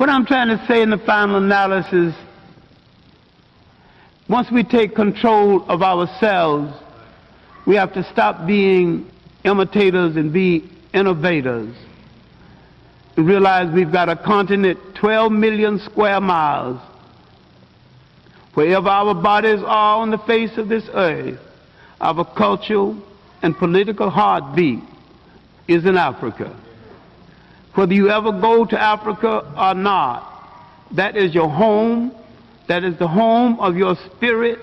What I'm trying to say in the final analysis, once we take control of ourselves, we have to stop being imitators and be innovators. We realize we've got a continent 12 million square miles. Wherever our bodies are on the face of this earth, our cultural and political heartbeat is in Africa. Whether you ever go to Africa or not, that is your home, that is the home of your spirit,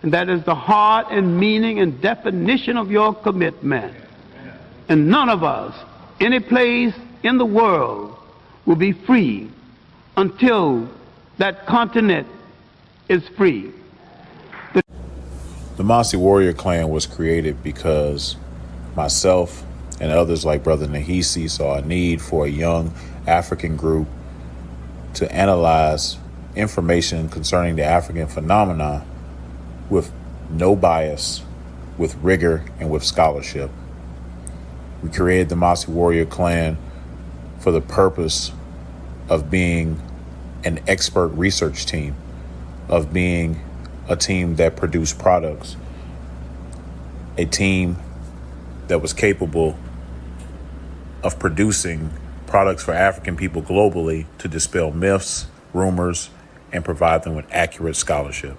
and that is the heart and meaning and definition of your commitment. And none of us, any place in the world, will be free until that continent is free. The Mossi warrior clan was created because myself and others like Brother Nahisi saw a need for a young African group to analyze information concerning the African phenomenon with no bias, with rigor, and with scholarship. We created the Mossi warrior clan for the purpose of being an expert research team, of being a team that produced products, a team that was capable of producing products for African people globally to dispel myths, rumors, and provide them with accurate scholarship.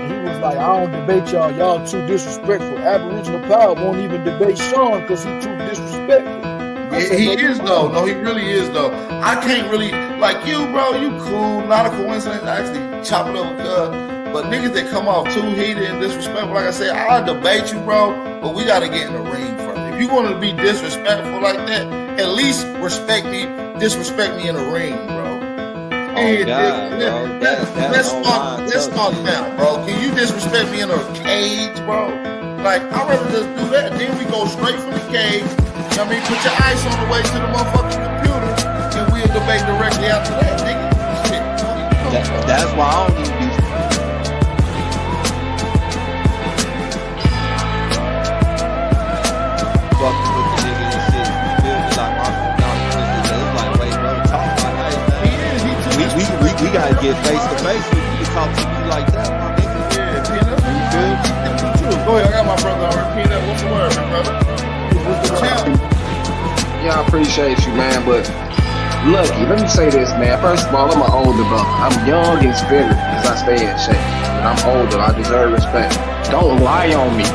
and he was like, I don't debate y'all. Y'all too disrespectful. Aboriginal Power won't even debate Sean because he's too disrespectful. He is though. No, he really is though. I can't really like you, bro. You cool. Not a coincidence. I actually chop it up. But niggas that come off too heated and disrespectful, like I said, I'll debate you, bro. But we gotta get in the ring first. If you want to be disrespectful like that, at least disrespect me in the ring, bro. Let's start now, bro. Can you disrespect me in a cage, bro? Like, I'd rather just do that. Then we go straight from the cage. I mean, put your ice on the way to the motherfucking computer, and we'll debate directly after that, nigga. Shit. That's why I don't even be fucking with the nigga and shit. You feel me? Like, it's like, wait, bro, talk like that, man. We gotta get face to face with you to talk to you like that, my nigga. Yeah, Peanut. You feel me? Go ahead, I got my brother already. Peanut, what's the word, my brother? What's the champ? Yeah, I appreciate you, man, but lucky, let me say this, man. First of all, I'm an older brother. I'm young in spirit because I stay in shape. But I'm older. I deserve respect. Don't lie on me.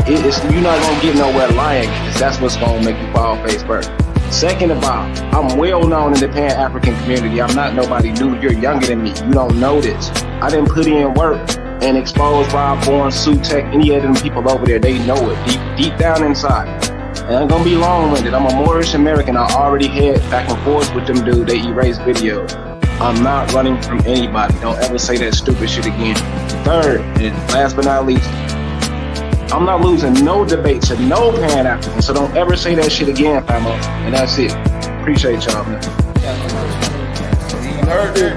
You're not going to get nowhere lying because that's what's going to make you fall face first. Second of all, I'm well known in the Pan-African community. I'm not nobody new. You're younger than me. You don't know this. I didn't put in work and expose Rob Bourne, Sutek, any of them people over there. They know it deep down inside. And I'm gonna be long-winded. I'm a Moorish American. I already had back and forth with them dude. They erased videos. I'm not running from anybody. Don't ever say that stupid shit again. Third, and last but not least, I'm not losing no debate to no Pan-African. So don't ever say that shit again, famo. And that's it. Appreciate y'all, man. So he heard it.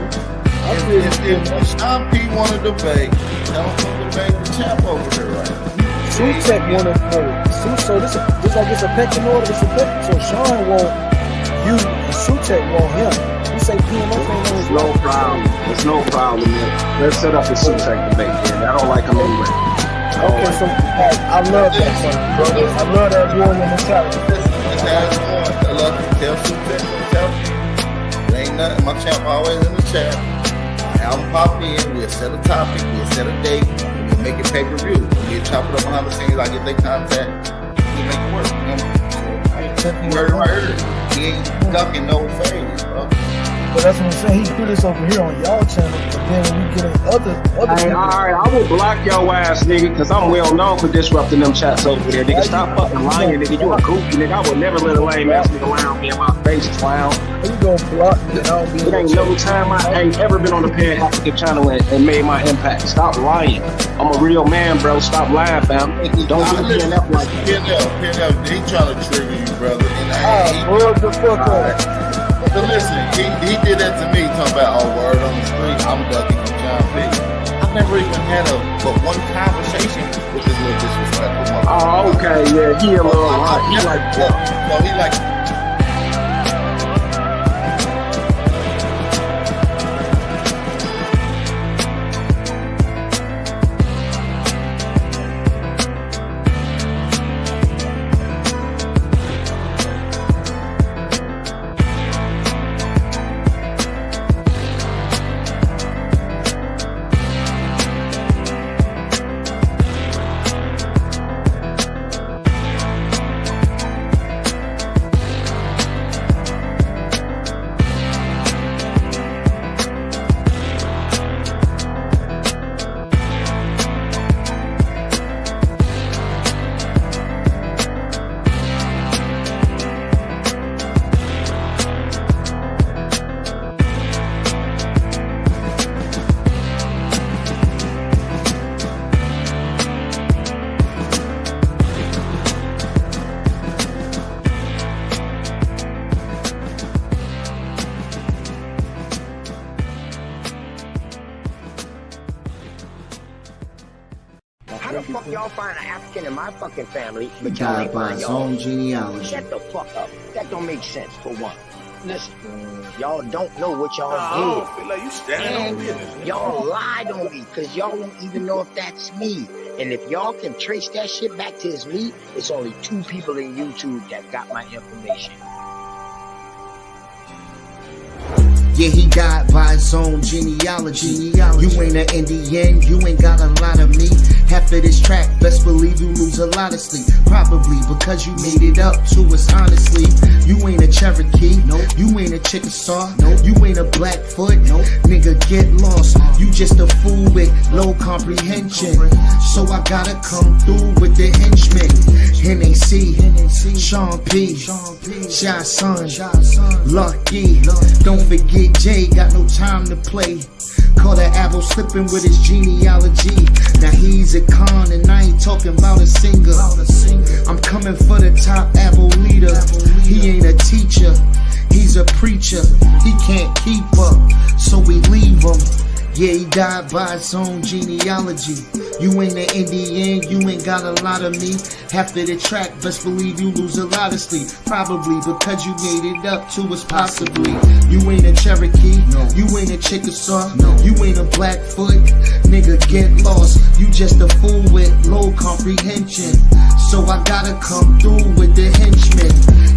If Sean P want to debate, tell him to debate the champ over there, right? Sutek wanna know. So this like it's a pecking order. It's a pecking. So Sean want you and Sutek want him. You say PMF ain't on his No problem. There's no problem, man. Let's set up a Sutek debate, man. I don't like him anyway. Okay, so I love that son, brother. I love that warrior mentality. I love to tell Sutek, tell me. There ain't nothing. My champ always in the chat. I'll pop in. We'll set a topic. We'll set a date. We'll make it pay-per-view. We'll chop it up behind the scenes. I get their contact. We make it work. He ain't ducking no phase, bro. But that's what I'm saying. He do this over here on y'all channel, but then when we get in other hey, alright, I will block your ass, nigga, because I'm well known for disrupting them chats over there. Nigga, stop fucking lying, nigga. You a goofy, nigga. I would never let a lame ass nigga lie on me in my face, clown. You gonna block me? It ain't no time I ain't ever been on the Pan-African channel and made my impact. Stop lying. I'm a real man, bro. Stop lying, fam. Don't do PNF like that. PNF, he trying to trigger you, brother. Word the fuck up. So listen, he did that to me, talking about, oh, word on the street, I'm ducking from John P. I've never even had but one conversation with this little disrespectful motherfucker. Oh, okay, yeah, he a little hot. He like that. So he like... Y'all find an African in my fucking family, but y'all ain't find your own genealogy. Shut the fuck up. That don't make sense, for one. Listen, y'all don't know what y'all did. I don't feel like you standing on business. Y'all lied on me, because y'all don't even know if that's me. And if y'all can trace that shit back to it's me, it's only 2 people in YouTube that got my information. Yeah, he died by his own genealogy. You ain't an Indian, you ain't got a lot of me. Half of this track, best believe you lose a lot of sleep. Probably because you made it up to us honestly. You ain't a Cherokee, you ain't a Chickasaw, you ain't a Blackfoot, nigga get lost. You just a fool with low comprehension. So I gotta come through with the henchmen. NAC, Sean P, Shy Son, Lucky. Don't forget Jay, got no time to play. Caught an apple slipping with his genealogy. Now he's a con and I ain't talking about a singer. I'm coming for the top apple leader. He ain't a teacher, he's a preacher. He can't keep up, so we leave him. Yeah, he died by his own genealogy. You ain't an Indian, you ain't got a lot of me. Half of the track, best believe you lose a lot of sleep. Probably because you made it up to us possibly. You ain't a Cherokee, you ain't a Chickasaw, you ain't a Blackfoot. Nigga get lost, you just a fool with low comprehension. So I gotta come through with the henchmen.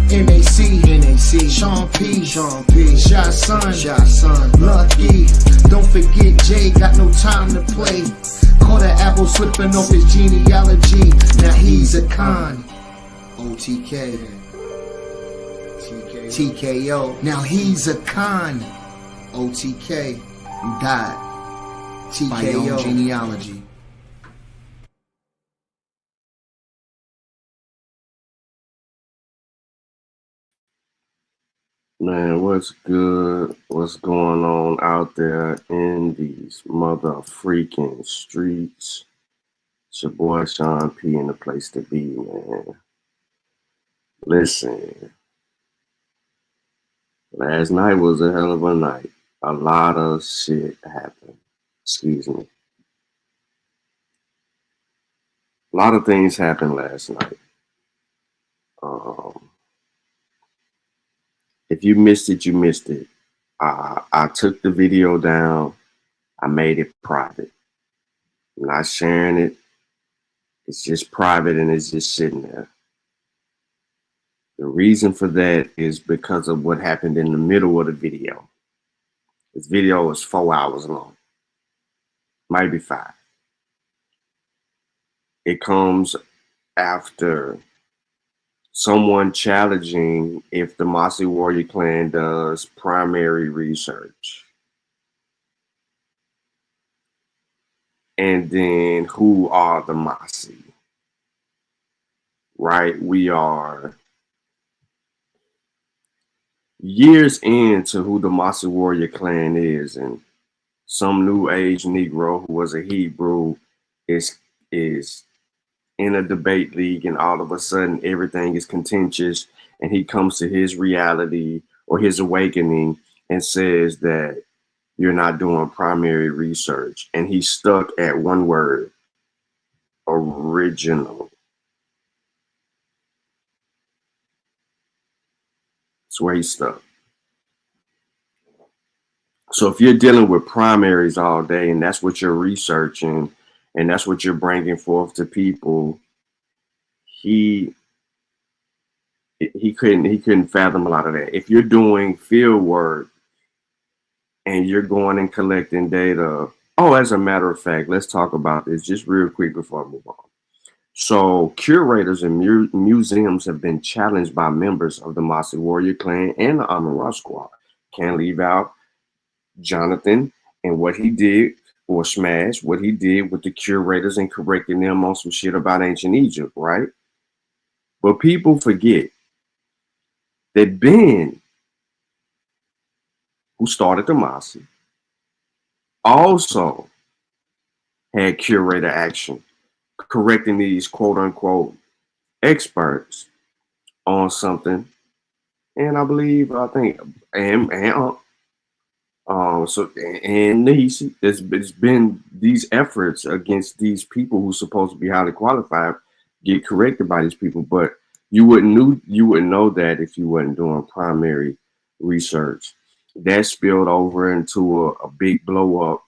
NAC, Sean P, Shy Son, Lucky. Don't forget Jay, got no time to play. Caught an apple slipping off his genealogy. Now he's a con. OTK. TKO. Now he's a con. OTK. You died. TKO. Genealogy. Man, what's good? What's going on out there in these mother freaking streets? It's your boy Sean P in the place to be, man. Listen, last night was a hell of a night. A lot of shit happened. Excuse me. A lot of things happened last night. If you missed it, you missed it. I took the video down. I made it private. I'm not sharing it. It's just private and it's just sitting there. The reason for that is because of what happened in the middle of the video. This video was 4 hours long. Might be 5. It comes after someone challenging if the Mossi warrior clan does primary research. And then who are the Mossi? Right? We are years into who the Mossi warrior clan is, and some new age Negro who was a Hebrew is in a debate league, and all of a sudden everything is contentious, and he comes to his reality or his awakening and says that you're not doing primary research, and he's stuck at one word: original. That's where he's stuck. So if you're dealing with primaries all day and that's what you're researching and that's what you're bringing forth to people, he couldn't fathom a lot of that. If you're doing field work and you're going and collecting data, as a matter of fact, let's talk about this just real quick before I move on. So curators and museums have been challenged by members of the Mossi warrior clan and the Amara squad. Can't leave out Jonathan and what he did, or Smash, what he did with the curators and correcting them on some shit about ancient Egypt, right? But people forget that Ben, who started the Mossi, also had curator action, correcting these quote unquote experts on something. And I think there's been these efforts against these people who supposed to be highly qualified get corrected by these people, but you wouldn't know that if you wasn't doing primary research. That spilled over into a big blow up,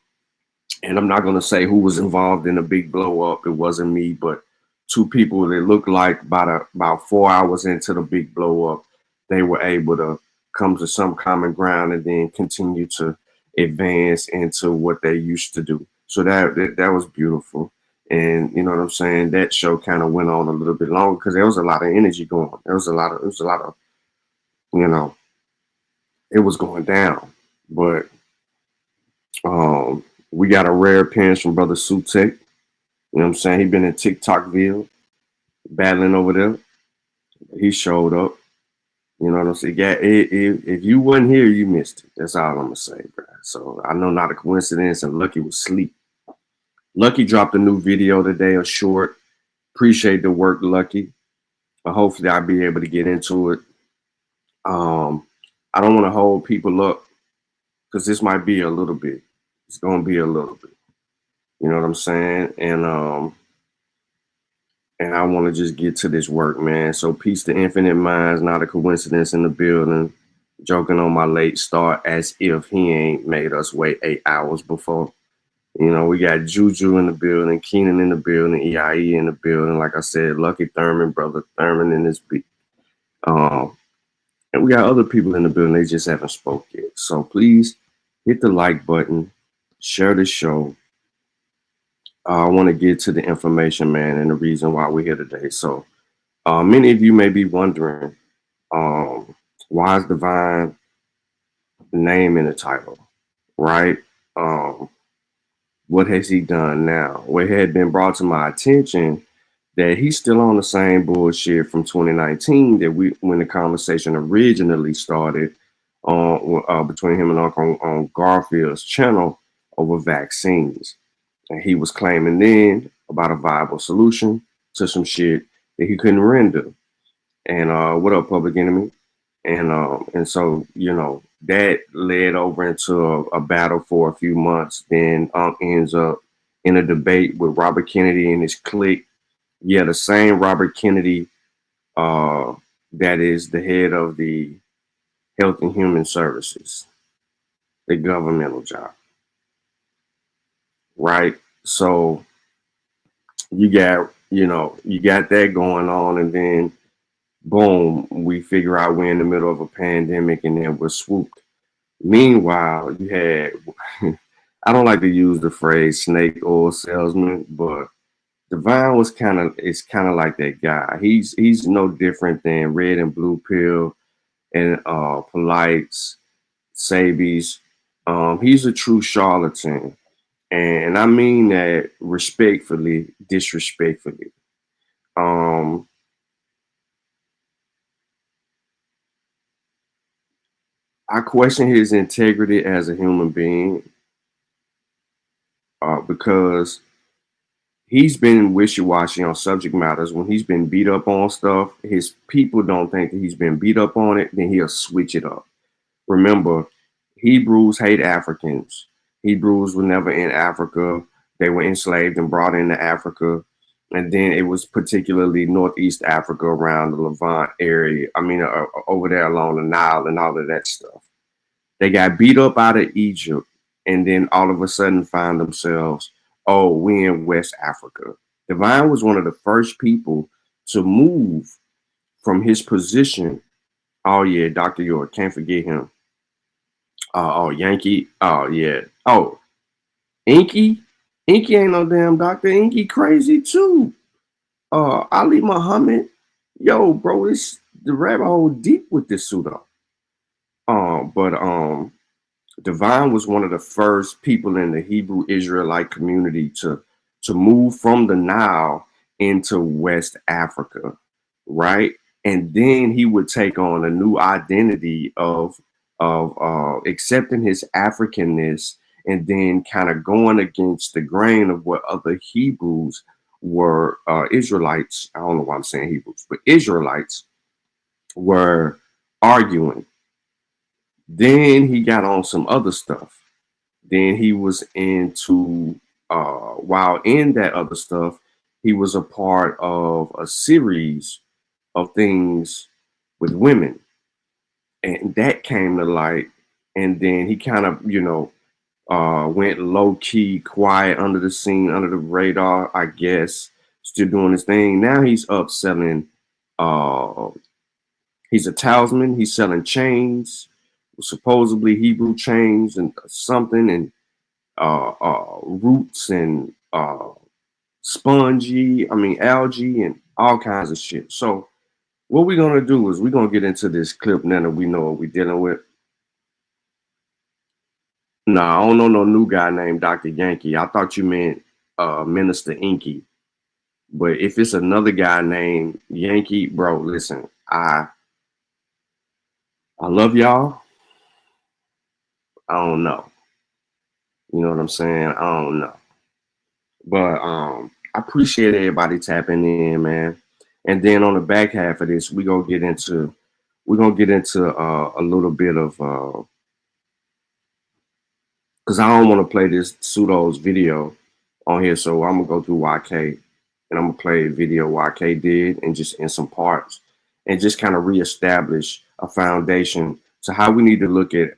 and I'm not going to say who was involved in a big blow up. It wasn't me, but two people that looked like about 4 hours into the big blow up, they were able to come to some common ground and then continue to advance into what they used to do. So that was beautiful. And you know what I'm saying? That show kind of went on a little bit longer because there was a lot of energy going on. It was a lot of, you know, it was going down. But we got a rare appearance from Brother Sutek. You know what I'm saying? He been in TikTokville battling over there. He showed up. You know what I'm saying? Yeah, if you wasn't here, you missed it. That's all I'm gonna say, bro. So I know not a coincidence, and Lucky was asleep. Lucky dropped a new video today, a short. Appreciate the work, Lucky. But hopefully I'll be able to get into it. I don't want to hold people up because this might be a little bit. It's gonna be a little bit. You know what I'm saying? And I want to just get to this work, man. So peace to Infinite Minds, not a coincidence in the building. Joking on my late start as if he ain't made us wait 8 hours before. You know, we got Juju in the building, Keenan in the building, EIE in the building. Like I said, Lucky Thurman, Brother Thurman in this beat. And we got other people in the building. They just haven't spoke yet. So please hit the like button, share the show. I want to get to the information, man, and the reason why we're here today. So many of you may be wondering, why is Divine name in the title, right? What has he done now? Well, it had been brought to my attention that he's still on the same bullshit from 2019 that when the conversation originally started between him and Uncle on Garfield's channel over vaccines. And he was claiming then about a viable solution to some shit that he couldn't render. And what up, Public Enemy? And so, you know, that led over into a battle for a few months. Then ends up in a debate with Robert Kennedy and his clique. Yeah, the same Robert Kennedy that is the head of the Health and Human Services, the governmental job. Right? So you got that going on, and then boom, we figure out we're in the middle of a pandemic, and then we're swooped. Meanwhile, you had, I don't like to use the phrase snake oil salesman, but Divine is kind of like that guy. He's no different than Red and Blue Pill and Polites, Sabies. He's a true charlatan. And I mean that respectfully, disrespectfully. I question his integrity as a human being because he's been wishy-washy on subject matters. When he's been beat up on stuff, his people don't think that he's been beat up on it, then he'll switch it up. Remember, Hebrews hate Africans. Hebrews were never in Africa. They were enslaved and brought into Africa. And then it was particularly Northeast Africa around the Levant area. I mean, over there along the Nile and all of that stuff. They got beat up out of Egypt and then all of a sudden find themselves, oh, we in West Africa. Divine was one of the first people to move from his position. Oh, yeah, Dr. York, can't forget him. Yankee. Oh, yeah. Oh, Inky. Inky ain't no damn doctor. Inky crazy too. Ali Muhammad. Yo, bro, the rabbit hole deep with this pseudo. But Divine was one of the first people in the Hebrew Israelite community to move from the Nile into West Africa, right? And then he would take on a new identity of accepting his Africanness and then kind of going against the grain of what other Hebrews were, Israelites, I don't know why I'm saying Hebrews, but Israelites were arguing. Then he got on some other stuff. Then he was into, while in that other stuff, he was a part of a series of things with women. And that came to light. And then he kind of, went low key, quiet, under the scene, under the radar, I guess, still doing his thing. Now he's up selling He's a talisman. He's selling chains, supposedly Hebrew chains and something, and roots and spongy, algae and all kinds of shit. So what we're gonna do is we're gonna get into this clip now that we know what we're dealing with. Nah, I don't know no new guy named Dr. Yankee. I thought you meant Minister Inky. But if it's another guy named Yankee, bro, listen, I love y'all. I don't know. You know what I'm saying? I don't know. But I appreciate everybody tapping in, man. And then on the back half of this, we're gonna get into a little bit of because I don't want to play this pseudo's video on here, so I'm gonna go through YK and I'm gonna play a video YK did and just in some parts and just kind of reestablish a foundation to how we need to look at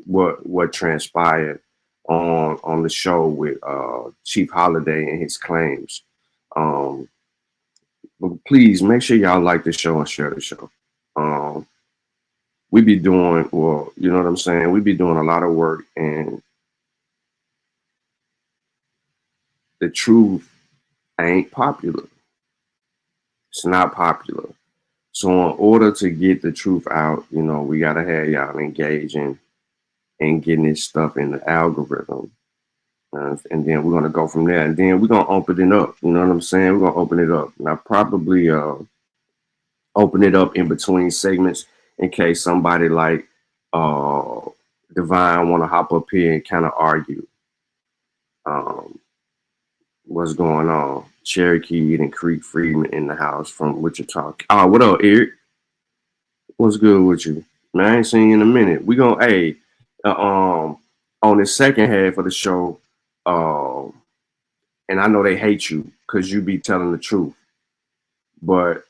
what transpired on the show with Chief Holiday and his claims. But please make sure y'all like the show and share the show. We be doing, well, you know what I'm saying? We be doing a lot of work, and the truth ain't popular. It's not popular. So in order to get the truth out, you know, we gotta have y'all engaging and getting this stuff in the algorithm. And then we're gonna go from there. And then we're gonna open it up. You know what I'm saying? We're gonna open it up. And I probably open it up in between segments in case somebody like Divine wanna hop up here and kind of argue what's going on. Cherokee and Creek Freeman in the house from Wichita. What up, Eric? What's good with you? Man, I ain't seen you in a minute. We gonna on the second half of the show, and I know they hate you because you be telling the truth, but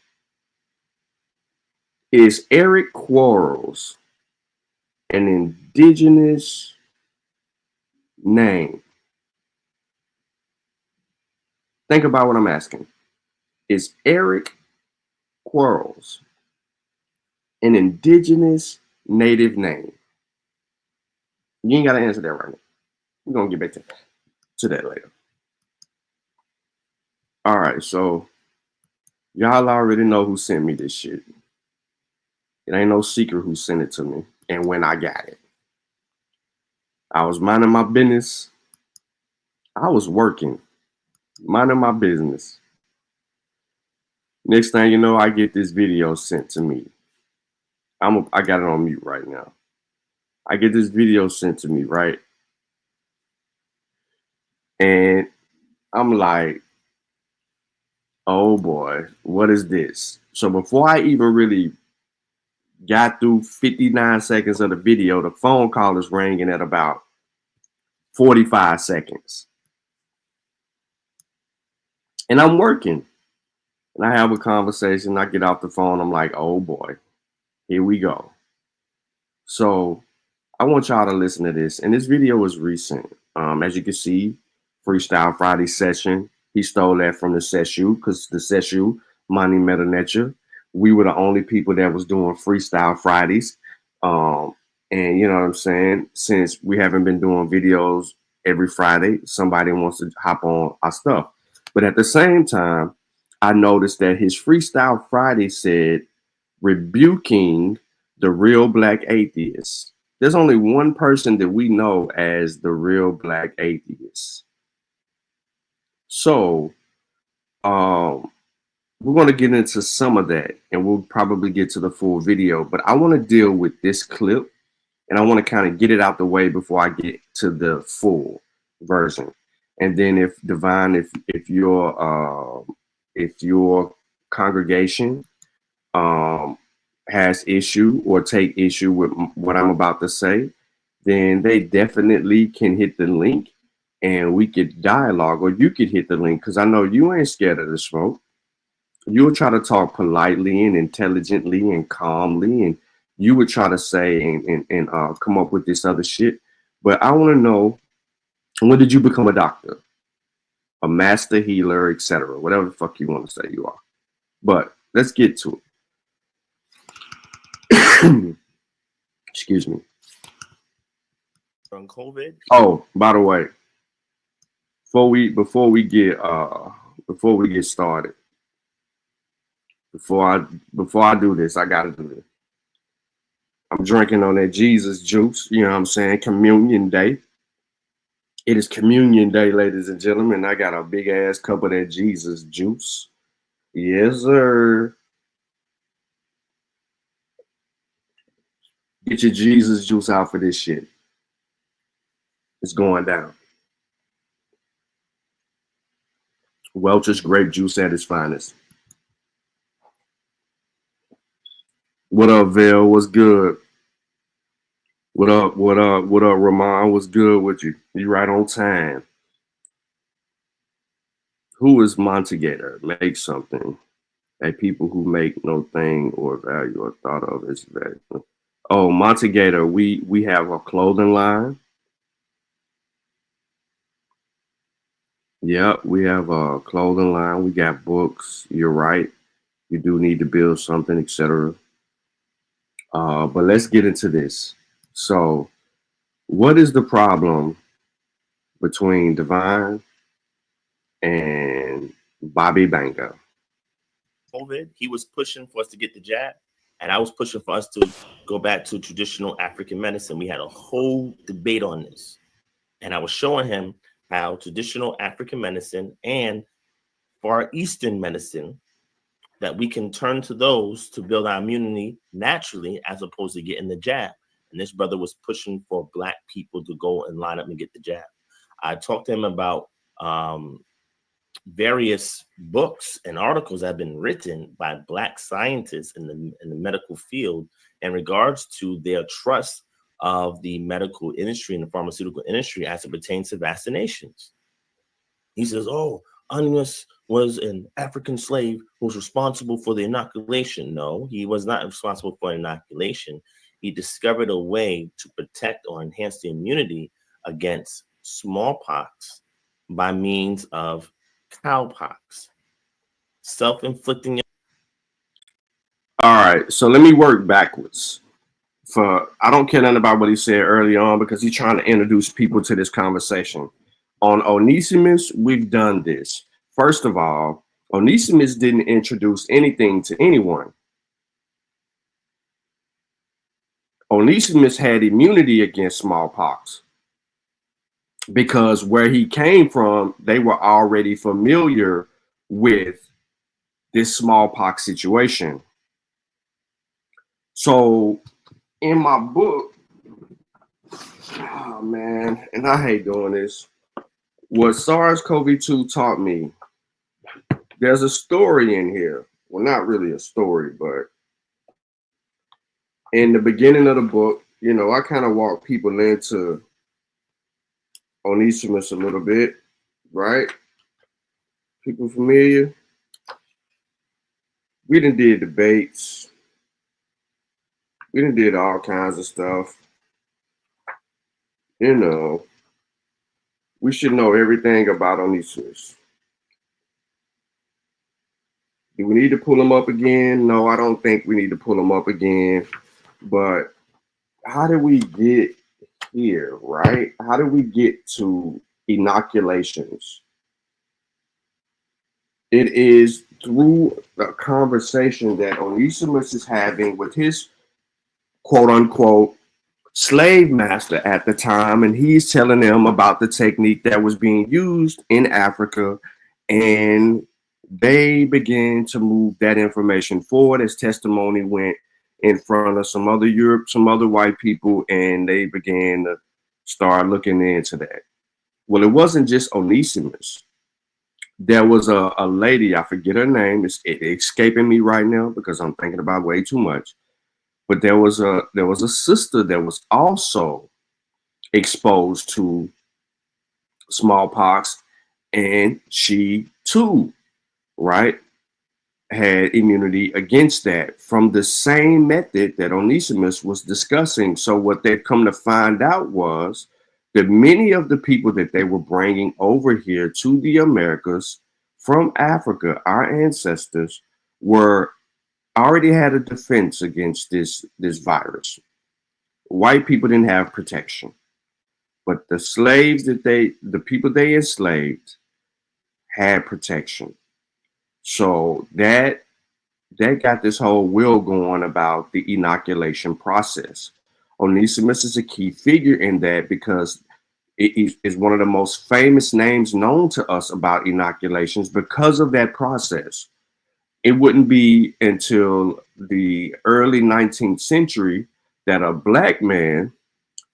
is Eric Quarles an indigenous name? Think about what I'm asking. Is Eric Quarles an indigenous native name? You ain't got to answer that right now. We're going to get back to that later. All right, so y'all already know who sent me this shit. It ain't no secret who sent it to me and when I got it. I was minding my business. I was working, minding my business. Next thing you know, I get this video sent to me. I got it on mute right now. I get this video sent to me, right? And I'm like, oh boy, what is this? So before I even really got through 59 seconds of the video, the phone call is ringing at about 45 seconds. And I'm working. And I have a conversation. I get off the phone. I'm like, oh boy, here we go. So I want y'all to listen to this. And this video is recent. As you can see, Freestyle Friday session. He stole that from the Seshu because the Seshu, Mani Metanecha, we were the only people that was doing Freestyle Fridays. And you know what I'm saying? Since we haven't been doing videos every Friday, somebody wants to hop on our stuff. But at the same time, I noticed that his Freestyle Friday said, rebuking the real black atheists. There's only one person that we know as the real black atheist. So we're going to get into some of that, and we'll probably get to the full video. But I want to deal with this clip, and I want to kind of get it out the way before I get to the full version. And then if Divine, if your congregation has issue or take issue with what I'm about to say, then they definitely can hit the link and we could dialogue, or you could hit the link because I know you ain't scared of the smoke. You'll try to talk politely and intelligently and calmly, and you would try to say and come up with this other shit. But I want to know, when did you become a doctor, a master healer, etc., whatever the fuck you want to say you are? But let's get to it. Excuse me. From COVID. Oh, by the way, before we get started, before I do this, I gotta do this. I'm drinking on that Jesus juice, you know what I'm saying? Communion Day. It is Communion Day, ladies and gentlemen. I got a big ass cup of that Jesus juice. Yes, sir. Get your Jesus juice out for this shit. It's going down. Welch's grape juice at its finest. What up, Vel? What's good? What up, Ramon? What's good with you? You right on time. Who is Montegator? Make something. A people who make no thing or value or thought of as value. Oh, Montegator, we have a clothing line. Yeah, we have a clothing line. We got books. You're right. You do need to build something, etc. But let's get into this. So, what is the problem between Divine and Bobby Banga? COVID, he was pushing for us to get the jab, and I was pushing for us to go back to traditional African medicine. We had a whole debate on this, and I was showing him how traditional African medicine and Far Eastern medicine, that we can turn to those to build our immunity naturally as opposed to getting the jab. And this brother was pushing for Black people to go and line up and get the jab. I talked to him about various books and articles that have been written by Black scientists in the medical field in regards to their trust of the medical industry and the pharmaceutical industry as it pertains to vaccinations. He says, oh, Onimus was an African slave who was responsible for the inoculation. No, he was not responsible for inoculation. He discovered a way to protect or enhance the immunity against smallpox by means of cowpox, self-inflicting. All right, so let me work backwards. I don't care nothing about what he said early on because he's trying to introduce people to this conversation. On Onesimus, we've done this. First of all, Onesimus didn't introduce anything to anyone. Onesimus had immunity against smallpox because where he came from, they were already familiar with this smallpox situation. So in my book, oh man, and I hate doing this, what SARS-CoV-2 taught me, there's a story in here. Well, not really a story, but in the beginning of the book, you know, I kind of walk people into Onesimus a little bit, right? People familiar? We done did debates. We done did all kinds of stuff. You know, we should know everything about Onesimus. Do we need to pull him up again? No, I don't think we need to pull him up again. But how did we get here, right? How did we get to inoculations? It is through the conversation that Onesimus is having with his quote unquote slave master at the time, and he's telling them about the technique that was being used in Africa, and they began to move that information forward as testimony went in front of some other white people, and they began to start looking into that. Well, it wasn't just Onesimus. There was a lady, I forget her name, it's escaping me right now because I'm thinking about way too much. But there was a sister that was also exposed to smallpox, and she too, right, had immunity against that from the same method that Onesimus was discussing. So what they've come to find out was that many of the people that they were bringing over here to the Americas from Africa, our ancestors, were already had a defense against this virus. White people didn't have protection, but the slaves the people they enslaved had protection. So that got this whole wheel going about the inoculation process. Onesimus is a key figure in that because it is one of the most famous names known to us about inoculations because of that process. It wouldn't be until the early 19th century that a black man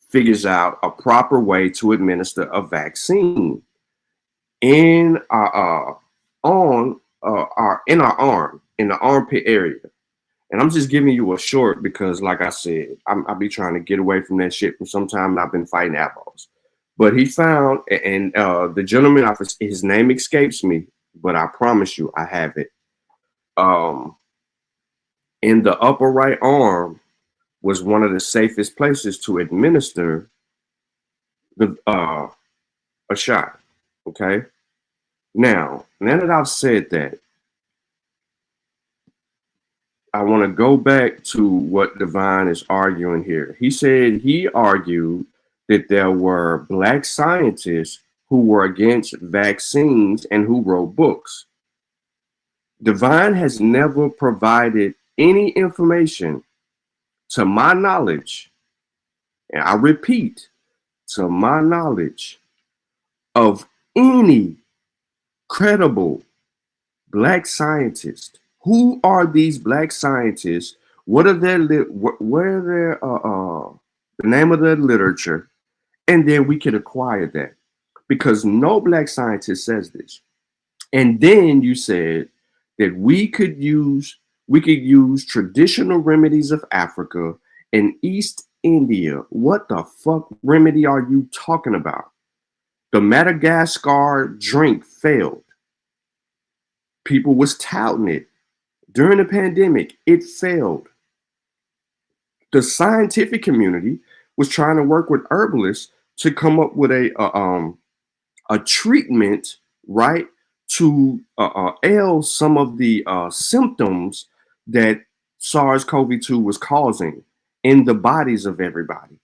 figures out a proper way to administer a vaccine in our arm, in the armpit area. And I'm just giving you a short because, like I said, I'll be trying to get away from that shit for some time. I've been fighting apples. But he found, and the gentleman, his name escapes me, but I promise you I have it. In the upper right arm was one of the safest places to administer a shot. Okay. Now that I've said that, I want to go back to what Divine is arguing here. He argued that there were black scientists who were against vaccines and who wrote books. Divine has never provided any information, to my knowledge, and I repeat, to my knowledge, of any credible black scientist. Who are these black scientists? What are their the name of their literature? And then we could acquire that, because no black scientist says this. And then you said that we could use traditional remedies of Africa and East India. What the fuck remedy are you talking about? The Madagascar drink failed. People was touting it. During the pandemic, it failed. The scientific community was trying to work with herbalists to come up with a treatment, right, to ail some of the symptoms that SARS-CoV-2 was causing in the bodies of everybody,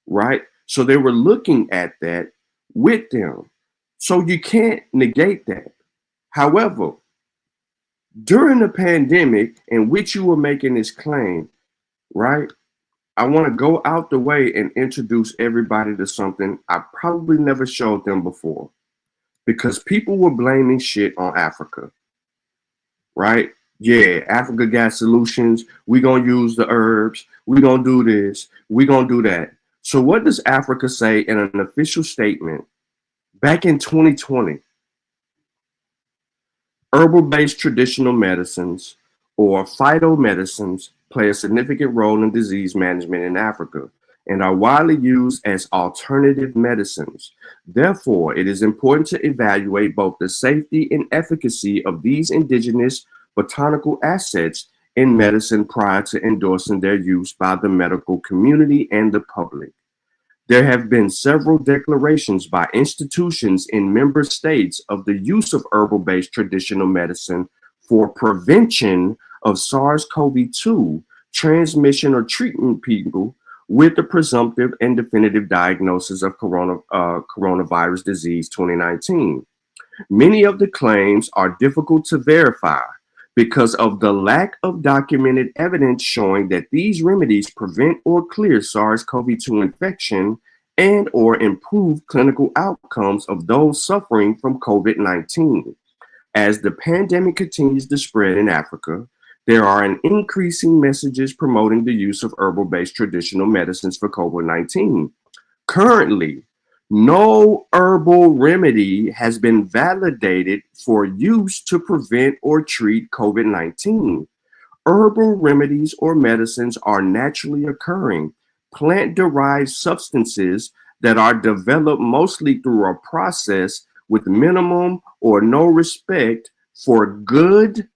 right? So they were looking at that with them. So you can't negate that. However, during the pandemic in which you were making this claim, right, I want to go out the way and introduce everybody to something I probably never showed them before, because people were blaming shit on Africa, right? Yeah, Africa got solutions. We're going to use the herbs. We're going to do this. We're going to do that. So what does Africa say in an official statement back in 2020? Herbal-based traditional medicines or phytomedicines play a significant role in disease management in Africa and are widely used as alternative medicines. Therefore, it is important to evaluate both the safety and efficacy of these indigenous botanical assets in medicine prior to endorsing their use by the medical community and the public. There have been several declarations by institutions in member states of the use of herbal-based traditional medicine for prevention of SARS-CoV-2 transmission or treating people with the presumptive and definitive diagnosis of coronavirus disease 2019. Many of the claims are difficult to verify because of the lack of documented evidence showing that these remedies prevent or clear SARS-CoV-2 infection and or improve clinical outcomes of those suffering from COVID-19. As the pandemic continues to spread in Africa, there are an increasing messages promoting the use of herbal-based traditional medicines for COVID-19. Currently, no herbal remedy has been validated for use to prevent or treat COVID-19. Herbal remedies or medicines are naturally occurring, plant-derived substances that are developed mostly through a process with minimum or no respect for good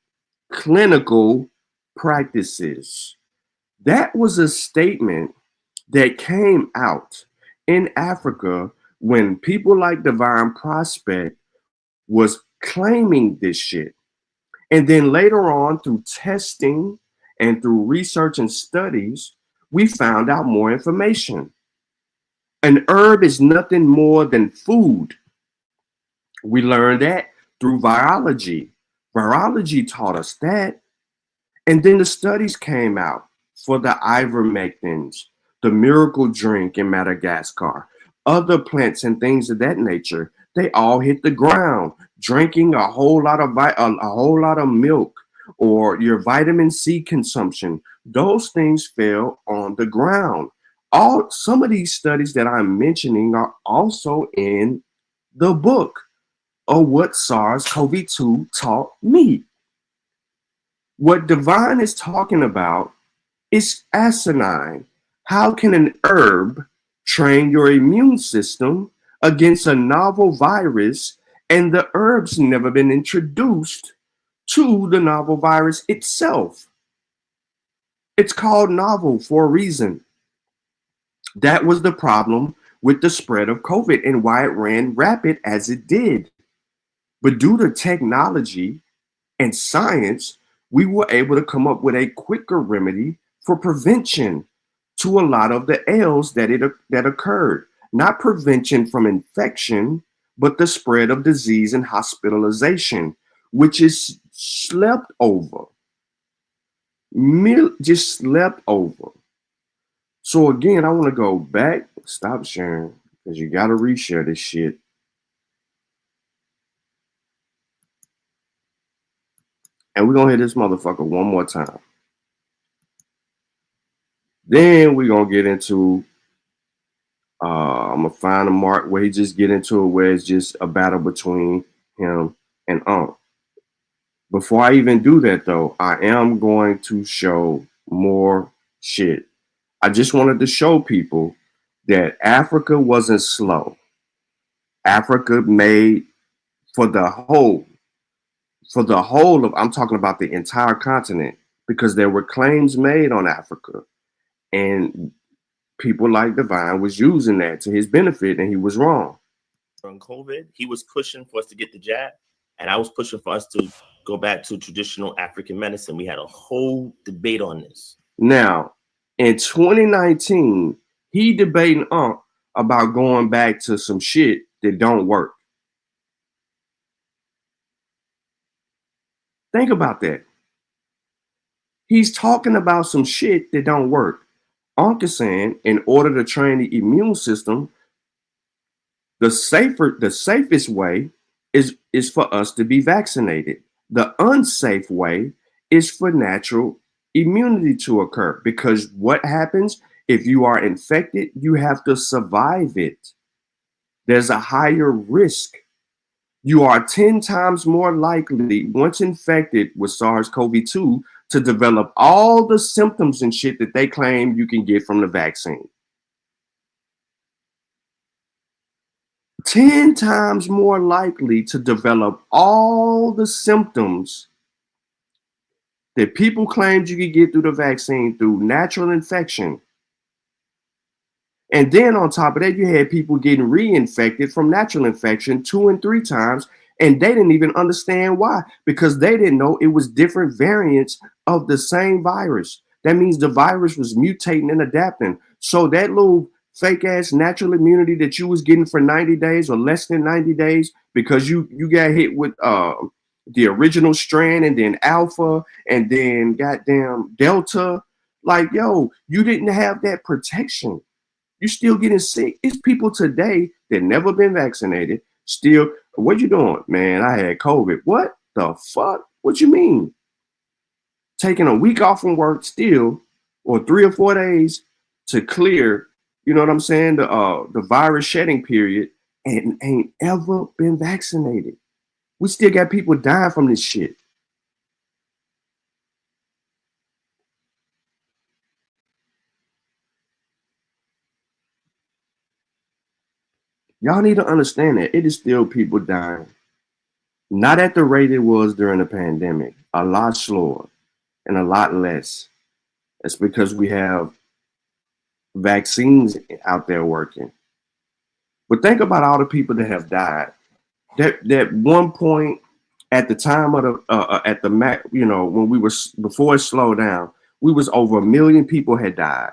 clinical practices. That was a statement that came out in Africa when people like Divine Prospect was claiming this shit. And then later on, through testing and through research and studies, we found out more information. An herb is nothing more than food. We learned that through virology. Virology taught us that. And then the studies came out for the ivermectins, the miracle drink in Madagascar, other plants and things of that nature. They all hit the ground. Drinking a whole lot of milk or your vitamin C consumption, those things fell on the ground. Some of these studies that I'm mentioning are also in the book of what SARS-CoV-2 taught me. What Divine is talking about is asinine. How can an herb train your immune system against a novel virus, and the herb's never been introduced to the novel virus itself? It's called novel for a reason. That was the problem with the spread of COVID and why it ran rapid as it did. But due to technology and science, we were able to come up with a quicker remedy for prevention to a lot of the ills that occurred. Not prevention from infection, but the spread of disease and hospitalization, which is slept over. Just slept over. So again, I want to go back. Stop sharing, because you got to reshare this shit. And we're going to hit this motherfucker one more time. Then we're going to get into, I'm going to find a mark where he just get into it, where it's just a battle between him and Unc. Before I even do that, though, I am going to show more shit. I just wanted to show people that Africa wasn't slow. Africa made for the whole of, I'm talking about the entire continent, because there were claims made on Africa, and people like Divine was using that to his benefit, and he was wrong. During COVID, he was pushing for us to get the jab, and I was pushing for us to go back to traditional African medicine. We had a whole debate on this. Now, in 2019, he debating about going back to some shit that don't work. Think about that. He's talking about some shit that don't work. Unc is saying, in order to train the immune system, the safest way is for us to be vaccinated. The unsafe way is for natural immunity to occur, because what happens if you are infected? You have to survive it. There's a higher risk. You are 10 times more likely, once infected with SARS-CoV-2, to develop all the symptoms and shit that they claim you can get from the vaccine. 10 times more likely to develop all the symptoms that people claimed you could get through the vaccine through natural infection. And then on top of that, you had people getting reinfected from natural infection 2 and 3 times, and they didn't even understand why, because they didn't know it was different variants of the same virus. That means the virus was mutating and adapting. So that little fake ass natural immunity that you was getting for 90 days or less than 90 days, because you got hit with the original strand and then alpha and then goddamn delta, like, yo, you didn't have that protection. You're still getting sick. It's people today that never been vaccinated. Still, what you doing? Man, I had COVID. What the fuck? What you mean? Taking a week off from work still, or 3 or 4 days to clear, you know what I'm saying, the virus shedding period, and ain't ever been vaccinated. We still got people dying from this shit. Y'all need to understand that it is still people dying. Not at the rate it was during the pandemic, a lot slower and a lot less. It's because we have vaccines out there working. But think about all the people that have died. That 1.2 At the time of the at the Mac, you know, when we were before it slowed down, we was over 1 million people had died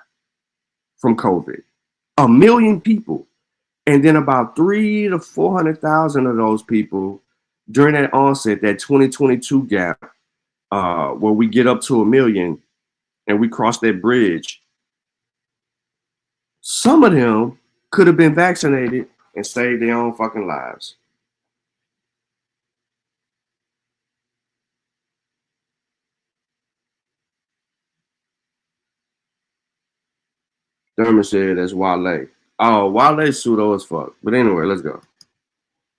from COVID. 1 million people. And then about 300,000 to 400,000 of those people during that onset, that 2022 gap, where we get up to 1 million and we cross that bridge, some of them could have been vaccinated and saved their own fucking lives. Thurman said that's Wale. Oh, Wale's pseudo as fuck. But anyway, let's go.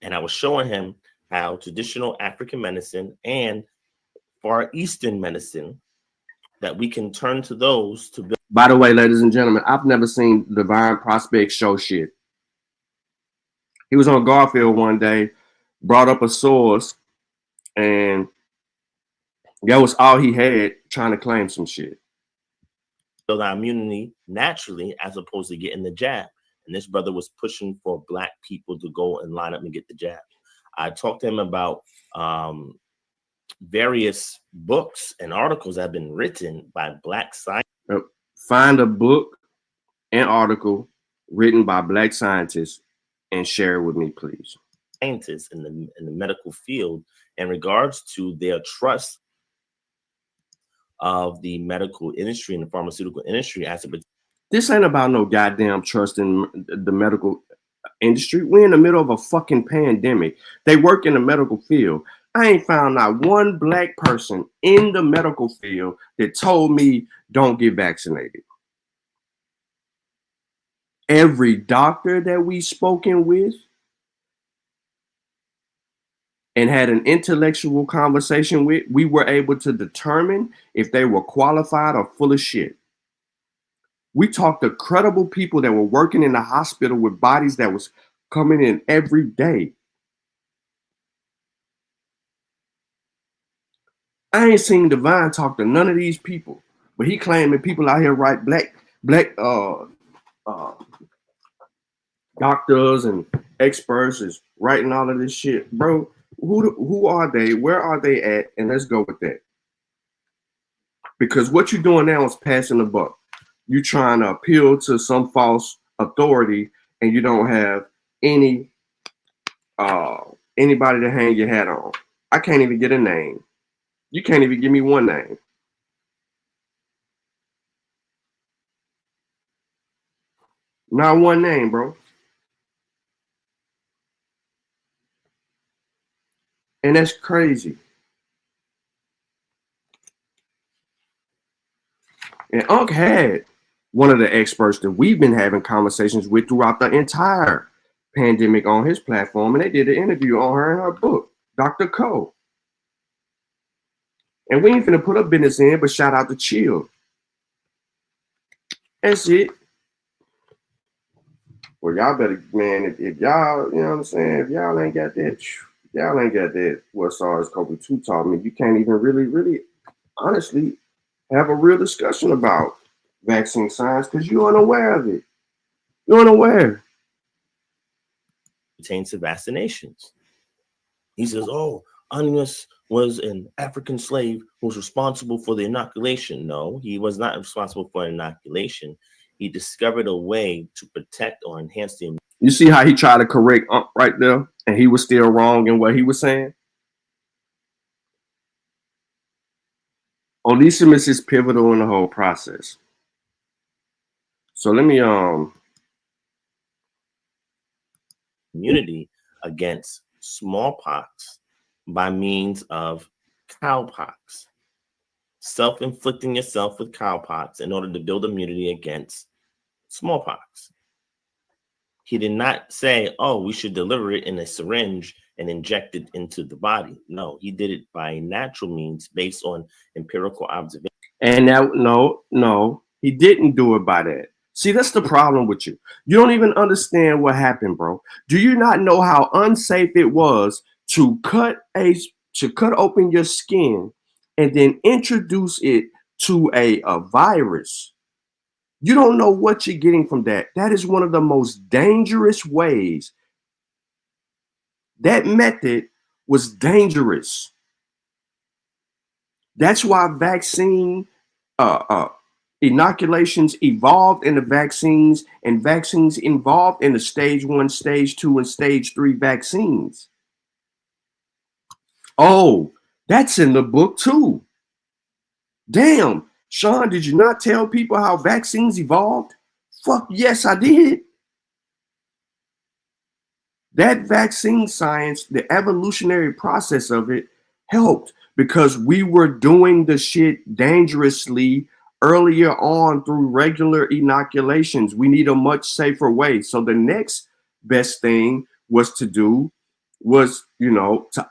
And I was showing him how traditional African medicine and Far Eastern medicine, that we can turn to those to build. By the way, ladies and gentlemen, I've never seen Divine Prospect show shit. He was on Garfield one day, brought up a source, and that was all he had, trying to claim some shit. Build our immunity naturally as opposed to getting the jab. And this brother was pushing for Black people to go and line up and get the jab. I talked to him about various books and articles that have been written by Black scientists. Find a book and article written by Black scientists and share it with me, please. Scientists in the medical field in regards to their trust of the medical industry and the pharmaceutical industry as it. This ain't about no goddamn trust in the medical industry. We're in the middle of a fucking pandemic. They work in the medical field. I ain't found not one Black person in the medical field that told me don't get vaccinated. Every doctor that we spoken with and had an intellectual conversation with, we were able to determine if they were qualified or full of shit. We talked to credible people that were working in the hospital with bodies that was coming in every day. I ain't seen Divine talk to none of these people, but he claiming people out here write black doctors and experts is writing all of this shit, bro. Who are they? Where are they at? And let's go with that. Because what you're doing now is passing the buck. You're trying to appeal to some false authority, and you don't have anybody to hang your hat on. I can't even get a name. You can't even give me one name. Not one name, bro. And that's crazy. And Unc had one of the experts that we've been having conversations with throughout the entire pandemic on his platform, and they did an interview on her in her book, Dr. Cole. And we ain't finna put up business in, but shout out to Chill. That's it. Well, y'all better, man, if y'all, you know what I'm saying, if y'all ain't got that, what SARS-CoV-2 taught me, you can't even really, honestly, have a real discussion about vaccine science because you're unaware of it. You're unaware. Pertains to vaccinations. He says, oh, Onimus was an African slave who was responsible for the inoculation. No, he was not responsible for inoculation. He discovered a way to protect or enhance the immunity. You see how he tried to correct right there, and he was still wrong in what he was saying? Onesimus is pivotal in the whole process. So let me immunity against smallpox by means of cowpox. Self-inflicting yourself with cowpox in order to build immunity against smallpox. He did not say, oh, we should deliver it in a syringe and inject it into the body. No, he did it by natural means based on empirical observation. And now, no, he didn't do it by that. See, that's the problem with you. You don't even understand what happened, bro. Do you not know how unsafe it was to cut open your skin and then introduce it to a virus? You don't know what you're getting from that. That is one of the most dangerous ways. That method was dangerous. That's why vaccine inoculations evolved into vaccines, and vaccines involved in the stage 1, stage 2, and stage 3 vaccines. Oh, that's in the book too. Damn, Sean, did you not tell people how vaccines evolved? Fuck yes, I did. That vaccine science, the evolutionary process of it, helped because we were doing the shit dangerously earlier on through regular inoculations. We need a much safer way. So the next best thing was to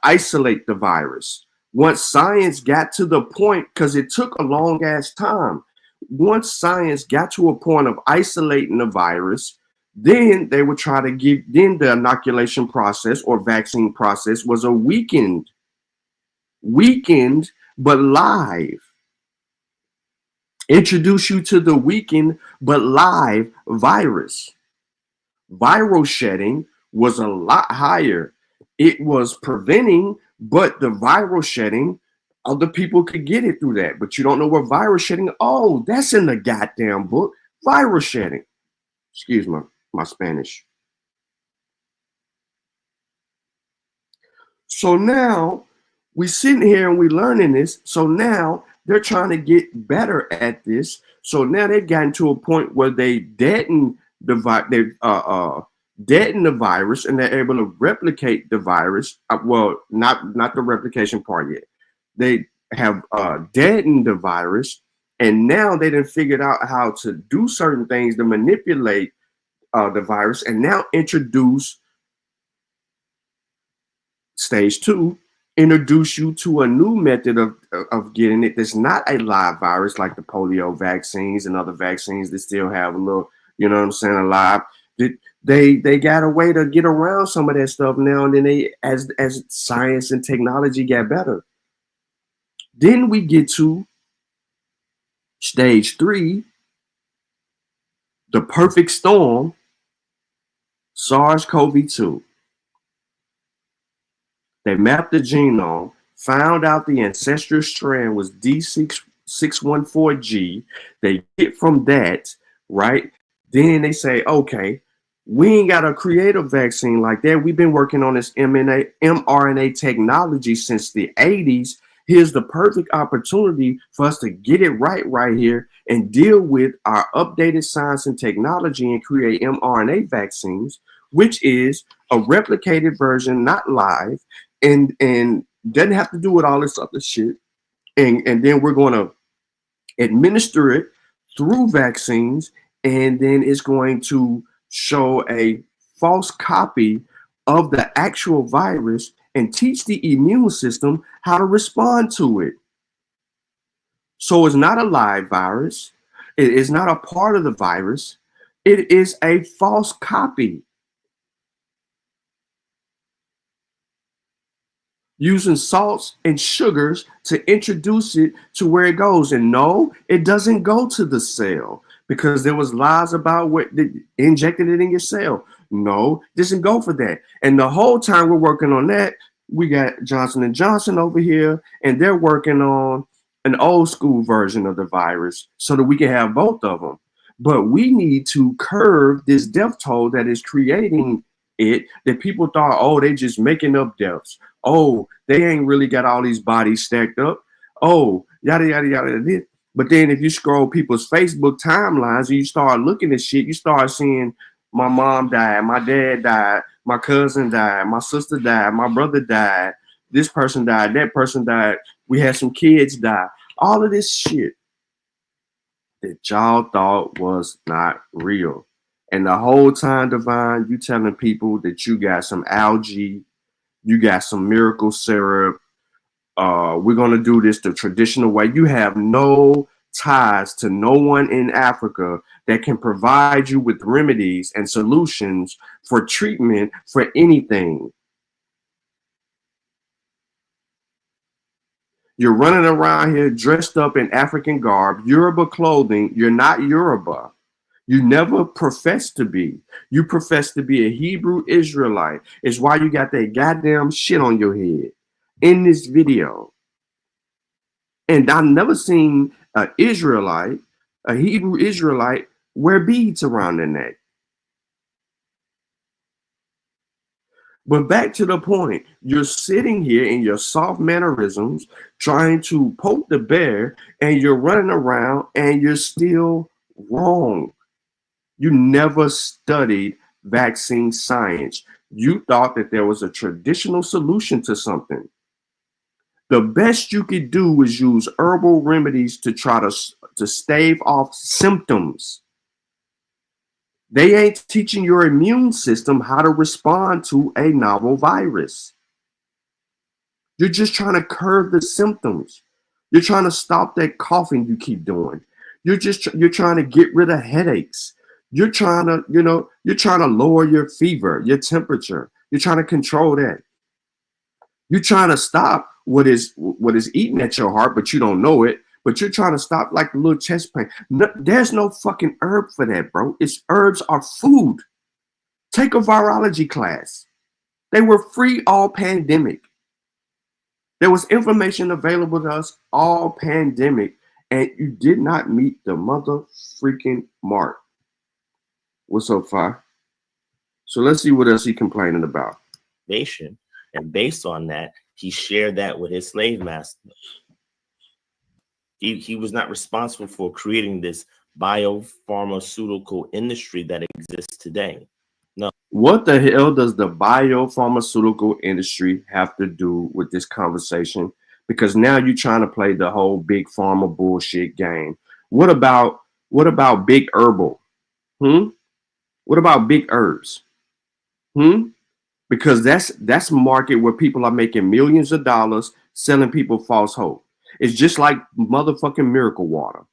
isolate the virus. Once science got to the point, because it took a long ass time, once science got to a point of isolating the virus, then they would try to then the inoculation process or vaccine process was a weakened but live. Introduce you to the weakened but live virus. Viral shedding was a lot higher. It was preventing, but the viral shedding, other people could get it through that. But you don't know what viral shedding, oh, that's in the goddamn book. Viral shedding. Excuse my Spanish. So now we sitting here and we learning this. So now they're trying to get better at this. So now they've gotten to a point where they deaden the virus, and they're able to replicate the virus. Well, not the replication part yet. They have deadened the virus, and now they done figured out how to do certain things to manipulate the virus, and now introduce stage 2, introduce you to a new method of getting it that's not a live virus like the polio vaccines and other vaccines that still have a little, you know what I'm saying, alive. They got a way to get around some of that stuff now, and then they, as science and technology get better. Then we get to stage 3, the perfect storm, SARS-CoV-2. They mapped the genome, found out the ancestral strand was D614G. They get from that, right? Then they say, okay, we ain't got to create a vaccine like that. We've been working on this mRNA technology since the 80s. Here's the perfect opportunity for us to get it right here and deal with our updated science and technology and create mRNA vaccines, which is a replicated version, not live, and doesn't have to do with all this other shit. And then we're going to administer it through vaccines, and then it's going to show a false copy of the actual virus and teach the immune system how to respond to it. So it's not a live virus. It is not a part of the virus. It is a false copy. Using salts and sugars to introduce it to where it goes. And no, it doesn't go to the cell because there was lies about what they injected it in your cell. No, it doesn't go for that. And the whole time we're working on that, we got Johnson & Johnson over here, and they're working on an old school version of the virus so that we can have both of them. But we need to curb this death toll that is creating it, that people thought, oh, they just making up deaths. Oh, they ain't really got all these bodies stacked up. Oh, yada, yada, yada. But then if you scroll people's Facebook timelines and you start looking at shit, you start seeing my mom died, my dad died, my cousin died, my sister died, my brother died, this person died, that person died, we had some kids die. All of this shit that y'all thought was not real. And the whole time, Divine, you telling people that you got some algae, you got some miracle syrup. We're going to do this the traditional way. You have no ties to no one in Africa that can provide you with remedies and solutions for treatment for anything. You're running around here dressed up in African garb, Yoruba clothing. You're not Yoruba. You never profess to be. You profess to be a Hebrew Israelite. It's why you got that goddamn shit on your head in this video. And I've never seen an Israelite, a Hebrew Israelite, wear beads around their neck. But back to the point, you're sitting here in your soft mannerisms, trying to poke the bear, and you're running around and you're still wrong. You never studied vaccine science. You thought that there was a traditional solution to something. The best you could do was use herbal remedies to try to stave off symptoms. They ain't teaching your immune system how to respond to a novel virus. You're just trying to curb the symptoms. You're trying to stop that coughing you keep doing. You're trying to get rid of headaches. You're trying to, you're trying to lower your fever, your temperature. You're trying to control that. You're trying to stop what is eating at your heart, but you don't know it. But you're trying to stop like a little chest pain. No, there's no fucking herb for that, bro. Herbs are food. Take a virology class. They were free all pandemic. There was information available to us all pandemic, and you did not meet the mother freaking mark. What's up, Fi? So let's see what else he's complaining about. Nation, and based on that, he shared that with his slave master. He was not responsible for creating this biopharmaceutical industry that exists today. No. What the hell does the biopharmaceutical industry have to do with this conversation? Because now you're trying to play the whole big pharma bullshit game. What about big herbal? What about big herbs? Because that's a market where people are making millions of dollars selling people false hope. It's just like motherfucking miracle water.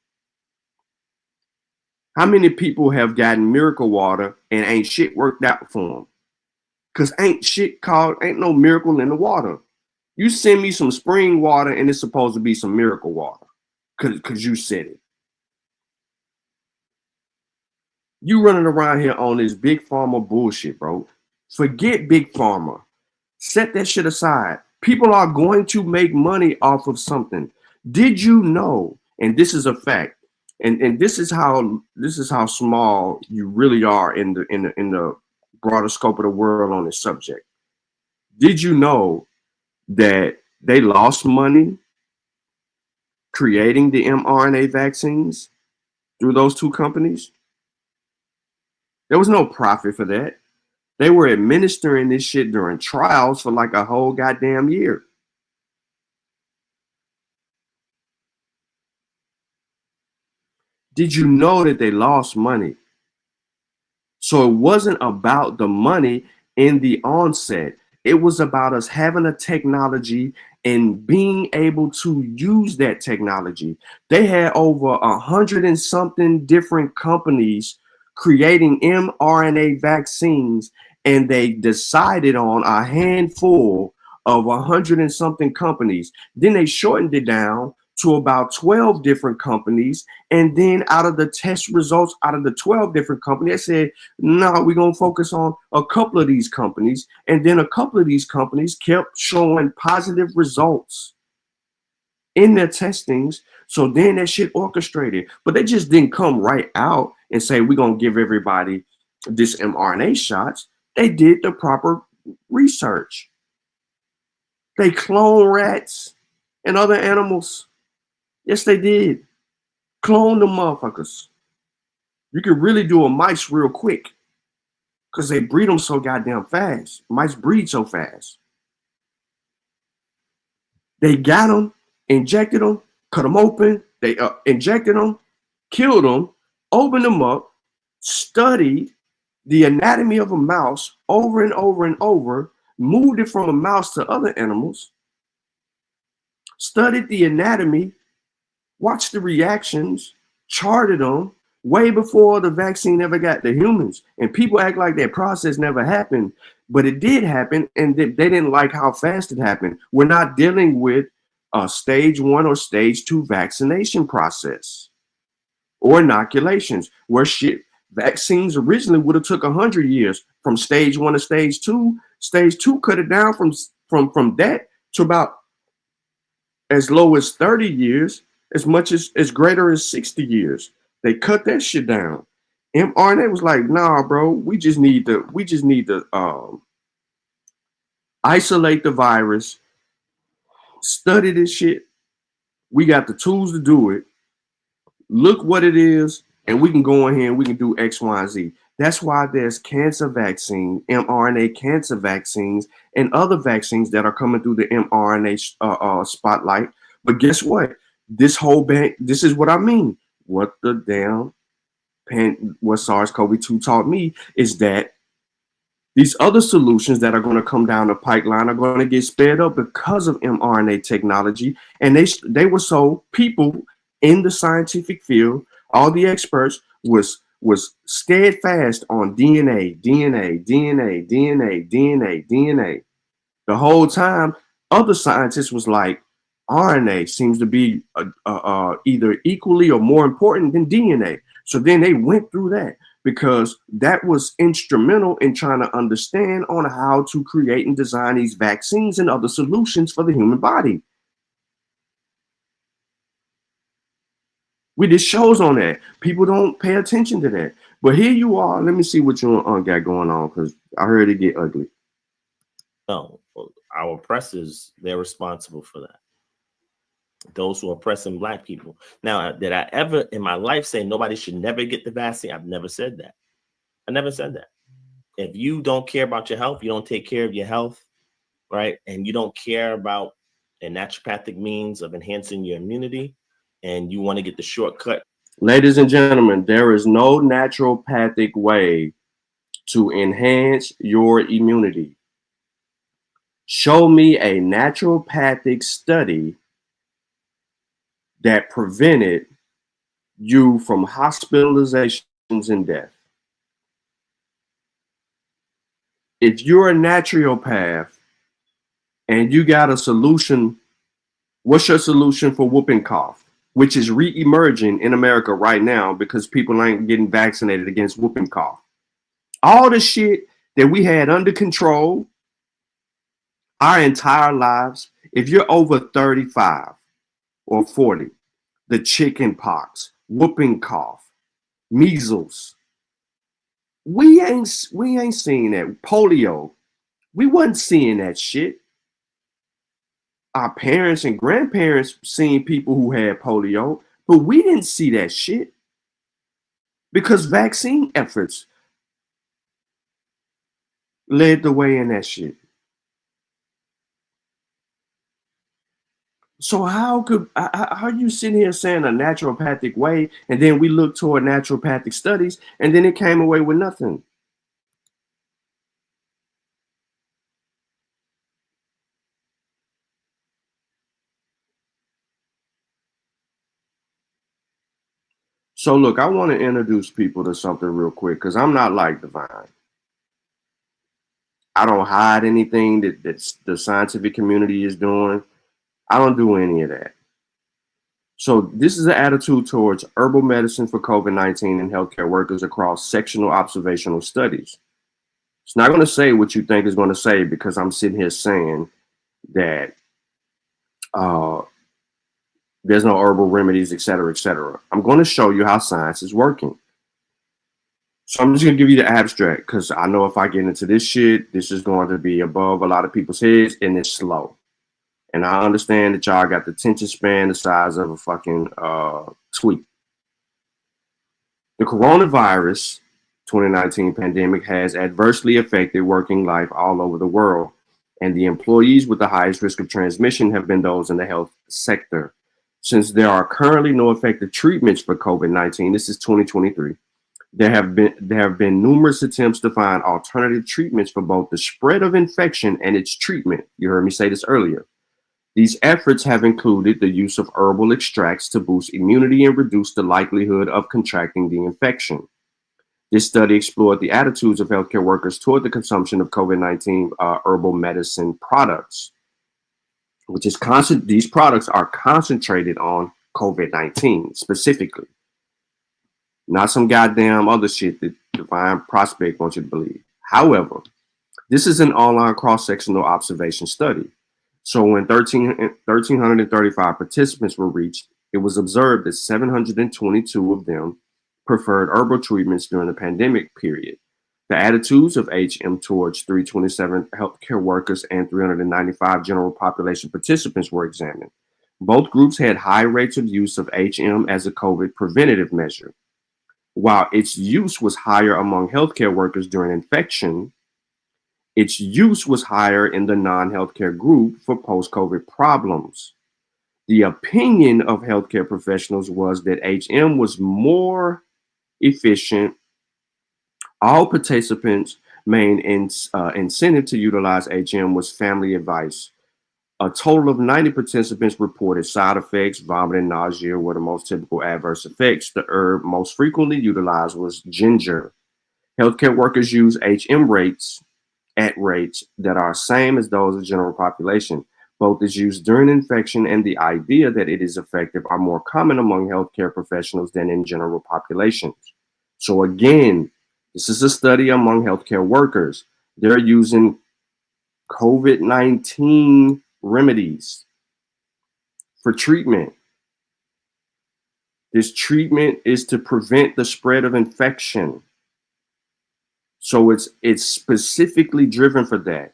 How many people have gotten miracle water and ain't shit worked out for them? Because ain't no miracle in the water. You send me some spring water and it's supposed to be some miracle water because you said it. You running around here on this big pharma bullshit, bro. Forget big pharma. Set that shit aside. People are going to make money off of something. Did you know? And this is a fact. And this is how small you really are in the broader scope of the world on this subject. Did you know that they lost money creating the mRNA vaccines through those two companies? There was no profit for that. They were administering this shit during trials for like a whole goddamn year. Did you know that they lost money? So it wasn't about the money in the onset. It was about us having a technology and being able to use that technology. They had over 100 and something different companies creating mRNA vaccines, and they decided on a handful of 100 and something companies. Then they shortened it down to about 12 different companies. And then out of the test results, out of the 12 different companies, they said, no, we're going to focus on a couple of these companies. And then a couple of these companies kept showing positive results in their testings. So then that shit orchestrated. But they just didn't come right out and say, we're going to give everybody this mRNA shots. They did the proper research. They clone rats and other animals. Yes, they did. Clone the motherfuckers. You could really do a mice real quick because they breed them so goddamn fast. Mice breed so fast. They got them, injected them, cut them open. They injected them, killed them, opened them up, studied the anatomy of a mouse over and over and over, moved it from a mouse to other animals, studied the anatomy, watched the reactions, charted them way before the vaccine ever got to humans. And people act like that process never happened, but it did happen, and they didn't like how fast it happened. We're not dealing with a stage 1 or stage 2 vaccination process or inoculations where shit, Vaccines originally would have took 100 years from stage 1 to stage 2. Stage 2 cut it down from that to about as low as 30 years, as much as greater as 60 years. They cut that shit down. mRNA was like, nah, bro, we just need to isolate the virus, study this shit. We got the tools to do it. Look what it is, and we can go in here and we can do X, Y, and Z. That's why there's cancer vaccine, mRNA cancer vaccines, and other vaccines that are coming through the mRNA spotlight. But guess what? This whole bank, this is what I mean. What the damn what SARS-CoV-2 taught me is that these other solutions that are going to come down the pipeline are going to get sped up because of mRNA technology. And they were so people in the scientific field, all the experts was steadfast on DNA. The whole time, other scientists was like, RNA seems to be either equally or more important than DNA. So then they went through that because that was instrumental in trying to understand on how to create and design these vaccines and other solutions for the human body. We did shows on that. People don't pay attention to that. But here you are. Let me see what you got going on, because I heard it get ugly. No, our oppressors, they're responsible for that. Those who are oppressing Black people. Now, did I ever in my life say nobody should never get the vaccine? I've never said that. I never said that. If you don't care about your health, you don't take care of your health, right? And you don't care about a naturopathic means of enhancing your immunity, and you want to get the shortcut. Ladies and gentlemen, there is no naturopathic way to enhance your immunity. Show me a naturopathic study that prevented you from hospitalizations and death. If you're a naturopath and you got a solution, what's your solution for whooping cough, which is re-emerging in America right now because people ain't getting vaccinated against whooping cough? All the shit that we had under control our entire lives, if you're over 35 or 40, the chicken pox, whooping cough, measles, we ain't seeing that. Polio, we wasn't seeing that shit. Our parents and grandparents seen people who had polio, but we didn't see that shit because vaccine efforts led the way in that shit. So how are you sitting here saying a naturopathic way, and then we look toward naturopathic studies, and then it came away with nothing? So look, I want to introduce people to something real quick, because I'm not like Divine. I don't hide anything that the scientific community is doing. I don't do any of that. So this is an attitude towards herbal medicine for COVID-19 and healthcare workers across sectional observational studies. It's not going to say what you think it's going to say, because I'm sitting here saying that there's no herbal remedies, et cetera, et cetera. I'm going to show you how science is working. So I'm just going to give you the abstract, because I know if I get into this shit, this is going to be above a lot of people's heads, and it's slow. And I understand that y'all got the attention span the size of a fucking tweet. The coronavirus 2019 pandemic has adversely affected working life all over the world. And the employees with the highest risk of transmission have been those in the health sector. Since there are currently no effective treatments for COVID-19, this is 2023, there have been numerous attempts to find alternative treatments for both the spread of infection and its treatment. You heard me say this earlier. These efforts have included the use of herbal extracts to boost immunity and reduce the likelihood of contracting the infection. This study explored the attitudes of healthcare workers toward the consumption of COVID-19 herbal medicine products, which is these products are concentrated on COVID-19 specifically. not some goddamn other shit that Divine Prospect wants you to believe. However, this is an online cross-sectional observation study. So when 1,335 participants were reached, it was observed that 722 of them preferred herbal treatments during the pandemic period. The attitudes of HM towards 327 healthcare workers and 395 general population participants were examined. Both groups had high rates of use of HM as a COVID preventative measure. While its use was higher among healthcare workers during infection, its use was higher in the non-healthcare group for post-COVID problems. The opinion of healthcare professionals was that HM was more efficient. All participants' main incentive to utilize HM was family advice. A total of 90 participants reported side effects. Vomiting, nausea were the most typical adverse effects. The herb most frequently utilized was ginger. Healthcare workers use HM at rates that are same as those of the general population. Both is used during infection, and the idea that it is effective are more common among healthcare professionals than in general populations. So again, this is a study among healthcare workers. They're using COVID-19 remedies for treatment. This treatment is to prevent the spread of infection. So it's specifically driven for that.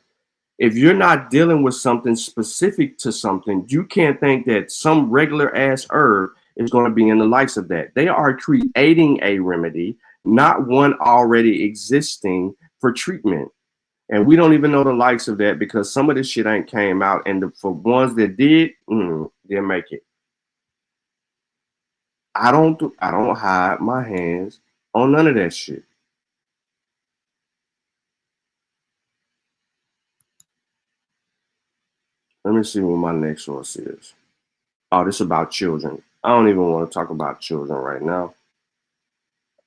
If you're not dealing with something specific to something, you can't think that some regular ass herb is going to be in the likes of that. They are creating a remedy, not one already existing for treatment. And we don't even know the likes of that because some of this shit ain't came out. And for ones that did, they'll make it. I don't hide my hands on none of that shit. Let me see what my next source is. Oh, this is about children. I don't even want to talk about children right now.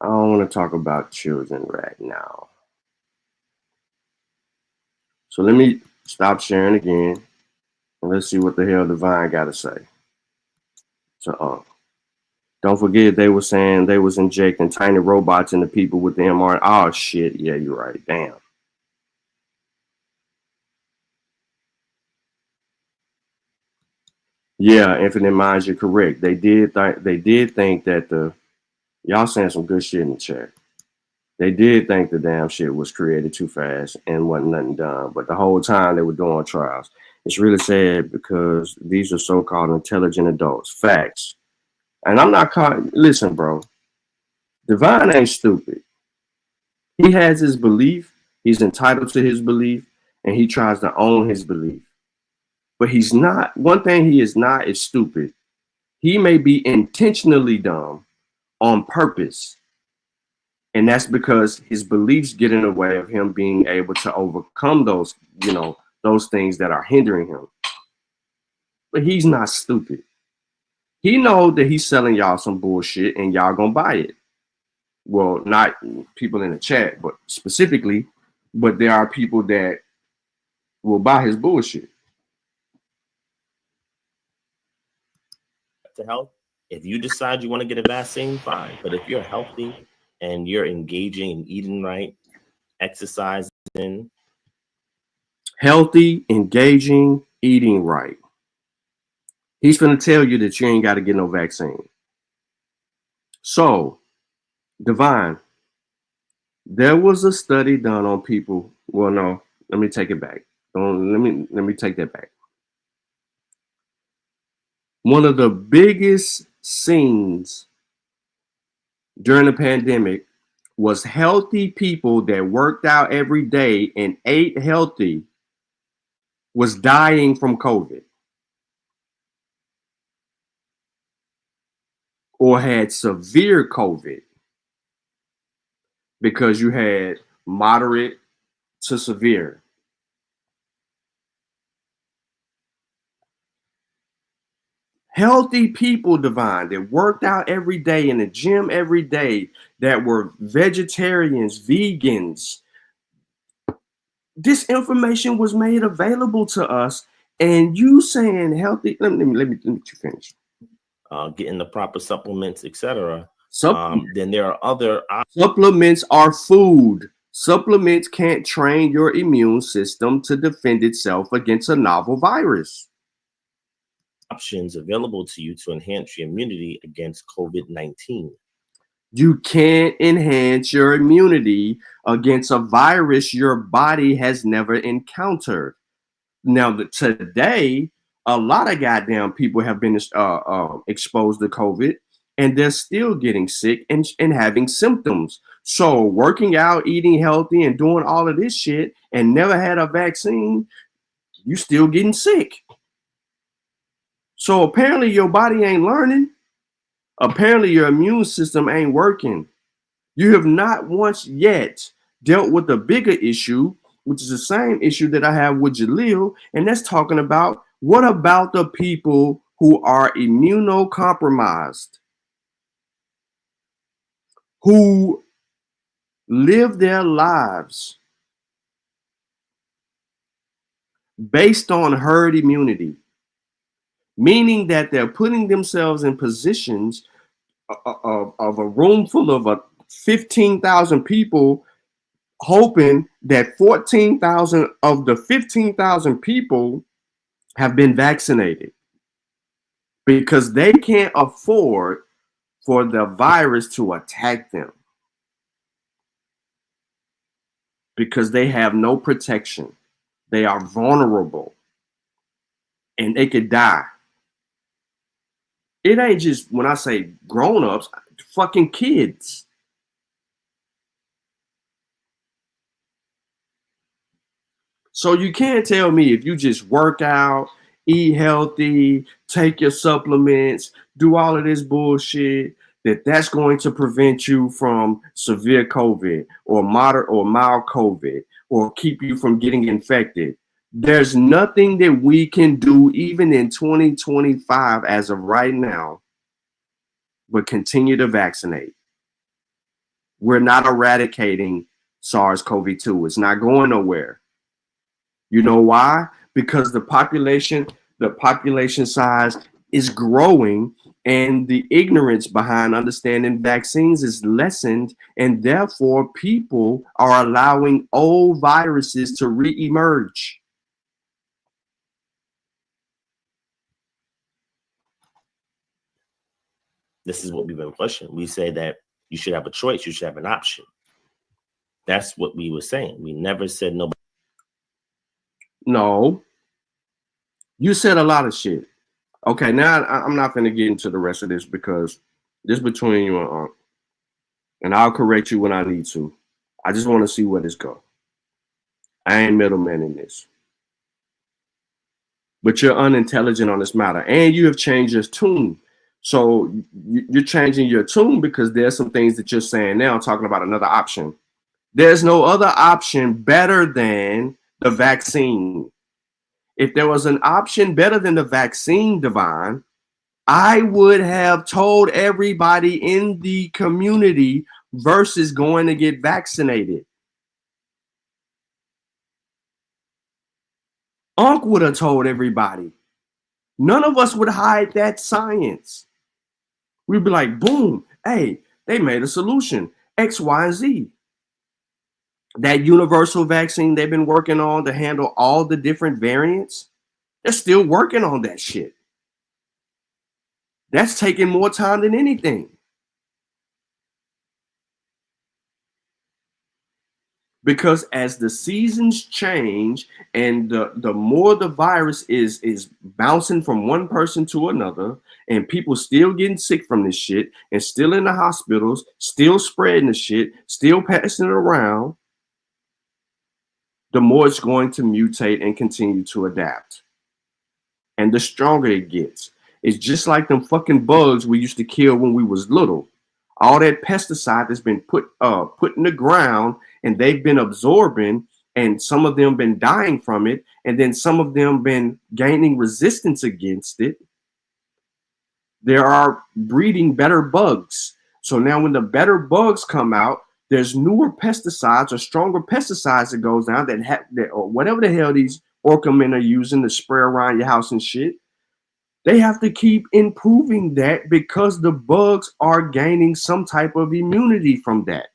I don't want to talk about children right now. So let me stop sharing again. And let's see what the hell Divine got to say. So, don't forget they were saying they was injecting tiny robots into people with the mRNA. Oh, shit. Yeah, you're right. Damn. Yeah, Infinite Minds, you're correct. They did think that y'all saying some good shit in the chat. They did think the damn shit was created too fast and wasn't nothing done. But the whole time they were doing trials. It's really sad because these are so-called intelligent adults. Facts. And I'm not listen, bro. Divine ain't stupid. He has his belief. He's entitled to his belief. And he tries to own his belief. But he's not. One thing he is not is stupid. He may be intentionally dumb on purpose. And that's because his beliefs get in the way of him being able to overcome those, those things that are hindering him. But he's not stupid. He knows that he's selling y'all some bullshit and y'all gonna buy it. Well, not people in the chat, but specifically, but there are people that will buy his bullshit. To health, if you decide you want to get a vaccine, fine. But if you're healthy and you're engaging in eating right, exercising, healthy, engaging, eating right, he's going to tell you that you ain't got to get no vaccine. So, Divine, there was a study done on people. Well, no, let me take it back. Let me take that back. One of the biggest scenes during the pandemic was healthy people that worked out every day and ate healthy was dying from COVID or had severe COVID because you had moderate to severe. Healthy people, Divine, that worked out every day in the gym every day, that were vegetarians, vegans. This information was made available to us, and you saying healthy. Let me finish. Getting the proper supplements, etc. Then there are other supplements are food. Supplements can't train your immune system to defend itself against a novel virus. options available to you to enhance your immunity against COVID-19. You can't enhance your immunity against a virus your body has never encountered. Now, today, a lot of goddamn people have been exposed to COVID, and they're still getting sick and having symptoms. So working out, eating healthy, and doing all of this shit and never had a vaccine, you still getting sick. So apparently your body ain't learning. Apparently your immune system ain't working. You have not once yet dealt with the bigger issue, which is the same issue that I have with Jaleel, and that's talking about what about the people who are immunocompromised, who live their lives based on herd immunity, meaning that they're putting themselves in positions of a room full of 15,000 people, hoping that 14,000 of the 15,000 people have been vaccinated, because they can't afford for the virus to attack them, because they have no protection. They are vulnerable and they could die. It ain't just, when I say grown-ups, fucking kids. So you can't tell me if you just work out, eat healthy, take your supplements, do all of this bullshit, that's going to prevent you from severe COVID or moderate or mild COVID or keep you from getting infected. There's nothing that we can do even in 2025 as of right now but continue to vaccinate. We're not eradicating SARS-CoV-2. It's not going nowhere. You know why? Because the population size is growing and the ignorance behind understanding vaccines is lessened, and therefore people are allowing old viruses to re-emerge. This is what we've been pushing. We say that you should have a choice. You should have an option. That's what we were saying. We never said nobody. No. You said a lot of shit. Okay, now I'm not going to get into the rest of this because this is between you and Unc. And I'll correct you when I need to. I just want to see where this goes. I ain't middleman in this. But you're unintelligent on this matter. And you have changed your tune. So you're changing your tune because there's some things that you're saying now, talking about another option. There's no other option better than the vaccine. If there was an option better than the vaccine, Divine, I would have told everybody in the community versus going to get vaccinated. Unc would have told everybody. None of us would hide that science. We'd be like, boom, hey, they made a solution, X, Y, and Z. That universal vaccine they've been working on to handle all the different variants, they're still working on that shit. That's taking more time than anything. Because as the seasons change and the more the virus is bouncing from one person to another, and people still getting sick from this shit and still in the hospitals, still spreading the shit, still passing it around, the more it's going to mutate and continue to adapt. And the stronger it gets. It's just like them fucking bugs we used to kill when we was little. All that pesticide that's been put in the ground, and they've been absorbing, and some of them been dying from it, and then some of them been gaining resistance against it. There are breeding better bugs. So now when the better bugs come out, there's newer pesticides or stronger pesticides that goes down that or whatever the hell these orca men are using to spray around your house and shit. They have to keep improving that because the bugs are gaining some type of immunity from that.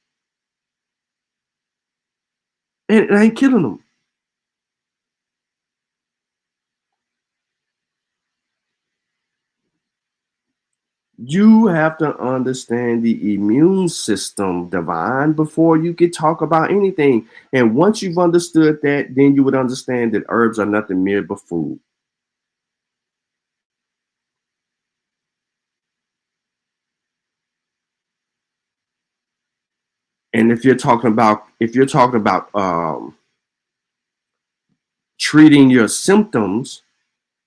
And it ain't killing them. You have to understand the immune system, Divine, before you can talk about anything. And once you've understood that, then you would understand that herbs are nothing mere but food. And if you're talking about treating your symptoms,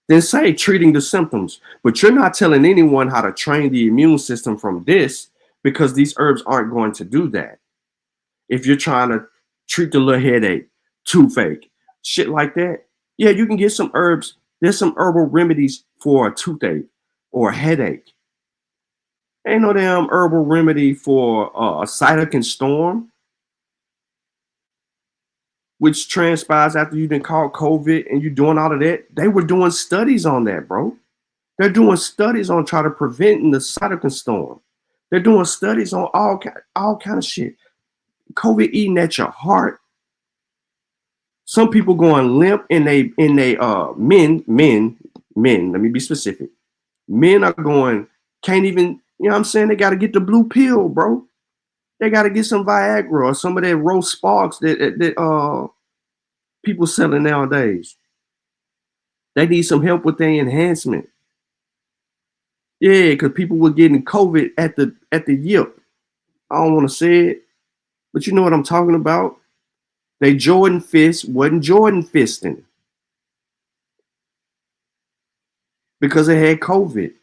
then say treating the symptoms. But you're not telling anyone how to train the immune system from this, because these herbs aren't going to do that. If you're trying to treat the little headache, toothache, shit like that, yeah, you can get some herbs. There's some herbal remedies for a toothache or a headache. Ain't no damn herbal remedy for a cytokine storm, which transpires after you've been caught COVID and you're doing all of that. They were doing studies on that, bro. They're doing studies on trying to prevent the cytokine storm. They're doing studies on all kind of shit. COVID eating at your heart. Some people going limp in they men, let me be specific. Men are going, can't even, you know what I'm saying? They got to get the blue pill, bro. They got to get some Viagra or some of that roast sparks that people selling nowadays. They need some help with their enhancement. Yeah, because people were getting COVID at the yip. I don't want to say it, but you know what I'm talking about. They Jordan fist wasn't Jordan fisting because they had COVID.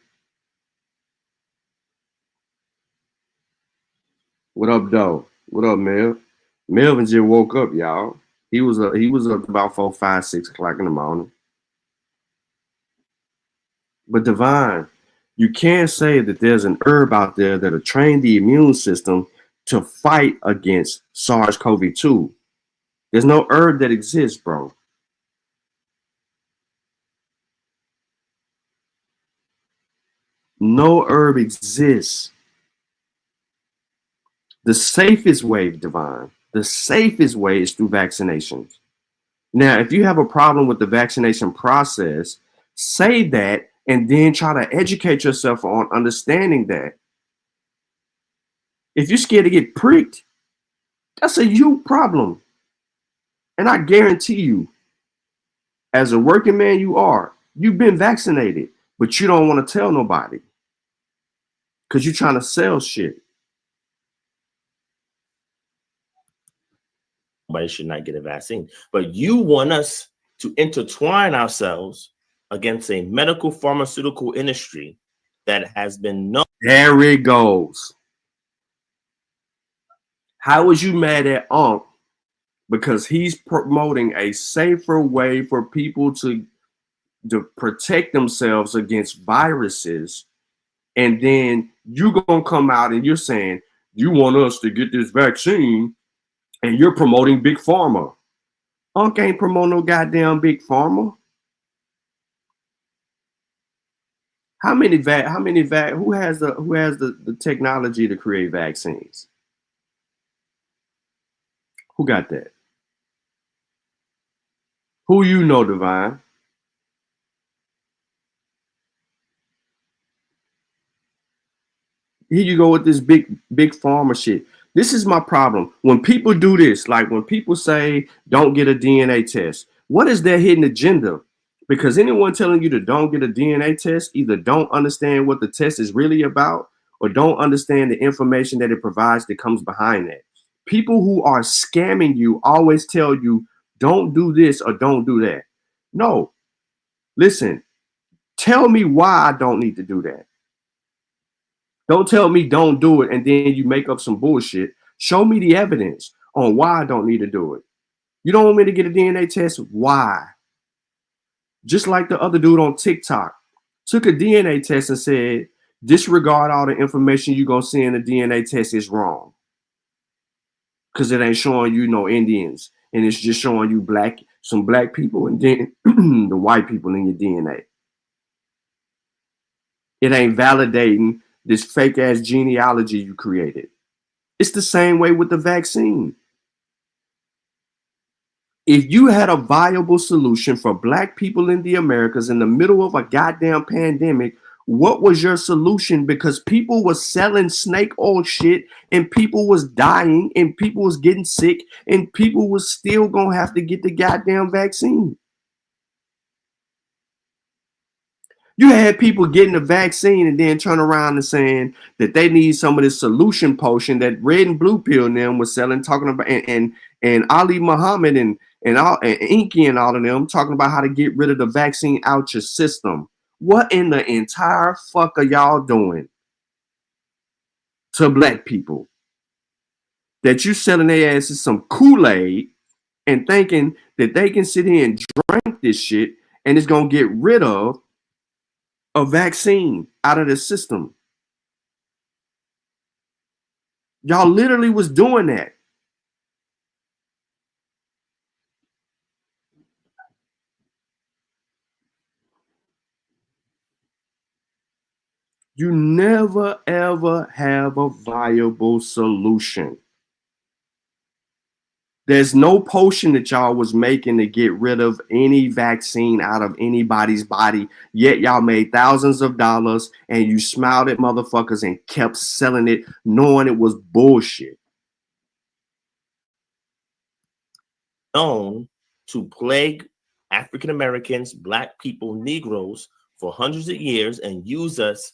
What up, though? What up, Mel? Melvin just woke up, y'all. He was up about 4, 5, 6 o'clock in the morning. But Divine, you can't say that there's an herb out there that'll train the immune system to fight against SARS-CoV-2. There's no herb that exists, bro. No herb exists. The safest way, Divine, the safest way is through vaccinations. Now, if you have a problem with the vaccination process, say that and then try to educate yourself on understanding that. If you're scared to get pricked, that's a you problem. And I guarantee you, as a working man you've been vaccinated, but you don't want to tell nobody because you're trying to sell shit. Nobody should not get a vaccine. But you want us to intertwine ourselves against a medical pharmaceutical industry that has been known. There it goes. How was you mad at Unc? Because he's promoting a safer way for people to protect themselves against viruses. And then you're going to come out and you're saying, you want us to get this vaccine and you're promoting Big Pharma. Unc ain't promoting no goddamn Big Pharma. Who has the technology to create vaccines? Who got that? Who you know, Divine? Here you go with this big pharma shit. This is my problem. When people do this, like when people say don't get a DNA test, what is their hidden agenda? Because anyone telling you to don't get a DNA test either don't understand what the test is really about or don't understand the information that it provides that comes behind that. People who are scamming you always tell you don't do this or don't do that. No, listen, tell me why I don't need to do that. Don't tell me don't do it and then you make up some bullshit. Show me the evidence on why I don't need to do it. You don't want me to get a DNA test? Why? Just like the other dude on TikTok took a DNA test and said, disregard all the information you're going to see in the DNA test is wrong. Because it ain't showing you no Indians. And it's just showing you some black people and then the white people in your DNA. It ain't validating this fake ass genealogy you created. It's the same way with the vaccine. If you had a viable solution for black people in the Americas in the middle of a goddamn pandemic, what was your solution? Because people was selling snake oil shit and people was dying and people was getting sick and people was still gonna have to get the goddamn vaccine. You had people getting the vaccine and then turn around and saying that they need some of this solution potion that Red and Blue Pill and them was selling, talking about, and Ali Muhammad and Inky and all of them talking about how to get rid of the vaccine out your system. What in the entire fuck are y'all doing to black people that you selling their asses some Kool-Aid and thinking that they can sit here and drink this shit and it's gonna get rid of a vaccine out of the system? Y'all literally was doing that. You never ever have a viable solution. There's no potion that y'all was making to get rid of any vaccine out of anybody's body, yet y'all made thousands of dollars and you smiled at motherfuckers and kept selling it knowing it was bullshit. Known to plague African Americans, black people, Negroes for hundreds of years and use us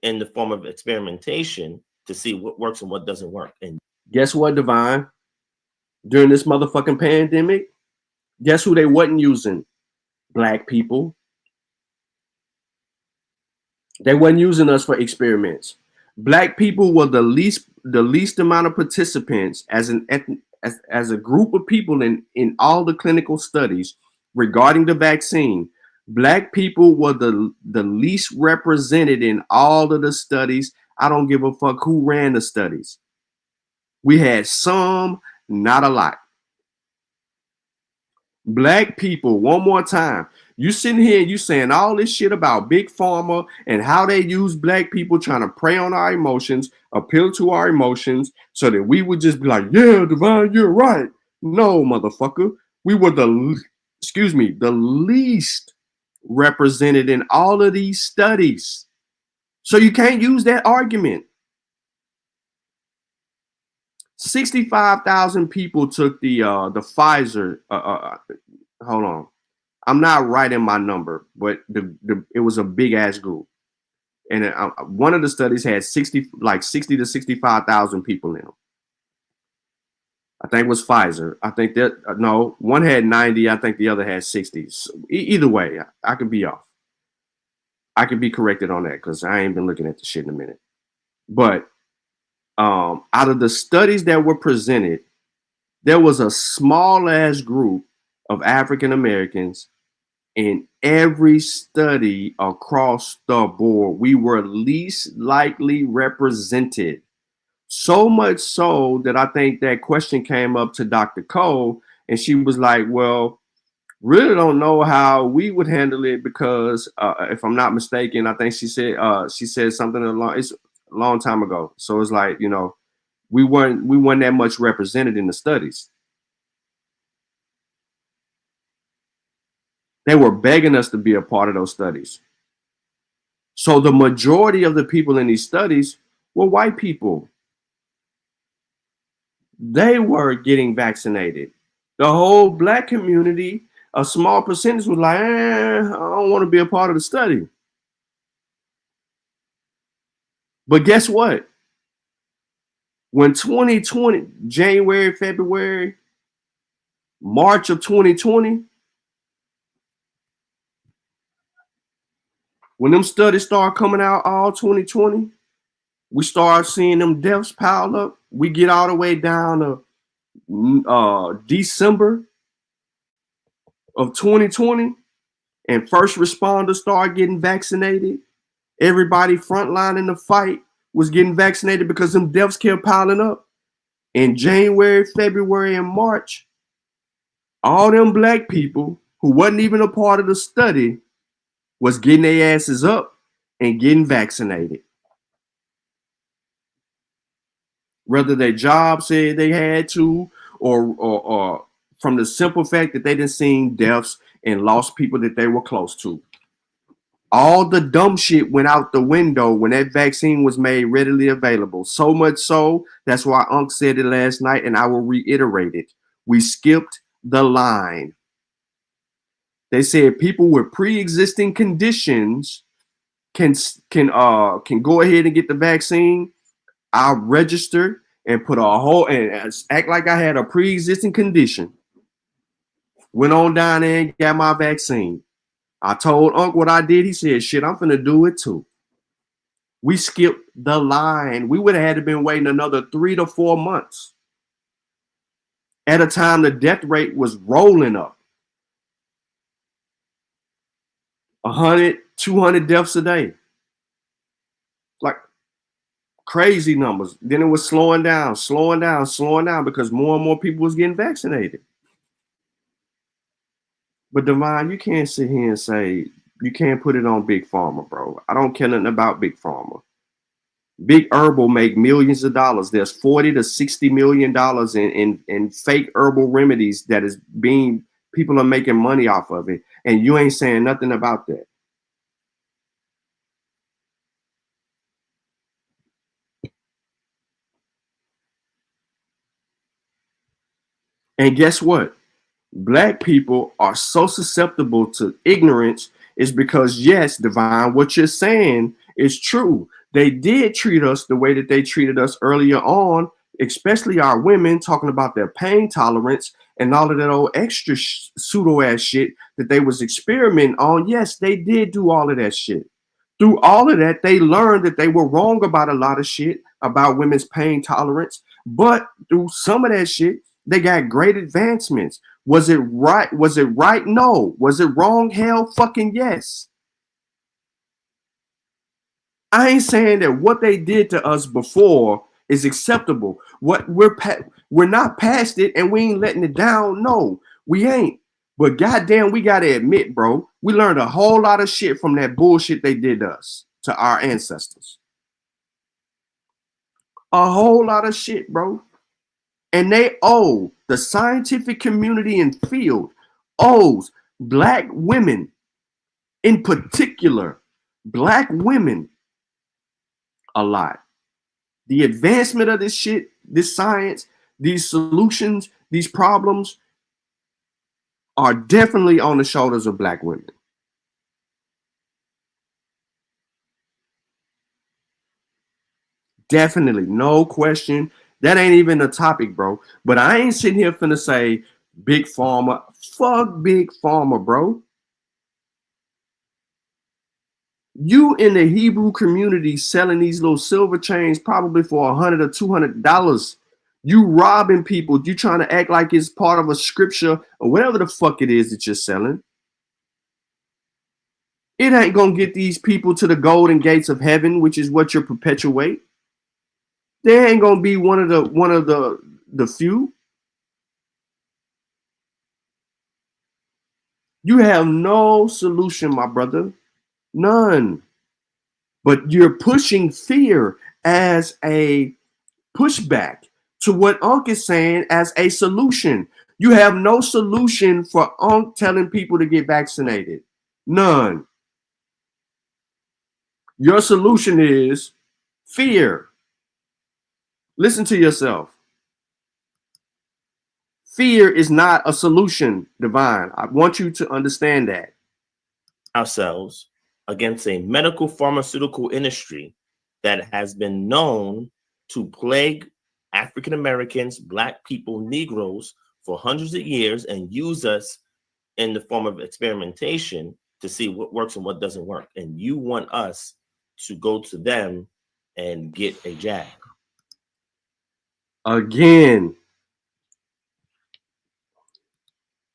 in the form of experimentation to see what works and what doesn't work. And guess what, Divine? During this motherfucking pandemic, guess who they wasn't using? Black people. They wasn't using us for experiments. Black people were the least amount of participants as a group of people in all the clinical studies regarding the vaccine. Black people were the least represented in all of the studies. I don't give a fuck who ran the studies. We had some, not a lot. Black people, one more time. You sitting here and you saying all this shit about Big Pharma and how they use black people trying to prey on our emotions, appeal to our emotions, so that we would just be like, yeah, Divine, you're right. No, motherfucker. We were the least represented in all of these studies. So you can't use that argument. 65,000 people took the Pfizer. Hold on, I'm not right in my number, but it was a big ass group, and one of the studies had 60 to 65,000 people in them. I think it was Pfizer. I think that no, one had 90. I think the other had 60. So, either way, I could be off. I could be corrected on that because I ain't been looking at the shit in a minute. But out of the studies that were presented, there was a small ass group of African Americans in every study across the board. We were least likely represented. So much so that I think that question came up to Dr. Cole and she was like, well, really don't know how we would handle it because if I'm not mistaken, I think she said something it's a long time ago. So it's like, you know, we weren't that much represented in the studies. They were begging us to be a part of those studies. So the majority of the people in these studies were white people. They were getting vaccinated. The whole black community, a small percentage was like, I don't want to be a part of the study. But guess what? When 2020, January, February, March of 2020, when them studies start coming out all 2020, we start seeing them deaths pile up. We get all the way down to December of 2020, and first responders start getting vaccinated. Everybody frontline in the fight was getting vaccinated because them deaths kept piling up. In January, February, and March, all them black people who wasn't even a part of the study was getting their asses up and getting vaccinated. Whether their job said they had to, or from the simple fact that they didn't see deaths and lost people that they were close to. All the dumb shit went out the window when that vaccine was made readily available. So much so, that's why Unc said it last night, and I will reiterate it. We skipped the line. They said people with pre-existing conditions can go ahead and get the vaccine. I registered and put a whole and act like I had a pre-existing condition. Went on down there and got my vaccine. I told Unc what I did. He said, shit, I'm finna do it too. We skipped the line. We would have had to been waiting another 3 to 4 months. At a time, the death rate was rolling up. 100, 200 deaths a day. Like crazy numbers. Then it was slowing down because more and more people was getting vaccinated. But Divine, you can't sit here and say, you can't put it on Big Pharma, bro. I don't care nothing about Big Pharma. Big Herbal make millions of dollars. There's $40 to $60 million in fake herbal remedies that is being, people are making money off of it. And you ain't saying nothing about that. And guess what? Black people are so susceptible to ignorance is because, yes, Divine, what you're saying is true. They did treat us the way that they treated us earlier on, especially our women, talking about their pain tolerance and all of that old extra pseudo ass shit that they was experimenting on. Yes, they did do all of that shit. Through all of that, they learned that they were wrong about a lot of shit about women's pain tolerance. But through some of that shit, they got great advancements. Was it right? Was it right? No. Was it wrong? Hell fucking yes. I ain't saying that what they did to us before is acceptable. What we're not past it and we ain't letting it down. No, we ain't. But goddamn, we gotta admit, bro, we learned a whole lot of shit from that bullshit they did to us, to our ancestors. A whole lot of shit, bro. And they owe the scientific community and field owes black women, in particular, black women, a lot. The advancement of this shit, this science, these solutions, these problems are definitely on the shoulders of black women. Definitely, no question. That ain't even a topic, bro. But I ain't sitting here finna say Big Pharma. Fuck Big Pharma, bro. You in the Hebrew community selling these little silver chains probably for $100 or $200. You robbing people. You trying to act like it's part of a scripture or whatever the fuck it is that you're selling. It ain't gonna get these people to the golden gates of heaven, which is what you perpetuate. They ain't gonna be one of the few. You have no solution, my brother. None. But you're pushing fear as a pushback to what Unc is saying as a solution. You have no solution for Unc telling people to get vaccinated. None. Your solution is fear. Listen to yourself. Fear is not a solution, Divine. I want you to understand that. Ourselves against a medical pharmaceutical industry that has been known to plague African Americans, Black people, Negroes for hundreds of years and use us in the form of experimentation to see what works and what doesn't work. And you want us to go to them and get a jab. Again.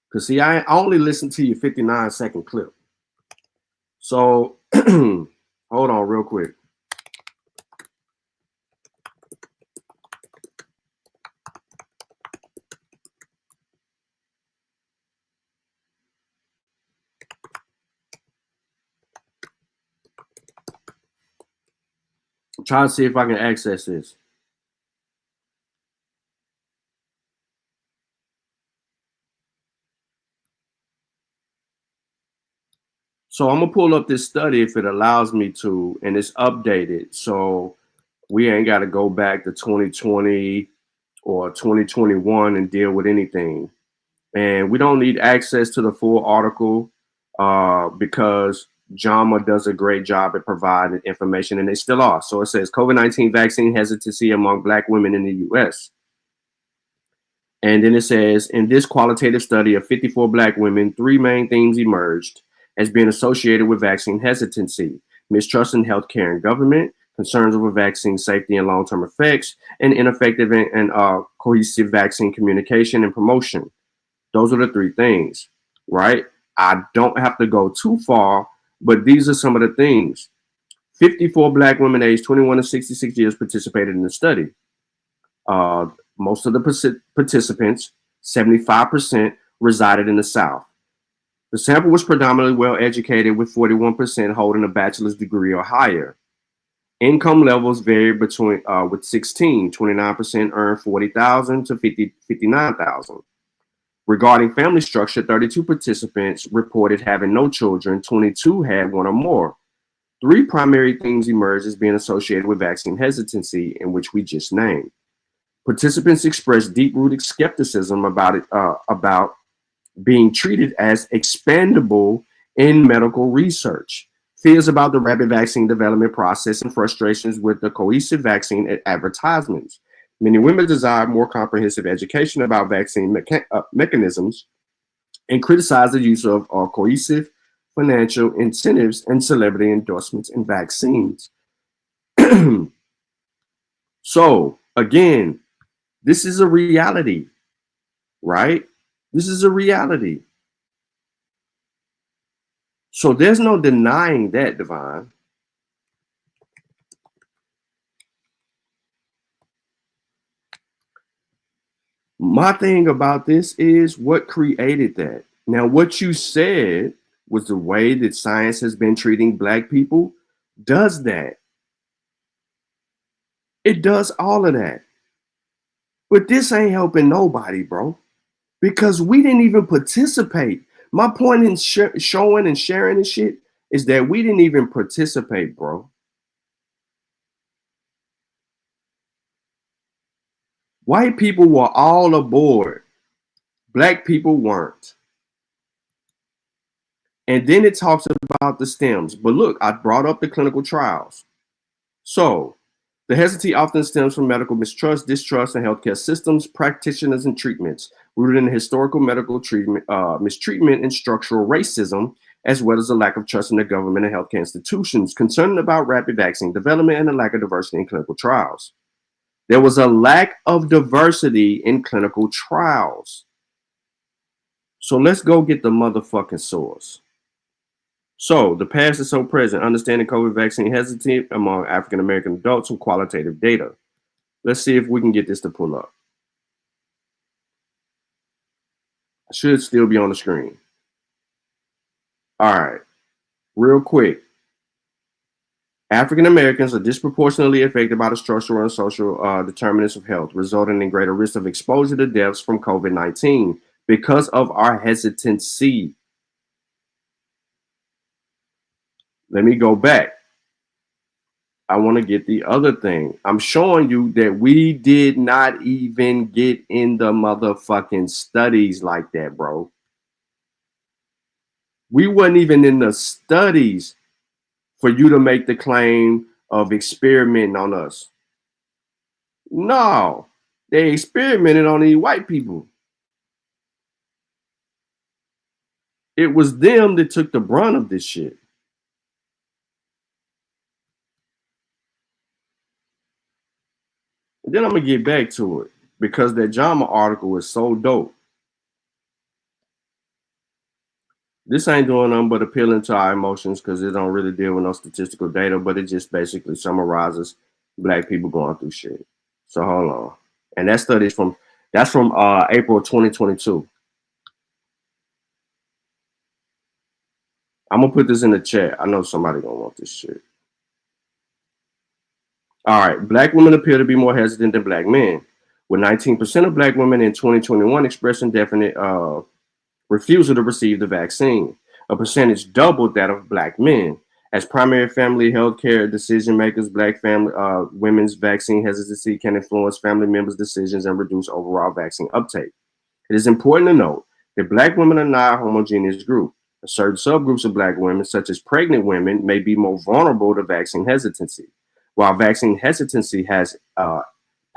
Because see, I only listened to your 59-second clip. So hold on real quick. I'm trying to see if I can access this. So I'm gonna pull up this study if it allows me to, and it's updated. So we ain't got to go back to 2020 or 2021 and deal with anything. And we don't need access to the full article because JAMA does a great job at providing information, and they still are. So it says COVID-19 vaccine hesitancy among Black women in the U.S. And then it says, in this qualitative study of 54 Black women, 3 main themes emerged as being associated with vaccine hesitancy: mistrust in healthcare and government, concerns over vaccine safety and long-term effects, and ineffective and cohesive vaccine communication and promotion. Those are the 3 things, right? I don't have to go too far, but these are some of the things. 54 Black women aged 21 to 66 years participated in the study. Most of the participants, 75%, resided in the South. The sample was predominantly well-educated, with 41% holding a bachelor's degree or higher. Income levels varied between, with 29% earned $40,000 to $59,000. Regarding family structure, 32 participants reported having no children, 22 had 1 or more. 3 primary themes emerged as being associated with vaccine hesitancy, in which we just named. Participants expressed deep-rooted skepticism about being treated as expendable in medical research, fears about the rapid vaccine development process, and frustrations with the cohesive vaccine advertisements. Many women desire more comprehensive education about vaccine mechanisms and criticize the use of cohesive financial incentives and celebrity endorsements in vaccines. So, again, this is a reality, right? This is a reality. So there's no denying that, Divine. My thing about this is what created that. Now, what you said was the way that science has been treating Black people does that. It does all of that. But this ain't helping nobody, bro, because we didn't even participate. My point in showing and sharing this shit is that we didn't even participate, bro. White people were all aboard. Black people weren't. And then it talks about the stems. But look, I brought up the clinical trials. So the hesitancy often stems from medical mistrust, distrust in healthcare systems, practitioners, and treatments, rooted in historical medical treatment, mistreatment, and structural racism, as well as a lack of trust in the government and healthcare institutions, concerned about rapid vaccine development and a lack of diversity in clinical trials. There was a lack of diversity in clinical trials. So let's go get the motherfucking source. So the past is so present, understanding COVID vaccine hesitancy among African American adults from qualitative data. Let's see if we can get this to pull up. I should still be on the screen. All right, real quick. African Americans are disproportionately affected by the structural and social determinants of health, resulting in greater risk of exposure to deaths from COVID-19 because of our hesitancy. Let me go back. I want to get the other thing. I'm showing you that we did not even get in the motherfucking studies like that, bro. We weren't even in the studies for you to make the claim of experimenting on us. No, they experimented on these white people. It was them that took the brunt of this shit. And then I'm going to get back to it because that JAMA article is so dope. This ain't doing nothing but appealing to our emotions because it don't really deal with no statistical data, but it just basically summarizes Black people going through shit. So hold on. And that study is from April 2022. I'm going to put this in the chat. I know somebody going to want this shit. All right, black women appear to be more hesitant than black men, with 19% of black women in 2021 expressing definite refusal to receive the vaccine, a percentage double that of black men. As primary family health care decision makers, black family women's vaccine hesitancy can influence family members' decisions and reduce overall vaccine uptake. It is important to note that black women are not a homogeneous group. Certain subgroups of black women, such as pregnant women, may be more vulnerable to vaccine hesitancy. While vaccine hesitancy has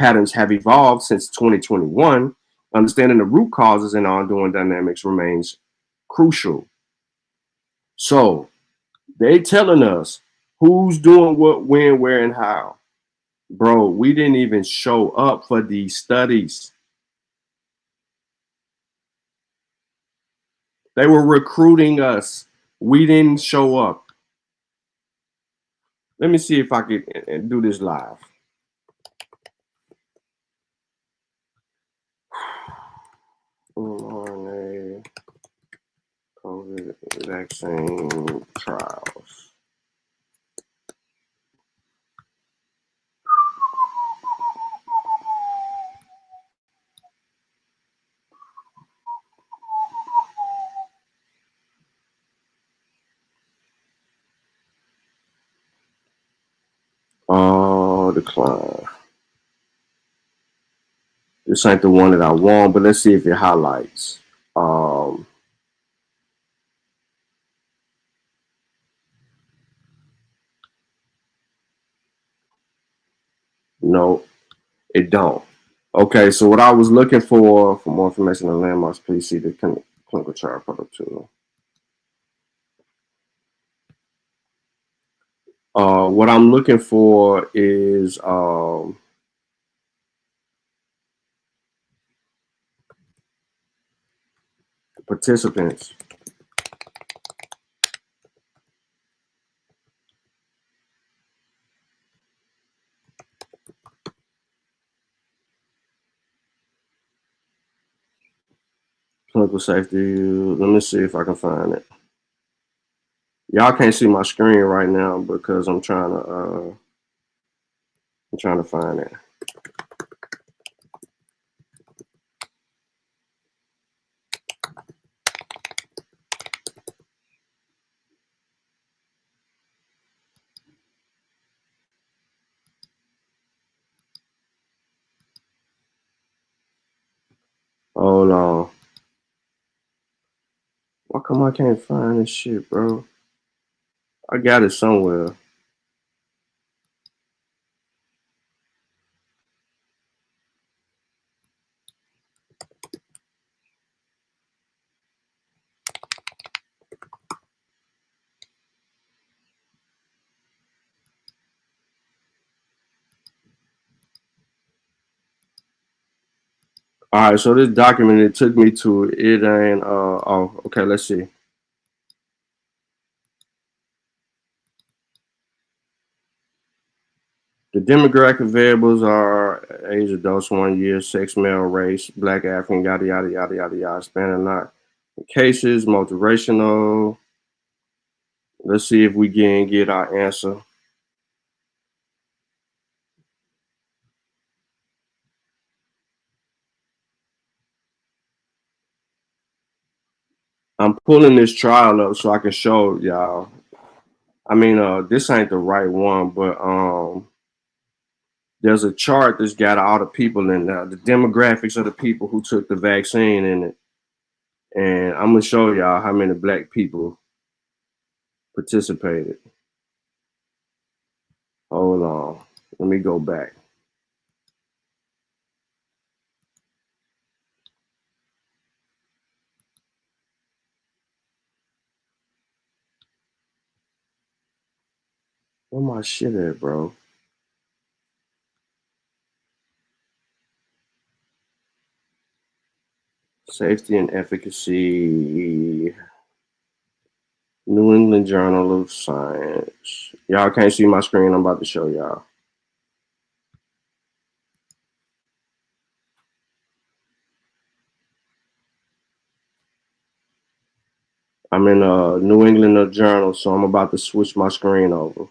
patterns have evolved since 2021, understanding the root causes and ongoing dynamics remains crucial. So they telling us who's doing what, when, where, and how. Bro, we didn't even show up for these studies. They were recruiting us. We didn't show up. Let me see if I can do this live. mRNA COVID vaccine trials. Oh, decline. This ain't the one that I want, but let's see if it highlights. No, it don't. Okay, so what I was looking for more information on landmarks, please see the clinical trial product tool. What I'm looking for is participants. Clinical safety. Let me see if I can find it. Y'all can't see my screen right now because I'm trying to find it. Hold on. Why come I can't find this shit, bro? I got it somewhere. All right, so this document, it took me to, it ain't, oh, okay, let's see. The demographic variables are age adults, 1 year, sex, male, race, black, African, yada, yada, yada, yada, yada, span or not. Cases, multiracial. Let's see if we can get our answer. I'm pulling this trial up so I can show y'all. I mean, this ain't the right one, but there's a chart that's got all the people in there, the demographics of the people who took the vaccine in it. And I'm gonna show y'all how many black people participated. Hold on, let me go back. Where my shit at, bro? Safety and efficacy. New England Journal of Science. Y'all can't see my screen. I'm about to show y'all. I'm in New England Journal, so I'm about to switch my screen over.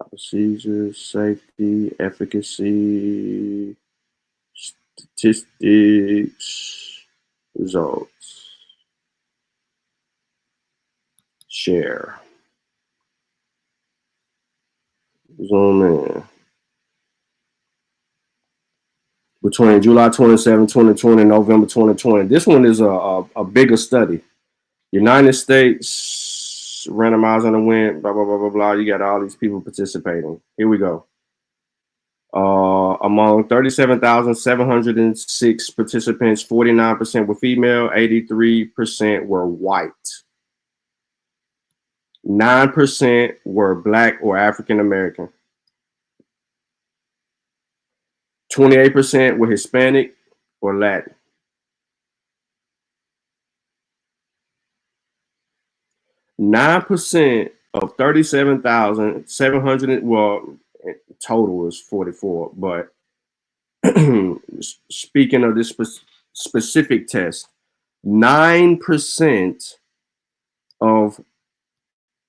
Procedures, safety, efficacy, statistics, results. Share. Zoom in. Between July 27, 2020 and November 2020. This one is a bigger study. United States, randomized on the wind, blah, blah, blah, blah, blah. You got all these people participating. Here we go. Among 37,706 participants, 49% were female, 83% were white. 9% were Black or African American. 28% were Hispanic or Latin. 9% of 37,700, well, total is 44, but speaking of this specific test, 9% of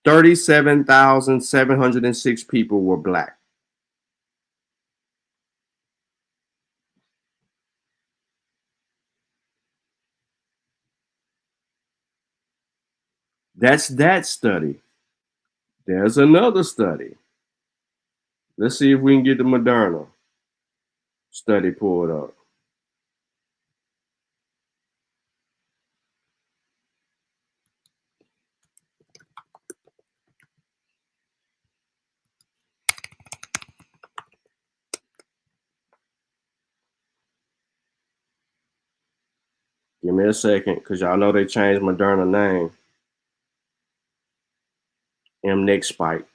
37,706 people were Black. That's that study. There's another study. Let's see if we can get the Moderna study pulled up. Give me a second, because y'all know they changed Moderna name. Next Spike.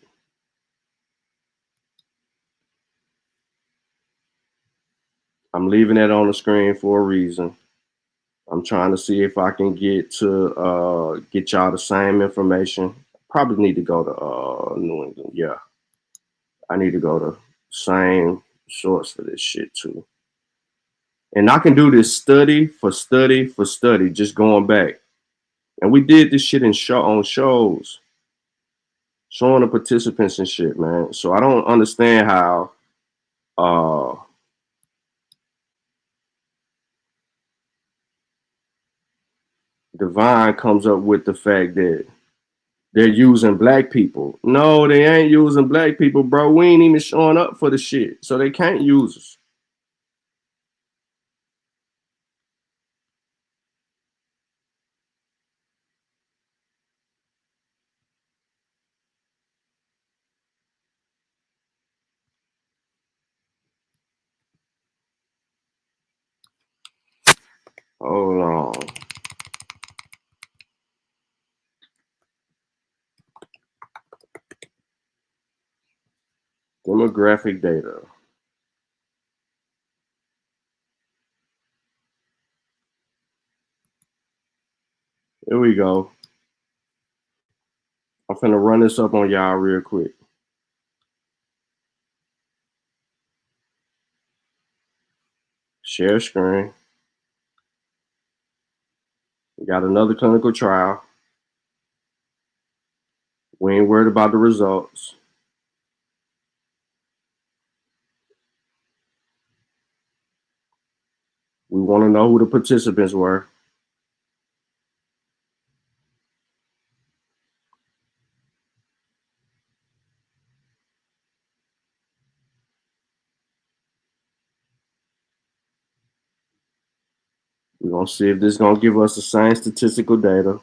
I'm leaving that on the screen for a reason. I'm trying to see if I can get y'all the same information. Probably need to go to New England. Yeah, I need to go to same source for this shit too. And I can do this study for study for study, just going back. And we did this shit on shows, showing the participants and shit, man. So I don't understand how Divine comes up with the fact that they're using Black people. No, they ain't using Black people, bro. We ain't even showing up for the shit, so they can't use us. Hold on. Demographic data. Here we go. I'm finna run this up on y'all real quick. Share screen. We got another clinical trial. We ain't worried about the results. We want to know who the participants were. We're going to see if this is going to give us the same statistical data.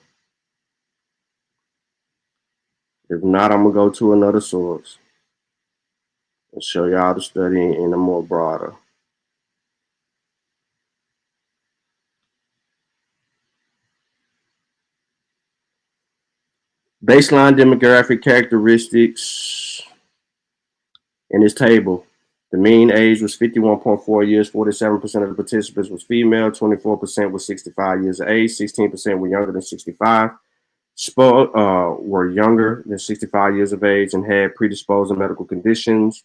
If not, I'm going to go to another source and show y'all the study in a more broader. Baseline demographic characteristics in this table. The mean age was 51.4 years. 47% of the participants was female. 24% was 65 years of age. 16% were younger than 65. Were younger than 65 years of age and had predisposing medical conditions.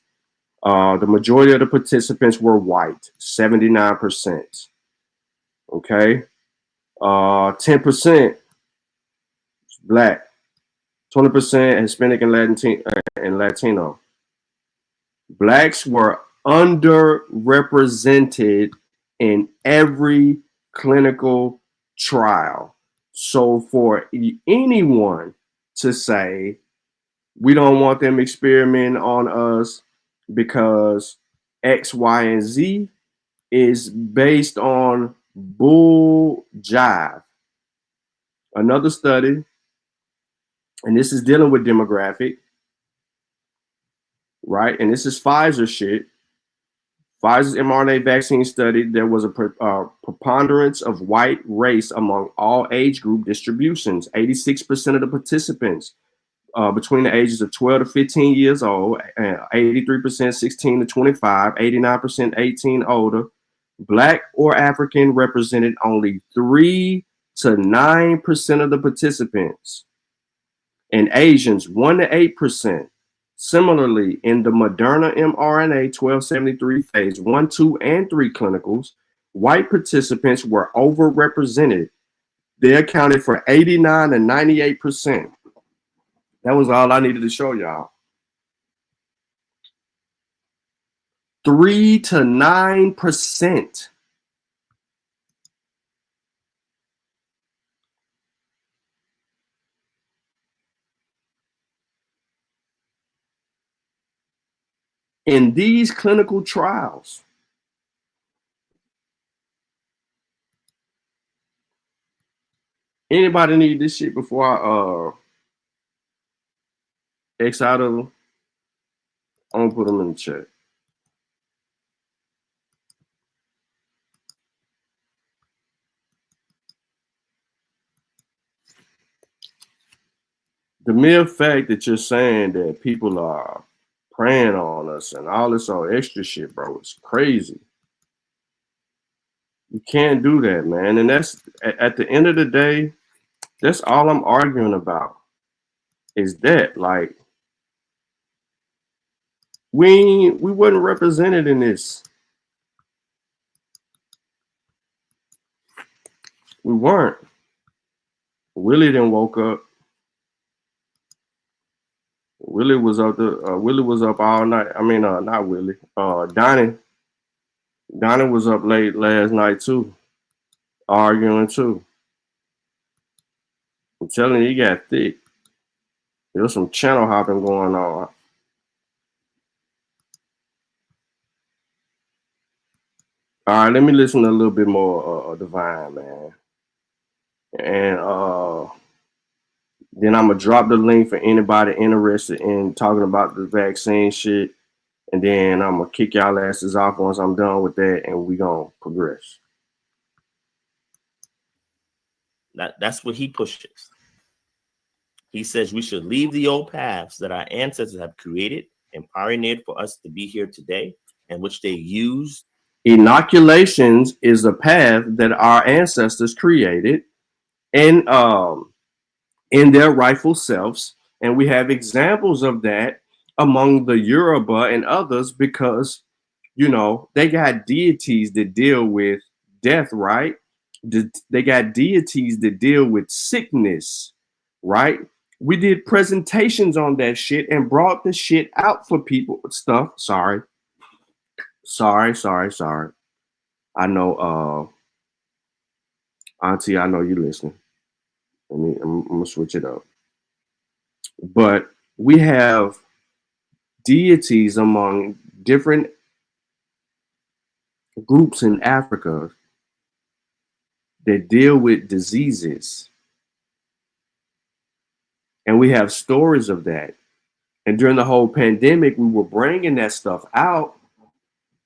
The majority of the participants were white, 79%. Okay. 10% Black. 20% Hispanic and Latino. Blacks were underrepresented in every clinical trial. So for anyone to say, we don't want them experimenting on us because X, Y, and Z is based on bull jive. Another study, and this is dealing with demographic, right? And this is Pfizer shit. Pfizer's mRNA vaccine study, there was a preponderance of white race among all age group distributions. 86% of the participants between the ages of 12 to 15 years old, 83% 16 to 25, 89% 18 older. Black or African represented only 3 to 9% of the participants, and Asians 1 to 8%. Similarly, in the Moderna mRNA 1273 phase 1, 2, and 3 clinicals, white participants were overrepresented. They accounted for 89 and 98%. That was all I needed to show y'all. 3 to 9%. In these clinical trials. Anybody need this shit before I X out of them? I'm gonna put them in the chat. The mere fact that you're saying that people are preying on us and all this all extra shit, bro, it's crazy. You can't do that, man. And that's at the end of the day, that's all I'm arguing about. Is that like we wasn't represented in this. We weren't. Willie didn't woke up. Willie was up all night. I mean, not Willie. Donnie was up late last night too, arguing too. I'm telling you, he got thick. There was some channel hopping going on. All right, let me listen to a little bit more Divine, man. And then I'm gonna drop the link for anybody interested in talking about the vaccine shit. And then I'm gonna kick y'all asses off once I'm done with that, and we gonna progress. That's what he pushes. He says we should leave the old paths that our ancestors have created and pioneered for us to be here today, and which they used. Inoculations is a path that our ancestors created and in their rightful selves. And we have examples of that among the Yoruba and others because, you know, they got deities that deal with death, right? They got deities that deal with sickness, right? We did presentations on that shit and brought the shit out for people. Sorry. I know, Auntie, I know you listening. I'm gonna switch it up. But we have deities among different groups in Africa that deal with diseases. And we have stories of that. And during the whole pandemic, we were bringing that stuff out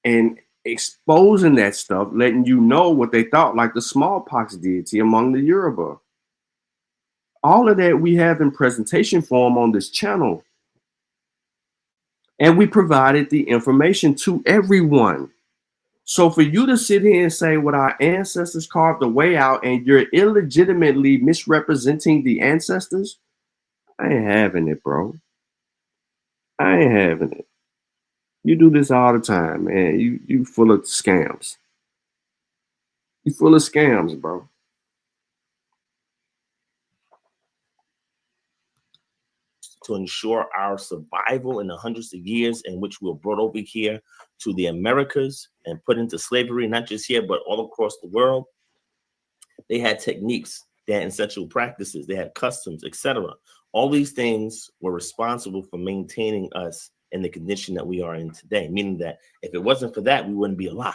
and exposing that stuff, letting you know what they thought, like the smallpox deity among the Yoruba. All of that we have in presentation form on this channel. And we provided the information to everyone. So for you to sit here and say what our ancestors carved a way out and you're illegitimately misrepresenting the ancestors, I ain't having it, bro. I ain't having it. You do this all the time, man. You full of scams. You full of scams, bro. to ensure our survival in the hundreds of years in which we were brought over here to the Americas and put into slavery, not just here, but all across the world. They had techniques, they had ancestral practices, they had customs, etc. All these things were responsible for maintaining us in the condition that we are in today, meaning that if it wasn't for that, we wouldn't be alive.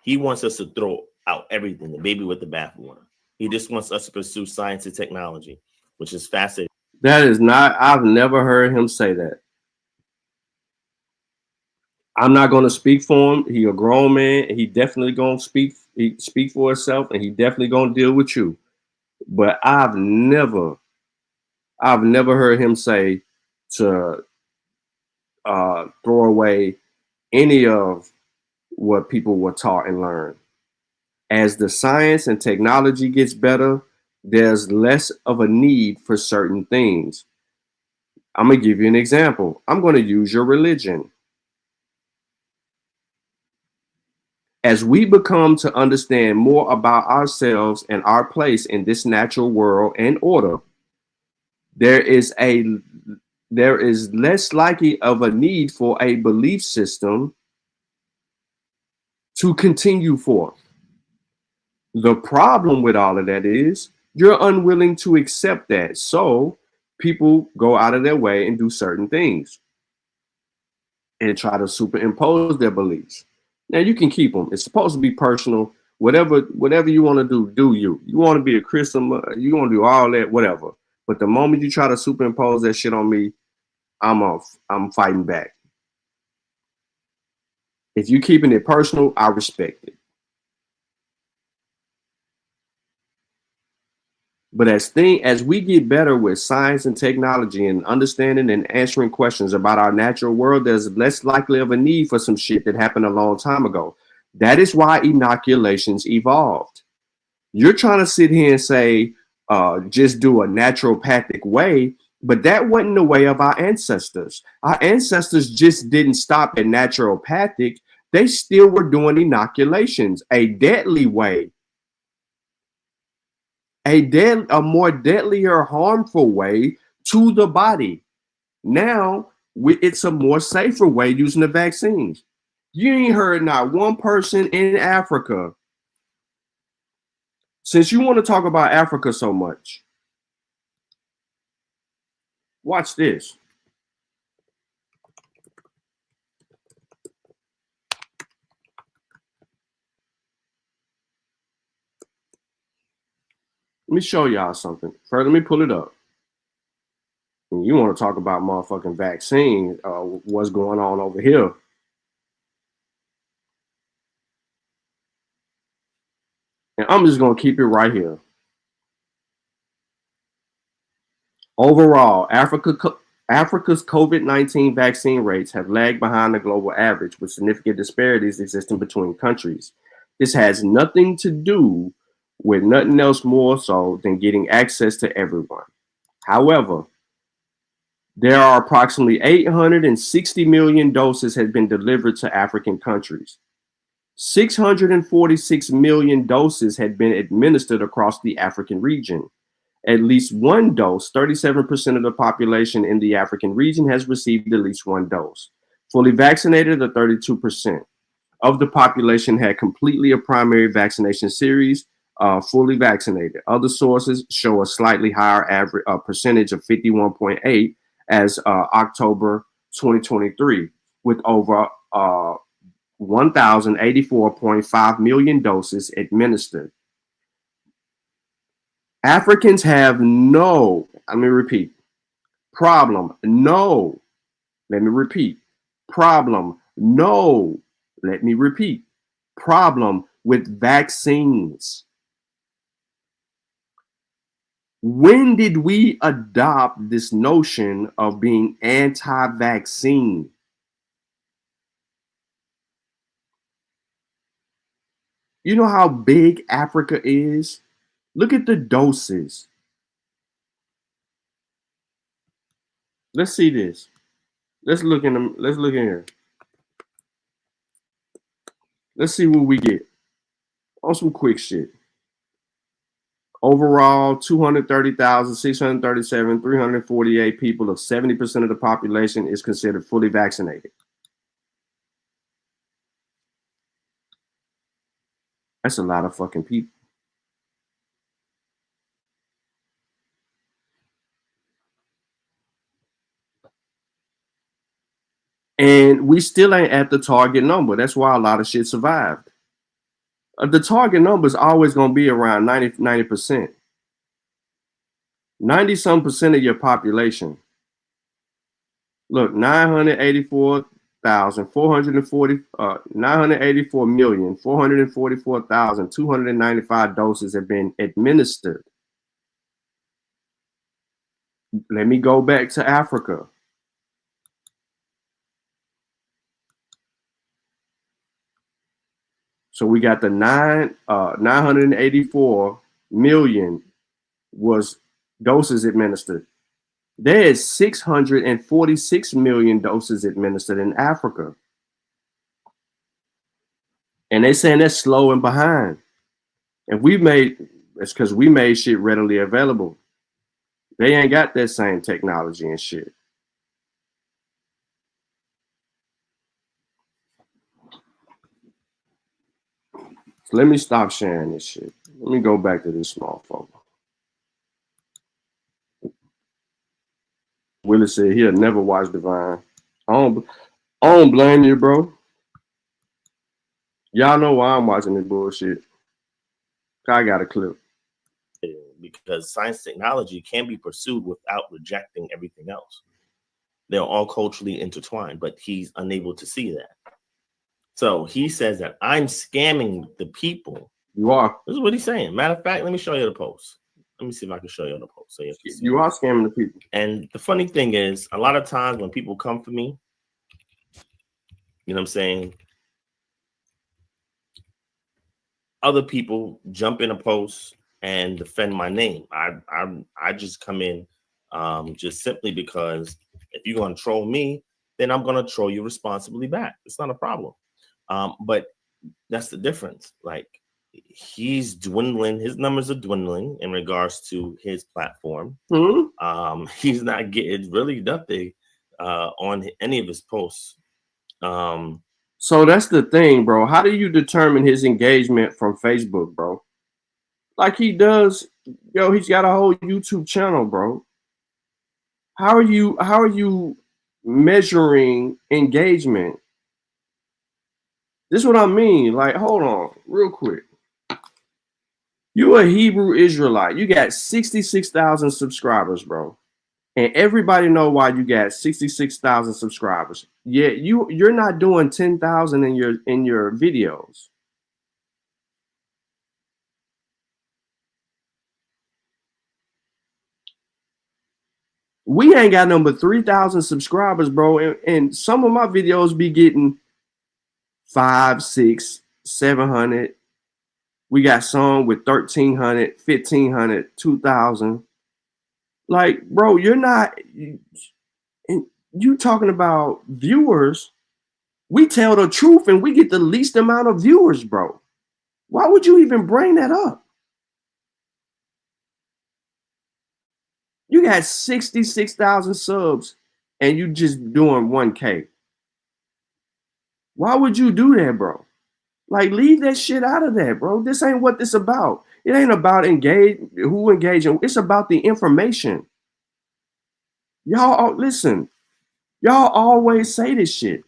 He wants us to throw out everything, the baby with the bathwater. He just wants us to pursue science and technology, which is fascinating. That is not, I've never heard him say that. I'm not going to speak for him. He a grown man. He definitely going to speak for himself, and he definitely going to deal with you. But I've never heard him say to throw away any of what people were taught and learned. As the science and technology gets better, there's less of a need for certain things. I'm going to give you an example. I'm going to use your religion. As we become to understand more about ourselves and our place in this natural world and order, there is less likely of a need for a belief system to continue forth. The problem with all of that is you're unwilling to accept that. So people go out of their way and do certain things and try to superimpose their beliefs. Now you can keep them. It's supposed to be personal. Whatever you want to do you. You want to be a Christian, you want to do all that, whatever. But the moment you try to superimpose that shit on me, I'm fighting back. If you're keeping it personal, I respect it. But as we get better with science and technology and understanding and answering questions about our natural world, there's less likely of a need for some shit that happened a long time ago. That is why inoculations evolved. You're trying to sit here and say, just do a naturopathic way, but that wasn't the way of our ancestors. Our ancestors just didn't stop at naturopathic. They still were doing inoculations, a deadly way. A more deadly or harmful way to the body. Now, it's a more safer way using the vaccines. You ain't heard not one person in Africa. Since you want to talk about Africa so much, watch this. Let me show y'all something. First, let me pull it up. You want to talk about motherfucking vaccine, what's going on over here. And I'm just going to keep it right here. Overall, Africa's COVID-19 vaccine rates have lagged behind the global average, with significant disparities existing between countries. This has nothing to do with nothing else more so than getting access to everyone. However, there are approximately 860 million doses have been delivered to African countries. 646 million doses had been administered across the African region. At least one dose, 37% of the population in the African region has received at least one dose. Fully vaccinated, the 32% of the population had completely a primary vaccination series, fully vaccinated. Other sources show a slightly higher average percentage of 51.8 as October 2023, with over 1,084.5 million doses administered. Africans have no, let me repeat, problem, no, let me repeat, problem, no, let me repeat, problem with vaccines. When did we adopt this notion of being anti-vaccine? You know how big Africa is? Look at the doses. Let's see this. Let's look in them. Let's look in here. Let's see what we get. On some quick shit. Overall, 230,637, 348 people of 70% of the population is considered fully vaccinated. That's a lot of fucking people. And we still ain't at the target number. That's why a lot of shit survived. The target number is always going to be around 90%. 90-some% of your population. Look, 984,444,295 doses have been administered. Let me go back to Africa. So we got the 984 million was doses administered. There is 646 million doses administered in Africa. And they saying that's slow and behind. And it's because we made shit readily available. They ain't got that same technology and shit. So let me stop sharing this shit. Let me go back to this motherfucker. Willie said he'll never watch Divine. I don't blame you, bro. Y'all know why I'm watching this bullshit. I got a clip. Because science technology can be pursued without rejecting everything else. They're all culturally intertwined, but he's unable to see that. So he says that I'm scamming the people. You are. This is what he's saying. Matter of fact, let me show you the post. Let me see if I can show you the post. So you are scamming the people. And the funny thing is, a lot of times when people come for me, you know what I'm saying? Other people jump in a post and defend my name. I just come in just simply because if you're going to troll me, then I'm going to troll you responsibly back. It's not a problem. But that's the difference. Like, he's dwindling. His numbers are dwindling in regards to his platform. Mm-hmm. He's not getting really nothing on any of his posts. So that's the thing, bro. How do you determine his engagement from Facebook, bro? Like he does, he's got a whole YouTube channel, bro. How are you measuring engagement? This is what I mean. Like, hold on, real quick. You a Hebrew Israelite. You got 66,000 subscribers, bro. And everybody know why you got 66,000 subscribers. Yet you're not doing 10,000 in your videos. We ain't got number 3,000 subscribers, bro. And some of my videos be getting 500, 600, 700. We got some with 1,300, 1,500, 2,000. Like, bro, you're not, you talking about viewers. We tell the truth and we get the least amount of viewers, bro. Why would you even bring that up? You got 66,000 subs and you just doing 1K. Why would you do that, bro? Like, leave that shit out of that, bro. This ain't what this about. It ain't about who engaging. It's about the information. Y'all, listen. Y'all always say this shit.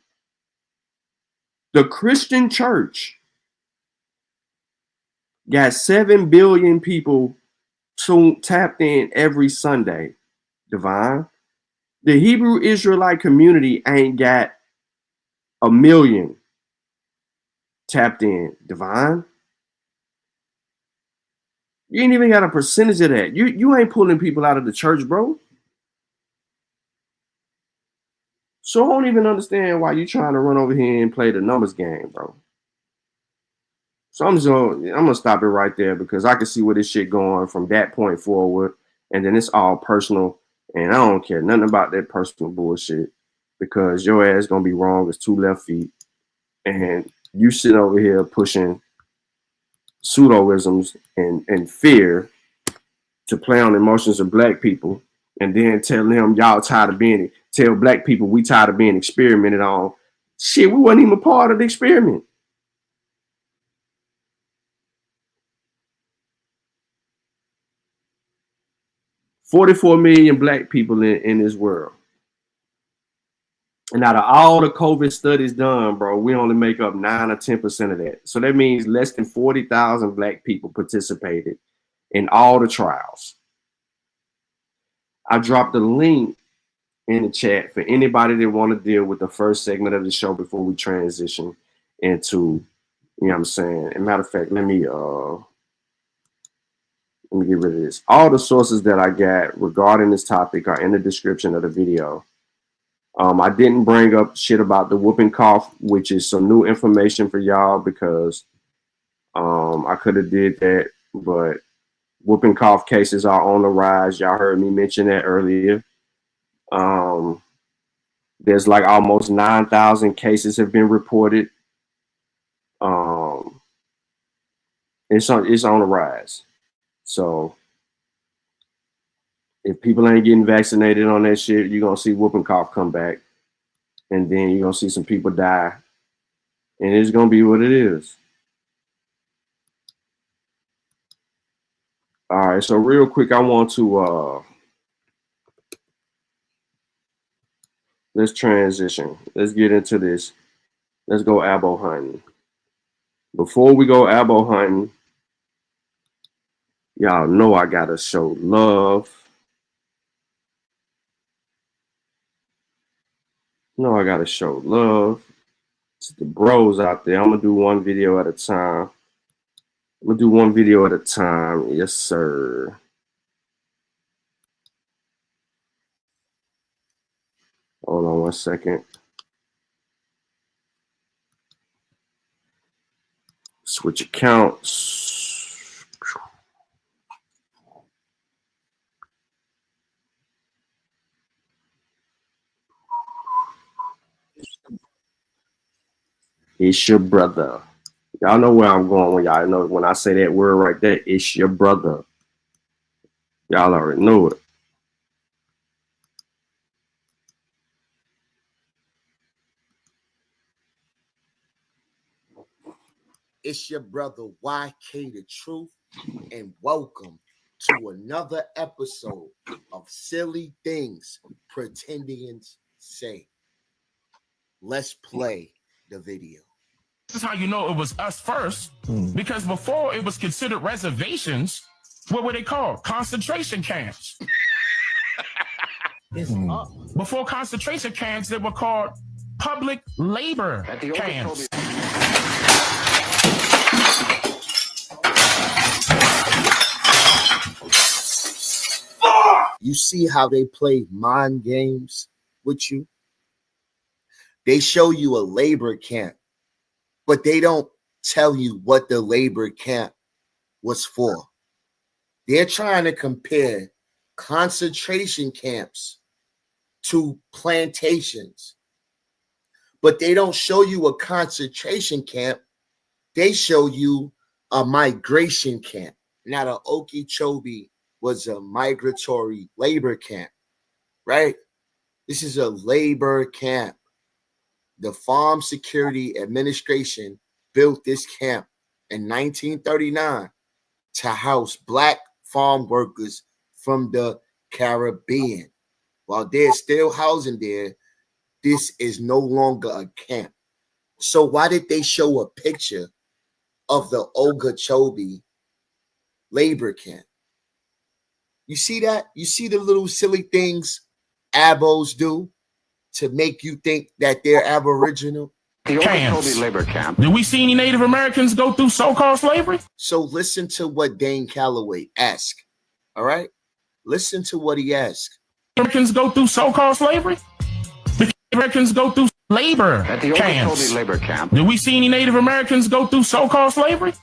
The Christian church got 7 billion people tapped in every Sunday. Divine. The Hebrew Israelite community ain't got 1 million tapped in. Divine. You ain't even got a percentage of that. You ain't pulling people out of the church, bro. So I don't even understand why you trying to run over here and play the numbers game, bro. So I'm gonna stop it right there because I can see where this shit going from that point forward, and then it's all personal, and I don't care nothing about that personal bullshit because your ass gonna be wrong as 2 left feet, and you sit over here pushing pseudoisms and fear to play on the emotions of black people, and then tell them y'all tired of being, tell black people we tired of being experimented on. Shit, we wasn't even a part of the experiment. $44 million black people in this world. And out of all the COVID studies done, bro, we only make up 9 or 10% of that. So that means less than 40,000 black people participated in all the trials. I dropped a link in the chat for anybody that want to deal with the first segment of the show before we transition into, you know what I'm saying? And matter of fact, let me get rid of this. All the sources that I got regarding this topic are in the description of the video. I didn't bring up shit about the whooping cough, which is some new information for y'all because I could have did that, but whooping cough cases are on the rise. Y'all heard me mention that earlier. There's like almost 9,000 cases have been reported. It's on the rise. So if people ain't getting vaccinated on that shit, you're gonna see whooping cough come back, and then you're gonna see some people die, and it's gonna be what it is. All right, so real quick, I want to let's transition. Let's get into this. Let's go abo hunting. Before we go abo hunting, y'all know I gotta show love. I gotta show love to the bros out there. I'm gonna do one video at a time. Yes, sir. Hold on one second. Switch accounts. It's your brother. Y'all know where I'm going when y'all know when I say that word right there, it's your brother. Y'all already know it. It's your brother YK the Truth, and welcome to another episode of Silly Things Pretendians Say. Let's play the video. This is how you know it was us first, because before it was considered reservations. What were they called? Concentration camps. Before concentration camps, they were called public labor camps. You see how they play mind games with you? They show you a labor camp, but they don't tell you what the labor camp was for. They're trying to compare concentration camps to plantations, but they don't show you a concentration camp. They show you a migration camp. Now, the Okeechobee was a migratory labor camp, right? This is a labor camp. The Farm Security Administration built this camp in 1939 to house black farm workers from the Caribbean. While they're still housing there, this is no longer a camp. So why did they show a picture of the Okeechobee labor camp? You see that? You see the little silly things abos do to make you think that they're aboriginal? The Okeechobee labor camp. Did we see any Native Americans go through so-called slavery? So listen to what Dane Calloway asked. All right? Listen to what he asked. Americans go through so-called slavery? The Americans go through labor at the Okeechobee labor camp. Did we see any Native Americans go through so-called slavery?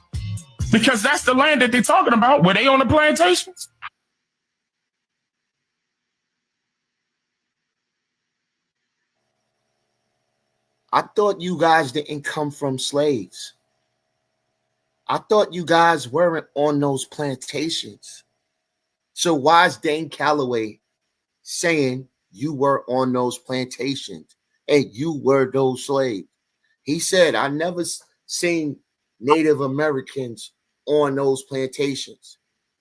Because that's the land that they're talking about. Were they on the plantations? I thought you guys didn't come from slaves. I thought you guys weren't on those plantations. So why is Dane Calloway saying you were on those plantations and you were those slaves? He said, I never seen Native Americans on those plantations.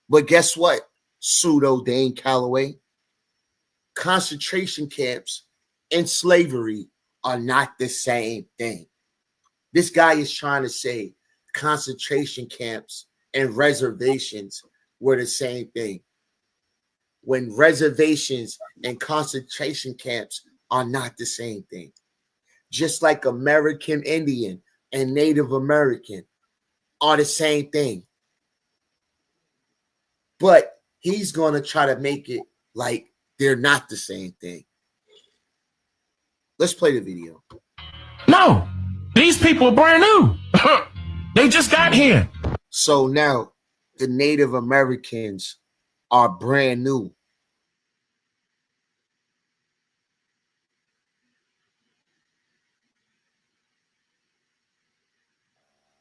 But guess what? Pseudo Dane Calloway. Concentration camps and slavery are not the same thing. This guy is trying to say concentration camps and reservations were the same thing, when reservations and concentration camps are not the same thing. Just like American Indian and Native American are the same thing. But he's going to try to make it like they're not the same thing. Let's play the video. No, these people are brand new. They just got here. So now the Native Americans are brand new.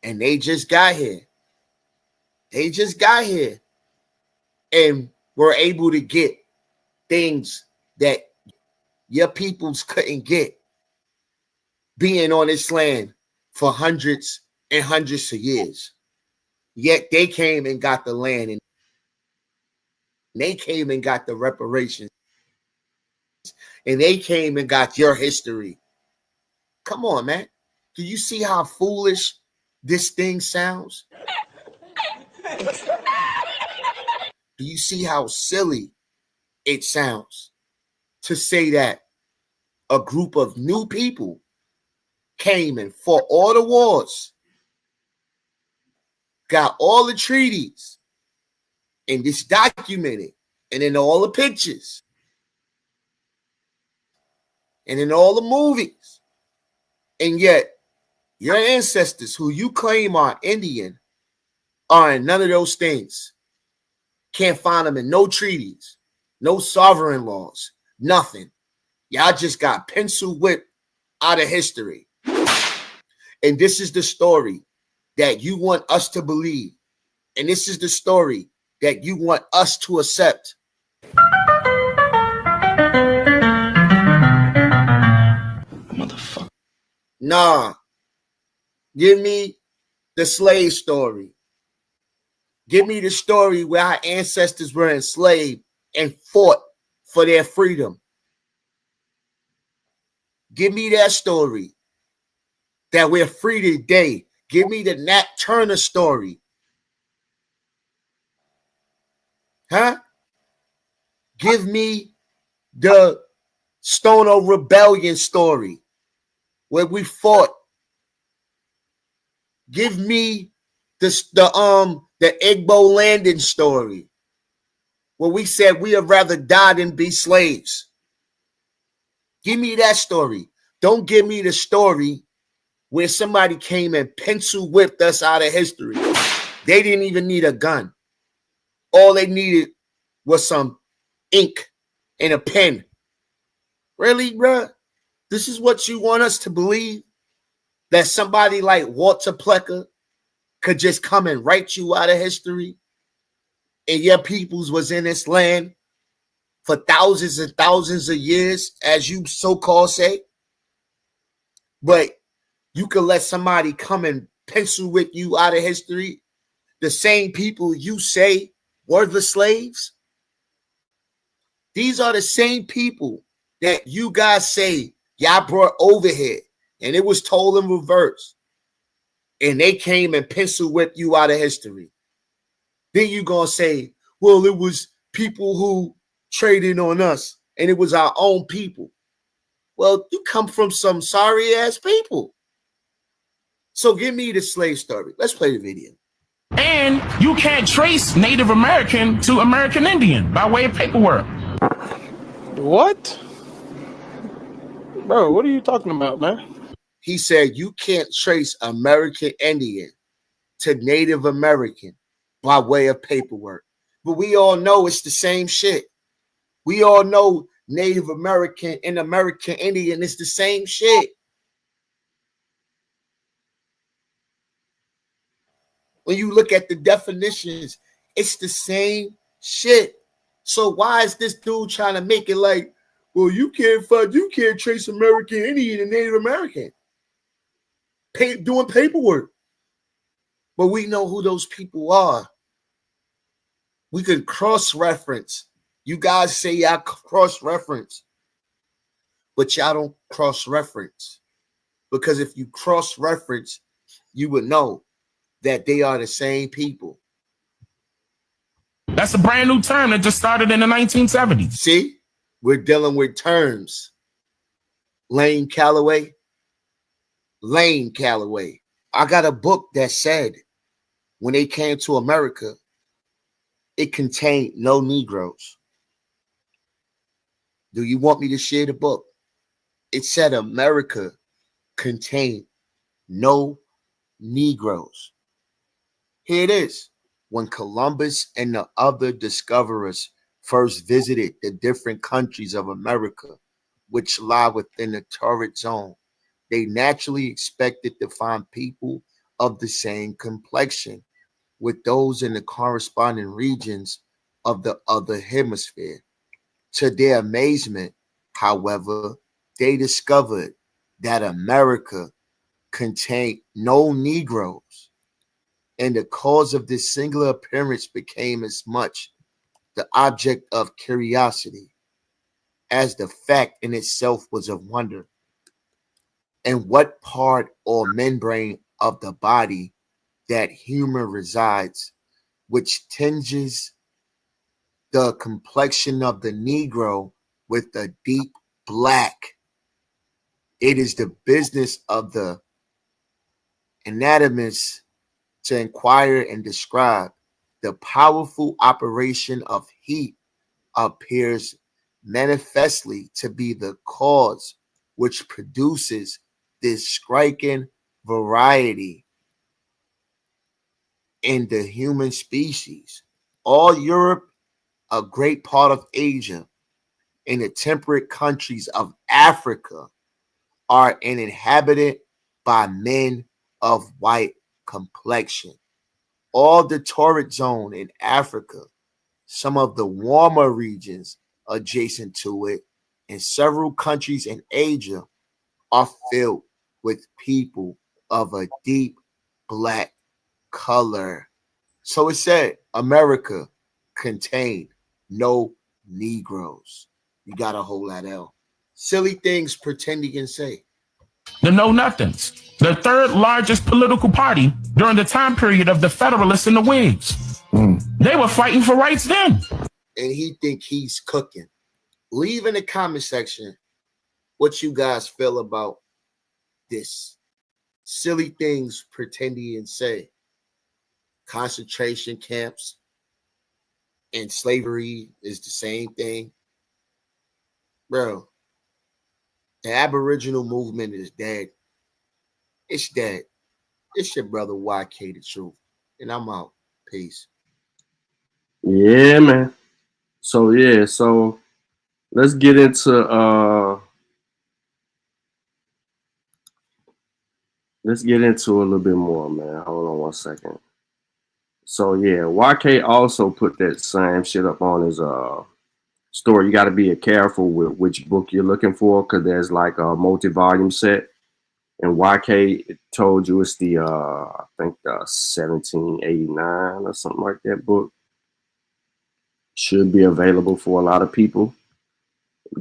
And they just got here. They just got here and were able to get things that your peoples couldn't get, being on this land for hundreds and hundreds of years. Yet they came and got the land, and they came and got the reparations, and they came and got your history. Come on, man. Do you see how foolish this thing sounds? Do you see how silly it sounds to say that a group of new people came and fought all the wars, got all the treaties, and it's documented, and in all the pictures, and in all the movies, and yet your ancestors, who you claim are Indian, are in none of those things. Can't find them in no treaties, no sovereign laws, nothing. Y'all just got pencil whipped out of history. And this is the story that you want us to believe. And this is the story that you want us to accept. Motherfucker. Nah. Give me the slave story. Give me the story where our ancestors were enslaved and fought for their freedom. Give me that story that we're free today. Give me the Nat Turner story. Huh? Give me the Stono Rebellion story where we fought. Give me the Igbo landing story where we said we would rather die than be slaves. Give me that story. Don't give me the story where somebody came and pencil whipped us out of history. They didn't even need a gun. All they needed was some ink and a pen. Really, bruh? This is what you want us to believe? That somebody like Walter Plecker could just come and write you out of history, and your peoples was in this land for thousands and thousands of years, as you so-called say? But you could let somebody come and pencil whip you out of history, the same people you say were the slaves? These are the same people that you guys say y'all brought over here, and it was told in reverse, and they came and pencil whipped you out of history. Then you gonna say, well, it was people who traded on us, and it was our own people. Well, you come from some sorry ass people. So give me the slave story. Let's play the video. And you can't trace Native American to American Indian by way of paperwork. What? Bro, what are you talking about, man? He said you can't trace American Indian to Native American by way of paperwork. But we all know it's the same shit. We all know Native American and American Indian is the same shit. When you look at the definitions, it's the same shit. So why is this dude trying to make it like, well, you can't trace American Indian and Native American doing paperwork, but we know who those people are. We could cross-reference. You guys say y'all cross-reference, but y'all don't cross-reference, because if you cross-reference, you would know that they are the same people. That's a brand new term that just started in the 1970s. See, we're dealing with terms. Lane Calloway. I got a book that said when they came to America, it contained no Negroes. Do you want me to share the book? It said America contained no Negroes. Here it is. When Columbus and the other discoverers first visited the different countries of America, which lie within the torrid zone, they naturally expected to find people of the same complexion with those in the corresponding regions of the other hemisphere. To their amazement, however, they discovered that America contained no Negroes, and the cause of this singular appearance became as much the object of curiosity as the fact in itself was of wonder. And what part or membrane of the body that humor resides, which tinges the complexion of the Negro with a deep black. It is the business of the anatomist to inquire and describe. The powerful operation of heat appears manifestly to be the cause which produces this striking variety in the human species. All Europe, a great part of Asia, and the temperate countries of Africa are inhabited by men of white complexion. All the torrid zone in Africa, some of the warmer regions adjacent to it, and several countries in Asia are filled with people of a deep black color. So it said America contained no Negroes. You gotta hold that L. Silly things pretending and say. The Know Nothings, the third largest political party during the time period of the Federalists and the Whigs. They were fighting for rights then. And he think he's cooking. Leave in the comment section what you guys feel about this. Silly things pretending and say. Concentration camps and slavery is the same thing. Bro, the Aboriginal movement is dead. It's dead. It's your brother YK the Truth. And I'm out. Peace. Yeah, man. So let's get into a little bit more, man. Hold on one second. So yeah, YK also put that same shit up on his story. You got to be careful with which book you're looking for, because there's like a multi-volume set. And YK told you it's the I think 1789 or something like that book. Should be available for a lot of people.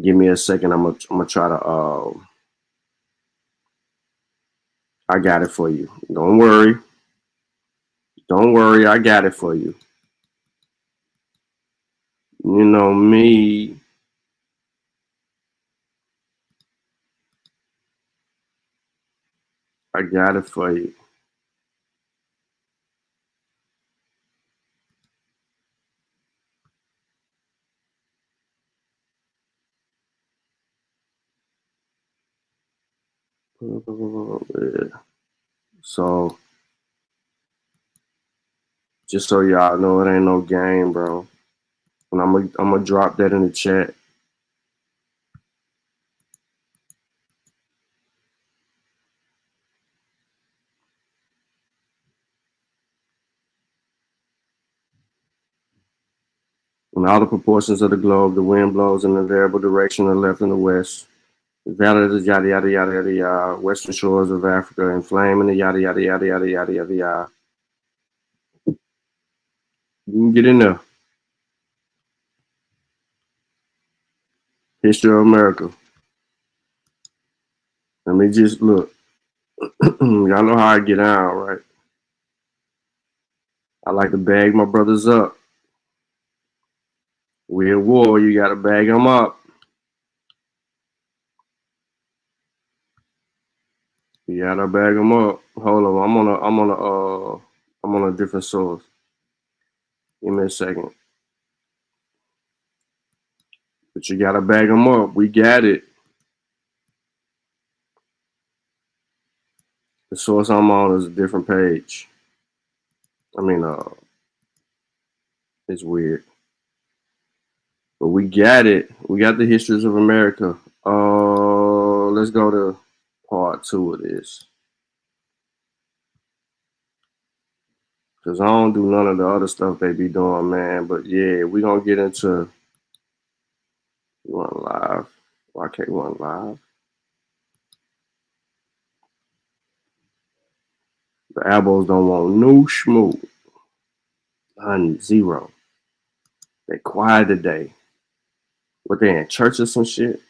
Give me a second. I'm gonna try to I got it for you. Don't worry. I got it for you. You know me. I got it for you. So, just so y'all know, it ain't no game, bro. And I'm gonna drop that in the chat. In all the proportions of the globe, the wind blows in a variable direction, the left and the west. The valley is yada yada yada yada yada. Western shores of Africa inflame in the yada yada yada yada yada yada yada. You can get in there. History of America. Let me just look. Y'all know how I get out, right? I like to bag my brothers up. We're at war. You gotta bag them up. You gotta bag them up. Hold on. I'm on a different source. Give me a second. But you gotta bag them up. We got it. The source I'm on is a different page. I mean, it's weird. But we got it. We got the histories of America. Let's go to part 2 of this. Because I don't do none of the other stuff they be doing, man. But yeah, we're going to get into... You want live? Why can't you want live? The Abos don't want no schmoo. None, zero. They quiet today. What, they in church or some shit?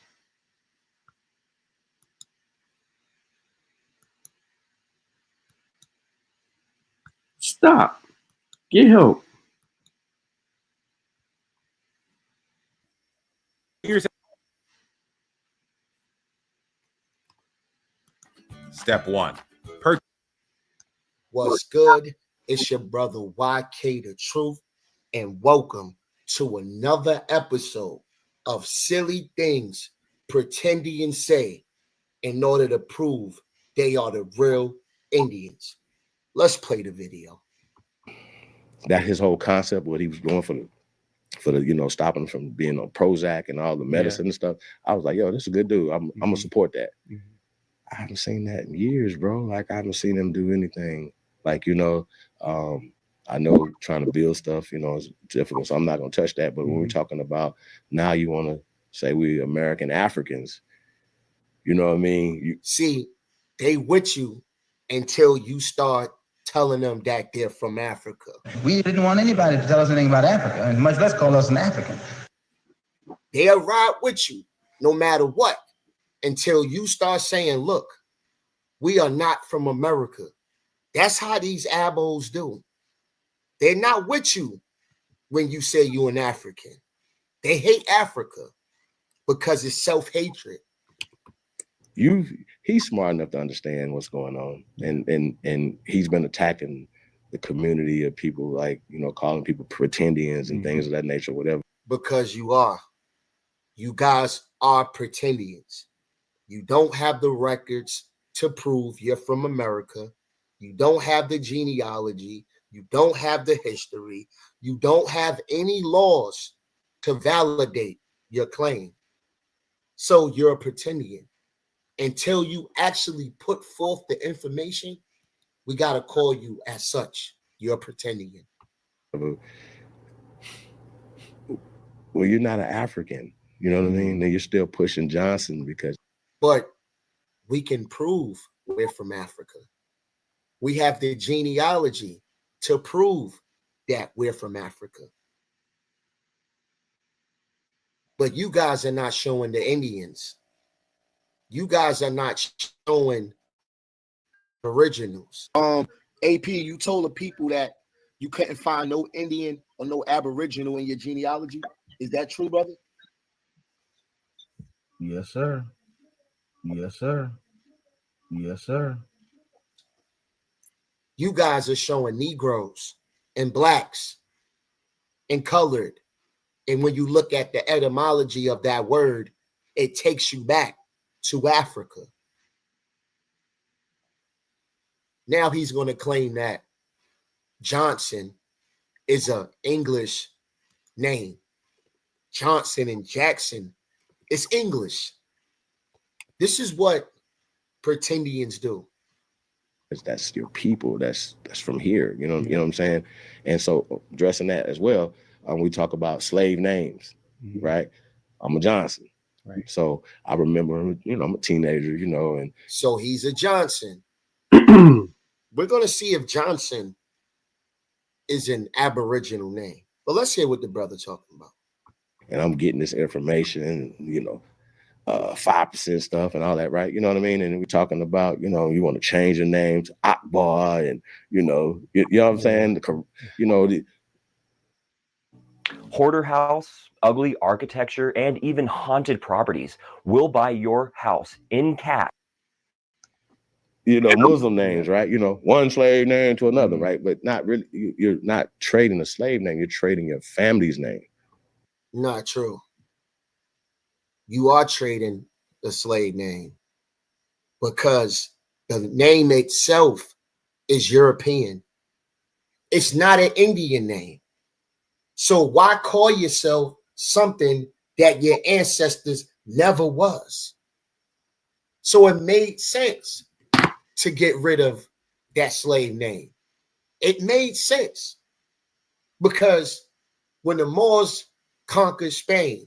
Stop. Get help. Here's step 1. What's good? It's your brother YK the Truth, and welcome to another episode of Silly Things Pretendians Say in order to prove they are the real Indians. Let's play the video. That his whole concept, what he was going for the stopping from being on Prozac and all the medicine and stuff. I was like, yo, this is a good dude. I'm gonna support that. I haven't seen that in years, bro. Like I haven't seen him do anything. Like, I know trying to build stuff, is difficult. So I'm not gonna touch that. But when we're talking about now, you want to say we American Africans, you know what I mean? See, they with you until you start telling them that they're from Africa. We didn't want anybody to tell us anything about Africa, and much less call us an African. They'll ride with you no matter what until you start saying, look, we are not from America. That's how these abos do. They're not with you when you say you're an African. They hate Africa because it's self-hatred. He's smart enough to understand what's going on, and he's been attacking the community of people, like calling people pretendians and things of that nature, whatever. Because you guys are pretendians. You don't have the records to prove you're from America. You don't have the genealogy. You don't have the history. You don't have any laws to validate your claim. So you're a pretendian. Until you actually put forth the information, we got to call you as such. You're a pretendian. Well, you're not an African. You know what I mean? Then you're still pushing Johnson because... But we can prove we're from Africa. We have the genealogy to prove that we're from Africa. But you guys are not showing the Indians. You guys are not showing originals. AP, you told the people that you couldn't find no Indian or no Aboriginal in your genealogy. Is that true, brother? Yes, sir. Yes, sir. Yes, sir. You guys are showing Negroes and blacks and colored. And when you look at the etymology of that word, it takes you back to Africa. Now he's going to claim that Johnson is an English name. Johnson and Jackson is English. This is what pretendians do. That's your people. That's from here. You know what I'm saying? And so addressing that as well, we talk about slave names, right? I'm a Johnson. Right. So I remember, you know, I'm a teenager, you know, and so he's a Johnson. We're going to see if Johnson is an Aboriginal name. But let's hear what the brother talking about. And I'm getting this information, you know, 5% stuff and all that, right? You know what I mean? And we're talking about, you know, you want to change your name to Akbar, and you know what I'm saying? You know, the hoarder house, ugly architecture, and even haunted properties will buy your house in cash. You know, Muslim names, right? You know, one slave name to another, right? But not really, you're not trading a slave name, you're trading your family's name. Not true. You are trading the slave name because the name itself is European. It's not an Indian name. So why call yourself something that your ancestors never was? So it made sense to get rid of that slave name. It made sense because when the Moors conquered Spain,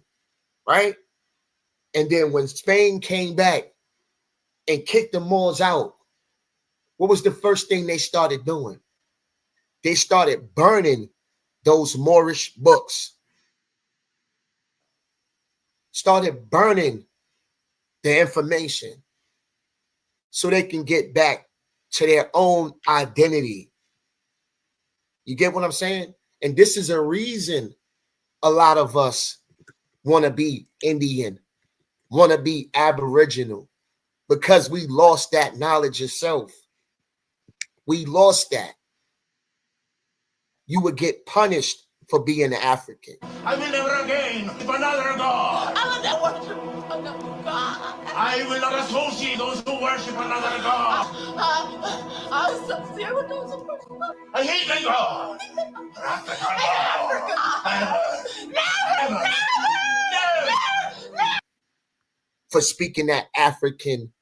right? And then when Spain came back and kicked the Moors out, what was the first thing they started doing? They started burning those Moorish books. Started burning the information so they can get back to their own identity. You get what I'm saying? And this is a reason a lot of us want to be Indian, want to be Aboriginal, because we lost that knowledge of self. We lost that. You would get punished for being an African. I will never again worship another God. I will never worship another God. I will not associate those who worship another God. I'm so serious with those who worship another God. I hate that God. Never. For speaking that African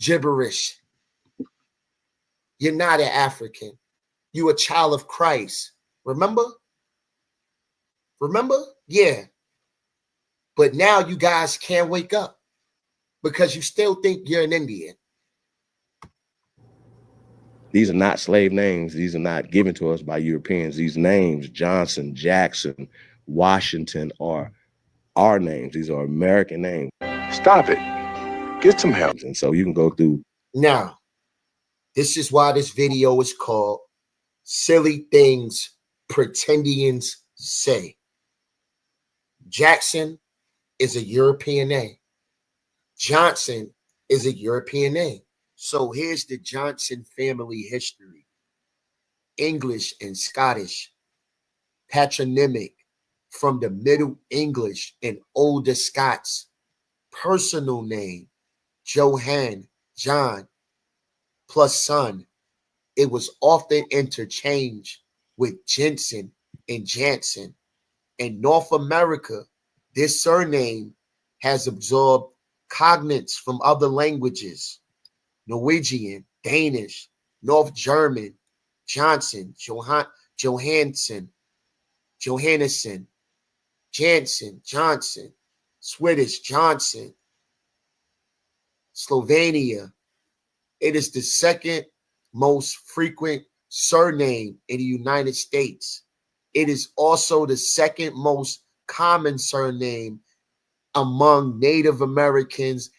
gibberish. You're not an African. You a child of Christ. Remember? Remember? Yeah. But now you guys can't wake up because you still think you're an Indian. These are not slave names. These are not given to us by Europeans. These names, Johnson, Jackson, Washington, are our names. These are American names. Stop it. Get some help. And so you can go through. Now, this is why this video is called Silly Things Pretendians Say. Jackson is a European name. Johnson is a European name. So here's the Johnson family history. English and Scottish, patronymic from the Middle English and Older Scots. Personal name, Johann, John, plus son. It was often interchanged with Jensen and Jansen. In North America, this surname has absorbed cognates from other languages: Norwegian, Danish, North German, Johnson, Johansson, Johannesson, Jansen, Johnson, Swedish, Johnson, Slovenia. It is the second most frequent surname in the United States. It is also the second most common surname among Native Americans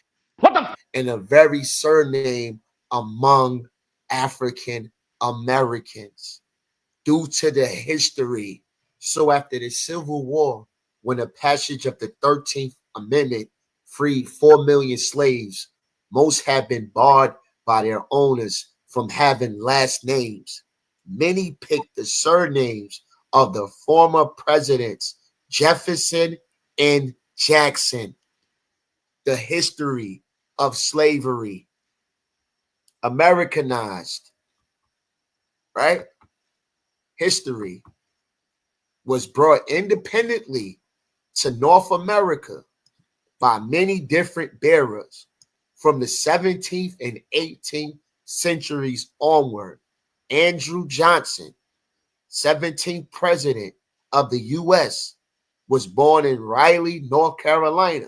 and a very surname among African Americans due to the history. So after the Civil War, when the passage of the 13th Amendment freed 4 million slaves, most have been barred by their owners from having last names. Many picked the surnames of the former presidents Jefferson and Jackson. The history of slavery, Americanized, right? History was brought independently to North America by many different bearers from the 17th and 18th centuries onward. Andrew Johnson, 17th president of the U.S., was born in Raleigh, North Carolina,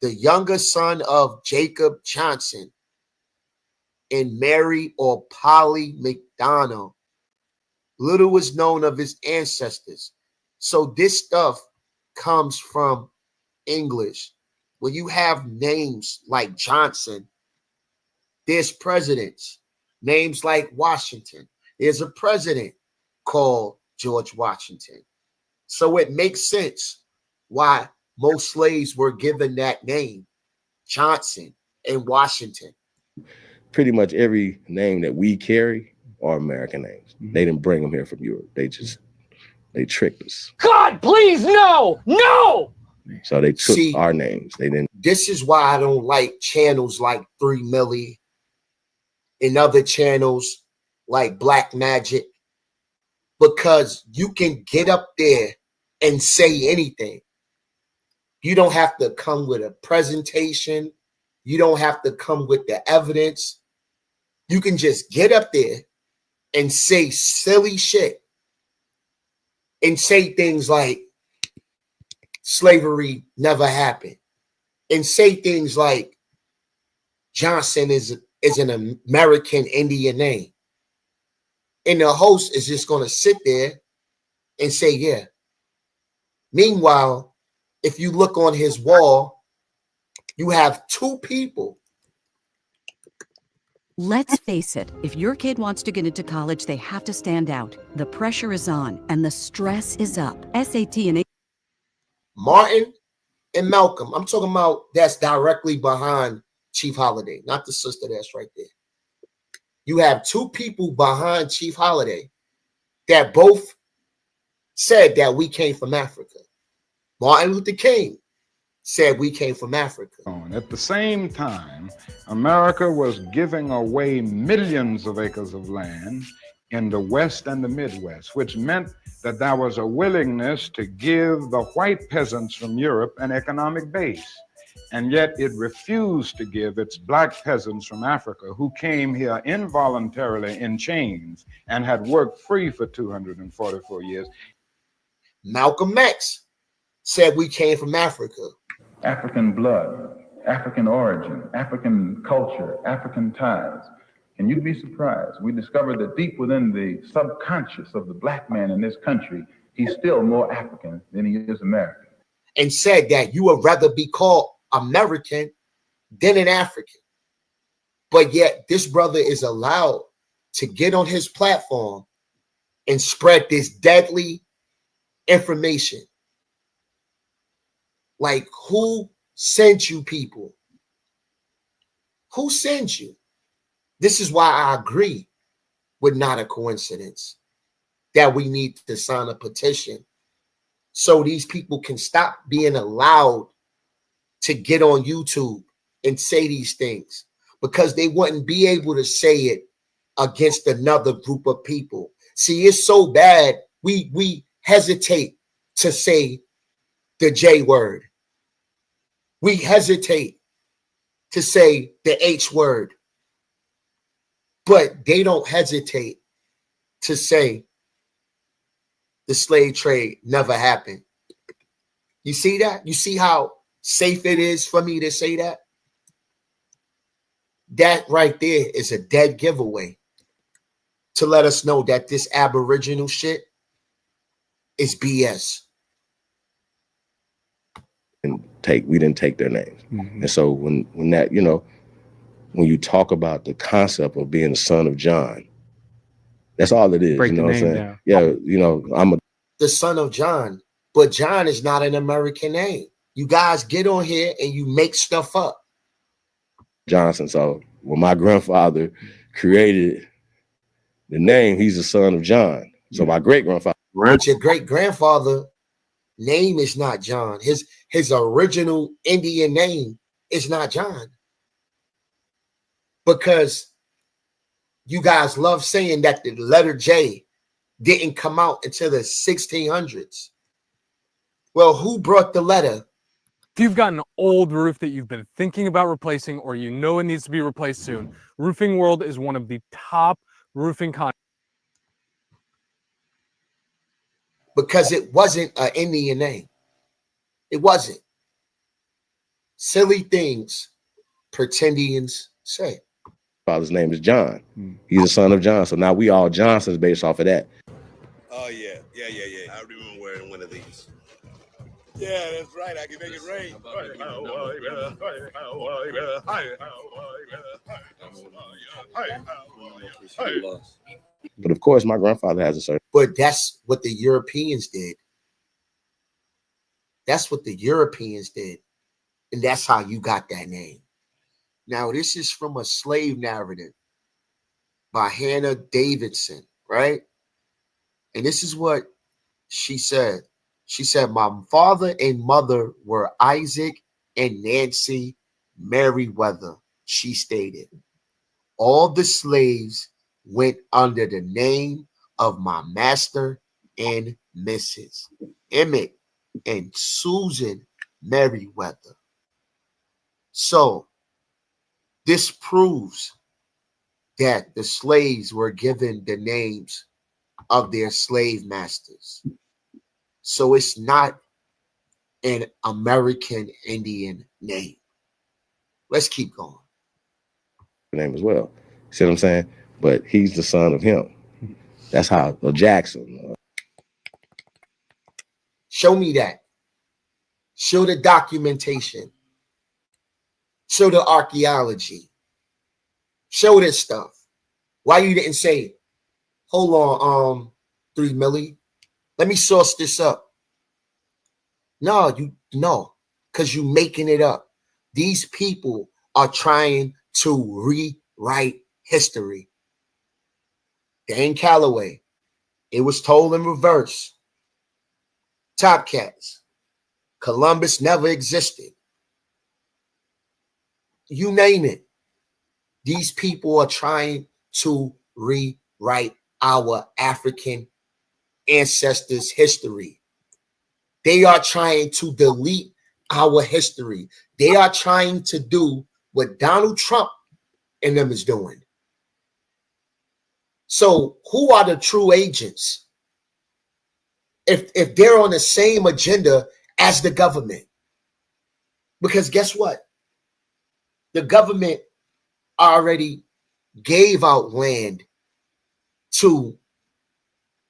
the younger son of Jacob Johnson and Mary or Polly McDonald. Little was known of his ancestors. So this stuff comes from English. When you have names like Johnson, there's presidents. Names like Washington, there's a president called George Washington. So it makes sense why most slaves were given that name, Johnson and Washington. Pretty much every name that we carry are American names. They didn't bring them here from Europe. They tricked us. God, please, no, no. So they took our names. They didn't. This is why I don't like channels like 3 Milli and other channels like Black Magic, because you can get up there and say anything. You don't have to come with a presentation. You don't have to come with the evidence. You can just get up there and say silly shit and say things like slavery never happened, and say things like Johnson is an American Indian name. And the host is just going to sit there and say, yeah. Meanwhile, if you look on his wall, you have 2 people. Let's face it, if your kid wants to get into college, they have to stand out. The pressure is on and the stress is up. SAT and Martin and Malcolm, I'm talking about that's directly behind Chief Holiday, not the sister that's right there. You have 2 people behind Chief Holiday that both said that we came from Africa. Martin Luther King said we came from Africa. At the same time, America was giving away millions of acres of land in the West and the Midwest, which meant that there was a willingness to give the white peasants from Europe an economic base. And yet it refused to give its black peasants from Africa, who came here involuntarily in chains and had worked free for 244 years. Malcolm X said we came from Africa. African blood, African origin, African culture, African ties. And you'd be surprised. We discovered that deep within the subconscious of the black man in this country, he's still more African than he is American. And said that you would rather be called American than an African. But yet this brother is allowed to get on his platform and spread this deadly information. Like, who sent you people? Who sent you? This is why I agree with Not a Coincidence that we need to sign a petition so these people can stop being allowed to get on YouTube and say these things, because they wouldn't be able to say it against another group of people. See, it's so bad, we hesitate to say the J word. We hesitate to say the H word, but they don't hesitate to say the slave trade never happened. You see that? You see how safe it is for me to say that? That right there is a dead giveaway to let us know that this Aboriginal shit is BS. We didn't take their names. And so when that, when you talk about the concept of being the son of John, that's all it is. Break you know the what I'm name saying? down. Yeah, I'm the son of John, but John is not an American name. You guys get on here and you make stuff up. Johnson. So when my grandfather created the name, he's the son of John. So my great grandfather. But your great grandfather name is not John. His original Indian name is not John. Because you guys love saying that the letter J didn't come out until the 1600s. Well, who brought the letter? If you've got an old roof that you've been thinking about replacing, or you know it needs to be replaced soon, Roofing World is one of the top roofing contractors. because it wasn't an Indian name. It wasn't. Silly things pretendians say. Father's name is John. He's the son of John. So now we all Johnsons based off of that. Oh, yeah. I remember wearing one of these. Yeah, that's right. I can make it rain. But of course, my grandfather has a certain. But that's what the Europeans did. That's what the Europeans did. And that's how you got that name. Now, this is from a slave narrative by Hannah Davidson, right? And this is what she said. She said, my father and mother were Isaac and Nancy Merriweather, she stated. All the slaves went under the name of my master and Mrs. Emmett and Susan Merriweather. So this proves that the slaves were given the names of their slave masters. So it's not an American Indian name. Let's keep going. Name as well. See what I'm saying? But he's the son of him. That's how Jackson. Show me that. Show the documentation. Show the archaeology. Show this stuff. Why you didn't say, hold on, 3 Millie, let me source this up. No, because you making it up. These people are trying to rewrite history. Dan Calloway, it was told in reverse. Top Cats, Columbus never existed. You name it. These people are trying to rewrite our African ancestors' history. They are trying to delete our history. They are trying to do what Donald Trump and them is doing. So who are the true agents? If they're on the same agenda as the government? Because guess what? The government already gave out land to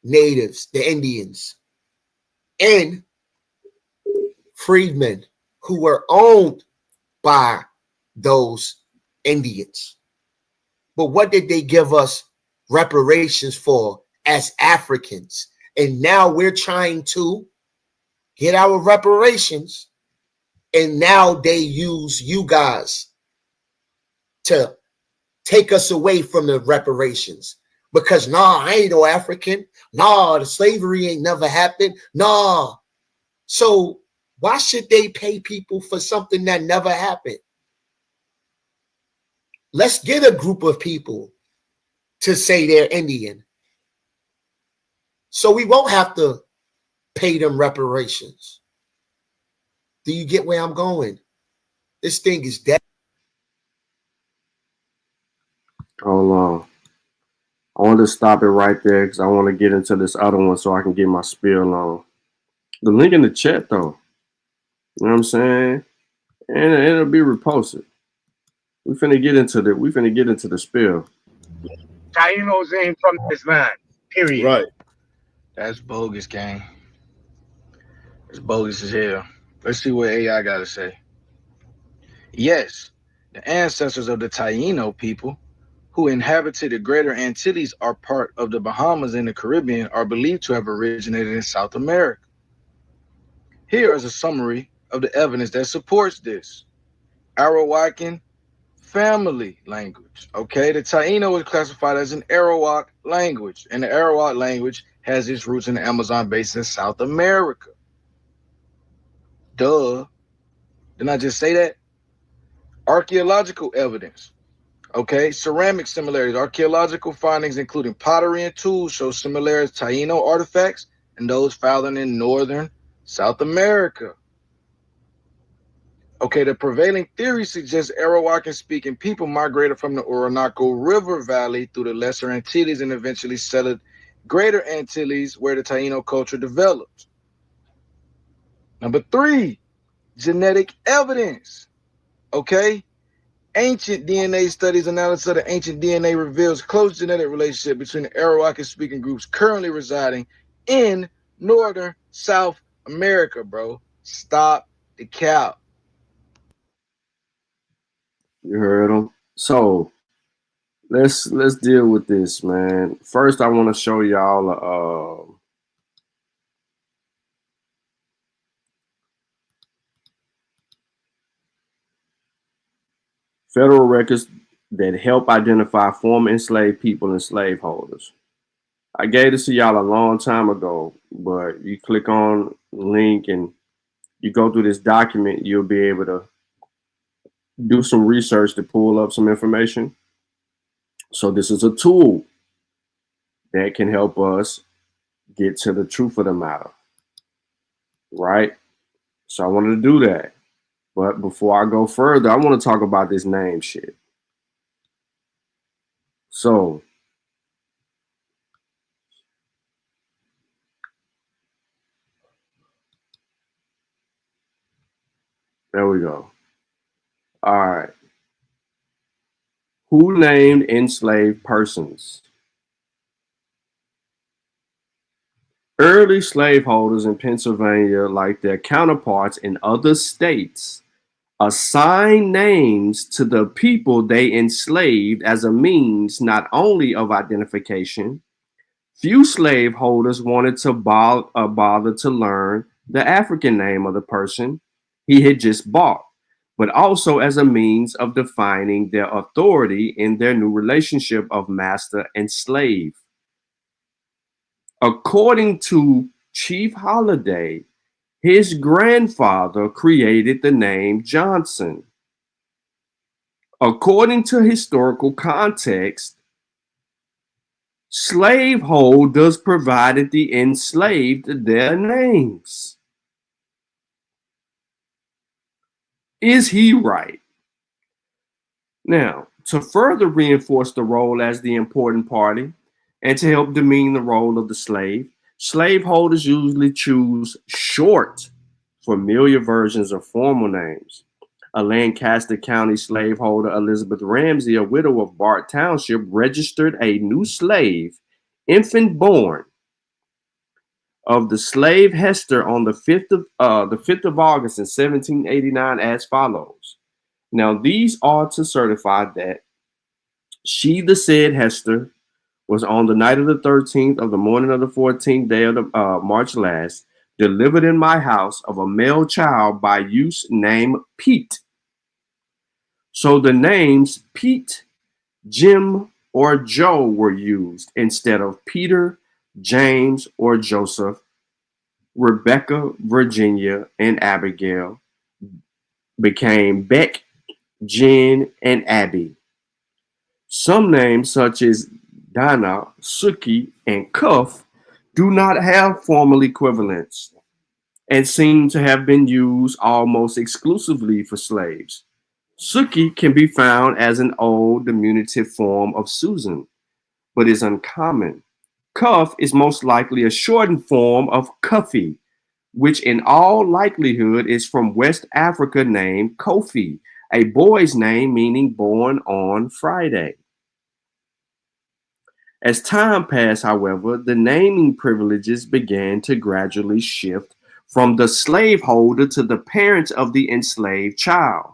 natives, the Indians, and freedmen who were owned by those Indians. But what did they give us reparations for as Africans? And now we're trying to get our reparations, and now they use you guys to take us away from the reparations. Because I ain't no African. The slavery ain't never happened. So why should they pay people for something that never happened? Let's get a group of people to say they're Indian, so we won't have to pay them reparations. Do you get where I'm going? This thing is dead. Hold on. I want to stop it right there because I want to get into this other one so I can get my spiel on. The link in the chat, though. You know what I'm saying? And it'll be reposted. We finna get into the spiel. Taínos ain't from this land. Period. Right. That's bogus, gang. It's bogus as hell. Let's see what AI got to say. Yes, the ancestors of the Taíno people who inhabited the Greater Antilles are part of the Bahamas and the Caribbean are believed to have originated in South America. Here is a summary of the evidence that supports this. Arawakan family language. Okay, the Taíno is classified as an Arawak language, and the Arawak language has its roots in the Amazon basin in South America. Duh. Didn't I just say that? Archaeological evidence. Okay, ceramic similarities. Archaeological findings, including pottery and tools, show similarities to Taíno artifacts and those found in northern South America. Okay, the prevailing theory suggests Arawakan-speaking people migrated from the Orinoco River Valley through the Lesser Antilles and eventually settled Greater Antilles, where the Taino culture developed. Number 3, genetic evidence. Okay? Ancient DNA studies analysis of the ancient DNA reveals close genetic relationship between the Arawakan-speaking groups currently residing in northern South America, bro. Stop the cap. You heard him. So let's deal with this, man. First, I want to show y'all federal records that help identify former enslaved people and slaveholders. I gave this to y'all a long time ago, but you click on the link and you go through this document, you'll be able to do some research to pull up some information. So this is a tool that can help us get to the truth of the matter, right? So I wanted to do that. But before I go further, I want to talk about this name shit. So there we go. All right. Who named enslaved persons? Early slaveholders in Pennsylvania, like their counterparts in other states, assigned names to the people they enslaved as a means not only of identification. Few slaveholders wanted to bother to learn the African name of the person he had just bought, but also as a means of defining their authority in their new relationship of master and slave. According to Chief Holiday, his grandfather created the name Johnson. According to historical context, slaveholders provided the enslaved their names. Is he right? Now, to further reinforce the role as the important party and to help demean the role of the slave, slaveholders usually choose short, familiar versions of formal names. A Lancaster County slaveholder, Elizabeth Ramsey, a widow of Bart Township, registered a new slave, infant born of the slave Hester on the 5th of August in 1789 as follows. Now, these are to certify that she, the said Hester, was on the night of the 13th of the morning of the 14th day of the March last, delivered in my house of a male child by use named Pete. So the names Pete, Jim, or Joe were used instead of Peter, James, or Joseph. Rebecca, Virginia, and Abigail became Beck, Jen, and Abby. Some names such as Dana, Suki, and Cuff do not have formal equivalents and seem to have been used almost exclusively for slaves. Suki can be found as an old diminutive form of Susan, but is uncommon. Cuff is most likely a shortened form of Cuffy, which in all likelihood is from West Africa named Kofi, a boy's name meaning born on Friday. As time passed, however, the naming privileges began to gradually shift from the slaveholder to the parents of the enslaved child.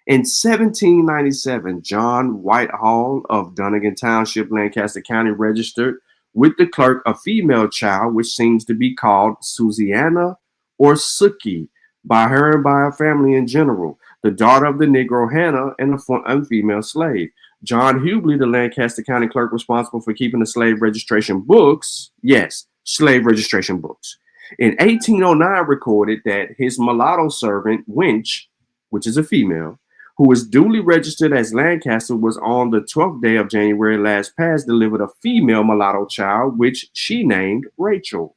In 1797, John Whitehall of Dunnigan Township, Lancaster County, registered with the clerk a female child, which seems to be called Susiana or Suki by her and by her family in general, the daughter of the Negro Hannah and a female slave. John Hubley, the Lancaster County clerk responsible for keeping the slave registration books, yes, slave registration books, in 1809 recorded that his mulatto servant, Winch, which is a female, who was duly registered as Lancaster, was on the 12th day of January last past delivered a female mulatto child, which she named Rachel.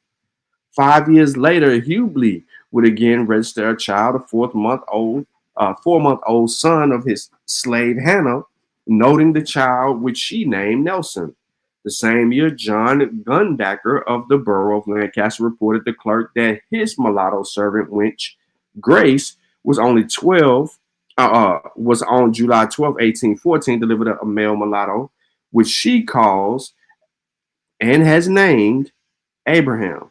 5 years later, Hubley would again register a child, a 4-month-old son of his slave Hannah, noting the child which she named Nelson. The same year, John Gundaker of the borough of Lancaster reported to the clerk that his mulatto servant wench, Grace, was on July 12, 1814, delivered a male mulatto, which she calls and has named Abraham.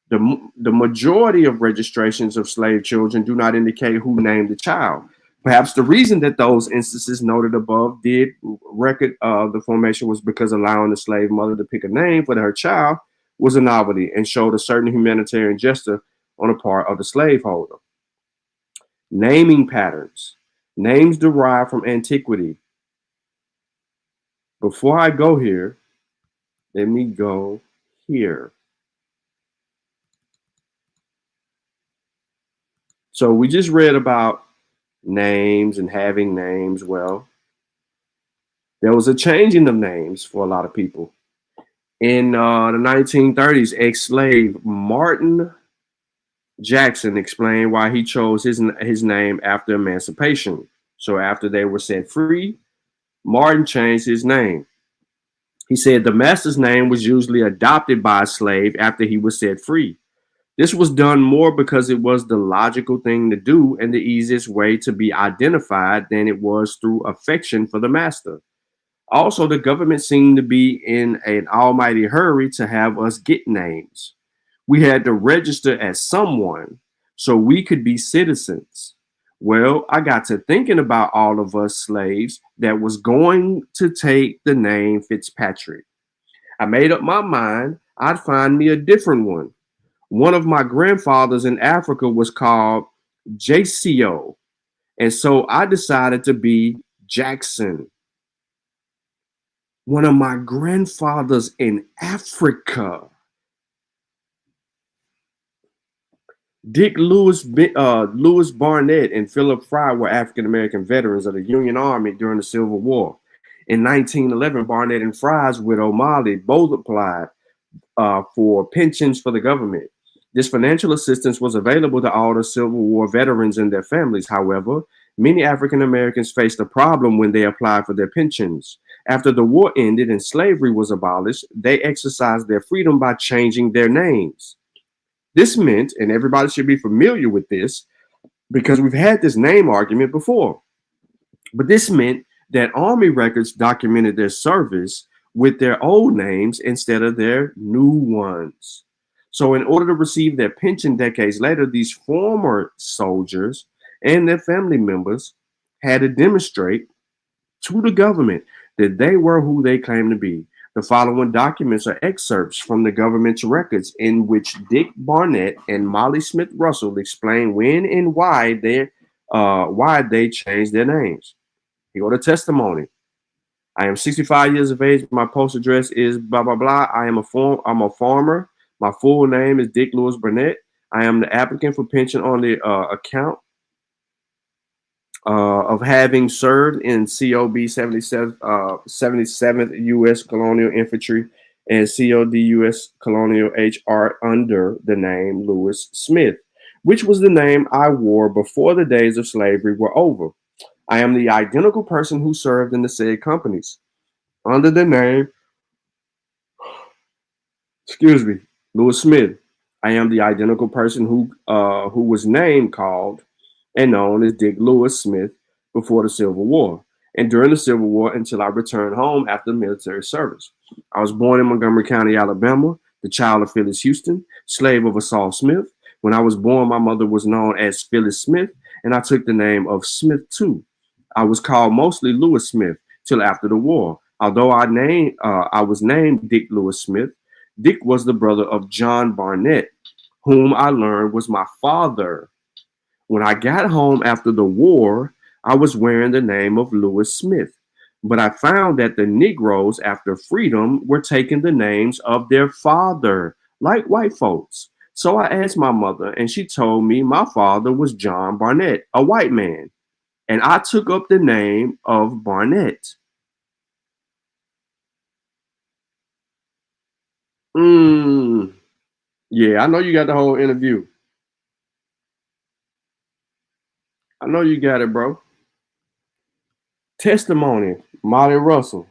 The majority of registrations of slave children do not indicate who named the child. Perhaps the reason that those instances noted above did record the formation was because allowing the slave mother to pick a name for her child was a novelty and showed a certain humanitarian gesture on the part of the slaveholder. Naming patterns. Names derived from antiquity. Before I go here, let me go here. So we just read about names and having names. Well, there was a changing of names for a lot of people. In the 1930s, ex-slave Martin Jackson explained why he chose his name after emancipation. So after they were set free, Martin changed his name. He said the master's name was usually adopted by a slave after he was set free. This was done more because it was the logical thing to do and the easiest way to be identified than it was through affection for the master. Also, the government seemed to be in an almighty hurry to have us get names. We had to register as someone so we could be citizens. Well, I got to thinking about all of us slaves that was going to take the name Fitzpatrick. I made up my mind I'd find me a different one. One of my grandfathers in Africa was called JCO, and so I decided to be Jackson. One of my grandfathers in Africa. Dick Lewis Barnett and Philip Fry were African-American veterans of the Union Army during the Civil War. In 1911, Barnett and Fry's widow Molly both applied for pensions for the government. This financial assistance was available to all the Civil War veterans and their families. However, many African Americans faced a problem when they applied for their pensions. After the war ended and slavery was abolished, they exercised their freedom by changing their names. This meant, and everybody should be familiar with this, because we've had this name argument before, but this meant that Army records documented their service with their old names instead of their new ones. So in order to receive their pension decades later, these former soldiers and their family members had to demonstrate to the government that they were who they claimed to be. The following documents are excerpts from the government's records in which Dick Barnett and Molly Smith Russell explain when and why they changed their names. Here go the testimony. I am 65 years of age. My post address is blah, blah, blah. I'm a farmer. My full name is Dick Lewis Burnett. I am the applicant for pension on the account of having served in COB 77th U.S. Colonial Infantry and COD U.S. Colonial HR under the name Lewis Smith, which was the name I wore before the days of slavery were over. I am the identical person who served in the said companies under the name, Lewis Smith. I am the identical person who was named, called, and known as Dick Lewis Smith before the Civil War and during the Civil War until I returned home after military service. I was born in Montgomery County, Alabama, the child of Phyllis Houston, slave of Saul Smith. When I was born, my mother was known as Phyllis Smith, and I took the name of Smith too. I was called mostly Lewis Smith till after the war. Although I was named Dick Lewis Smith, Dick was the brother of John Barnett, whom I learned was my father. When I got home after the war, I was wearing the name of Lewis Smith, but I found that the Negroes after freedom were taking the names of their father, like white folks. So I asked my mother, and she told me my father was John Barnett, a white man, and I took up the name of Barnett. Yeah, I know you got the whole interview. I know you got it, bro. Testimony, Molly Russell.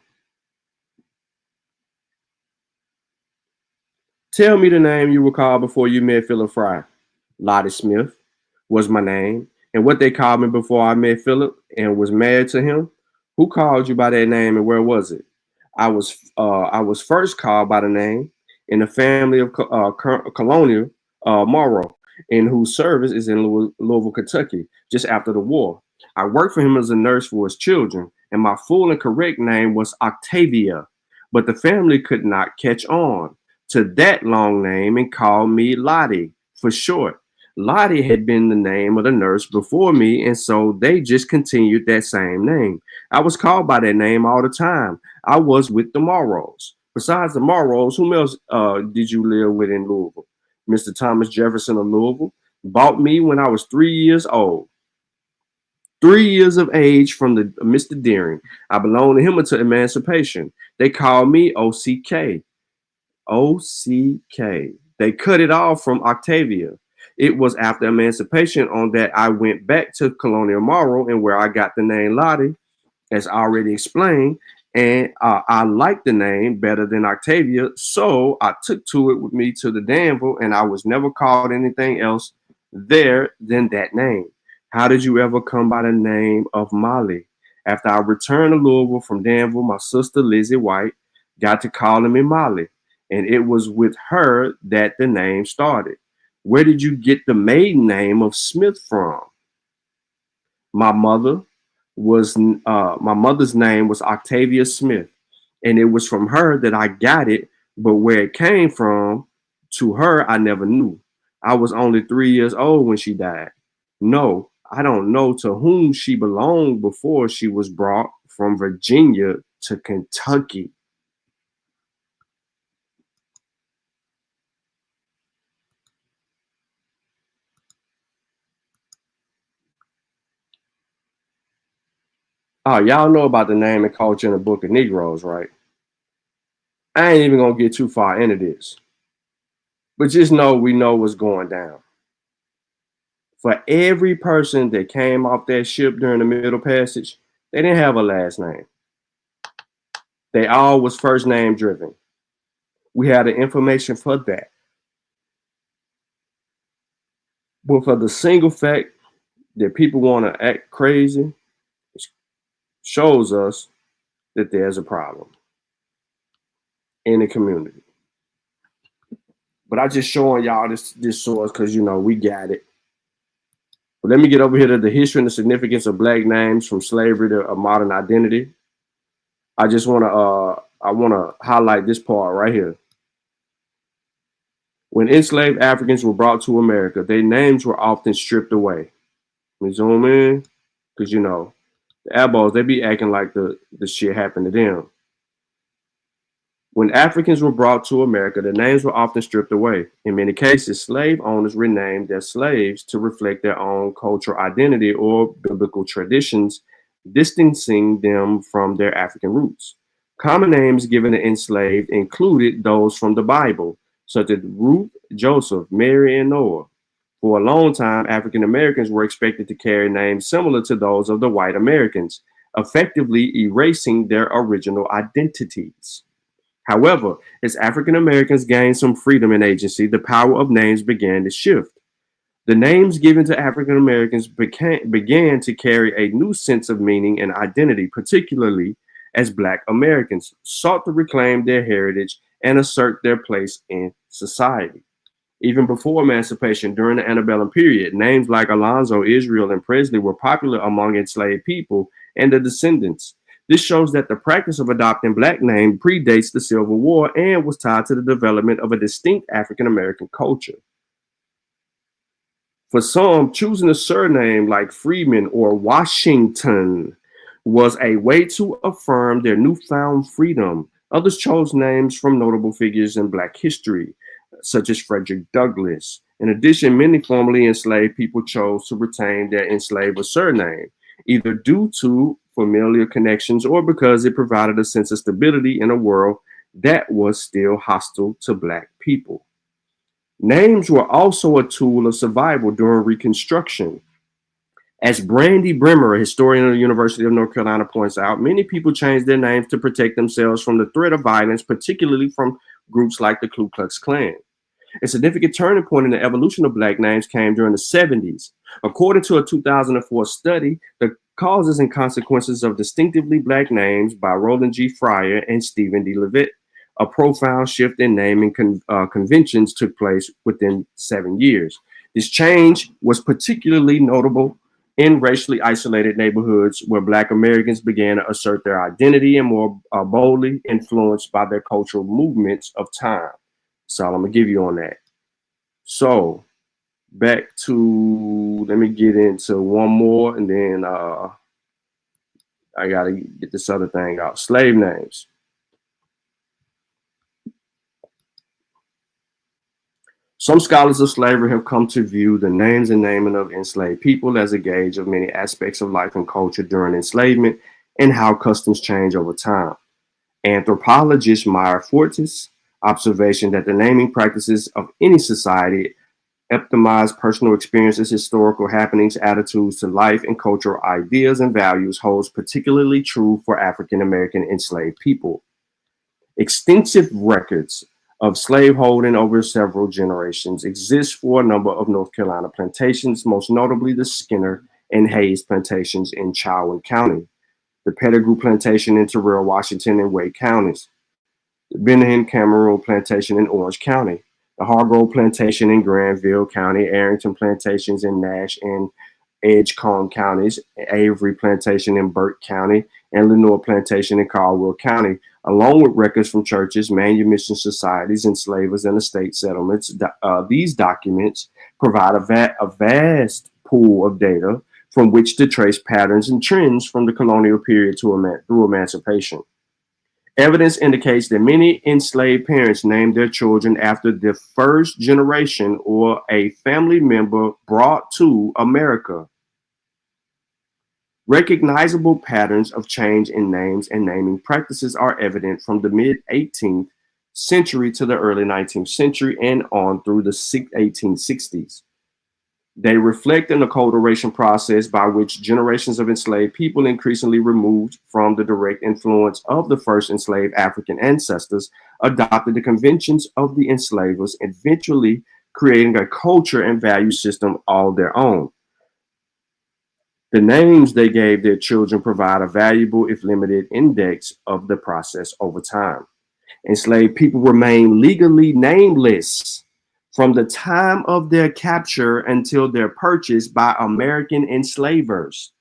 Tell me the name you recall before you met Philip Fry. Lottie Smith was my name. And what they called me before I met Philip and was married to him. Who called you by that name and where was it? I was first called by the name in the family of Colonial Morrow, in whose service is in Louisville, Kentucky, just after the war. I worked for him as a nurse for his children, and my full and correct name was Octavia, but the family could not catch on to that long name and called me Lottie for short. Lottie had been the name of the nurse before me, and so they just continued that same name. I was called by that name all the time. I was with the Morrows. Besides the Morrows, whom else did you live with in Louisville? Mr. Thomas Jefferson of Louisville bought me when I was 3 years old. 3 years of age from the Mr. Deering. I belonged to him until emancipation. They called me OCK. OCK. They cut it off from Octavia. It was after emancipation on that I went back to Colonial Morrow and where I got the name Lottie, as already explained. And I liked the name better than Octavia, so I took to it with me to the Danville, and I was never called anything else there than that name. How did you ever come by the name of Molly? After I returned to Louisville from Danville, my sister Lizzie White got to calling me Molly, and it was with her that the name started. Where did you get the maiden name of Smith from? My mother's name was Octavia Smith, and it was from her that I got it, but where it came from to her, I never knew. I was only 3 years old when she died. No, I don't know to whom she belonged before she was brought from Virginia to Kentucky. Oh, y'all know about the name and culture in the Book of Negroes, right? I ain't even gonna get too far into this, but just know we know what's going down. For every person that came off that ship during the Middle Passage, they didn't have a last name. They all was first name driven. We had the information for that. But for the single fact that people want to act crazy, it shows us that there's a problem in the community. But I just showing y'all this source because, you know, we got it. But let me get over here to the history and the significance of Black names from slavery to a modern identity. I just want to highlight this part right here. When enslaved Africans were brought to America, their names were often stripped away. Let me zoom in, because, you know, the elbows, they be acting like the shit happened to them. When Africans were brought to America, their names were often stripped away. In many cases, slave owners renamed their slaves to reflect their own cultural identity or biblical traditions, distancing them from their African roots. Common names given to enslaved included those from the Bible, such as Ruth, Joseph, Mary, and Noah. For a long time, African Americans were expected to carry names similar to those of the white Americans, effectively erasing their original identities. However, as African Americans gained some freedom and agency, the power of names began to shift. The names given to African Americans began to carry a new sense of meaning and identity, particularly as Black Americans sought to reclaim their heritage and assert their place in society. Even before emancipation, during the antebellum period, names like Alonzo, Israel, and Presley were popular among enslaved people and their descendants. This shows that the practice of adopting Black name predates the Civil War and was tied to the development of a distinct African American culture. For some, choosing a surname like Freeman or Washington was a way to affirm their newfound freedom. Others chose names from notable figures in Black history, such as Frederick Douglass. In addition, many formerly enslaved people chose to retain their enslaver surname, either due to familiar connections or because it provided a sense of stability in a world that was still hostile to Black people. Names were also a tool of survival during Reconstruction. As Brandy Bremer, a historian of the University of North Carolina, points out, many people changed their names to protect themselves from the threat of violence, particularly from groups like the Ku Klux Klan. A significant turning point in the evolution of Black names came during the 70s. According to a 2004 study, the causes and consequences of distinctively Black names by Roland G. Fryer and Stephen D. Levitt, a profound shift in naming conventions took place within 7 years. This change was particularly notable in racially isolated neighborhoods where Black Americans began to assert their identity and more boldly influenced by their cultural movements of time. So I'm gonna give you on that. So back to, let me get into one more and then I gotta get this other thing out. Slave names. Some scholars of slavery have come to view the names and naming of enslaved people as a gauge of many aspects of life and culture during enslavement and how customs change over time. Anthropologist Meyer Fortis' observation that the naming practices of any society epitomize personal experiences, historical happenings, attitudes to life, and cultural ideas and values holds particularly true for African American enslaved people. Extensive records of slaveholding over several generations exist for a number of North Carolina plantations, most notably the Skinner and Hayes plantations in Chowan County, the Pettigrew plantation in Terrell, Washington and Wake counties, the Benham Cameroon plantation in Orange County, the Hargrove plantation in Granville County, Arrington plantations in Nash and Edgecombe counties, Avery plantation in Burke County, and Lenore plantation in Caldwell County, along with records from churches, manumission societies, enslavers, and estate settlements. These documents provide a vast pool of data from which to trace patterns and trends from the colonial period through emancipation. Evidence indicates that many enslaved parents named their children after the first generation or a family member brought to America. Recognizable patterns of change in names and naming practices are evident from the mid-18th century to the early 19th century and on through the 1860s. They reflect an acculturation process by which generations of enslaved people increasingly removed from the direct influence of the first enslaved African ancestors adopted the conventions of the enslavers, eventually creating a culture and value system all their own. The names they gave their children provide a valuable, if limited, index of the process over time. Enslaved people remain legally nameless from the time of their capture until their purchase by American enslavers.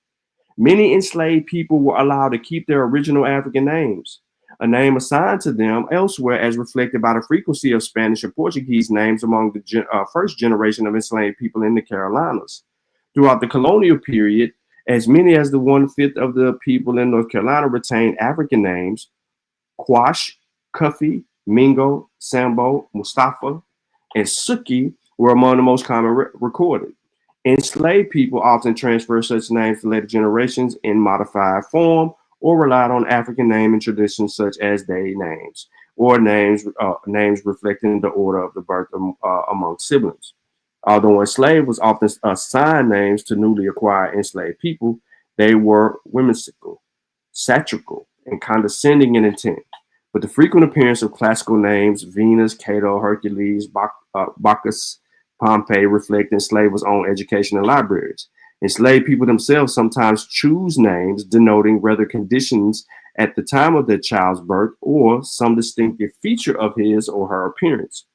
Many enslaved people were allowed to keep their original African names, a name assigned to them elsewhere as reflected by the frequency of Spanish and Portuguese names among the first generation of enslaved people in the Carolinas. Throughout the colonial period, as many as the 1/5 of the people in North Carolina retained African names. Quash, Cuffy, Mingo, Sambo, Mustafa, and Suki were among the most common recorded. Enslaved people often transferred such names to later generations in modified form or relied on African naming traditions such as day names or names reflecting the order of the birth among siblings. Although enslaved was often assigned names to newly acquired enslaved people, they were whimsical, satirical, and condescending in intent. But the frequent appearance of classical names, Venus, Cato, Hercules, Bacchus, Pompey, reflect enslavers' own education and libraries. Enslaved people themselves sometimes choose names denoting rather conditions at the time of their child's birth or some distinctive feature of his or her appearance.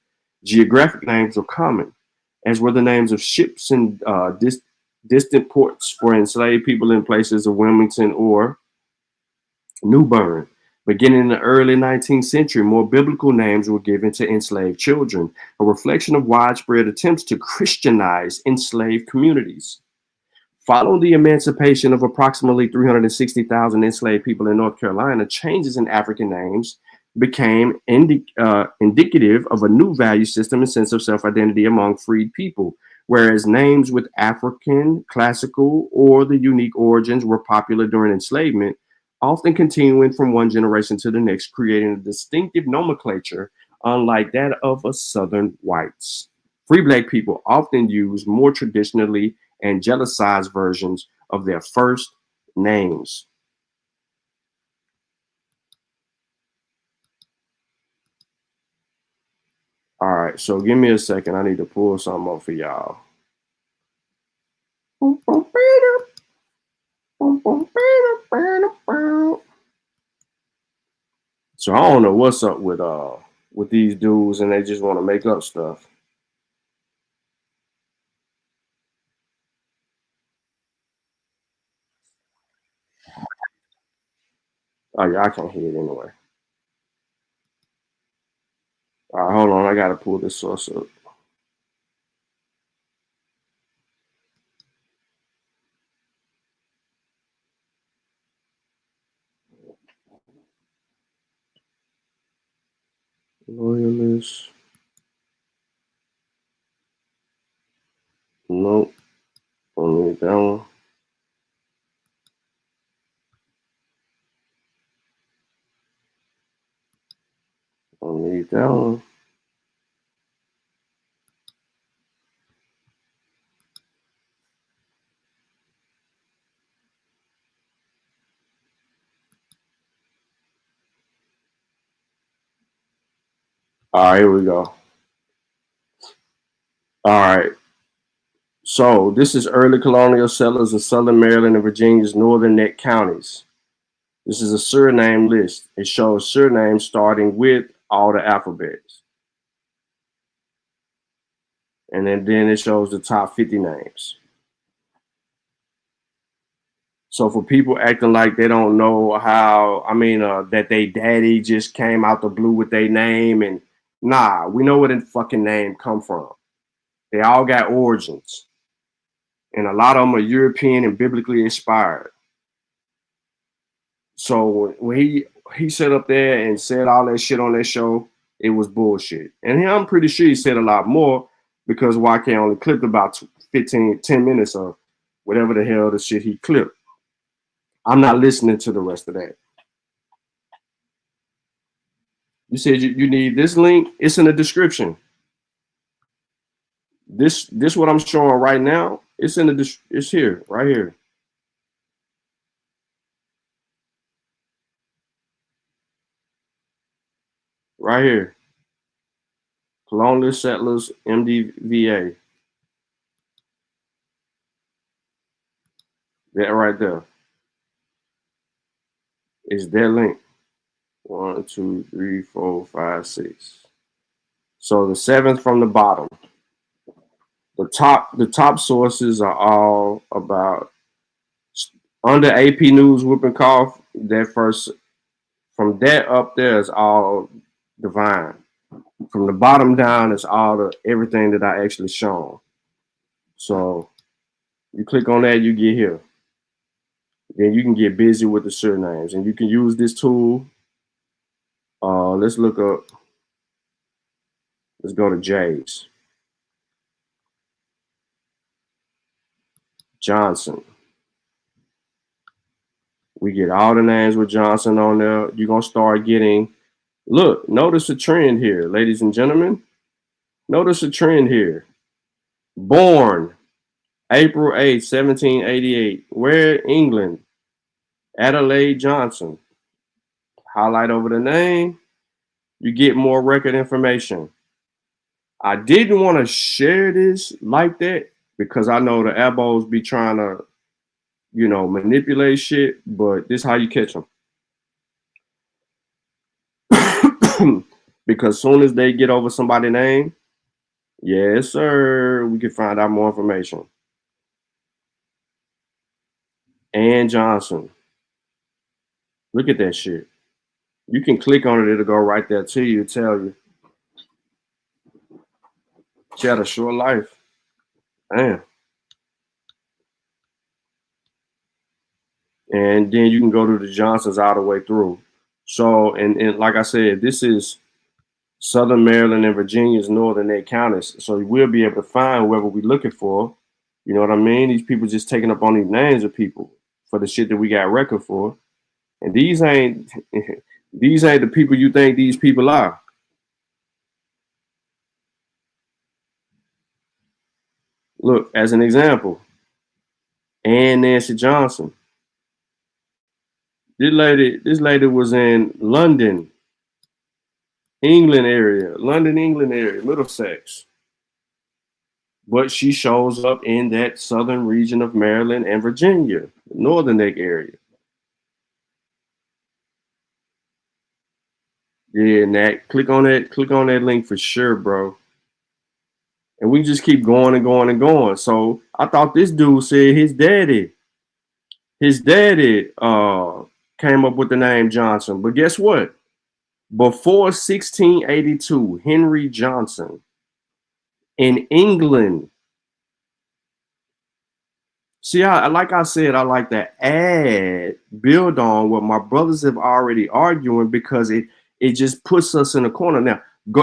Geographic names are common, as were the names of ships and distant ports for enslaved people in places of Wilmington or New Bern. Beginning in the early 19th century, more biblical names were given to enslaved children, a reflection of widespread attempts to Christianize enslaved communities. Following the emancipation of approximately 360,000 enslaved people in North Carolina, changes in African names became indicative of a new value system and sense of self-identity among freed people, whereas names with African, classical, or the unique origins were popular during enslavement, often continuing from one generation to the next, creating a distinctive nomenclature unlike that of Southern whites. Free Black people often use more traditionally angelicized versions of their first names. All right, so give me a second. I need to pull something up for y'all. So I don't know what's up with these dudes, and they just want to make up stuff. Oh yeah, I can't hear it anyway. All right, hold on. I gotta pull this source up. Loyalist. Nope. Don't need that one. Don't need that one. All right, here we go. All right. So this is early colonial settlers in southern Maryland and Virginia's northern neck counties. This is a surname list. It shows surnames starting with all the alphabets. And then it shows the top 50 names. So for people acting like they don't know how, that they daddy just came out the blue with their name, and nah, we know where the fucking name come from. They all got origins. And a lot of them are European and biblically inspired. So when he sat up there and said all that shit on that show, it was bullshit. And I'm pretty sure he said a lot more, because YK only clipped about 10 minutes of whatever the hell the shit he clipped. I'm not listening to the rest of that. You said you need this link. It's in the description. This what I'm showing right now. It's in the it's here, right here. Right here. Colonial Settlers, MDVA. That right there. Is that link. 1, 2, 3, 4, 5, 6. So the 7th from the bottom. The top sources are all about under AP News whooping cough. That first, from that up there is all divine. From the bottom down is all the everything that I actually shown. So you click on that, you get here. Then you can get busy with the surnames, and you can use this tool. Let's look up. Let's go to J's. Johnson. We get all the names with Johnson on there. You're going to start getting, look, notice a trend here, ladies and gentlemen. Notice a trend here. Born April 8th, 1788. Where? England. Adelaide Johnson. Highlight over the name. You get more record information. I didn't want to share this like that because I know the abos be trying to, manipulate shit, but this is how you catch them. Because soon as they get over somebody's name, yes, sir, we can find out more information. Ann Johnson. Look at that shit. You can click on it, it'll go right there to you, tell you. She had a short life. Damn. And then you can go to the Johnsons all the way through. So, and like I said, this is Southern Maryland and Virginia's northern eight counties. So we'll be able to find whoever we're looking for. You know what I mean? These people just taking up on these names of people for the shit that we got record for. And these ain't the people you think these people are. Look, as an example, Ann Nancy Johnson. This lady was in London England area, London, England area, Middlesex. But she shows up in that southern region of Maryland and Virginia, northern neck area. Yeah, Nat, click on that link for sure, bro. And we just keep going and going and going. So I thought this dude said his daddy came up with the name Johnson. But guess what? Before 1682, Henry Johnson in England. See, like I said, I like to build on what my brothers have already arguing, because it just puts us in a corner. Now,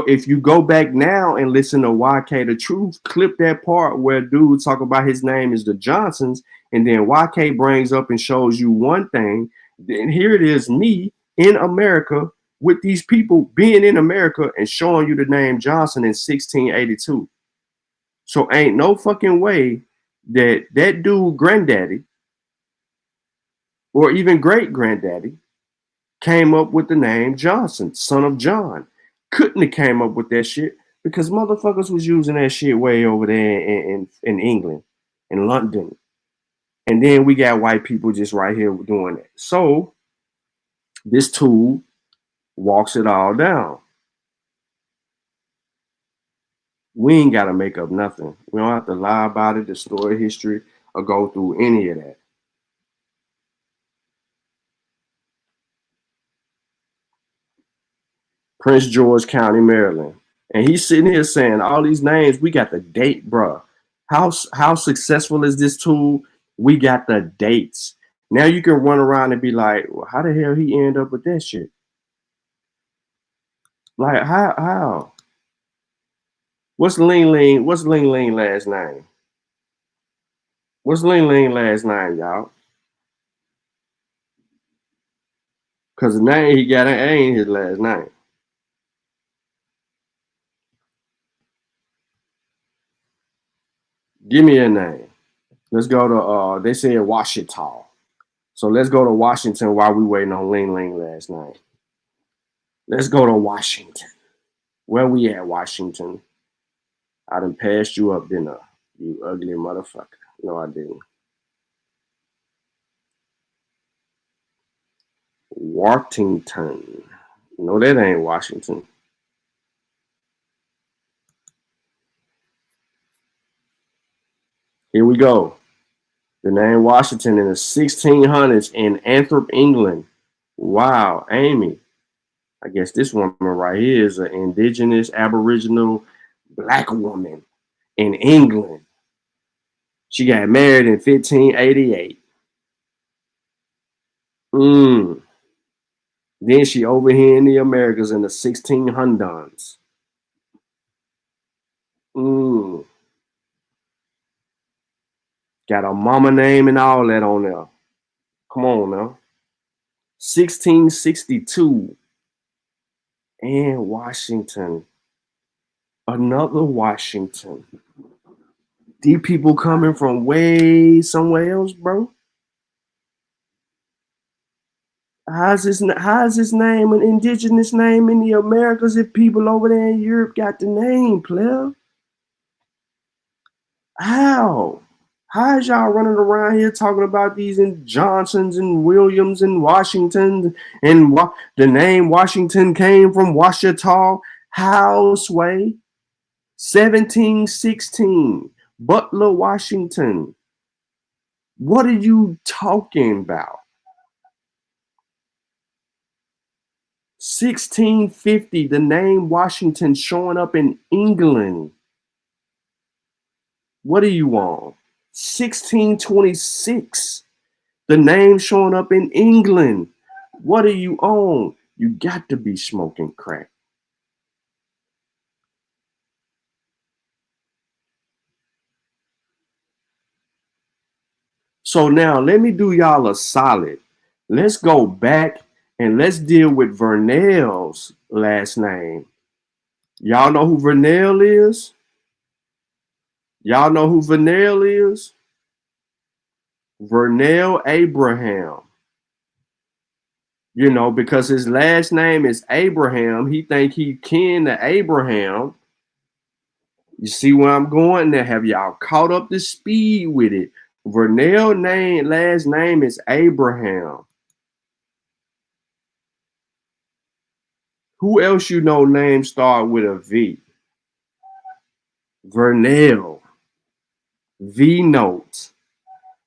if you go back now and listen to YK the Truth, clip that part where dude talk about his name is the Johnsons, and then YK brings up and shows you one thing. Then here it is, me in America with these people being in America and showing you the name Johnson in 1682. So ain't no fucking way that dude granddaddy or even great granddaddy came up with the name Johnson, son of John. Couldn't have came up with that shit, because motherfuckers was using that shit way over there in England, in London. And then we got white people just right here doing that. So this tool walks it all down. We ain't got to make up nothing. We don't have to lie about it, distort history, or go through any of that. Prince George County, Maryland. And he's sitting here saying all these names, we got the date, bruh. How successful is this tool? We got the dates. Now you can run around and be like, well, how the hell he end up with that shit? Like, how? What's Ling Ling last name? What's Ling Ling last name, y'all? Because the name he got ain't his last name. Give me a name. Let's go to, they said Washington. So let's go to Washington while we waiting on Ling Ling last night. Let's go to Washington. Where we at, Washington? I done passed you up, didn't I? You ugly motherfucker. No, I didn't. Washington. No, that ain't Washington. Here we go. The name Washington in the 1600s in Anthrop, England. Wow, Amy. I guess this woman right here is an indigenous, aboriginal black woman in England. She got married in 1588. Then she over here in the Americas in the 1600s. Got a mama name and all that on there. Come on now. 1662. And Washington. Another Washington. These people coming from way somewhere else, bro. How's his name an indigenous name in the Americas if people over there in Europe got the name, player? How? How is y'all running around here talking about these Johnsons and Williams and Washington and the name Washington came from Washita? How, Sway? 1716, Butler, Washington. What are you talking about? 1650, the name Washington showing up in England. What are you on? 1626, the name showing up in England. What are you on? You got to be smoking crack. So now let me do y'all a solid. Let's go back and let's deal with Vernell's last name. Y'all know who Vernell is? Y'all know who Vernell is? Vernell Abraham. You know, because his last name is Abraham. He think he kin to Abraham. You see where I'm going there? Have y'all caught up to speed with it? Vernell last name is Abraham. Who else you know name start with a V? Vernell. V-Note.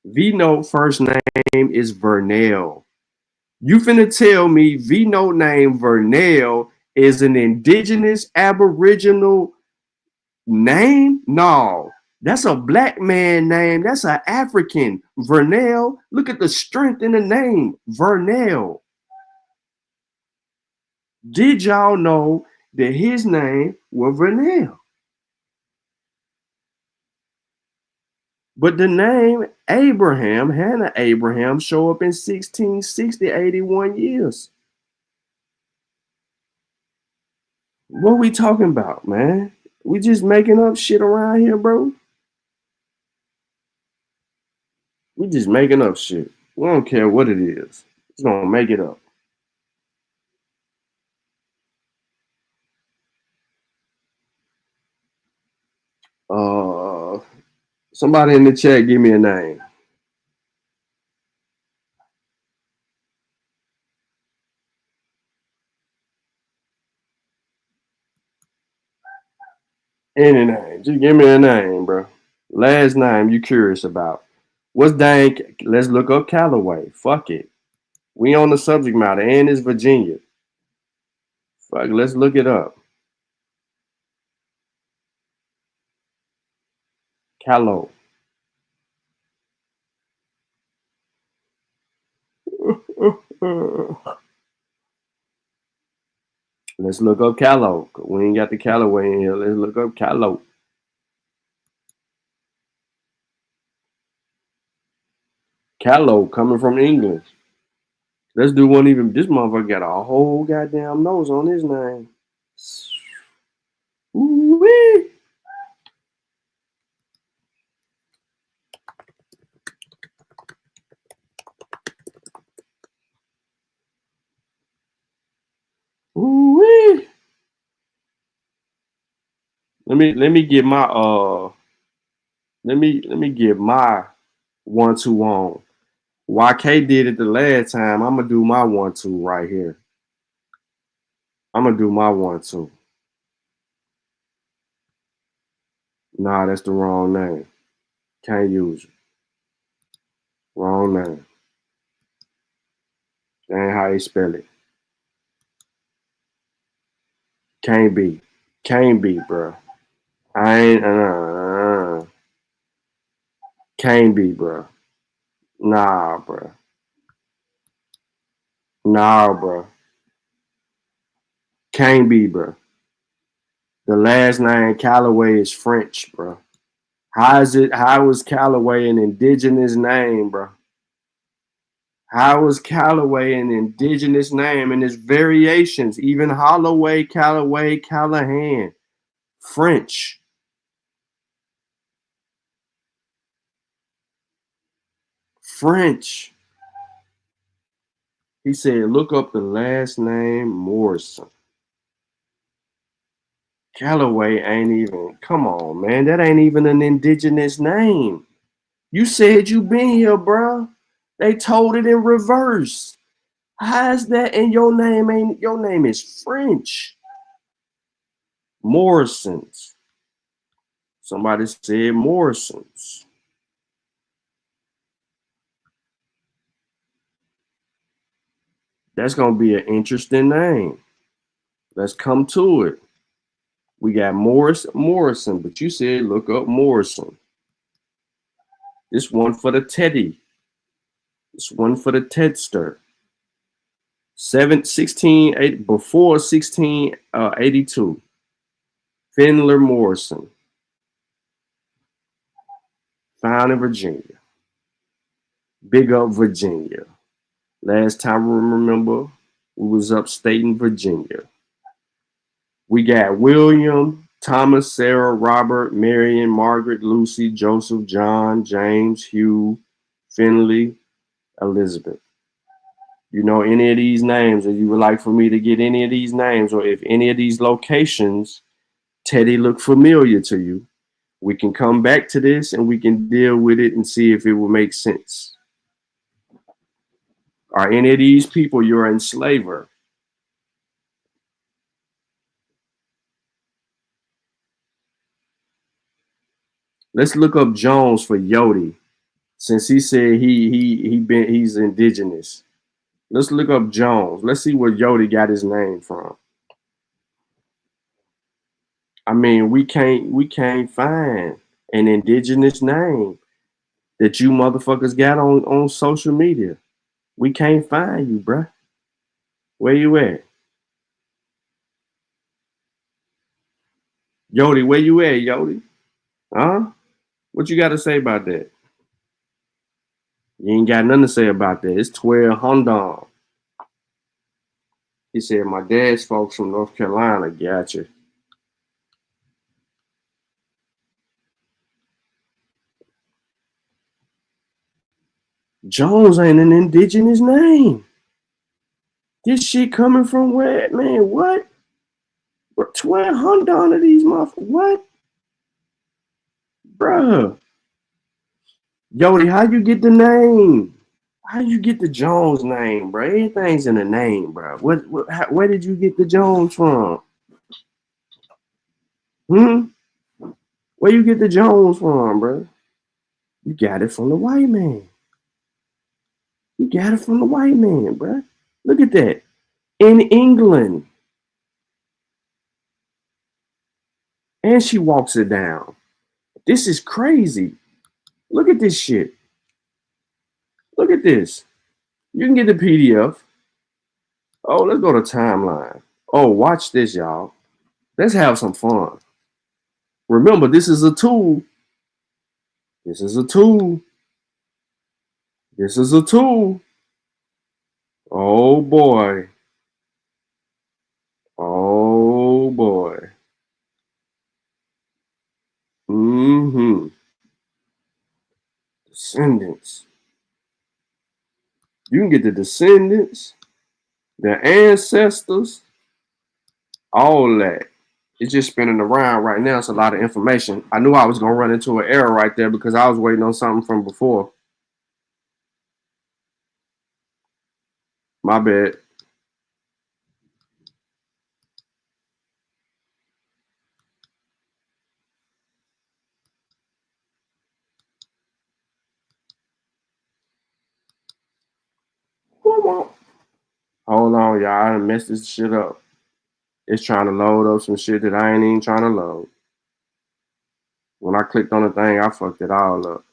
V-Note first name is Vernell. You finna tell me V-Note name Vernell is an indigenous aboriginal name? No. That's a black man name. That's an African. Vernell. Look at the strength in the name. Vernell. Did y'all know that his name was Vernell? But the name Abraham, Hannah Abraham, show up in 1660, 81 years. What we talking about, man? We just making up shit around here, bro. We just making up shit. We don't care what it is. It's gonna make it up. Somebody in the chat, give me a name. Any name. Just give me a name, bro. Last name you curious about. What's dang? Let's look up Callaway. Fuck it. We on the subject matter, and it's Virginia. Fuck, let's look it up. Callow. Let's look up Callow. We ain't got the Callaway in here. Let's look up Callow. Callow coming from England. Let's do one even. This motherfucker got a whole goddamn nose on his name. Ooh-wee. Ooh-wee. Let me get my let me get my 1-2 on. YK did it the last time. I'm gonna do my 1-2 right here. I'm gonna do my 1-2. Nah, that's the wrong name. Can't use it. Wrong name. That ain't how you spell it. Can't be. Can't be, bro. I ain't Can't be, bro. Nah, bro. Nah, bro. Can't be, bro. The last name Callaway is French, bro. How is Callaway an indigenous name, bro? How is Callaway an indigenous name? And its variations, even Holloway, Callaway, Callahan, French. French. He said, look up the last name Morrison. Callaway ain't even, come on, man. That ain't even an indigenous name. You said you been here, bro. They told it in reverse. How is that? And your name is French. Morrisons. Somebody said Morrisons. That's gonna be an interesting name. Let's come to it. We got Morrison, but you said look up Morrison. This one for the Teddy. This one for the Tedster. 16 before 1682. Findler Morrison. Found in Virginia. Big up Virginia. Last time we remember, we was upstate in Virginia. We got William, Thomas, Sarah, Robert, Marion, Margaret, Lucy, Joseph, John, James, Hugh, Finley, Elizabeth. you know any of these names, or you would like for me to get any of these names, or if any of these locations, Teddy, look familiar to you, we can come back to this and we can deal with it and see if it will make sense. Are any of these people your enslaver? Let's look up Jones for Yodi, since he said he's indigenous. Let's look up Jones. Let's see where Yodi got his name from. I mean, we can't find an indigenous name that you motherfuckers got on social media. We can't find you, bruh. Where you at? Yodi, where you at, Yodi? Huh? What you got to say about that? You ain't got nothing to say about that. It's 12 Honda. He said, my dad's folks from North Carolina. Gotcha. Jones ain't an indigenous name. This shit coming from where, man? What? 1,200 of these motherfuckers. What? Bruh. Yodi, how you get the name? How you get the Jones name, bro? Everything's in the name, bro. Where did you get the Jones from? Where you get the Jones from, bro? You got it from the white man. You got it from the white man, bro. Look at that. In England. And she walks it down. This is crazy. Look at this shit. Look at this. You can get the PDF. Oh, let's go to timeline. Oh, watch this, y'all. Let's have some fun. Remember, this is a tool. This is a tool. This is a tool. Oh, boy. Oh, boy. Descendants. You can get the descendants, the ancestors, all that. It's just spinning around right now. It's a lot of information. I knew I was going to run into an error right there because I was waiting on something from before. My bad. Hold on, y'all. I done messed this shit up. It's trying to load up some shit that I ain't even trying to load. When I clicked on the thing, I fucked it all up.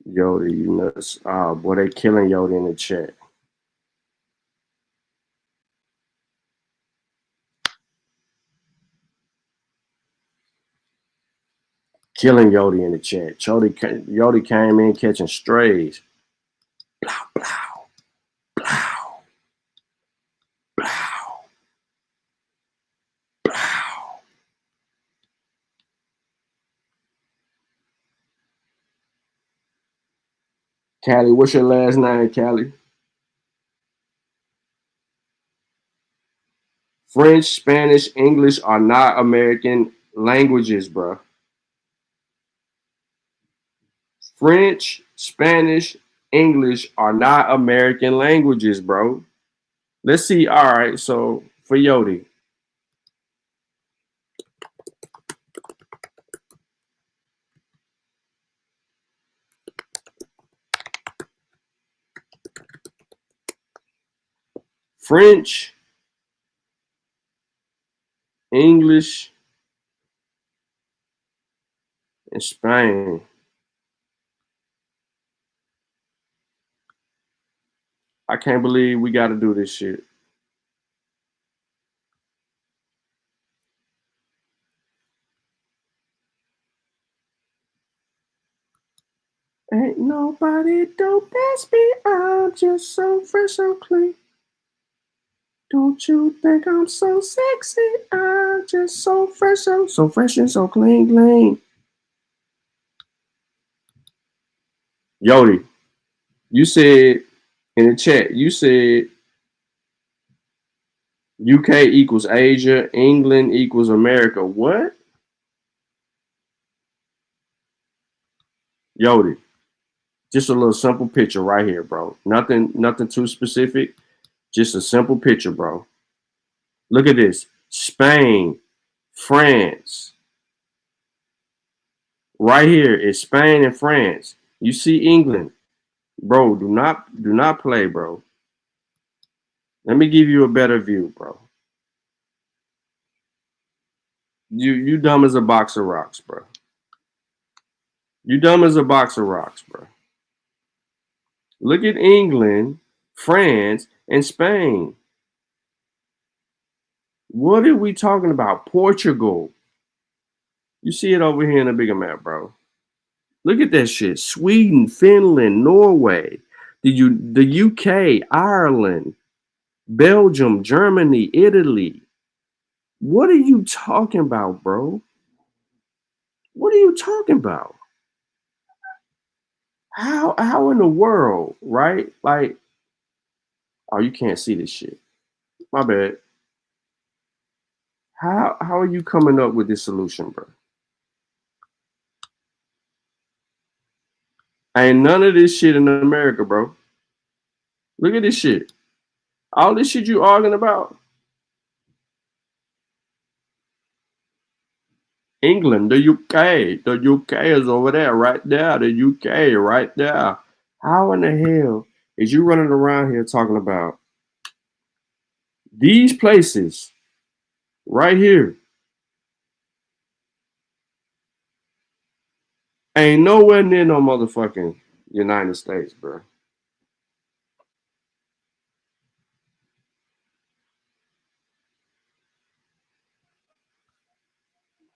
Yodi, you nuts. Oh, boy, they killing Yodi in the chat. Killing Yodi in the chat. Yodi came in catching strays. Blow, blow, blow, blow, blow. Callie, what's your last name, Callie? French, Spanish, English are not American languages, bro. French, Spanish, English are not American languages, bro. Let's see. All right, so for Yodi. French, English, and Spain. I can't believe we got to do this shit. Ain't nobody dope as me. I'm just so fresh, so clean. Don't you think I'm so sexy? I'm just so fresh, so fresh and so clean, clean. Yodi, you said in the chat, you said UK equals Asia, England equals America. What? Yodi, just a little simple picture right here, bro. Nothing too specific. Just a simple picture, bro. Look at this. Spain, France. Right here is Spain and France. You see England. Bro, do not play, bro. Let me give you a better view, bro. You dumb as a box of rocks, bro. You dumb as a box of rocks, bro. Look at England, France, and Spain. What are we talking about? Portugal. You see it over here in a bigger map, bro. Look at that shit. Sweden, Finland, Norway, the UK, Ireland, Belgium, Germany, Italy. What are you talking about, bro? What are you talking about? How in the world, right? Like, oh, you can't see this shit. My bad. How are you coming up with this solution, bro? Ain't none of this shit in America, bro. Look at this shit. All this shit you arguing about. England, the UK. The UK is over there, right there. The UK, right there. How in the hell is you running around here talking about these places right here? Ain't nowhere near no motherfucking United States, bro.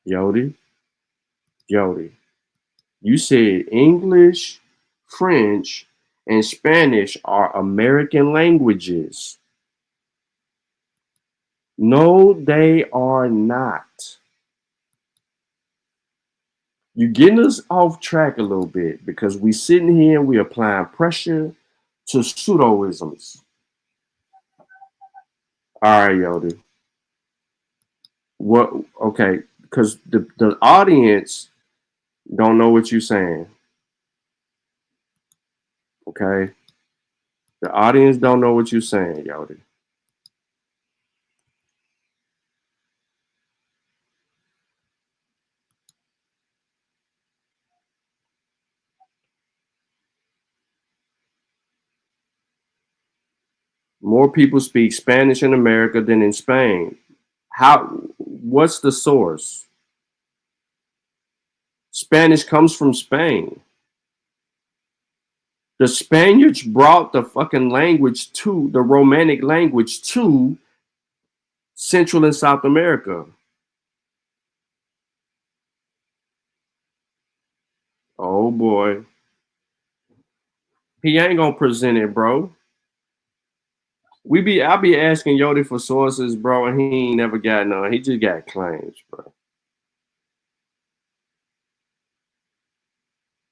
Yodi, you said English, French, and Spanish are American languages. No, they are not. You're getting us off track a little bit because we sitting here and we applying pressure to pseudoisms. All right, Yodi. What? Okay, because the audience don't know what you're saying. Okay, the audience don't know what you're saying, Yodi. More people speak Spanish in America than in Spain. What's the source? Spanish comes from Spain. The Spaniards brought the fucking language to the Romanic language to Central and South America. Oh boy. He ain't gonna present it, bro. I'll be asking Yodi for sources, bro, and he ain't never got none. He just got claims, bro.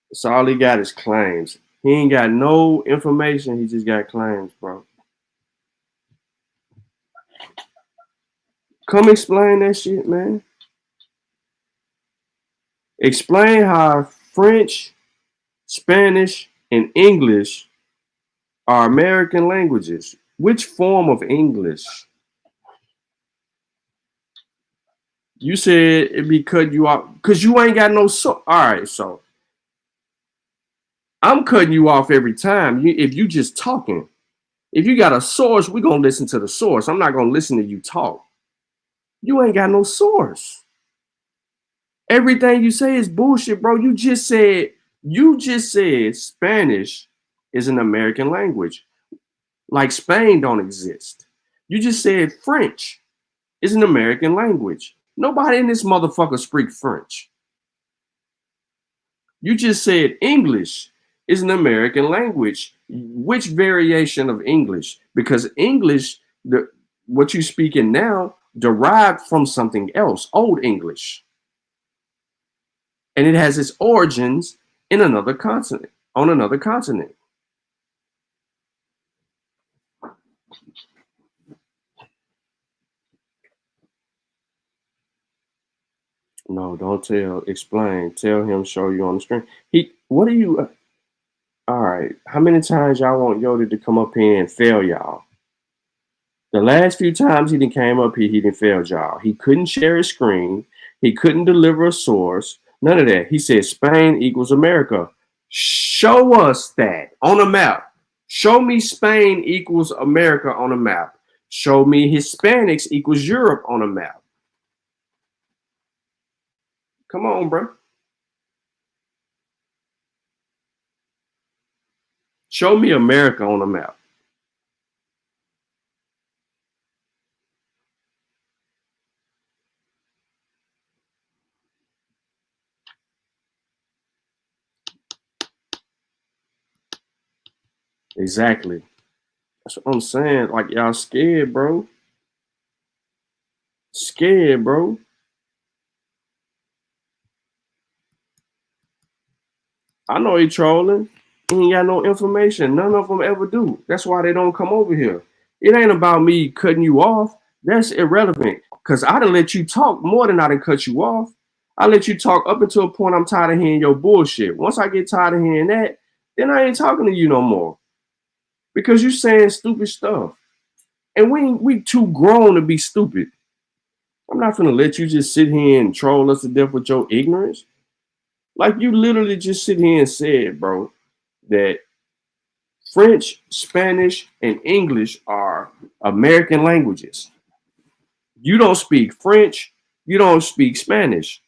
That's all he got is claims. He ain't got no information. He just got claims, bro. Come explain that shit, man. Explain how French, Spanish, and English are American languages. Which form of English? You said it'd be cut you off because you ain't got no so. All right, so I'm cutting you off every time. If you just talking, if you got a source, we're gonna listen to the source. I'm not gonna listen to you talk. You ain't got no source. Everything you say is bullshit, bro. You just said Spanish is an American language. Like Spain don't exist. You just said French is an American language. Nobody in this motherfucker speak French. You just said English is an American language. Which variation of English? Because English, what you speaking now derived from something else, Old English. And it has its origins in another continent, on another continent. No, don't tell, explain. Tell him, show you on the screen. What are you, all right, how many times y'all want Yoda to come up here and fail y'all? The last few times he didn't came up here, he didn't fail y'all. He couldn't share his screen. He couldn't deliver a source. None of that. He said Spain equals America. Show us that on a map. Show me Spain equals America on a map. Show me Hispanics equals Europe on a map. Come on, bro. Show me America on a map. Exactly. That's what I'm saying. Like, y'all scared, bro. Scared, bro. I know he trolling. He ain't got no information. None of them ever do. That's why they don't come over here. It ain't about me cutting you off. That's irrelevant. Because I done let you talk more than I done cut you off. I let you talk up until a point I'm tired of hearing your bullshit. Once I get tired of hearing that, then I ain't talking to you no more. Because you saying stupid stuff. And we too grown to be stupid. I'm not gonna let you just sit here and troll us to death with your ignorance. Like, you literally just sit here and said, bro, that French, Spanish, and English are American languages. You don't speak French. You don't speak Spanish.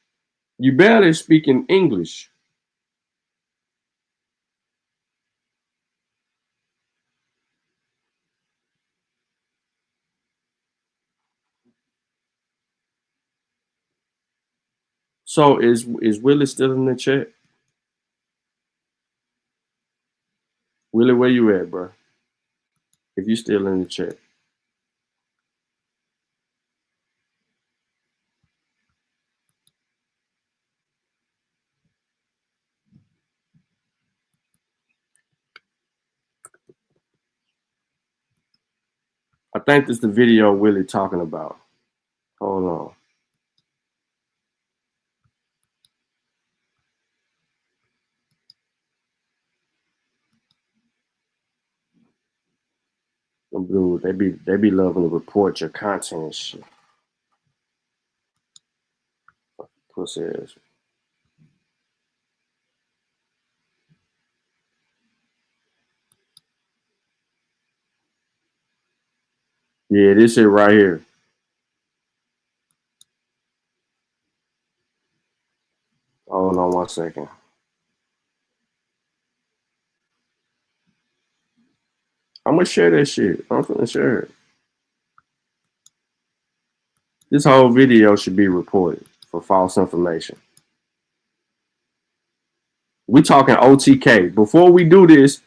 You barely speak in English. So is Willie still in the chat? Willie, where you at, bro? If you still in the chat. I think this is the video Willie talking about. Hold on. Dude, they be loving to report your content and shit. Pussy ass. Yeah, this shit right here. Hold on 1 second. I'm gonna share that shit. I'm gonna share it. This whole video should be reported for false information. We talking OTK. Before we do this,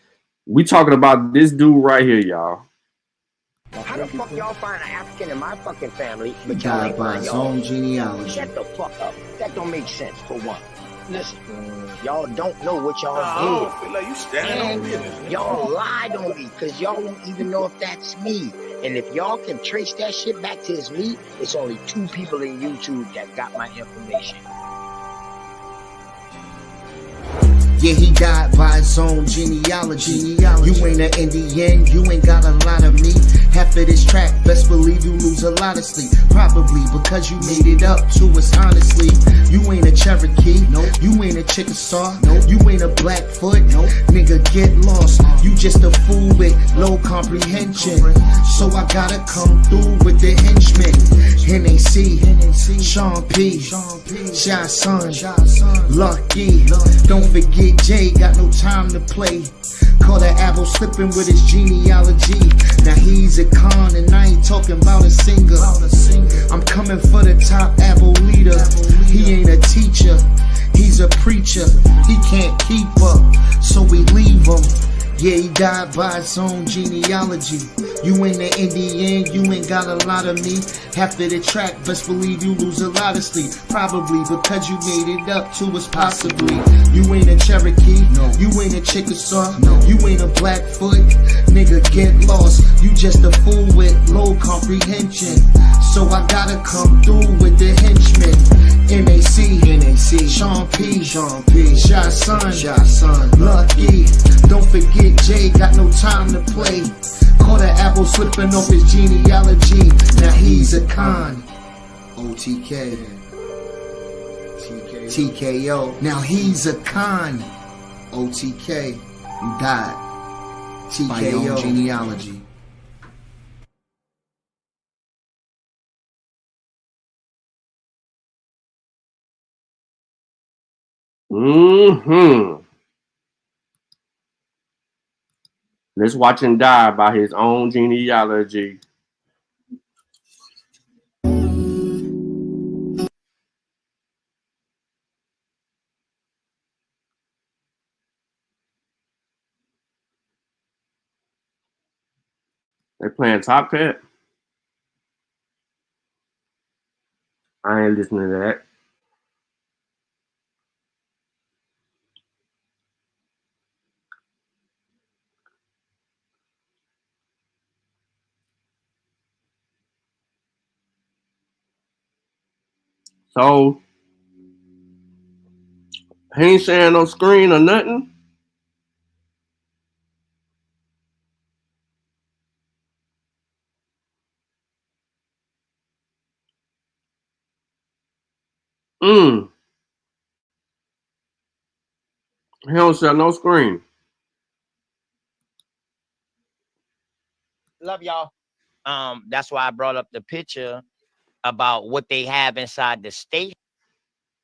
we talking about this dude right here, y'all. How the fuck y'all find an African in my fucking family, but y'all ain't find your own genealogy? Shut the fuck up. That don't make sense, for one. Listen, y'all don't know what y'all I did. don't feel like you standing on business. Y'all lied on me, because y'all won't even know if that's me. And if y'all can trace that shit back to it's me, it's only 2 people in YouTube that got my information. Yeah, he died by his own genealogy. You ain't an Indian, you ain't got a lot of meat. Half of this track, best believe you lose a lot of sleep. Probably because you made it up to us honestly. You ain't a Cherokee, nope. You ain't a Chickasaw, nope. You ain't a Blackfoot, nope. Nigga, get lost. You just a fool with low comprehension. So I gotta come through with the henchmen. NAC, Sean P, Shy Son, Lucky. Don't forget Jay, got no time to play. Caught an apple slipping with his genealogy. Now he's a con and I ain't talking about a singer. I'm coming for the top apple leader. He ain't a teacher, he's a preacher. He can't keep up, so we leave him. Yeah, he died by his own genealogy. You ain't an Indian, you ain't got a lot of me. Half of the track, best believe you lose a lot of sleep. Probably because you made it up to us possibly. You ain't a Cherokee, no. You ain't a Chickasaw, no. You ain't a Blackfoot, nigga get lost. You just a fool with low comprehension. So I gotta come through with the henchmen. NAC, Sean P, Shy Son, Lucky. Don't forget Jay, got no time to play. Caught an apple slipping off his genealogy. Now he's a con. OTK. TKO. Now he's a con. OTK. You died. TKO. Genealogy. Let's watch him die by his own genealogy. They playing Top Cat. I ain't listening to that. So he ain't sharing no screen or nothing. He don't share no screen. Love y'all. That's why I brought up the picture about what they have inside the state.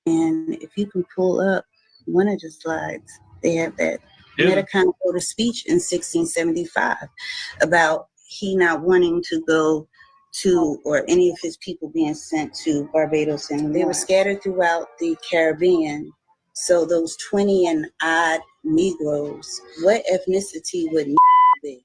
And if you can pull up one of the slides, they have that Metacon Code of Speech in 1675 about he not wanting to go to, or any of his people being sent to Barbados anymore. They were scattered throughout the Caribbean. So those 20 and odd Negroes, what ethnicity would be?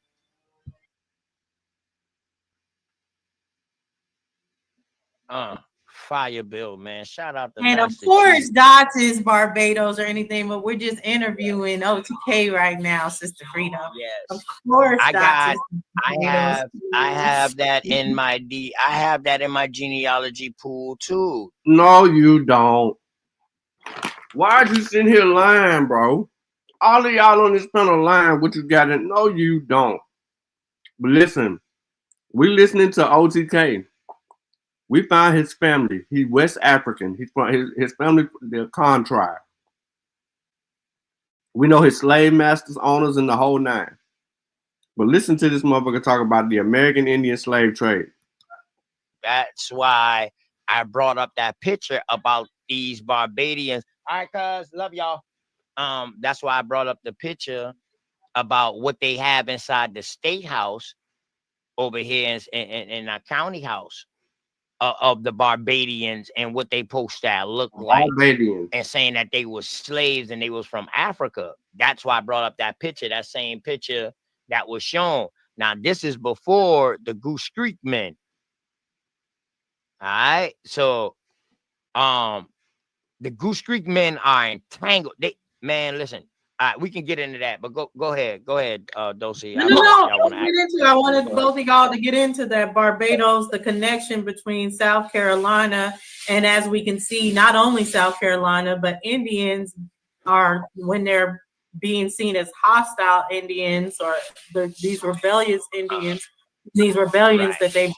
Fire Bill, man. Shout out to And Master of course, Chief. Dots is Barbados or anything, but we're just interviewing OTK right now, Sister Freedom. Yes. Of course, I Dots have that in my I have that in my genealogy pool too. No, you don't. Why are you sitting here lying, bro? All of y'all on this panel lying. What you got in? No, you don't. But listen, we listening to OTK. We found his family. He's West African. He's from his family, the Khan tribe. We know his slave masters, owners, and the whole nine. But listen to this motherfucker talk about the American Indian slave trade. That's why I brought up that picture about these Barbadians. All right, cuz, love y'all. That's why I brought up the picture about what they have inside the state house over here in our county house of the Barbadians and what they supposed to look like. Barbadians. And saying that they were slaves and they was from Africa. That's why I brought up that picture, that same picture that was shown. Now, this is before the Goose Creek men. All right. So, the Goose Creek men are entangled. Man, listen. We can get into that, but go ahead, Dulcie. No. I wanted both of y'all to get into that Barbados, the connection between South Carolina, and as we can see, not only South Carolina, but Indians are, when they're being seen as hostile Indians or these rebellious Indians, these rebellions that they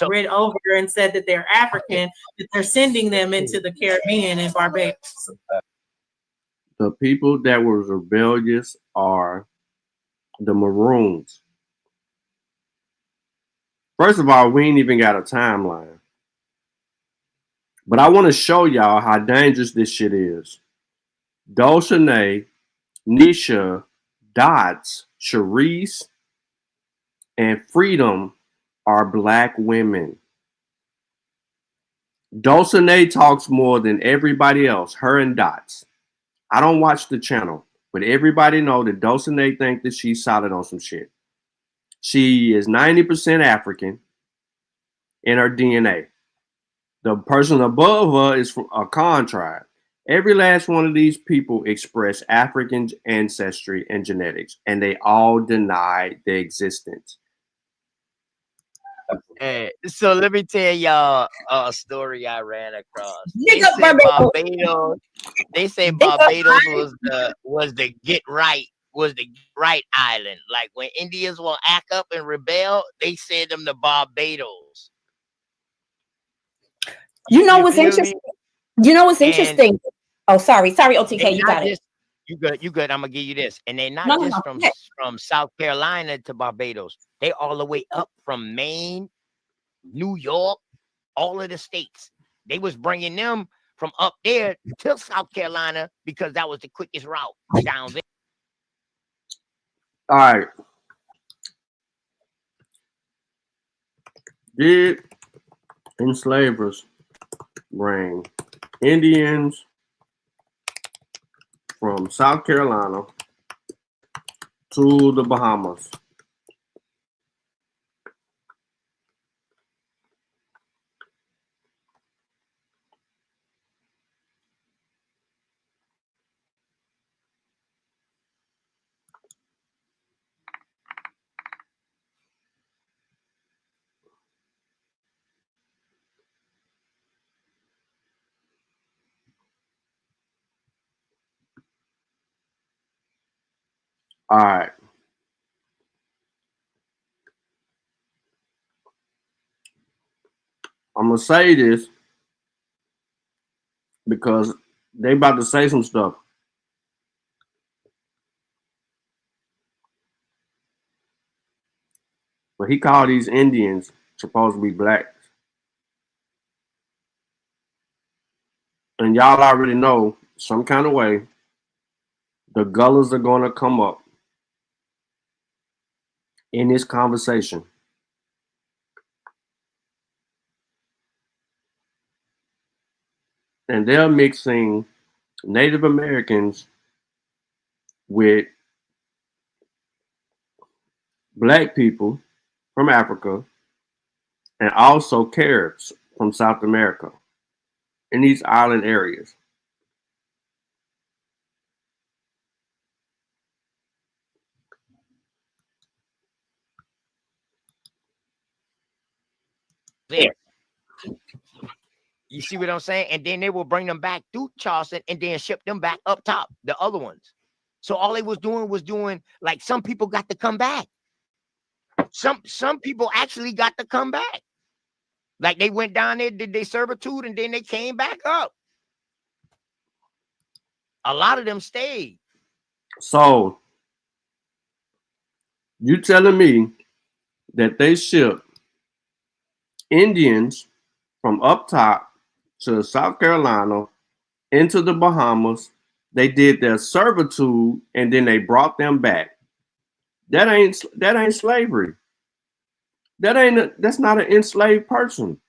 rid over and said that they're African, that they're sending them into the Caribbean and Barbados. The people that were rebellious are the Maroons. First of all, we ain't even got a timeline. But I want to show y'all how dangerous this shit is. Dulcinea, Nisha, Dots, Sharice, and Freedom are black women. Dulcinea talks more than everybody else, her and Dots. I don't watch the channel, but everybody know that Dulcinea think that she's solid on some shit. She is 90% African in her DNA. The person above her is from a Khan tribe. Every last one of these people express African ancestry and genetics, and they all deny their existence. Hey, so let me tell y'all a story I ran across. Big up Barbados. They say Big up Barbados was the get right island. Like when Indians will act up and rebel, they send them to Barbados. You know You what's feel me? interesting? You know what's And interesting? Oh, sorry, OTK, they you not got it. just you good. I'm gonna give you this, and they're not No, no, just no. from South Carolina to Barbados. They all the way up from Maine, New York, all of the states. They was bringing them from up there to South Carolina because that was the quickest route down there. All right. Did enslavers bring Indians from South Carolina to the Bahamas? All right. I'm gonna say this because they about to say some stuff. But he called these Indians supposed to be blacks. And y'all already know some kind of way the gullers are gonna come up in this conversation. And they're mixing Native Americans with black people from Africa and also Caribs from South America in these island areas. There. You see what I'm saying? And then they will bring them back through Charleston and then ship them back up top, the other ones. So all they was doing like some people got to come back. Some people actually got to come back. Like they went down there, did their servitude, and then they came back up. A lot of them stayed. So you telling me that they shipped Indians from up top to South Carolina into the Bahamas, they did their servitude, and then they brought them back. That ain't slavery. That's not an enslaved person.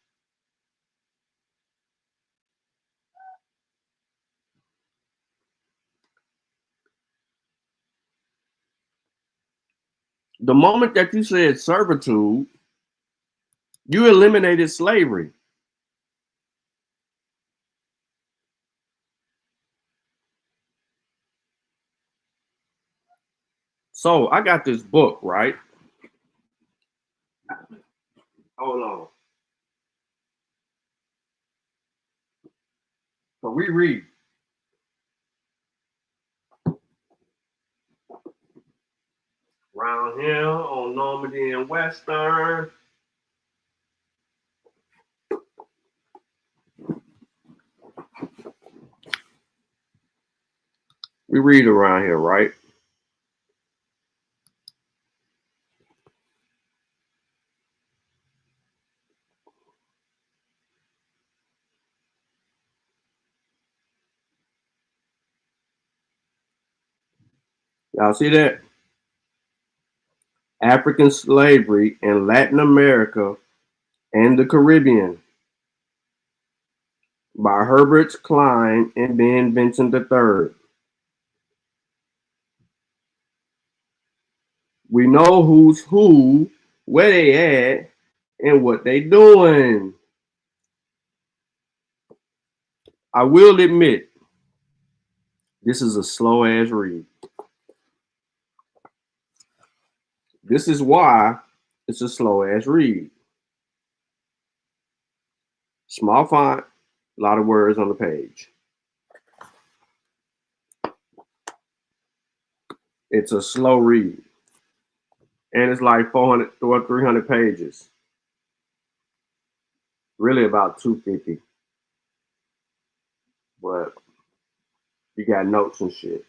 The moment that you said servitude, you eliminated slavery. So I got this book, right? Hold on. So we read. Round here on Normandy and Western. We read around here, right? Y'all see that? African slavery in Latin America and the Caribbean by Herbert Klein and Ben Vincent III. We know who's who, where they at, and what they doing. I will admit, this is a slow ass read. This is why it's a slow ass read. Small font, a lot of words on the page. It's a slow read. And it's like 400 or 300 pages. Really about 250. But you got notes and shit.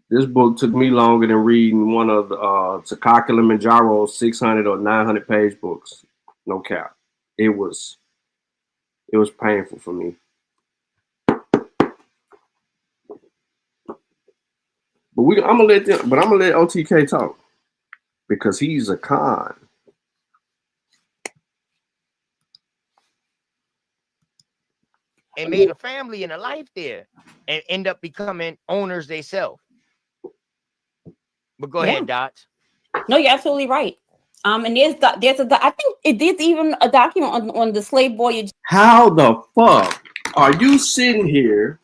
This book took me longer than reading one of Takaki Kilimanjaro's 600 or 900 page books. No cap. It was painful for me. But I'm gonna let OTK talk because he's a con. And made a family and a life there and end up becoming owners themselves. But go ahead, Dots. No, you're absolutely right. And I think there's even a document on the slave voyage. How the fuck are you sitting here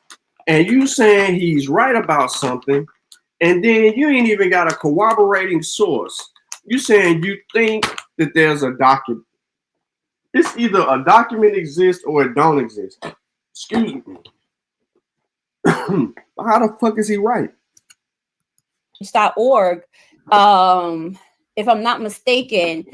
and you saying he's right about something, and then you ain't even got a corroborating source? You saying you think that there's a document. It's either a document exists or it don't exist. Excuse me. How the fuck is he right? .org, if I'm not mistaken,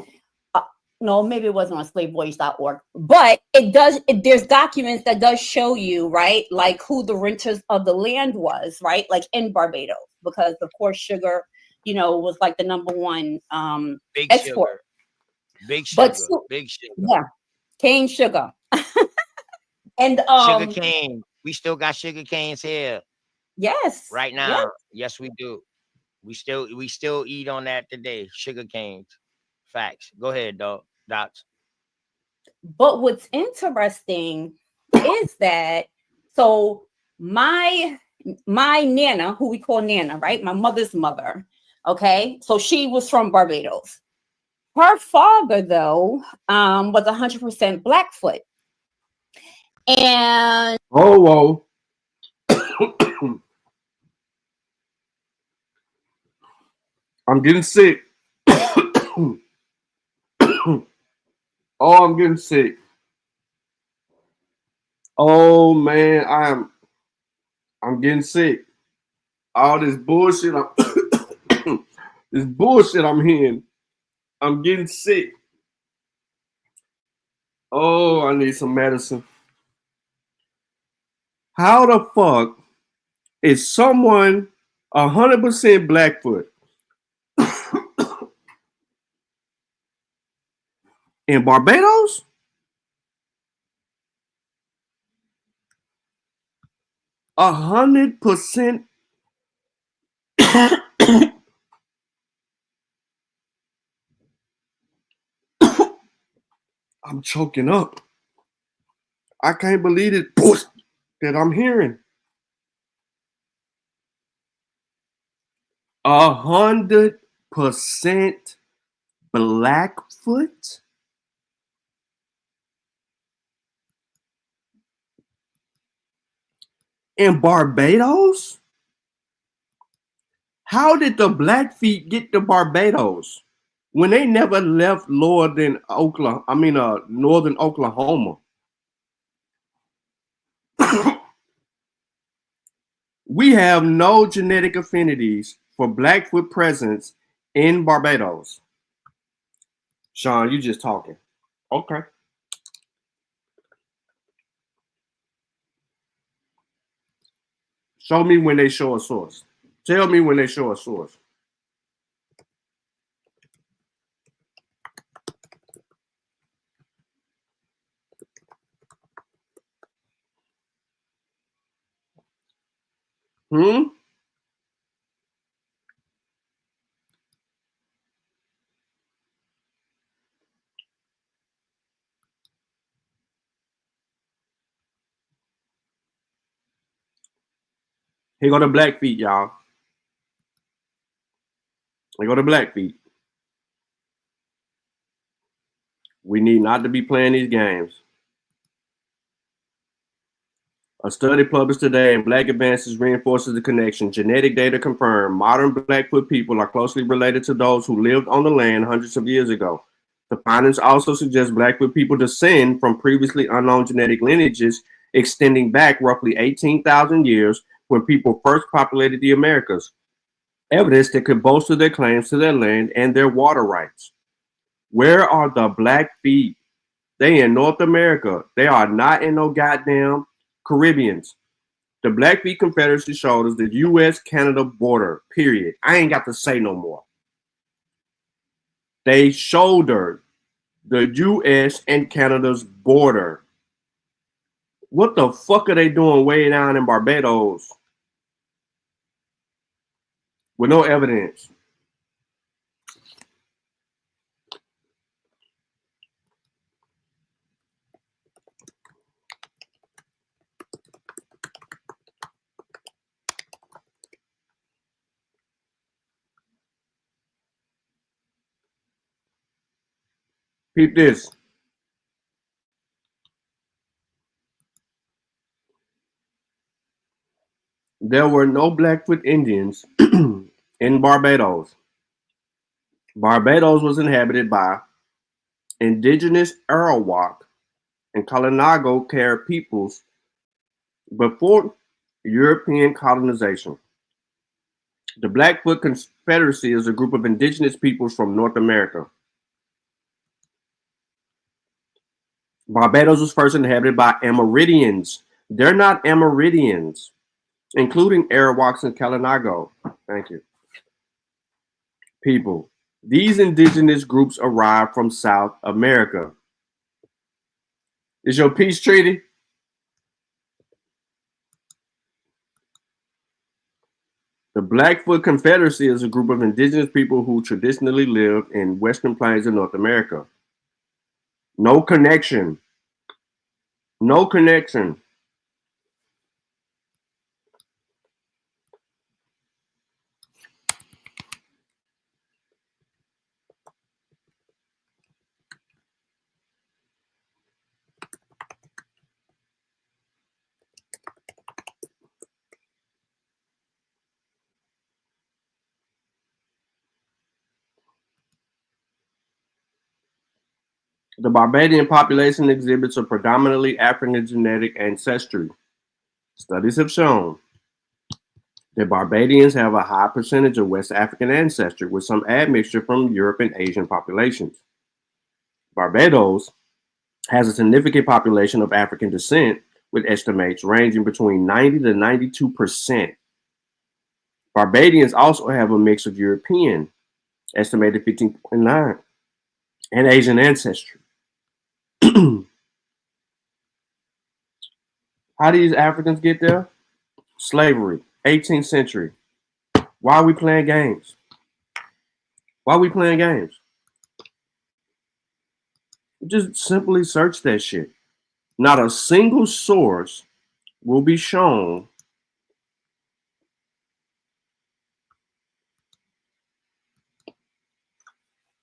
no, maybe it wasn't on slavevoyage.org, but there's documents that does show you, right, like who the renters of the land was, right, like in Barbados, because of course sugar, was like the number one big export. Big sugar. Big sugar. Yeah, cane sugar. And sugar cane. We still got sugar canes here. Yes. Right now. Yes, we do. We still eat on that today. Sugar canes. Facts. Go ahead, Dots. But what's interesting is that my Nana, who we call Nana, right? My mother's mother. Okay. So she was from Barbados. Her father, though, was 100% Blackfoot. And whoa. I'm getting sick. I'm getting sick. Oh man, I'm getting sick. All this bullshit I'm hearing. I'm getting sick. Oh, I need some medicine. How the fuck is someone 100% Blackfoot in Barbados? A 100%. I'm choking up. I can't believe it that I'm hearing. 100% Blackfoot? In Barbados? How did the Blackfeet get to Barbados when they never left northern Oklahoma? We have no genetic affinities for Blackfoot presence in Barbados. Sean, you just talking. Okay. Show me when they show a source. Tell me when they show a source. Here go the Blackfeet, y'all. They go to Blackfeet. We need not to be playing these games. A study published today in Black Advances reinforces the connection. Genetic data confirm modern Blackfoot people are closely related to those who lived on the land hundreds of years ago. The findings also suggest Blackfoot people descend from previously unknown genetic lineages extending back roughly 18,000 years when people first populated the Americas. Evidence that could bolster their claims to their land and their water rights. Where are the Blackfeet? They in North America. They are not in no goddamn Caribbeans. The Blackfeet Confederacy shoulders the U.S.-Canada border, period. I ain't got to say no more. They shoulder the U.S. and Canada's border. What the fuck are they doing way down in Barbados with no evidence? Peep this. There were no Blackfoot Indians in Barbados. Barbados was inhabited by indigenous Arawak and Kalinago-Care peoples before European colonization. The Blackfoot Confederacy is a group of indigenous peoples from North America. Barbados was first inhabited by Amerindians. They're not Amerindians, including Arawaks and Kalinago. Thank you. People. These indigenous groups arrived from South America. Is your peace treaty? The Blackfoot Confederacy is a group of indigenous people who traditionally lived in Western Plains of North America. No connection. No connection. The Barbadian population exhibits a predominantly African genetic ancestry. Studies have shown that Barbadians have a high percentage of West African ancestry with some admixture from Europe and Asian populations. Barbados has a significant population of African descent with estimates ranging between 90 to 92%. Barbadians also have a mix of European, estimated 15.9, and Asian ancestry. How these Africans get there? Slavery, 18th century. Why are we playing games? Why are we playing games? Just simply search that shit. Not a single source will be shown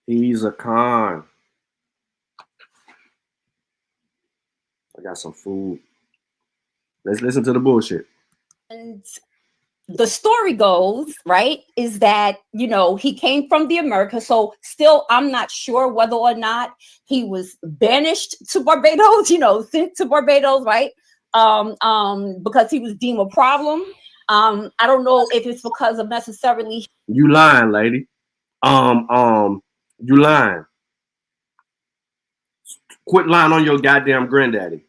he's a con. I got some food. Let's listen to the bullshit. And the story goes, right, is that, you know, he came from the Americas. So still, I'm not sure whether or not he was banished to Barbados, you know, sent to Barbados, right? Because he was deemed a problem. I don't know if it's because of necessarily. You lying, lady. You lying. Quit lying on your goddamn granddaddy.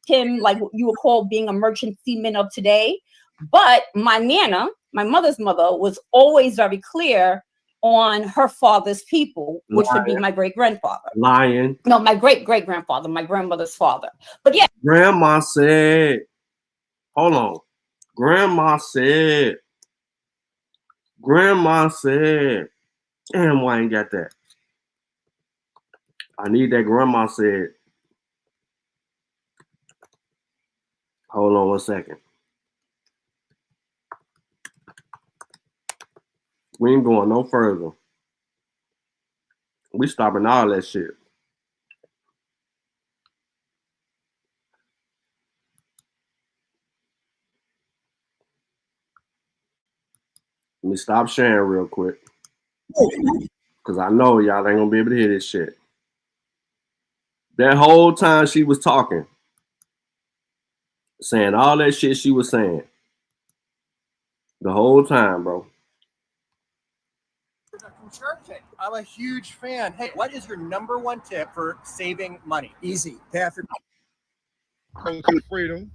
Him, like what you would call being a merchant seaman of today. But my nana, my mother's mother, was always very clear on her father's people, which would be my great-grandfather. Lying. No, my great-great-grandfather, my grandmother's father. But yeah. Grandma said, hold on. Grandma said, damn, why I ain't got that? I need that grandma said. Hold on 1 second. We ain't going no further. We stopping all that shit. Let me stop sharing real quick. Because I know y'all ain't gonna be able to hear this shit. That whole time she was talking, saying all that shit she was saying. The whole time, bro. I'm a huge fan. Hey, what is your #1 tip for saving money? Easy. Pay off your Coach of Freedom.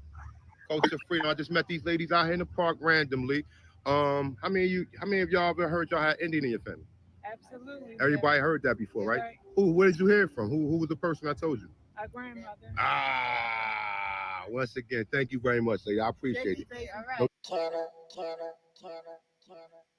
Coach of Freedom. I just met these ladies out here in the park randomly. How many of y'all ever heard y'all had Indian in your family? Absolutely. Everybody heard that before, right? Who? Where did you hear it from? Who was the person I told you? Our grandmother. Once again, thank you very much, lady. I appreciate it. All right.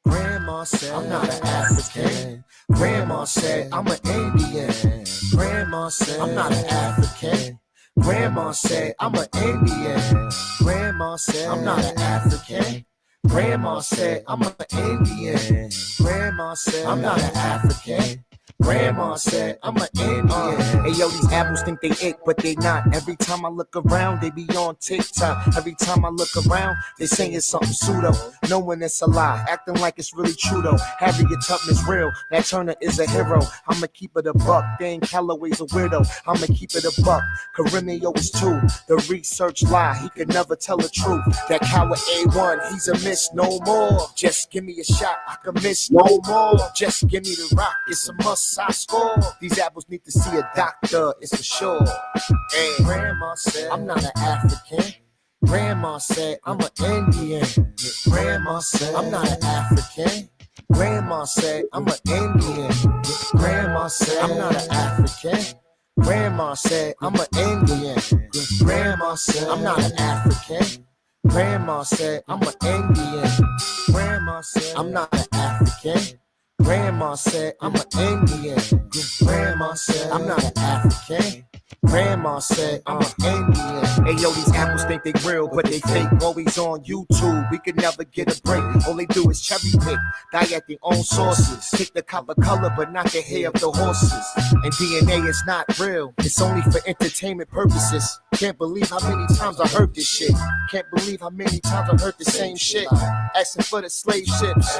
Grandma said, I'm not an African. Grandma said, I'm an Indian. Grandma said, I'm not an African. Grandma said, I'm an Indian. Grandma said, I'm not an African. Grandma said, I'm an Indian. Grandma said, I'm not an African. Grandma said, I'm an Indian. Hey, yo, these apples think they it, but they not. Every time I look around, they be on TikTok. Every time I look around, they saying something pseudo. Knowing it's a lie, acting like it's really true though. Harriet Tubman's real, Nat Turner is a hero. I'ma keep it a buck, Dan Calloway's a weirdo. I'ma keep it a buck, Carimio is too. The research lie, he could never tell the truth. That coward A1, he's a miss no more. Just give me a shot, I can miss no more. Just give me the rock, it's a must. I score. These apples need to see a doctor, it's for sure. And Grandma said, I'm not an African. Grandma said, I'm an Indian. Grandma said, I'm not an African. Grandma said, I'm an Indian. Grandma said, I'm not an African. Grandma said, I'm an Indian. Grandma said, I'm not an African. Grandma said, I'm an Indian. Grandma said, I'm not an African. Grandma said, I'm an Indian. Grandma said, I'm not an African. Grandma said, I'm an Indian. Hey, yo, these apples think they real, but they fake. Always on YouTube, we could never get a break. All they do is cherry pick, die at their own sources. Pick the copper color, but not the hair of the horses. And DNA is not real, it's only for entertainment purposes. Can't believe how many times I heard this shit. Can't believe how many times I heard the same shit. Asking for the slave ships.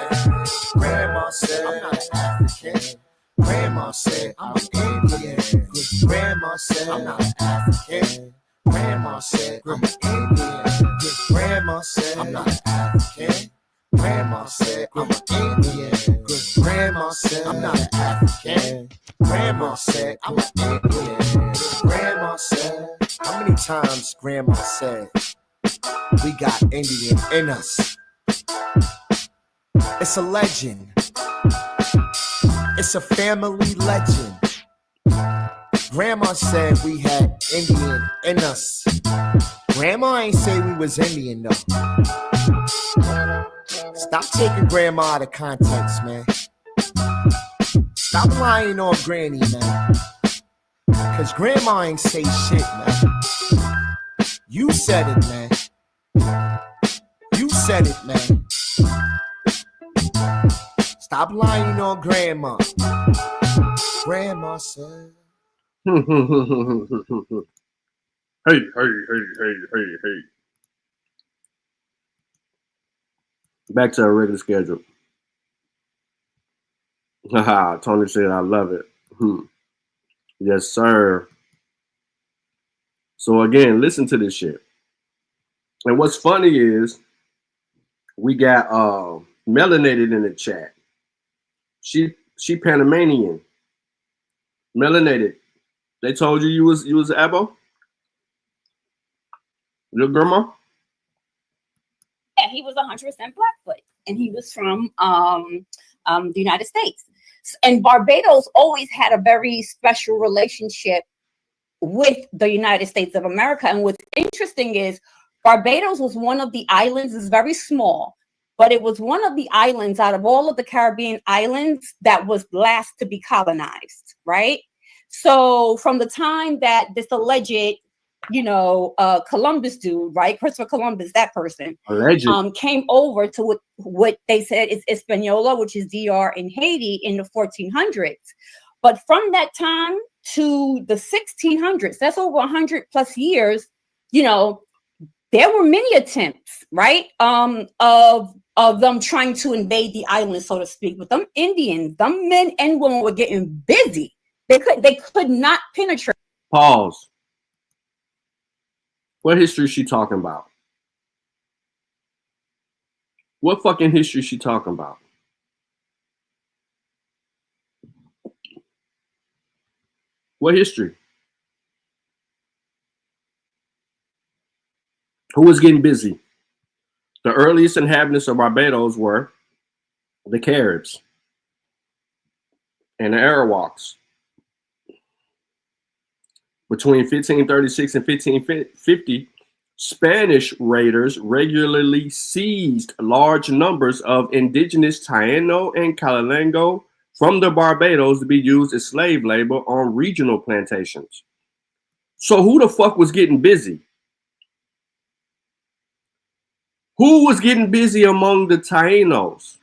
Grandma said, I'm not an African. Grandma said, I'm an Indian. Grandma said, I'm not an African. Grandma said, I'm an Indian. Grandma said, I'm not an African. Grandma said, I'm an Indian. Grandma said, I'm not an African. Grandma said, I'm an Indian. Grandma said, how many times Grandma said, we got Indian in us? It's a legend. It's a family legend. Grandma said we had Indian in us. Grandma ain't say we was Indian though. Stop taking Grandma out of context, man. Stop lying on Granny, man. Cause Grandma ain't say shit, man. You said it, man. You said it, man. Stop lying on Grandma. Grandma said. Hey. Back to our regular schedule. Haha, Tony said, I love it. Yes, sir. So again, listen to this shit. And what's funny is we got Melanated in the chat. She Panamanian. Melanated. They told you was Abo? Your grandma? Yeah, he was 100% Blackfoot, and he was from the United States. And Barbados always had a very special relationship with the United States of America. And what's interesting is Barbados was one of the islands, it's very small, but it was one of the islands out of all of the Caribbean islands that was last to be colonized, right? So from the time that this alleged Columbus dude, right? Christopher Columbus, that person, Allegedly. came over to what they said is Hispaniola, which is DR in Haiti in the 1400s. But from that time to the 1600s, that's over 100 plus years, there were many attempts, right? Of them trying to invade the island, so to speak. But them Indians, them men and women were getting busy. They could not penetrate. Pause. What history is she talking about? What fucking history is she talking about? What history? Who was getting busy? The earliest inhabitants of Barbados were the Caribs and the Arawaks. Between 1536 and 1550, Spanish raiders regularly seized large numbers of indigenous Taino and Calango from the Barbados to be used as slave labor on regional plantations. So who the fuck was getting busy? Who was getting busy among the Tainos?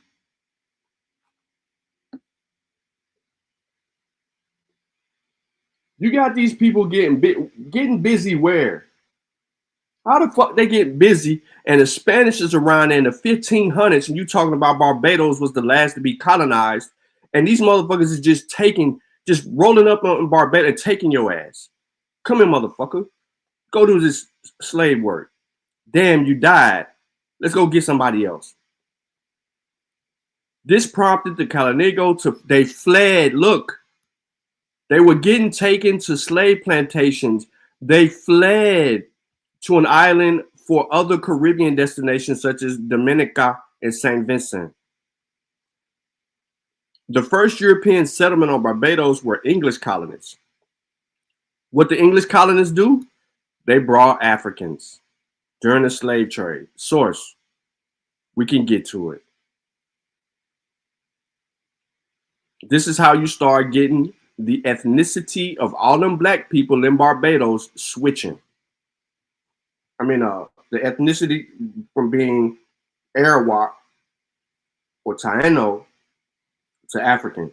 You got these people getting busy where? How the fuck they get busy? And the Spanish is around in the 1500s, and you talking about Barbados was the last to be colonized, and these motherfuckers is just rolling up on Barbados and taking your ass. Come here, motherfucker. Go do this slave work. Damn, you died. Let's go get somebody else. This prompted the Calango they fled. Look, they were getting taken to slave plantations. They fled to an island for other Caribbean destinations such as Dominica and St. Vincent. The first European settlement on Barbados were English colonists. What the English colonists do? They brought Africans during the slave trade. Source, we can get to it. This is how you start getting the ethnicity of all them black people in Barbados switching. The ethnicity from being Arawak or Taino to African.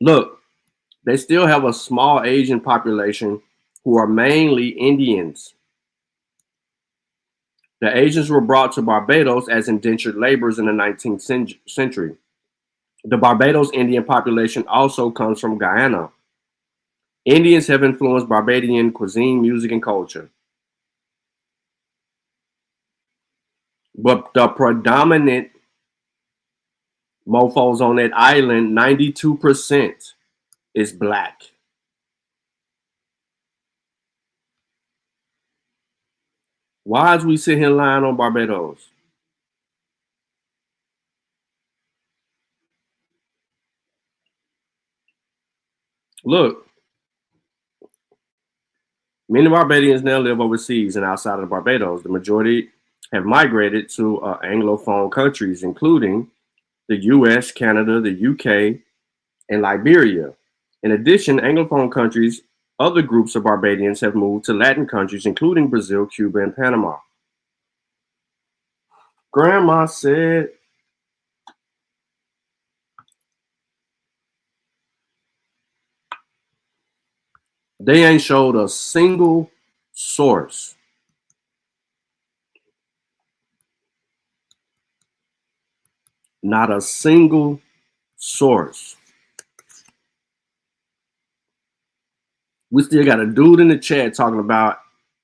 Look, they still have a small Asian population who are mainly Indians. The Asians were brought to Barbados as indentured laborers in the 19th century. The Barbados Indian population also comes from Guyana. Indians have influenced Barbadian cuisine, music, and culture. But the predominant mofos on that island, 92%, is black. Why is we sitting here lying on Barbados? Look, many Barbadians now live overseas and outside of Barbados. The majority have migrated to Anglophone countries, including the US, Canada, the UK, and Liberia. In addition, Anglophone countries, other groups of Barbadians have moved to Latin countries, including Brazil, Cuba, and Panama. Grandma said, they ain't showed a single source. Not a single source. We still got a dude in the chat talking about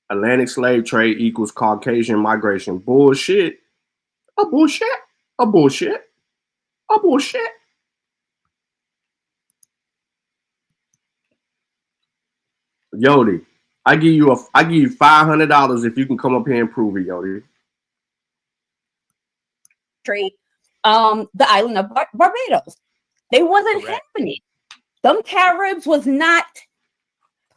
Atlantic slave trade equals Caucasian migration. Bullshit. A bullshit. A bullshit. A bullshit. Yodi, I give you $500 if you can come up here and prove it, Yodi. Trade the island of Barbados. They wasn't happening. Them Caribs was not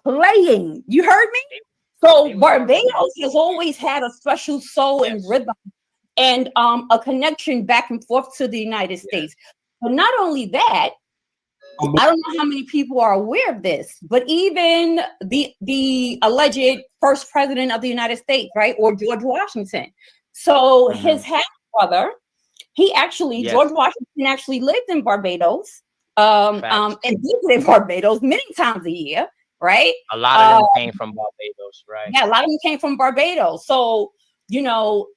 playing. You heard me? So Barbados has always had a special soul and rhythm and a connection back and forth to the United States. But not only that, I don't know how many people are aware of this, but even the alleged first president of the United States, right, or George Washington. So his half brother, George Washington actually lived in Barbados, and visited Barbados many times a year, right? A lot of them came from Barbados, right? Yeah, a lot of them came from Barbados. So, you know,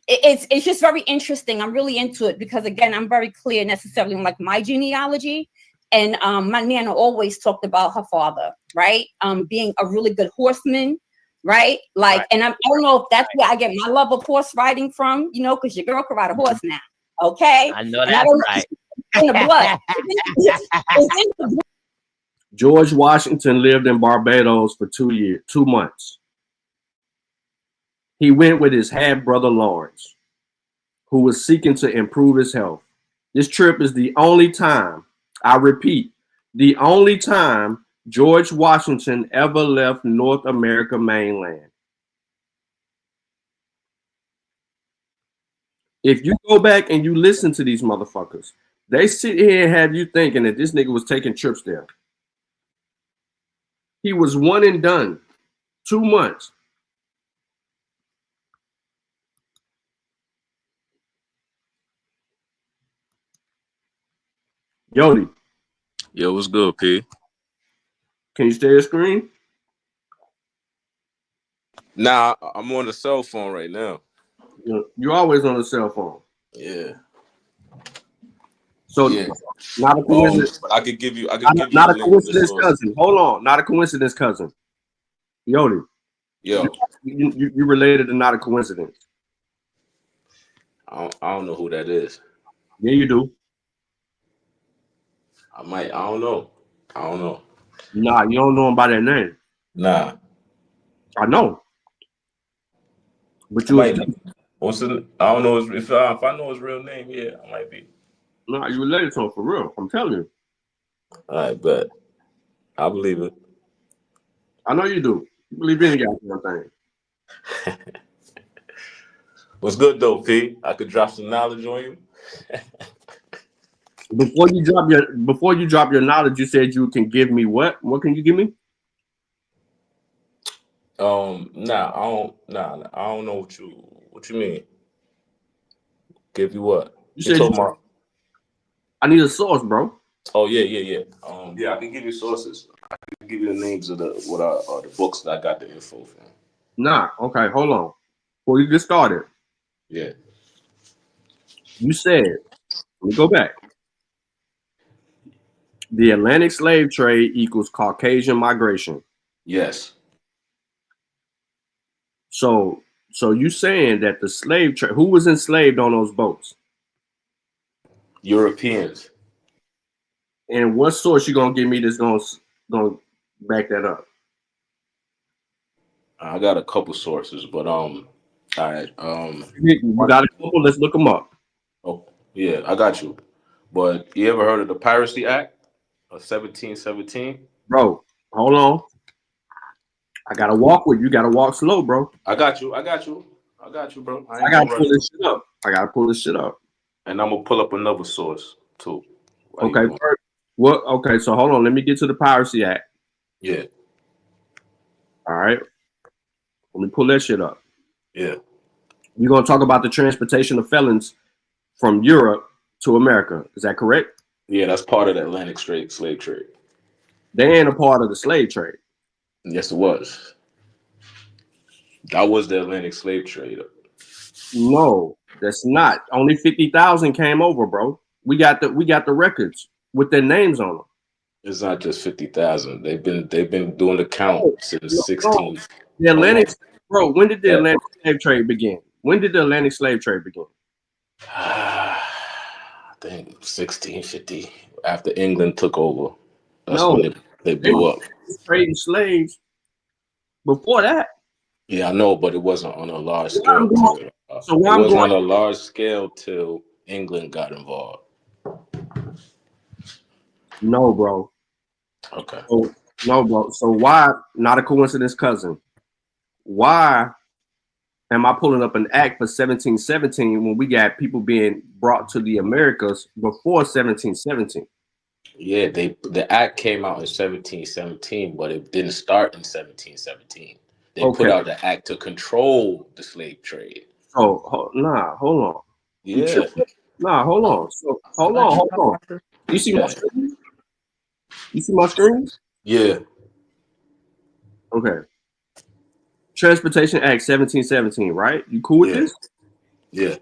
it's just very interesting. I'm really into it because, again, I'm very clear necessarily on like my genealogy. And my Nana always talked about her father, right? Being a really good horseman, right? Like, and I don't know if that's where I get my love of horse riding from, you know, because your girl can ride a horse now, okay? I know that's right. In the blood. It's in the blood. George Washington lived in Barbados for 2 months. He went with his half brother Lawrence, who was seeking to improve his health. This trip is the only time, I repeat, the only time George Washington ever left North America mainland. If you go back and you listen to these motherfuckers, they sit here and have you thinking that this nigga was taking trips there. He was one and done. 2 months. Yodi. Yo, what's good, P? Can you stay your screen? Nah, I'm on the cell phone right now. You're always on the cell phone. Yeah. So yeah. Not a coincidence. I could give you. Not a coincidence, cousin. Hold on. Not a coincidence, cousin. Yodi. Yo. You related to Not a Coincidence. I don't know who that is. Yeah, you do. I don't know. Nah, you don't know him by that name. Nah. I know. But you I don't know if I know his real name, yeah, I might be. Nah, you related to him for real. I'm telling you. All right, bet. I believe it. I know you do. You believe any goddamn thing. What's good though, P? I could drop some knowledge on you. Before you drop your knowledge, you said you can give me what? What can you give me? Nah, I don't know what you mean. Give you what? You said I need a source, bro. Oh yeah. Yeah, I can give you sources. I can give you the names of the books that I got the info from. Nah, okay, hold on. Before you get started. Yeah. You said, let me go back. The Atlantic slave trade equals Caucasian migration. Yes. So you saying that the slave trade, who was enslaved on those boats? Europeans. And what source you gonna give me that's gonna back that up? I got a couple sources, but all right. You got a couple. Let's look them up. Oh yeah, I got you. But you ever heard of the Piracy Act of 1717? Bro, hold on. I gotta walk with you. You gotta walk slow, bro. I got you, bro. I gotta pull this shit up. And I'm gonna pull up another source too. Okay. Okay. So hold on. Let me get to the Piracy Act. Yeah. All right. Let me pull that shit up. Yeah. You're gonna talk about the transportation of felons from Europe to America. Is that correct? Yeah, that's part of the Atlantic slave trade. They ain't a part of the slave trade. Yes, it was. That was the Atlantic slave trade. No, that's not. Only 50,000 came over, bro. We got the records with their names on them. It's not just 50,000. They've been doing the count since 16. The Atlantic, bro. When did the Atlantic slave trade begin? When did the Atlantic slave trade begin? I think 1650, after England took over. That's when they blew up. Trading slaves before that. Yeah, I know, but it wasn't on a large scale. It wasn't on a large scale till England got involved. No, bro. Okay. No, bro. So why, not a coincidence, cousin? Why am I pulling up an act for 1717 when we got people being brought to the Americas before 1717? Yeah, the act came out in 1717, but it didn't start in 1717. They put Okay. out the act to control the slave trade. Oh, hold on. Yeah. Nah, hold on. So hold on. You see my Yeah. screen? You see my screen? Yeah. Okay. Transportation Act 1717, right? You cool with this? Yeah.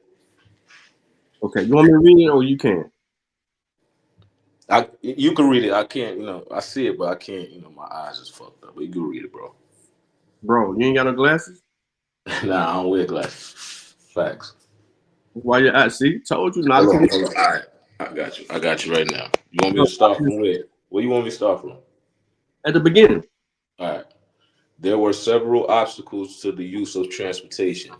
Okay. You want me to read it or you can? You can read it. I can't, I see it, but I can't, my eyes is fucked up. But you can read it, bro. Bro, you ain't got no glasses? Nah, I don't wear glasses. Facts. Why you at? See, told you not to. Hold on. All right. I got you right now. You want me to start from where? Where you want me to start from? At the beginning. All right. There were several obstacles to the use of transportation.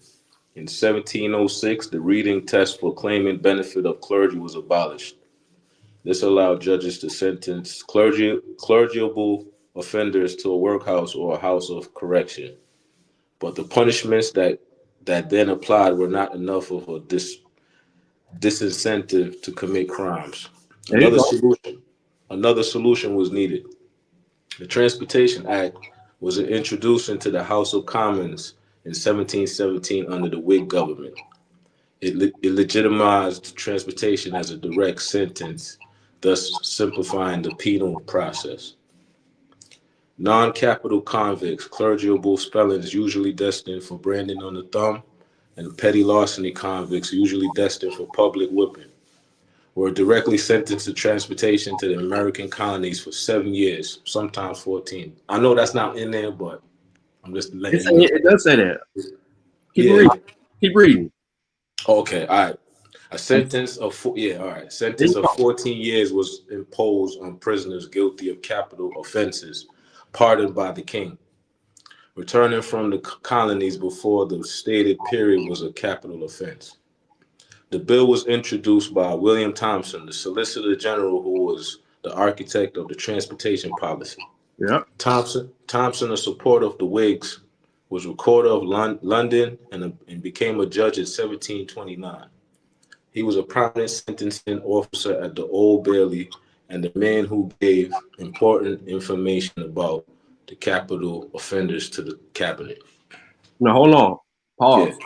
In 1706, the reading test for claiming benefit of clergy was abolished. This allowed judges to sentence clergiable offenders to a workhouse or a house of correction. But the punishments that then applied were not enough of a disincentive to commit crimes. Another solution was needed. The Transportation Act was introduced into the House of Commons in 1717 under the Whig government. It legitimized transportation as a direct sentence, thus simplifying the penal process. Non-capital convicts, clergiable felons usually destined for branding on the thumb, and petty larceny convicts usually destined for public whipping, were directly sentenced to transportation to the American colonies for 7 years, sometimes 14. I know that's not in there, but I'm just letting you know. It does say that. Keep reading. Okay, all right. A sentence of 14 years was imposed on prisoners guilty of capital offenses, pardoned by the king. Returning from the colonies before the stated period was a capital offense. The bill was introduced by William Thompson, the Solicitor General, who was the architect of the transportation policy. Yeah. Thompson, a supporter of the Whigs, was recorder of London and became a judge in 1729. He was a prominent sentencing officer at the Old Bailey and the man who gave important information about the capital offenders to the cabinet. Now hold on. Pause.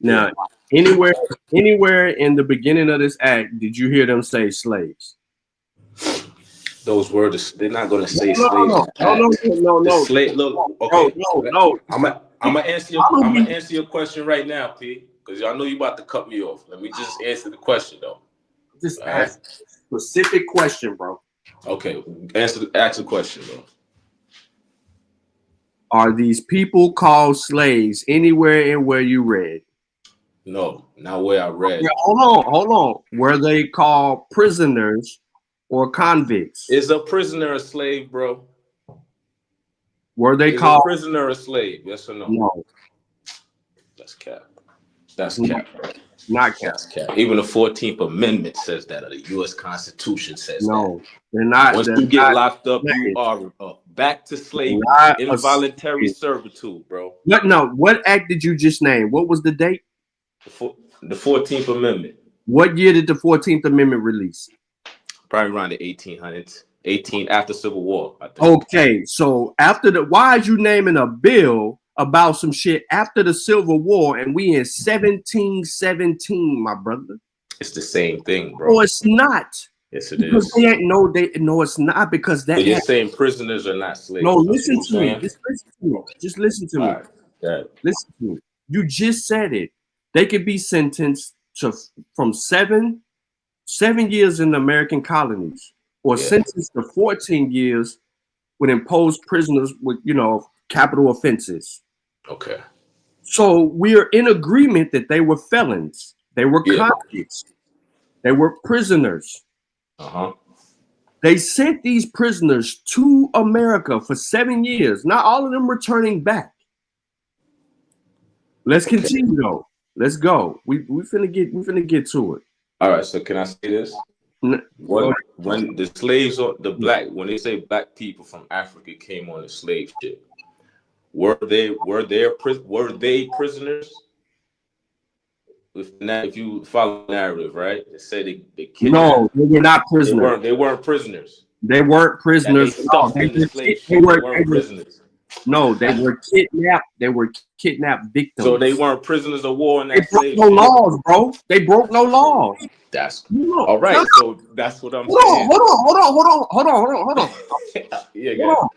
Yeah. Now, anywhere in the beginning of this act, did you hear them say slaves? Those words, they're not going to say slaves. No. The slave, look, okay. No. I'm gonna answer your question right now, P, because I know you about to cut me off. Let me just answer the question though. Just ask a specific question, bro. Okay, ask the question, bro. Are these people called slaves anywhere in where you read? No, not where I read. Yeah, hold on. Were they called prisoners or convicts? Is a prisoner a slave, bro? Were they called a prisoner a slave? Yes or no? No. That's cap. That's cap, bro. Not cap. That's cap. Even the 14th Amendment says that, or the U.S. Constitution says that. No, they're not. Once you get locked up, you are back to slavery, involuntary servitude, bro. What act did you just name? What was the date? The 14th Amendment. What year did the 14th Amendment release? Probably around the 1800s. After Civil War, I think. Okay, so why are you naming a bill about some shit after the Civil War and we in 1717, my brother? It's the same thing, bro. No, it's not. Yes, it because is. No, it's not because that. But you're saying prisoners are not slaves. No, listen to me. Just listen to me. All right. Listen to me. You just said it. They could be sentenced to from 7 years in the American colonies, or sentenced to 14 years with imposed prisoners with capital offenses. Okay. So we are in agreement that they were felons. They were convicts. They were prisoners. They sent these prisoners to America for 7 years. Not all of them returning back. Let's continue though. Let's go. We finna get to it. All right. So can I say this? When the slaves or when they say black people from Africa came on the slave ship, were they prisoners? if you follow the narrative, right? They say they No, kidnapped. they were not prisoners. They weren't prisoners. They weren't That prisoners they at all. stuffed in the slave They ship. They were, weren't prisoners. no, they were kidnapped. They were kidnapped victims. So they weren't prisoners of war in They that broke slave no ship. laws, bro. They broke no laws. That's No, all right. no. So that's what I'm saying. Hold on. Yeah, Hold on.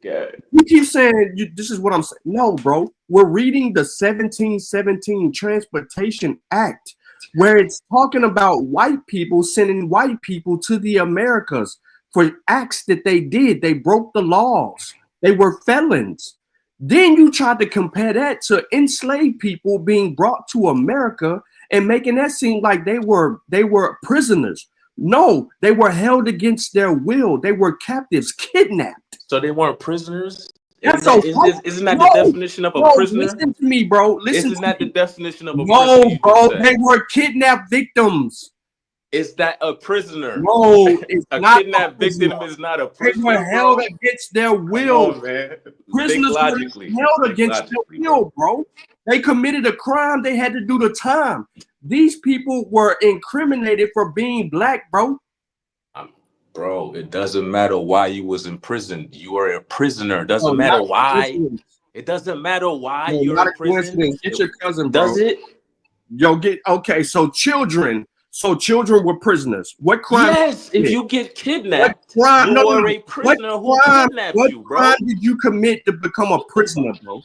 yeah. You keep saying this is what I'm saying. No, bro. We're reading the 1717 Transportation Act, where it's talking about white people sending white people to the Americas for acts that they did. They broke the laws. They were felons. Then you tried to compare that to enslaved people being brought to America and making that seem like they were prisoners. No, they were held against their will. They were captives, kidnapped. So they weren't prisoners? That's Isn't that the definition of a prisoner? Listen to me, bro. Isn't that the definition of a no, prisoner? No, bro. They were kidnapped victims. Is that a prisoner? No, it's a not kidnapped victim is not a prisoner. They were held against their will. Come on, man. Prisoners were held against their will, bro. They committed a crime. They had to do the time. These people were incriminated for being black, bro. Bro, it doesn't matter why you was in prison. You are a prisoner. It doesn't matter why. It doesn't matter why you're in prison. Get your cousin, bro. Does it? Yo, okay. So children were prisoners. What crime? Yes, if you get kidnapped, you are a prisoner who kidnapped you, bro. What crime did you commit to become a prisoner, bro?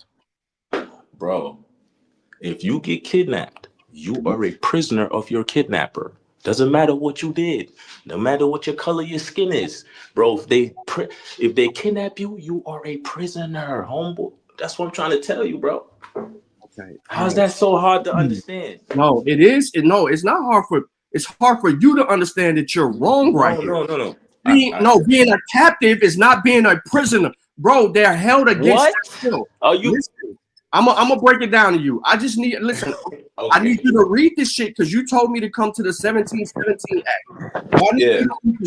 Bro, if you get kidnapped, you are a prisoner of your kidnapper. Doesn't matter what you did. No matter what your color your skin is, bro. If they kidnap you, you are a prisoner, homeboy. That's what I'm trying to tell you, bro. Okay. How's that so hard to understand? No, it is. No, it's not hard for. It's hard for you to understand that you're wrong right here. No. Being a captive is not being a prisoner, bro. They're held against. What? Are you? Listen, I'm gonna break it down to you. I just need listen. Okay. I need you to read this shit because you told me to come to the 1717 Act. I need you to read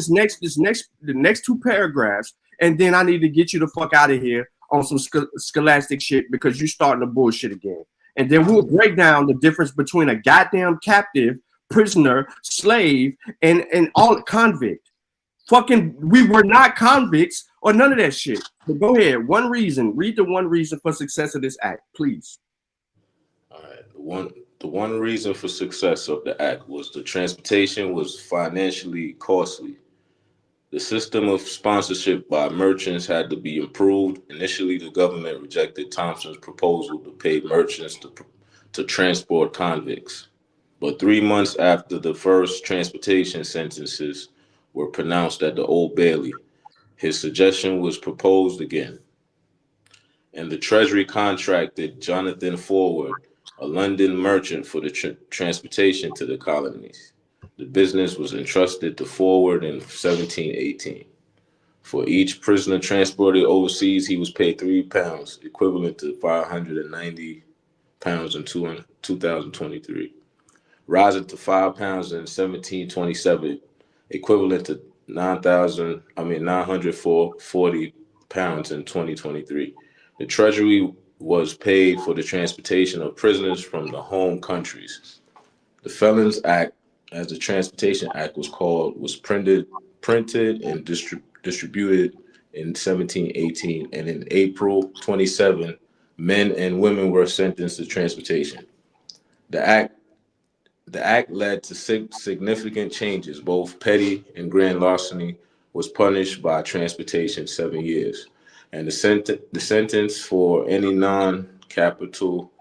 the next two paragraphs, and then I need to get you the fuck out of here on some scholastic shit because you starting to bullshit again. And then we'll break down the difference between a goddamn captive, prisoner, slave, and all convict. Fucking, we were not convicts or none of that shit. But go ahead. Read the one reason for success of this act, please. All right. The one reason for success of the act was the transportation was financially costly. The system of sponsorship by merchants had to be improved. Initially, the government rejected Thompson's proposal to pay merchants to transport convicts. But 3 months after the first transportation sentences were pronounced at the Old Bailey, his suggestion was proposed again. And the Treasury contracted Jonathan Forward, a London merchant, for the transportation to the colonies. The business was entrusted to Forward in 1718. For each prisoner transported overseas, he was paid £3, equivalent to 590 pounds in 2023, rising to £5 in 1727, equivalent to 940 pounds in 2023. The Treasury was paid for the transportation of prisoners from the home countries. The Felons Act, as the Transportation Act was called, was printed and distributed in 1718, and in April 27, men and women were sentenced to transportation. The act led to significant changes. Both petty and grand larceny was punished by transportation 7 years, and the sentence for any non-capital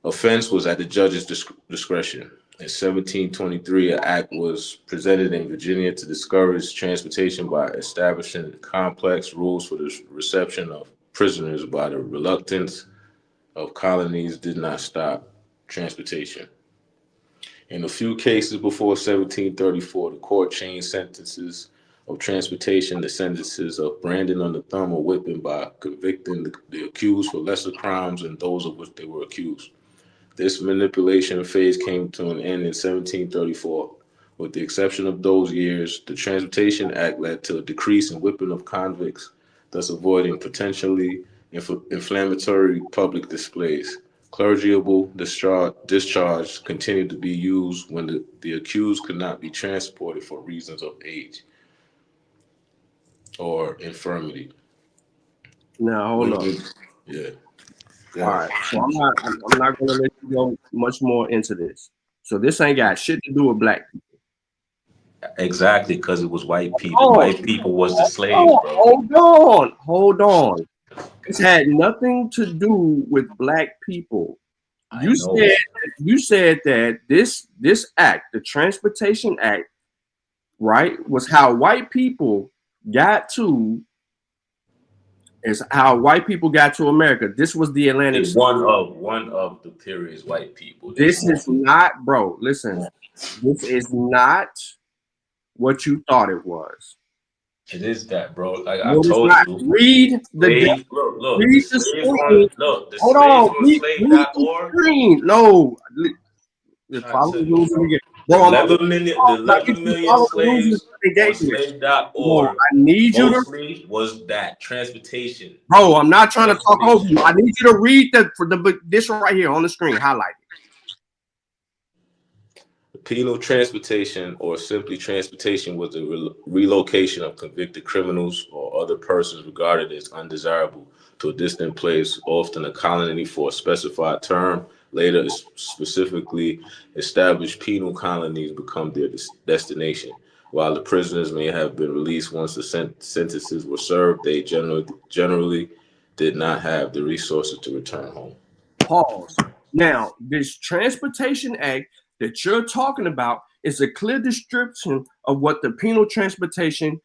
offense was at the judge's discretion. In 1723, an act was presented in Virginia to discourage transportation by establishing complex rules for the reception of prisoners, but the reluctance of colonies did not stop transportation. In a few cases before 1734, the court changed sentences of transportation to sentences of branding on the thumb or whipping by convicting the accused for lesser crimes than those of which they were accused. This manipulation phase came to an end in 1734. With the exception of those years, the Transportation Act led to a decrease in whipping of convicts, thus avoiding potentially inflammatory public displays. Clergyable discharge continued to be used when the accused could not be transported for reasons of age or infirmity. Now hold up. Yeah. All right. So I'm not gonna let you go much more into this. So this ain't got shit to do with black people. Exactly, because it was white people. Oh, White people was the slaves, bro. Hold on. This had nothing to do with black people. You said that this act, the Transportation Act, right, was how white people got to. Is how white people got to America. This was the Atlantic. One of the periods white people. This is not, bro. Listen, this is not what you thought it was. It is that, bro. Like I No, told you. Read the look. Read the screen. Hold on. Read the screen. No. Follow the rules again. Bro, 11 million slaves on slave.org. I need you mostly was that transportation. Bro, I'm not trying to talk over you. I need you to read this right here on the screen. Highlight it. Penal transportation, or simply transportation, was the relocation of convicted criminals or other persons regarded as undesirable to a distant place, often a colony for a specified term. Later, specifically established penal colonies become their destination. While the prisoners may have been released once the sentences were served, they generally did not have the resources to return home. Pause. Now, this Transportation Act that you're talking about is a clear description of what the penal transportation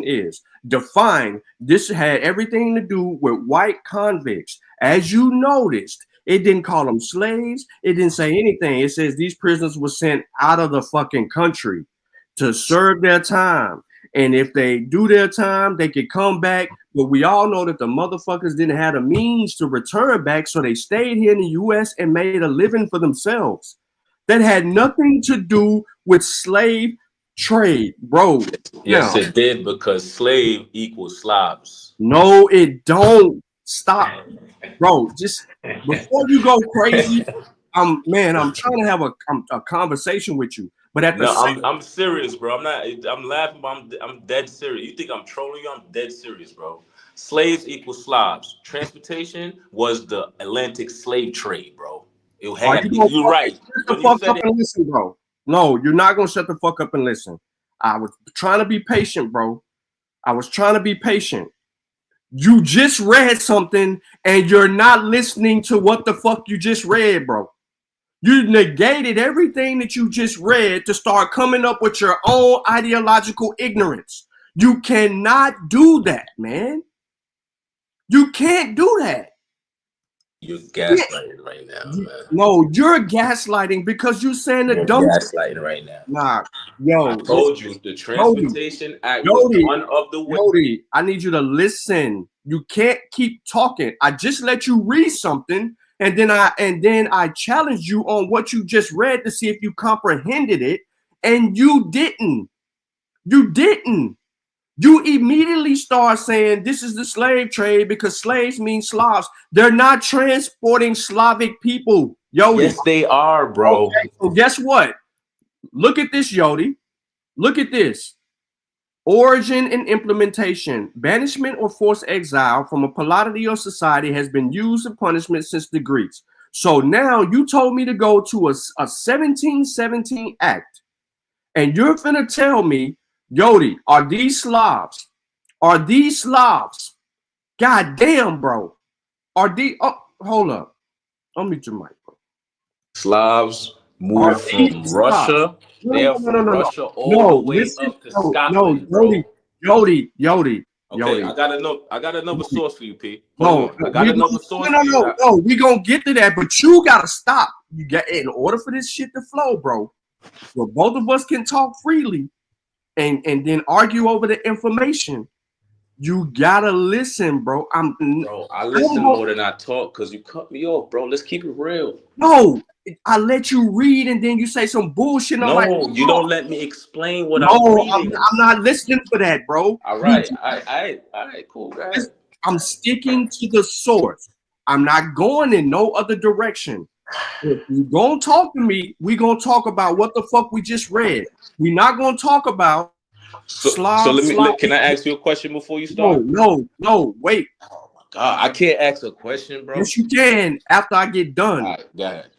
is. Defined. This had everything to do with white convicts. As you noticed, it didn't call them slaves. It didn't say anything. It says these prisoners were sent out of the fucking country to serve their time. And if they do their time, they could come back. But we all know that the motherfuckers didn't have the means to return back. So they stayed here in the U.S. and made a living for themselves. That had nothing to do with slave trade, bro. Yes, it did, because slave equals Slavs. No, it don't. Stop, bro. Just before you go crazy, I'm trying to have a conversation with you. But at the I'm serious, bro. I'm laughing, but I'm dead serious. You think I'm trolling you? I'm dead serious, bro. Slaves equal Slavs. Transportation was the Atlantic slave trade, bro. It had you're right. Shut the fuck up and listen, bro. No, you're not gonna shut the fuck up and listen. I was trying to be patient, bro. I was trying to be patient. You just read something and you're not listening to what the fuck you just read, bro. You negated everything that you just read to start coming up with your own ideological ignorance. You cannot do that, man. You can't do that. You're gaslighting right now, man. No, you're gaslighting because you're saying the dumb. Gaslighting right now. Nah, yo. I told you the Transportation Act was one of the ways. I need you to listen. You can't keep talking. I just let you read something, and then I challenged you on what you just read to see if you comprehended it, and you didn't. You didn't. You immediately start saying this is the slave trade because slaves mean Slavs. They're not transporting Slavic people, Yodi. Yes, they are, bro. Okay, so guess what? Look at this, Yodi. Look at this. Origin and implementation. Banishment or forced exile from a polity or society has been used as punishment since the Greeks. So now you told me to go to a 1717 act, and you're finna tell me, Yodi, are these Slavs? Are these Slavs? God damn, bro. Are these? Oh, hold up. I'll mute your mic, bro. Slavs moved from Russia. They are from Russia all the way up to Scotland, bro. Yodi. Okay, I got another source for you, P. No, I got another source. No. We gonna get to that, but you gotta stop. You got in order for this shit to flow, bro. Where both of us can talk freely. And then argue over the information. You gotta listen, bro. I listen more than I talk because you cut me off, bro. Let's keep it real. No, I let you read and then you say some bullshit. No, you don't let me explain what I'm reading. I'm not listening for that, bro. All right, cool, guys. I'm sticking to the source. I'm not going in no other direction. If you gonna talk to me, we gonna talk about what the fuck we just read. We not gonna talk about So can I ask you a question before you start? No, wait. God, I can't ask a question, bro. Yes, you can after I get done. All right, go ahead.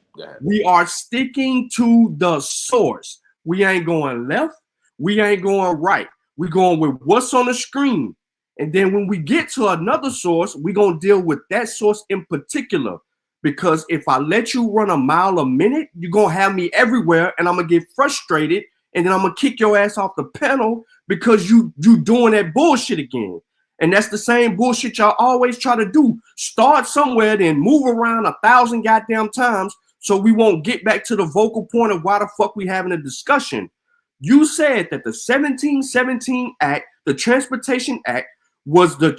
We are sticking to the source. We ain't going left. We ain't going right. We going with what's on the screen. And then when we get to another source, we're going to deal with that source in particular. Because if I let you run a mile a minute, you're going to have me everywhere and I'm going to get frustrated. And then I'm going to kick your ass off the panel because you doing that bullshit again. And that's the same bullshit y'all always try to do. Start somewhere, then move around 1,000 goddamn times so we won't get back to the vocal point of why the fuck we having a discussion. You said that the 1717 Act, the Transportation Act, was the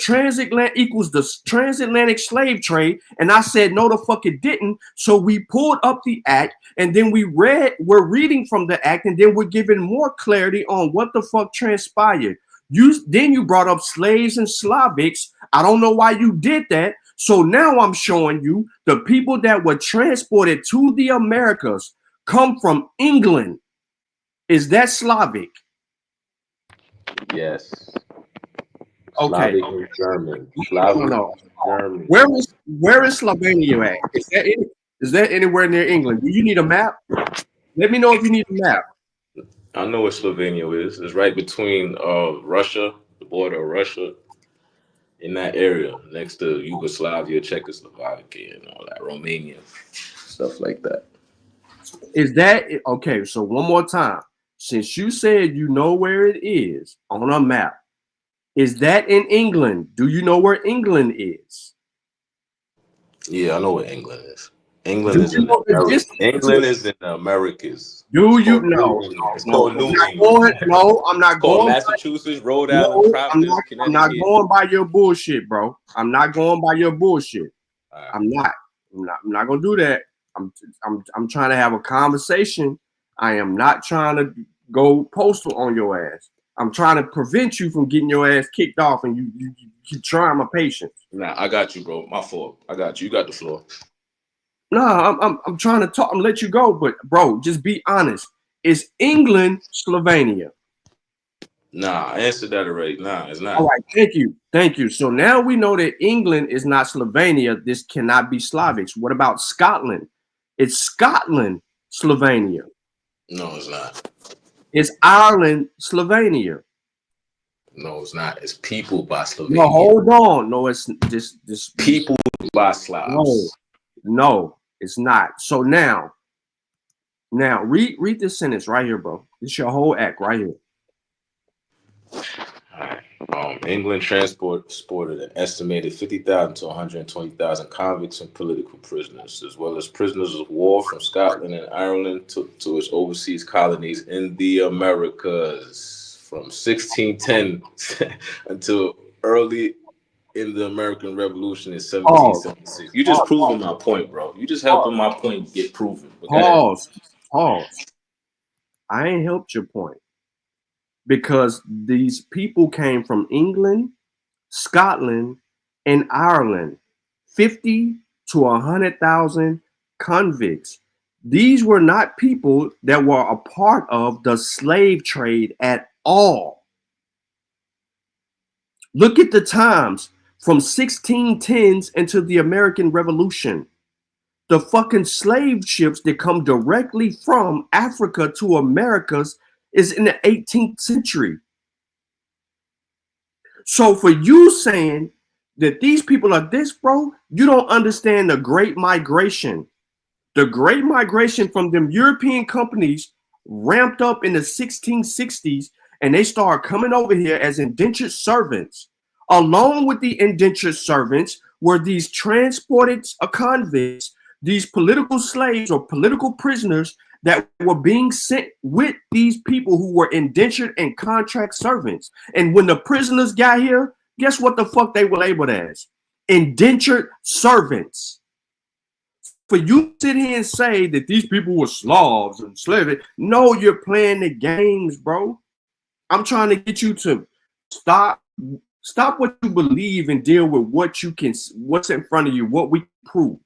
equals the transatlantic slave trade. And I said, no, the fuck it didn't. So we pulled up the act and then we're reading from the act and then we're giving more clarity on what the fuck transpired. Then you brought up slaves and Slavics. I don't know why you did that. So now I'm showing you the people that were transported to the Americas come from England. Is that Slavic? Yes. Okay. Slavic and German. Slavic No. German. Where is Slovenia at? Is that anywhere near England? Do you need a map? Let me know if you need a map. I know where Slovenia is. It's right between Russia, the border of Russia, in that area, next to Yugoslavia, Czechoslovakia, and all that, Romania, stuff like that. Is that okay? So one more time, since you said you know where it is on a map, is that in England? Do you know where England is? Yeah, I know where England is. England is in the Americas. Do you know? It's called New England. I'm not going. Massachusetts, Rhode Island, Providence, Connecticut. I'm not going by your bullshit, bro. I'm not going by your bullshit. Right. I'm not gonna do that. I'm trying to have a conversation. I am not trying to go postal on your ass. I'm trying to prevent you from getting your ass kicked off, and you keep trying my patience. Nah, I got you, bro. My fault. I got you. You got the floor. No, I'm trying to talk. I'm let you go, but bro, just be honest. Is England Slovenia? Nah, I answered that already. Nah, it's not. All right, thank you. So now we know that England is not Slovenia. This cannot be Slavics. What about Scotland? It's Scotland, Slovenia. No, it's not. It's Ireland, Slovenia. No, it's not. It's people by Slovenia. No, hold on. No, it's just people by Slavs. No, it's not. So now read this sentence right here, bro. This is your whole act right here. All right. England transported an estimated 50,000 to 120,000 convicts and political prisoners, as well as prisoners of war from Scotland and Ireland to its overseas colonies in the Americas from 1610 until early in the American Revolution in 1776. You just proving my point, bro. You just helping my point get proven. Pause. I ain't helped your point. Because these people came from England, Scotland, and Ireland. 50 to 100,000 convicts. These were not people that were a part of the slave trade at all. Look at the times from 1610s into the American Revolution. The fucking slave ships that come directly from Africa to Americas is in the 18th century. So for you saying that these people are this, bro, you don't understand the Great Migration. The Great Migration from them European companies ramped up in the 1660s, and they started coming over here as indentured servants. Along with the indentured servants were these transported convicts, these political slaves or political prisoners that were being sent with these people who were indentured and contract servants. And when the prisoners got here, guess what the fuck they were labeled as? Indentured servants. For you to sit here and say that these people were Slavs and slaves, no, you're playing the games, bro. I'm trying to get you to stop what you believe and deal with what you can, what's in front of you, what we proof.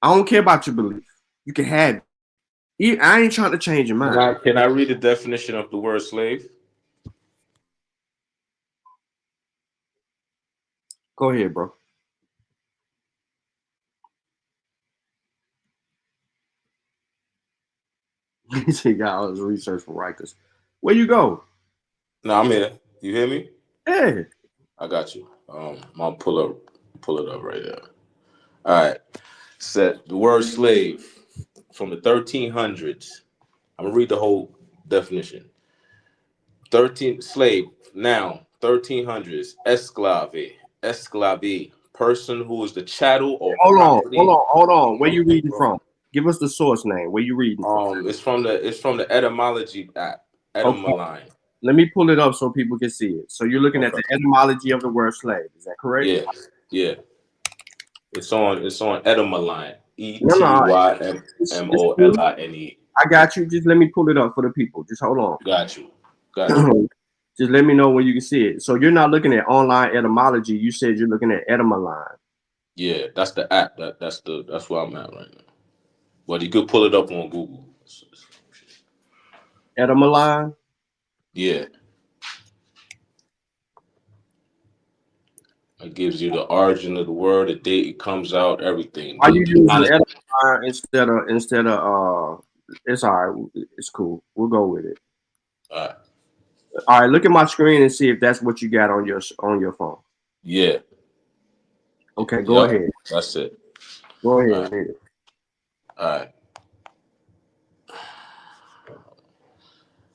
I don't care about your belief. You can have it. I ain't trying to change your mind. Can I read the definition of the word slave? Go ahead, bro. He got all his research for writers. Where you go? No, I'm here. You hear me? Yeah. I got you. I'll pull it up right there. All right. Set the word slave from the 1300s. I'm gonna read the whole definition. Slave, now 1300s, esclave, person who is the chattel or property. Hold on. Where you reading from? Give us the source name. Where you reading from? It's from the etymology app. Etymology. Okay. Let me pull it up so people can see it. So you're looking at the etymology of the word slave. Is that correct? Yeah. It's on Etymology. ETYMOLINE. I got you. Just let me pull it up for the people. Just hold on. Got you. Just let me know when you can see it. So you're not looking at online etymology. You said you're looking at Etymology. Yeah, that's the app. That's where I'm at right now. But you could pull it up on Google. Etymology. Yeah. It gives you the origin of the word, the date it comes out, everything. Why you using etymology instead of it's all right. It's cool. We'll go with it. All right. Look at my screen and see if that's what you got on your phone. Yeah. Okay. Go ahead. That's it. Go ahead. All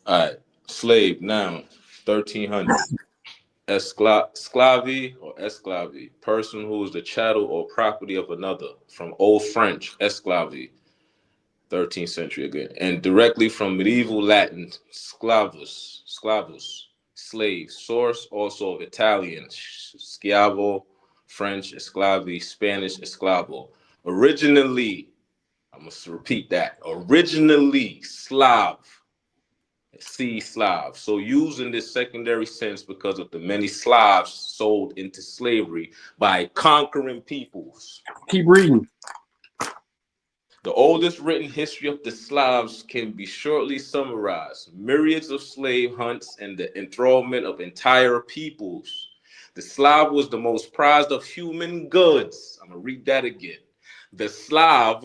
right. Slave, noun, 1300. Esclave or esclave, person who is the chattel or property of another. From Old French, esclave, 13th century again, and directly from medieval Latin, sclavus, slave. Source also of Italian, schiavo, French, esclave, Spanish, esclavo. Originally, I must repeat that. Originally, Slav. Slav. So used in this secondary sense because of the many Slavs sold into slavery by conquering peoples. Keep reading. The oldest written history of the Slavs can be shortly summarized. Myriads of slave hunts and the enthrallment of entire peoples. The Slav was the most prized of human goods. I'm going to read that again. The Slav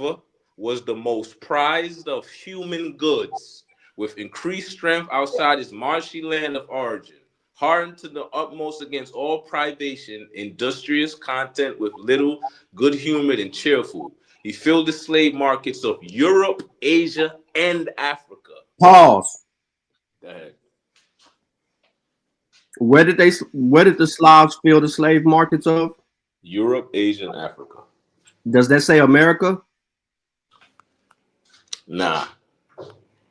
was the most prized of human goods, with increased strength outside his marshy land of origin, hardened to the utmost against all privation, industrious, content with little, good-humored, and cheerful. He filled the slave markets of Europe, Asia, and Africa. Pause. Go ahead. Where did the Slavs fill the slave markets of? Europe, Asia, and Africa. Does that say America? Nah.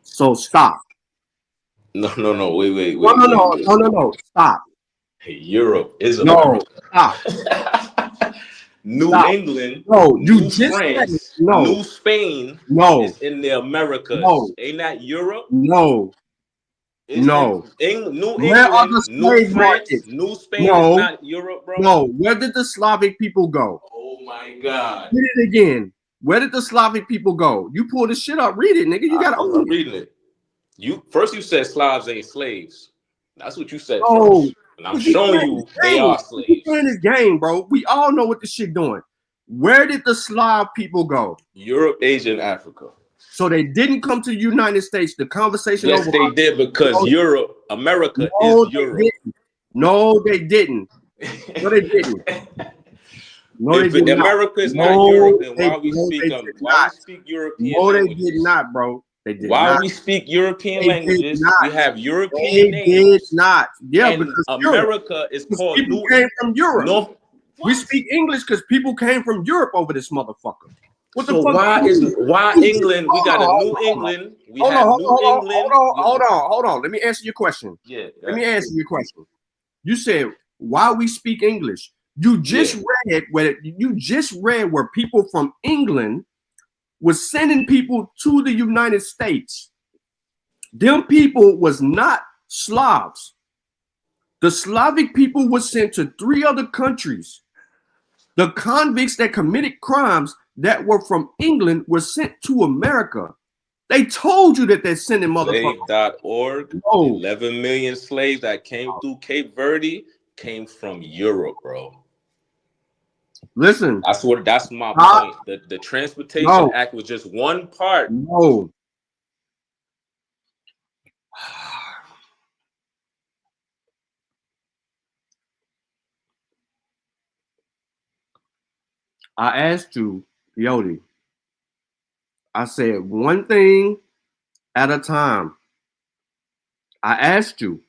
So stop. No. Wait. No. Stop. Hey, Europe is America. Stop. New England. No, New France. New Spain. Is in the Americas. No. Ain't that Europe? No. New England. Where are the New slave France. markets? New Spain is not Europe, bro. No. Where did the Slavic people go? Oh my God. Read it again. Where did the Slavic people go? You pull this shit up. Read it, nigga. You gotta I'm reading it. You said Slavs ain't slaves. That's what you said. Oh, first. And I'm showing you they are slaves. We playing this game, bro. We all know what this shit doing. Where did the Slav people go? Europe, Asia, and Africa. So they didn't come to the United States. The conversation. Yes, they did because America is Europe. No, they didn't. No, they didn't. No, if they did America not. is not Europe, then why we speak European No, languages? they did not, bro. They did Why not. we speak European languages? We have European they names. Did not. Yeah, and because America is called people came from Europe. No. We speak English because people came from Europe over this motherfucker. What the So fuck? why England? We got a New England. We have New England. Hold on. Let me answer your question. Yeah. Let me answer your question. You said why we speak English. You just read where people from England was sending people to the United States. Them people was not Slavs. The Slavic people was sent to 3 other countries. The convicts that committed crimes that were from England were sent to America. They told you that they're sending motherfuckers. Slave.org, 11 million slaves that came through Cape Verde came from Europe, bro. Listen. That's my point. The Transportation Act was just one part. No. I asked you, Yodi. I said one thing at a time. I asked you.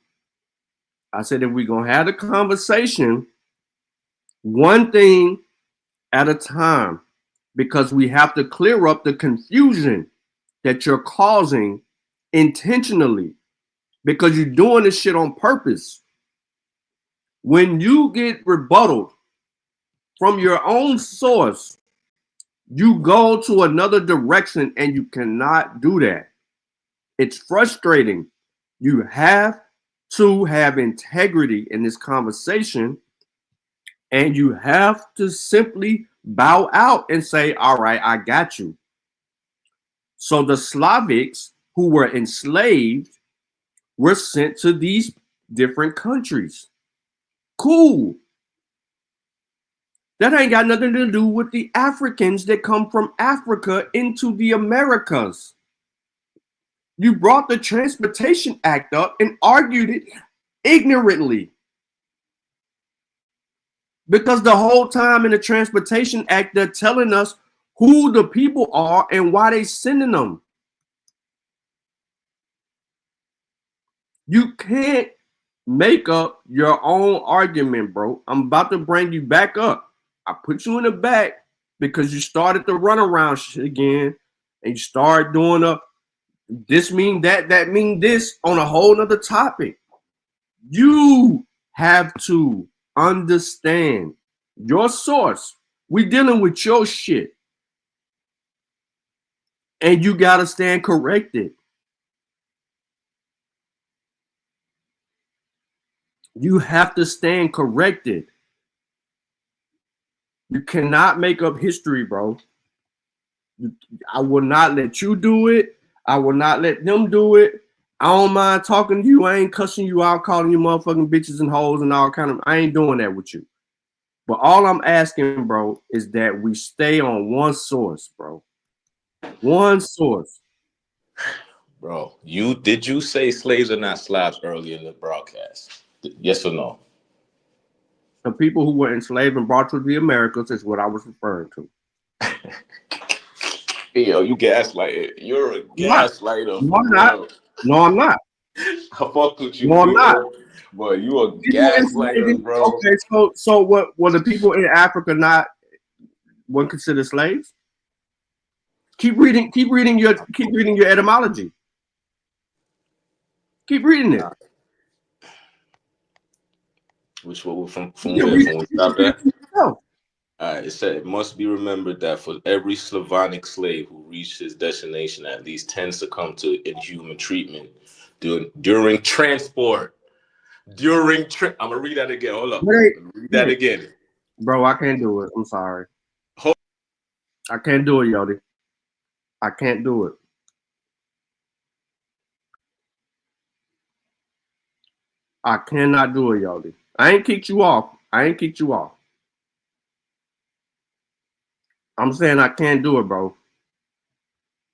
I said, if we're going to have a conversation, one thing at a time, because we have to clear up the confusion that you're causing intentionally, because you're doing this shit on purpose. When you get rebutted from your own source, you go to another direction and you cannot do that. It's frustrating. You have to have integrity in this conversation, and you have to simply bow out and say, all right, I got you. So the Slavics who were enslaved were sent to these different countries. Cool. That ain't got nothing to do with the Africans that come from Africa into the Americas. You brought the Transportation Act up and argued it ignorantly. Because the whole time in the Transportation Act, they're telling us who the people are and why they sending them. You can't make up your own argument, bro. I'm about to bring you back up. I put you in the back because you started the runaround shit again, and you start doing this mean that mean this on a whole nother topic. You have to understand your source. We dealing with your shit. And you got to stand corrected. You have to stand corrected. You cannot make up history, bro. I will not let you do it. I will not let them do it. I don't mind talking to you. I ain't cussing you out, calling you motherfucking bitches and hoes and all kind of. I ain't doing that with you. But all I'm asking, bro, is that we stay on one source, bro. One source. Bro, did you say slaves are not Slavs earlier in the broadcast? Yes or no? The people who were enslaved and brought to the Americas is what I was referring to. Yo, you gaslight. You're a gaslighter. No, I'm not. No, I'm not. I fuck with you. No, I'm not. Boy, you a gaslighter, bro. Okay, so what? Were the people in Africa not weren't considered slaves? Keep reading your etymology. Keep reading it. Which one from where? From we stopped at? All right, it said it must be remembered that for every Slavonic slave who reached his destination, at least 10 succumbed to inhuman treatment during transport. I'm gonna read that again. Hold up. Read that again. Bro, I can't do it. I'm sorry. I can't do it, Yodi. I can't do it. I cannot do it, Yodi. I ain't kicked you off. I'm saying I can't do it, bro.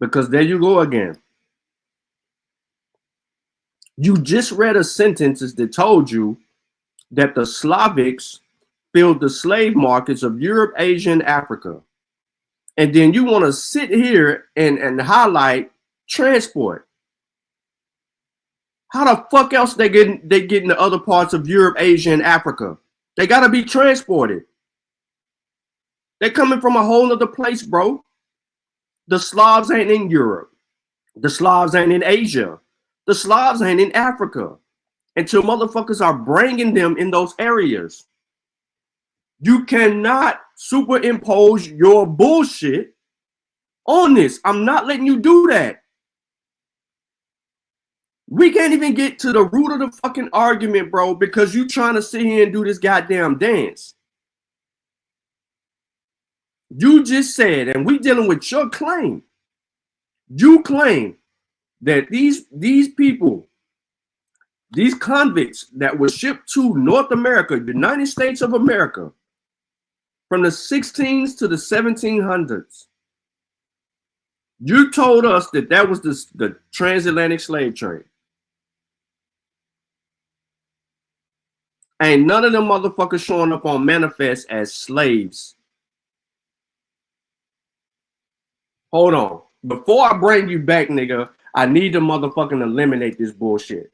Because there you go again. You just read a sentence that told you that the Slavics filled the slave markets of Europe, Asia, and Africa. And then you want to sit here and highlight transport. How the fuck else they get in the other parts of Europe, Asia, and Africa? They got to be transported. They're coming from a whole other place, bro. The Slavs ain't in Europe. The Slavs ain't in Asia. The Slavs ain't in Africa. Until motherfuckers are bringing them in those areas. You cannot superimpose your bullshit on this. I'm not letting you do that. We can't even get to the root of the fucking argument, bro, because you trying to sit here and do this goddamn dance. You just said, and we dealing with your claim. You claim that these people, these convicts that were shipped to North America, United States of America, from the 16s to the 1700s, you told us that that was the transatlantic slave trade. Ain't none of them motherfuckers showing up on manifest as slaves. Hold on. Before I bring you back, nigga, I need to motherfucking eliminate this bullshit.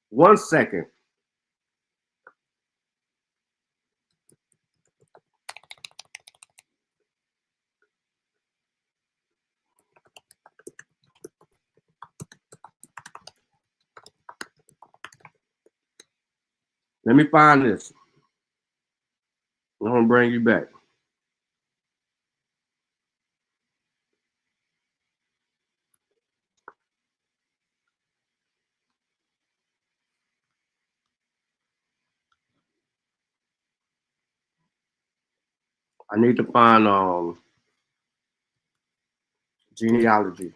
1 second. Let me find this. I'm gonna bring you back. I need to find genealogy.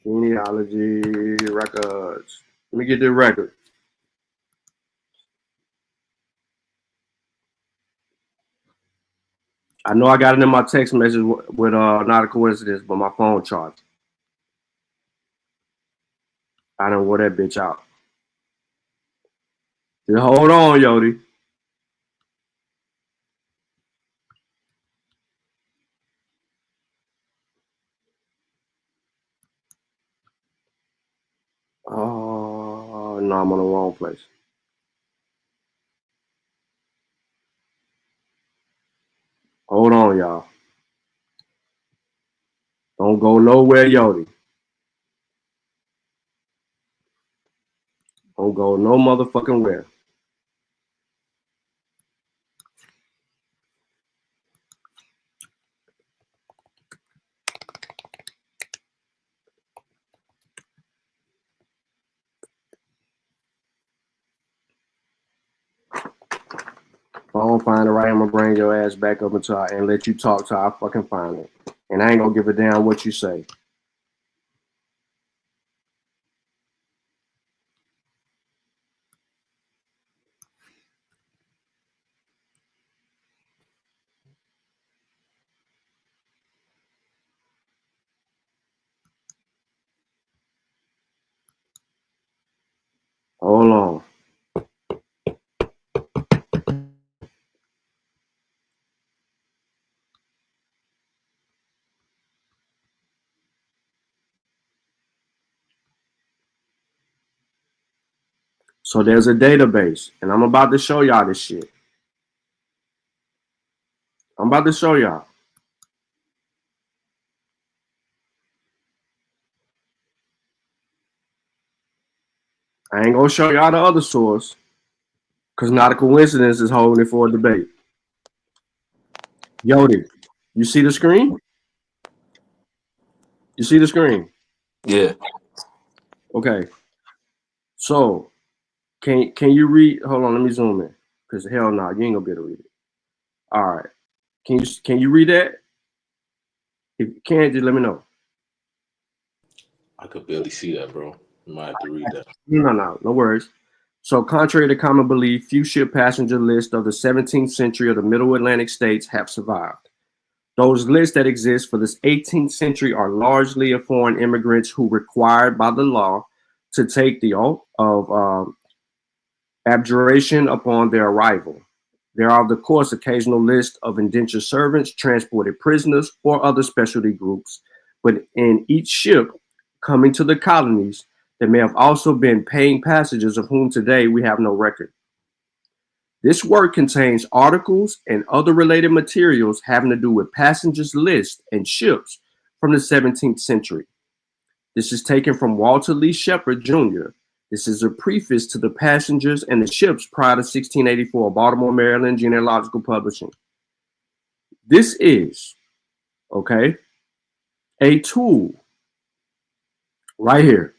Genealogy records. Let me get the record. I know I got it in my text message with not a coincidence, but my phone charged. I done wore that bitch out. Just hold on, Yodi. Oh, no, I'm on the wrong place. Hold on, y'all. Don't go nowhere, Yodi. Don't go no motherfucking where. If I don't find it right, I'm gonna bring your ass back up and let you talk till I fucking find it. And I ain't gonna give a damn what you say. Hold on. So there's a database, and I'm about to show y'all this shit. I'm about to show y'all. I ain't gonna show y'all the other source, because not a coincidence is holding it for a debate. Yodi, you see the screen? You see the screen? Yeah. Okay. So can you read? Hold on, let me zoom in. Because hell no, you ain't gonna be able to read it. All right. Can you read that? If you can't, just let me know. I could barely see that, bro. You might have to read that. No worries. So contrary to common belief, few ship passenger lists of the 17th century of the Middle Atlantic states have survived. Those lists that exist for this 18th century are largely of foreign immigrants who required by the law to take the oath of abjuration upon their arrival. There are, of course, occasional lists of indentured servants, transported prisoners, or other specialty groups. But in each ship coming to the colonies, there may have also been paying passengers of whom today we have no record. This work contains articles and other related materials having to do with passengers lists and ships from the 17th century. This is taken from Walter Lee Shepard Jr., This is a preface to the passengers and the ships prior to 1684, Baltimore, Maryland, Genealogical Publishing. This is, okay, a tool right here.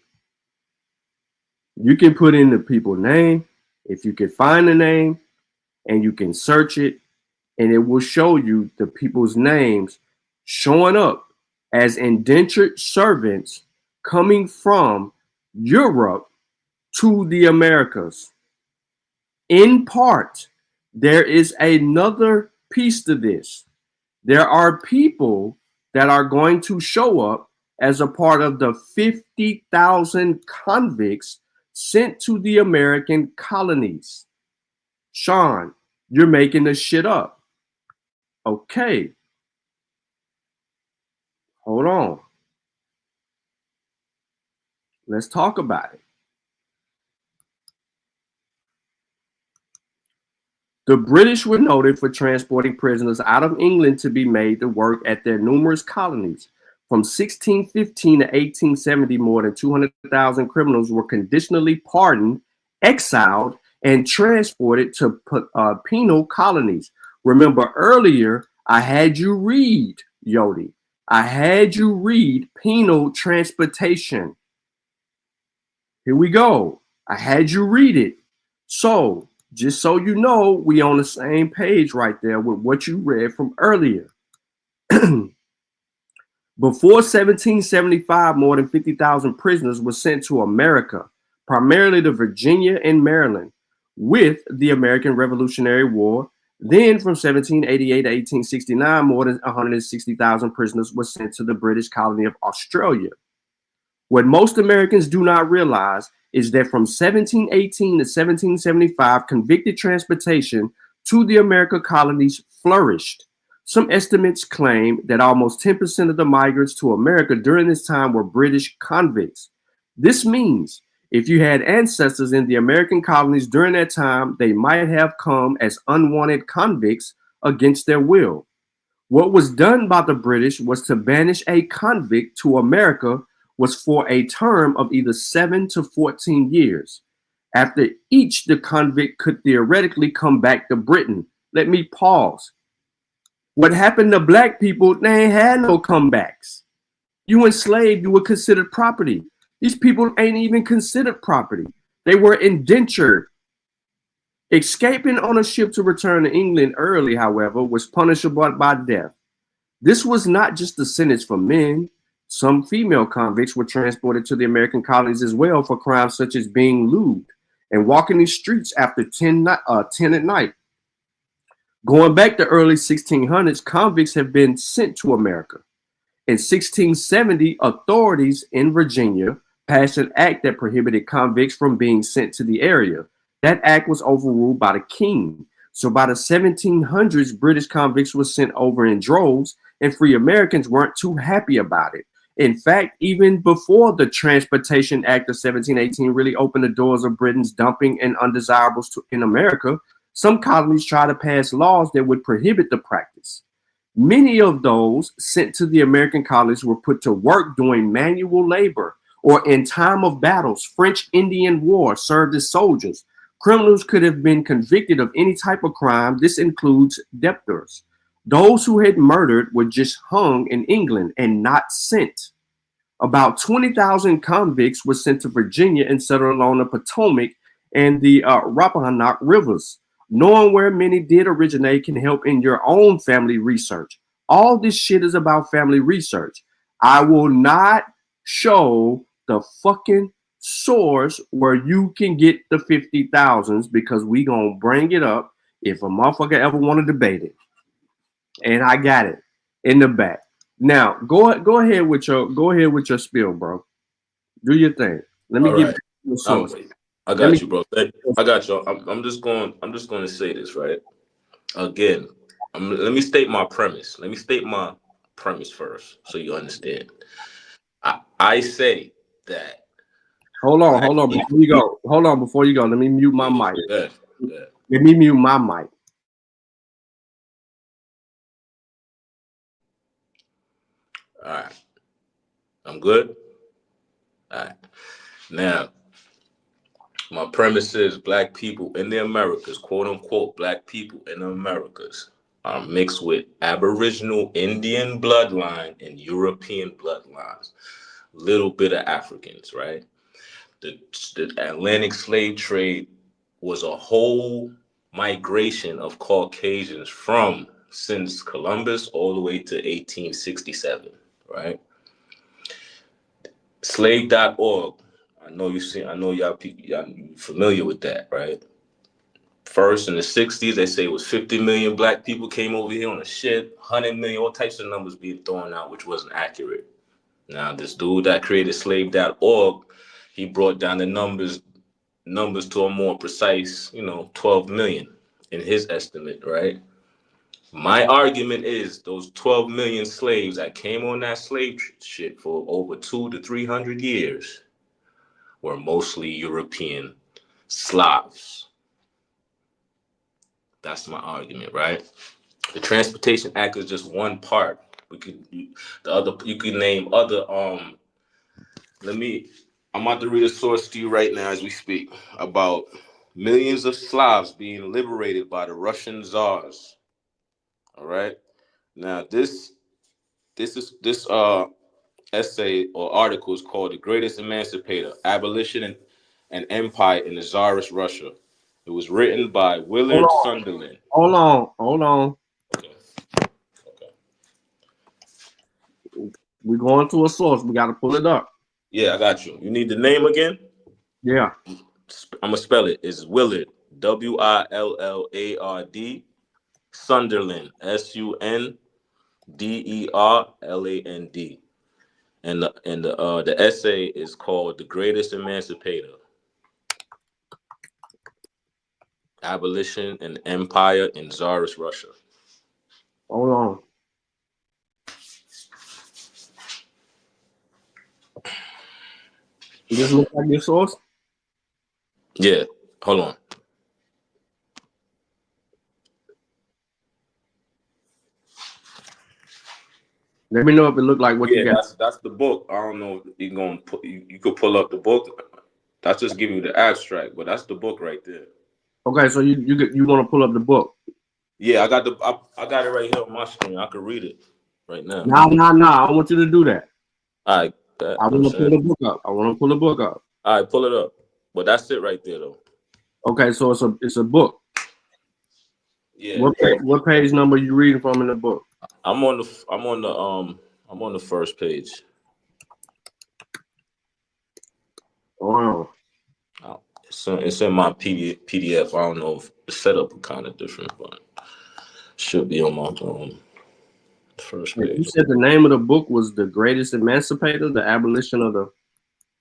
You can put in the people's name, if you can find the name, and you can search it, and it will show you the people's names showing up as indentured servants coming from Europe to the Americas. In part, there is another piece to this. There are people that are going to show up as a part of the 50,000 convicts sent to the American colonies. Sean, you're making this shit up. Okay. Hold on. Let's talk about it. The British were noted for transporting prisoners out of England to be made to work at their numerous colonies. From 1615 to 1870, more than 200,000 criminals were conditionally pardoned, exiled, and transported to penal colonies. Remember earlier, I had you read, Yodi. I had you read penal transportation. Here we go. I had you read it. So, just so you know, we on the same page right there with what you read from earlier. Before 1775, more than 50,000 prisoners were sent to America, primarily to Virginia and Maryland, with the American Revolutionary War. Then from 1788 to 1869, more than 160,000 prisoners were sent to the British colony of Australia. What most Americans do not realize is that from 1718 to 1775, convicted transportation to the American colonies flourished. Some estimates claim that almost 10% of the migrants to America during this time were British convicts. This means if you had ancestors in the American colonies during that time, they might have come as unwanted convicts against their will. What was done by the British was to banish a convict to America was for a term of either 7 to 14 years. After each, the convict could theoretically come back to Britain. Let me pause. What happened to black people, they ain't had no comebacks. You enslaved, you were considered property. These people ain't even considered property. They were indentured. Escaping on a ship to return to England early, however, was punishable by death. This was not just a sentence for men. Some female convicts were transported to the American colonies as well for crimes such as being lewd and walking the streets after 10 at night. Going back to early 1600s, convicts have been sent to America. In 1670, authorities in Virginia passed an act that prohibited convicts from being sent to the area. That act was overruled by the king. So by the 1700s, British convicts were sent over in droves, and free Americans weren't too happy about it. In fact, even before the Transportation Act of 1718 really opened the doors of Britain's dumping and undesirables in America, some colonies tried to pass laws that would prohibit the practice. Many of those sent to the American colonies were put to work doing manual labor or in time of battles, French Indian War, served as soldiers. Criminals could have been convicted of any type of crime. This includes debtors. Those who had murdered were just hung in England and not sent. About 20,000 convicts were sent to Virginia and settled along the Potomac and the Rappahannock rivers. Knowing where many did originate can help in your own family research. All this shit is about family research. I will not show the fucking source where you can get the 50,000s because we gonna bring it up if a motherfucker ever want to debate it. And I got it in the back. Now go ahead with your spiel, bro. Do your thing. Let me get the source. I got you, bro. I got you. I'm just going to say this, right? Again, let me state my premise. Let me state my premise first so you understand. I say that. Hold on. Before you go, let me mute my mic. Let me mute my mic. All right. I'm good. All right. Now, My premise is black people in the Americas, quote unquote, black people in the Americas are mixed with Aboriginal Indian bloodline and European bloodlines. Little bit of Africans, right? The Atlantic slave trade was a whole migration of Caucasians from since Columbus all the way to 1867, right? Slave.org. I know y'all familiar with that, right? First in the 60s, they say it was 50 million black people came over here on a ship, 100 million, all types of numbers being thrown out, which wasn't accurate. Now, this dude that created slave.org, he brought down the numbers to a more precise, 12 million in his estimate, right? My argument is those 12 million slaves that came on that slave ship for over 200 to 300 years were mostly European Slavs. That's my argument, right? The Transportation Act is just one part. You could name other. I'm about to read a source to you right now as we speak about millions of Slavs being liberated by the Russian czars. All right. Now this essay or article is called "The Greatest Emancipator: Abolition and Empire in the Tsarist Russia." It was written by Willard Sunderland. Hold on. Okay. We're going to a source. We got to pull it up. Yeah, I got you. You need the name again? Yeah. I'm going to spell it. It's Willard, Willard, Sunderland, Sunderland. And the essay is called "The Greatest Emancipator: Abolition and Empire in Tsarist Russia." Hold on. Does this look like your source? Yeah, hold on. Let me know if it looked like what you got. That's the book. I don't know if you could pull up the book. That's just giving you the abstract, but that's the book right there. Okay, so you want to pull up the book? Yeah, I got it right here on my screen. I could read it right now. No. I want you to do that. All right. I want to pull the book up. All right, pull it up. But that's it right there, though. Okay, so it's a book. Yeah. What page number are you reading from in the book? I'm on the first page. Wow. It's in my PDF. I don't know if the setup is kind of different, but should be on my first page. You said the name of the book was "The Greatest Emancipator: The Abolition of the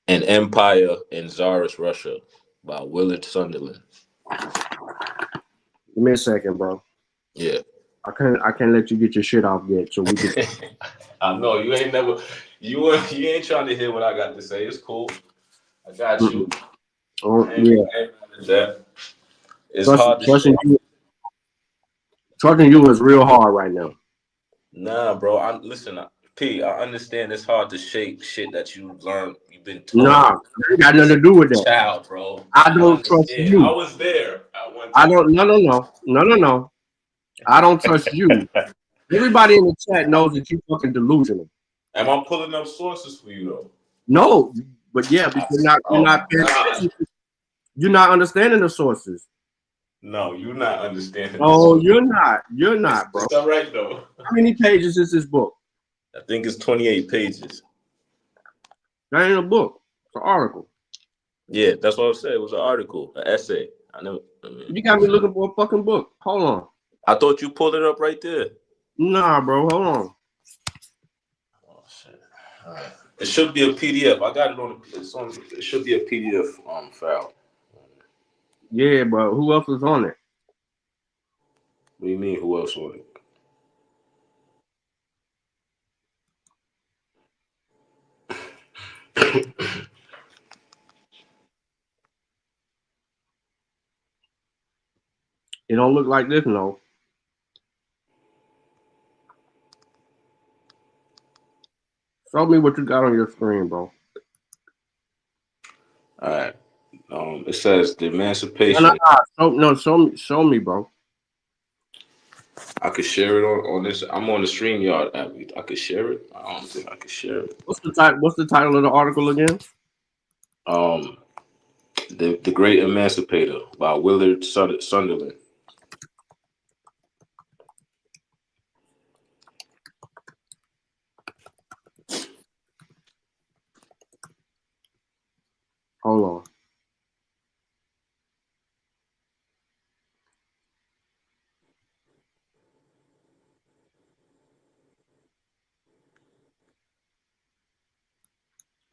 An Empire in Tsarist Russia" by Willard Sunderland. Give me a second, bro. Yeah. I can't let you get your shit off yet, so we can. I know you ain't trying to hear what I got to say. It's cool. I got you. Oh yeah. It's hard to trusting you is real hard right now. Nah, bro. Listen, P. I understand it's hard to shake shit that you learned. You've been told. Nah, it got nothing to do with that. Child, bro. I don't trust you. I was there at one time. I don't. No. I don't trust you. Everybody in the chat knows that you fucking delusional. Am I pulling up sources for you though? No, but yeah, because you're not understanding the sources. No, you're not understanding. Oh, you're not. You're not, bro. It's all right though. How many pages is this book? I think it's 28 pages. That ain't a book. It's an article. Yeah, that's what I said. It was an article, an essay. You got me looking for a fucking book. Hold on. I thought you pulled it up right there. Nah, bro. Hold on. Oh shit. All right. It should be a PDF. I got it on. It should be a PDF file. Yeah, but who else was on it? What do you mean? Who else on it? It don't look like this, no. Show me what you got on your screen, bro. All right. It says the emancipation. Show me, bro. I could share it on this. I'm on the StreamYard app. I could share it. I don't think I could share it. What's the title of the article again? The Great Emancipator by Willard Sunderland. Hold on.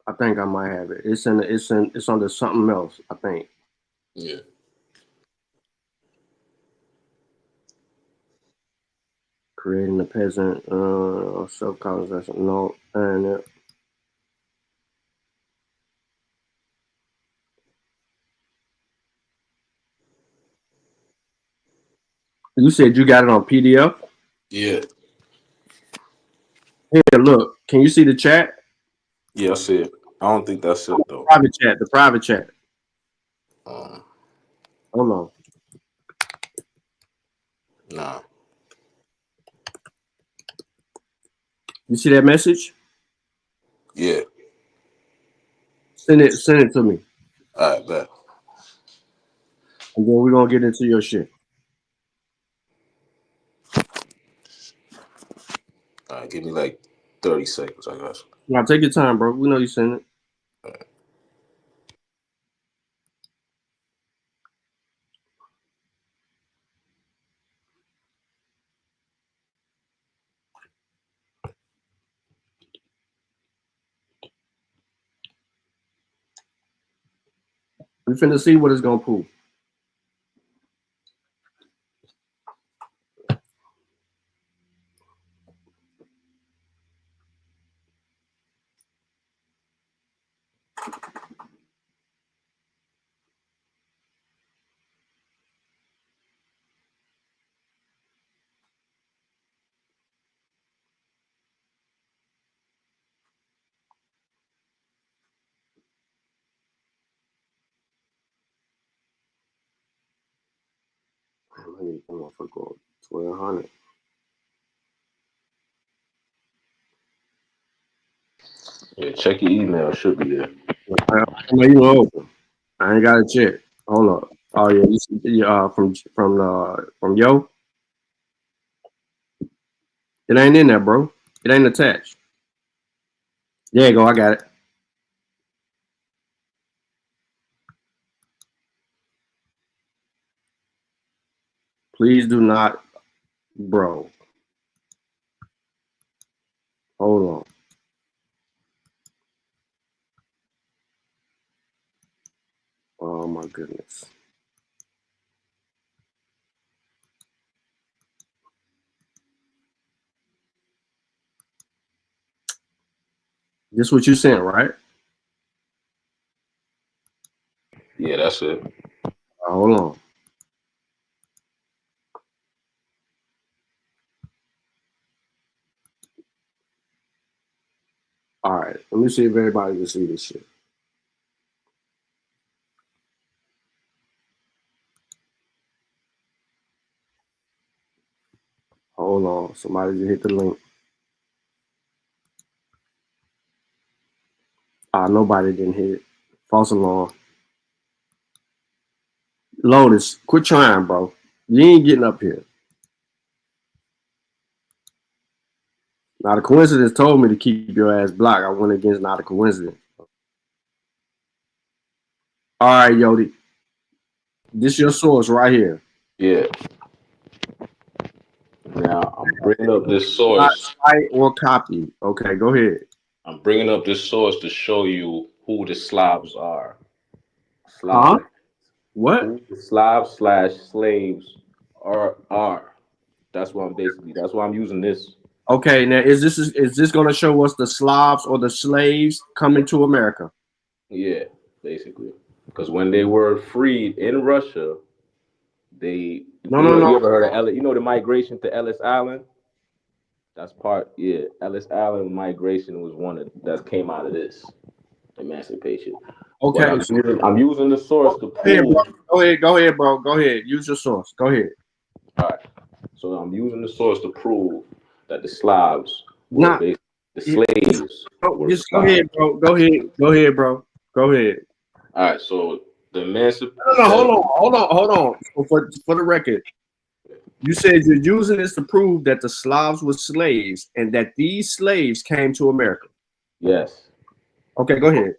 I think I might have it. It's under something else, I think. Yeah. Creating a peasant, self-colonization. No, and you said you got it on PDF? Yeah. Here, look. Can you see the chat? Yeah, I see it. I don't think that's it though. The private chat. Hold on. Nah. You see that message? Yeah. Send it to me. All right, bet. And then we're gonna get into your shit. All right, give me like 30 seconds, I guess. Now take your time, bro. We know you sent it. We finna see what it's gonna prove. I need to motherfucker 1200. Yeah, check your email. It should be there. I ain't got a check. Hold up. Oh yeah, you see, from Yo. It ain't in there, bro. It ain't attached. There you go. I got it. Please do not, bro. Hold on. Oh my goodness. This what you sent, right? Yeah, that's it. Hold on. All right. Let me see if everybody can see this shit. Hold on. Somebody just hit the link. Nobody didn't hit it. False alarm. Lotus, quit trying, bro. You ain't getting up here. Now the coincidence told me to keep your ass blocked. I went against not a coincidence. All right, Yodi. This your source right here. Yeah. Now I'm bringing up this source. Cite or copy. Okay, go ahead. I'm bringing up this source to show you who the Slavs are. Huh? What? Who the Slavs/slaves are. That's why I'm using this. Okay, now is this going to show us the Slavs or the slaves coming to America? Yeah, basically, because when they were freed in Russia, you ever heard of Ellis? You know the migration to Ellis Island? That's part. Yeah, Ellis Island migration was one that came out of this emancipation. Okay. I'm using the source to prove. Go ahead, bro. Go ahead. Use your source. Go ahead. All right. So I'm using the source to prove that the Slavs were the slaves. Just go ahead, bro. Go ahead, bro. Go ahead. All right. So the emancipation. No, hold on. For the record, you said you're using this to prove that the Slavs were slaves and that these slaves came to America. Yes. Okay, go ahead.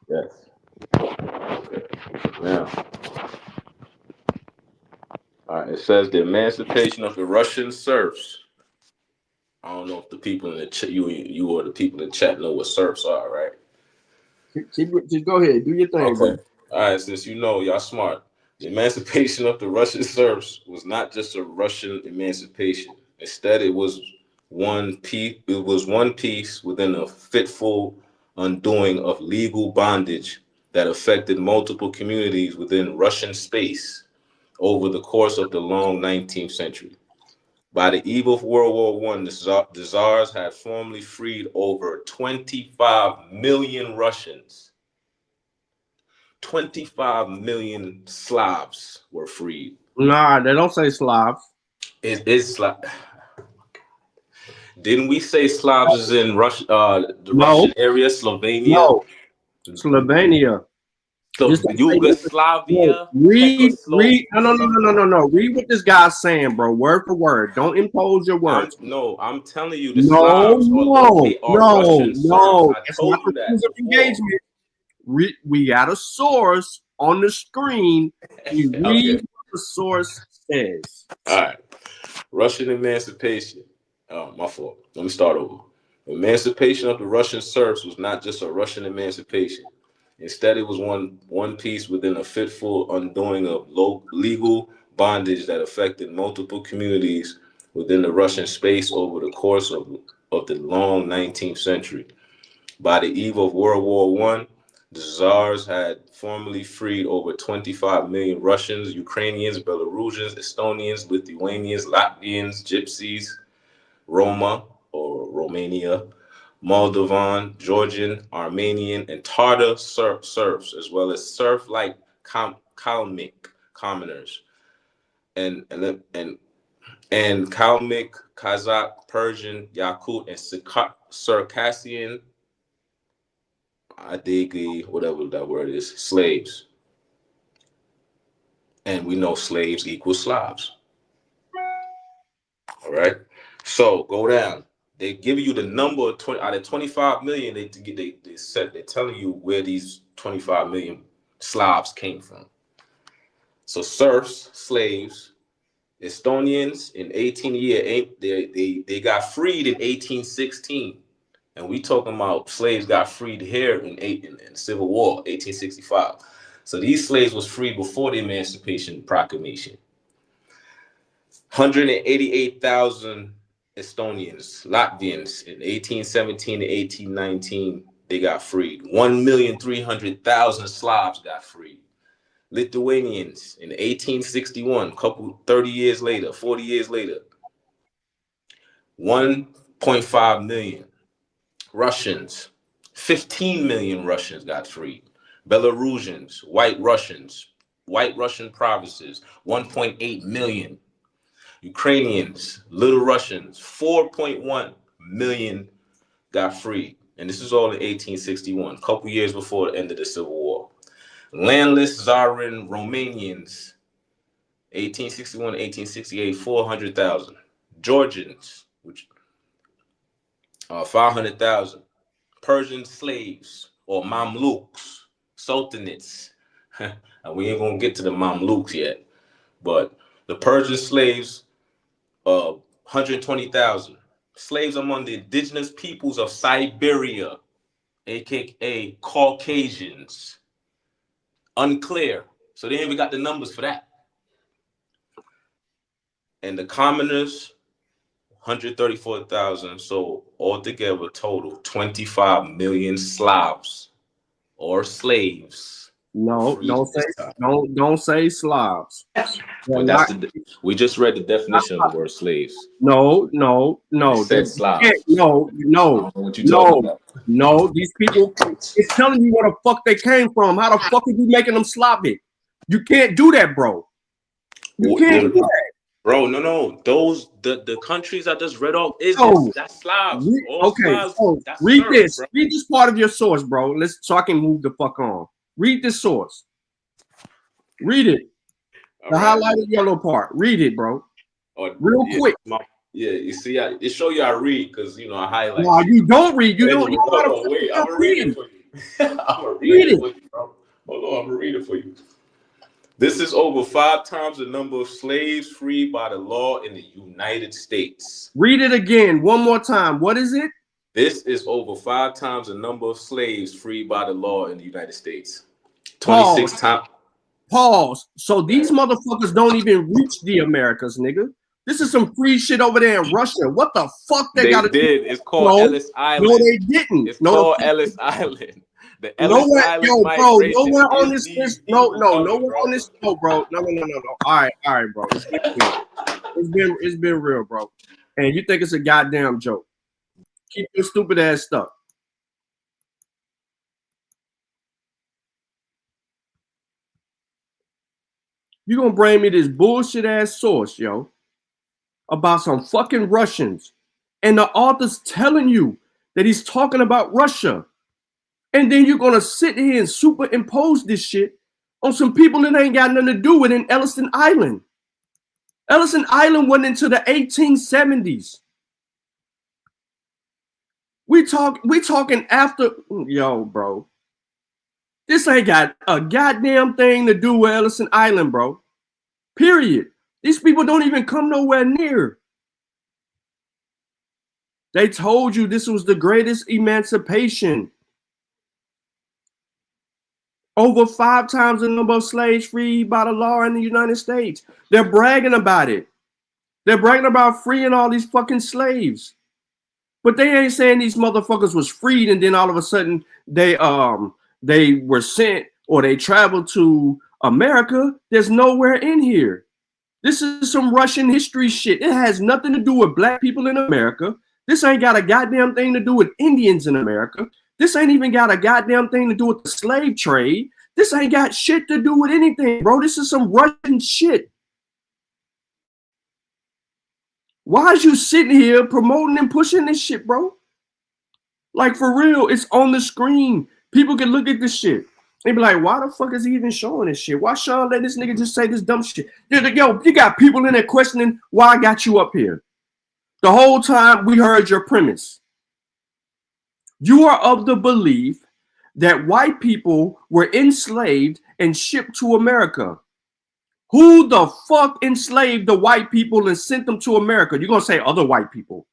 Yes. Okay. Now, all right. It says the emancipation of the Russian serfs. I don't know if the people in the chat, you or the people in the chat know what serfs are, right? Just go ahead. Do your thing. Okay. Bro. All right. Since you know, y'all smart. The emancipation of the Russian serfs was not just a Russian emancipation. Instead, it was one piece. It was one piece within a fitful undoing of legal bondage that affected multiple communities within Russian space over the course of the long 19th century. By the eve of World War I, the Tsars had formally freed over 25 million Russians. 25 million Slavs were freed. Nah, they don't say Slavs. It is Slav. Didn't we say Slavs is in Russia, the Russian area, Slovenia? No, Slovenia. Yugoslavia. Read. No. Read what this guy's saying, bro. Word for word. Don't impose your words. I'm telling you, the Slavs are Russian serfs. I told you that engagement. We got a source on the screen. You read what the source says. All right. Russian emancipation. Oh, my fault. Let me start over. Emancipation of the Russian serfs was not just a Russian emancipation. Instead, it was one piece within a fitful undoing of legal bondage that affected multiple communities within the Russian space over the course of the long 19th century. By the eve of World War I, the Tsars had formally freed over 25 million Russians, Ukrainians, Belarusians, Estonians, Lithuanians, Latvians, Gypsies, Roma or Romania, Moldovan, Georgian, Armenian, and Tatar serfs, as well as serf-like Kalmyk commoners, and Kalmyk, Kazakh, Persian, Yakut, and Circassian, Adigi, whatever that word is, slaves. And we know slaves equal Slavs. All right. So go down. They give you the number of 20 out of 25 million. They're telling you where these 25 million Slavs came from. So serfs, slaves, Estonians in they got freed in 1816, and we talking about slaves got freed here in the Civil War, 1865. So these slaves was freed before the Emancipation Proclamation. 188,000 Estonians, Latvians in 1817 to 1819, they got freed. 1,300,000 Slavs got freed. Lithuanians in 1861, 40 years later, 1.5 million. Russians, 15 million Russians got freed. Belarusians, white Russian provinces, 1.8 million. Ukrainians, Little Russians, 4.1 million got freed. And this is all in 1861, a couple years before the end of the Civil War. Landless Tsarin Romanians, 1861 to 1868, 400,000. Georgians, 500,000. Persian slaves or Mamluks, Sultanates. And we ain't gonna get to the Mamluks yet, but the Persian slaves, 120,000. Slaves among the indigenous peoples of Siberia, aka Caucasians. Unclear. So they ain't even got the numbers for that. And the commoners, 134,000. So altogether, total 25 million Slavs or slaves No, don't say Slavs. But that's we just read the definition of the word slaves. No. It said Slavs. No. What you talking about? No, these people, it's telling you where the fuck they came from. How the fuck are you making them Slavic? You can't do that, bro. You can't do that. Bro, no. Those the countries I just read off that's Slavs. Okay, Slavs, read Serbs, this. bro. Read this part of your source, bro. So I can move the fuck on. Read this source. Read it. The highlighted yellow part. Read it, bro. Real quick. Yeah, you see, it show you I read because I highlight. No, you don't read. You don't. Wait, I'm gonna read it for you. I'm gonna read it for you, bro. Hold on, I'm gonna read it for you. This is over 5 times the number of slaves freed by the law in the United States. Read it again, one more time. What is it? This is over 5 times the number of slaves freed by the law in the United States. 26 times. Pause. So these motherfuckers don't even reach the Americas, nigga. This is some free shit over there in Russia. What the fuck they got to do? It's called Ellis Island. No, they didn't. It's called Ellis Island. The Ellis Island nowhere on this list. Nowhere on this. No, bro. No. All right, bro. It's been real, bro. And you think it's a goddamn joke? Keep your stupid ass stuff. You gonna bring me this bullshit ass source, yo, about some fucking Russians, and the author's telling you that he's talking about Russia, and then you're gonna sit here and superimpose this shit on some people that ain't got nothing to do with it in Ellis Island. Ellis Island went into the 1870s. We talking after, yo, bro. This ain't got a goddamn thing to do with Ellis Island, bro. Period. These people don't even come nowhere near. They told you this was the greatest emancipation. Over 5 times the number of slaves freed by the law in the United States. They're bragging about it. They're bragging about freeing all these fucking slaves. But they ain't saying these motherfuckers was freed and then all of a sudden they were sent or they traveled to America. There's nowhere in here. This is some Russian history shit. It has nothing to do with black people in America. This ain't got a goddamn thing to do with Indians in America. This ain't even got a goddamn thing to do with the slave trade. This ain't got shit to do with anything, bro. This is some Russian shit. Why is you sitting here promoting and pushing this shit, bro? Like, for real, it's on the screen. People can look at this shit. They be like, why the fuck is he even showing this shit? Why Sean let this nigga just say this dumb shit? Yo, you got people in there questioning why I got you up here. The whole time we heard your premise. You are of the belief that white people were enslaved and shipped to America. Who the fuck enslaved the white people and sent them to America? You're going to say other white people.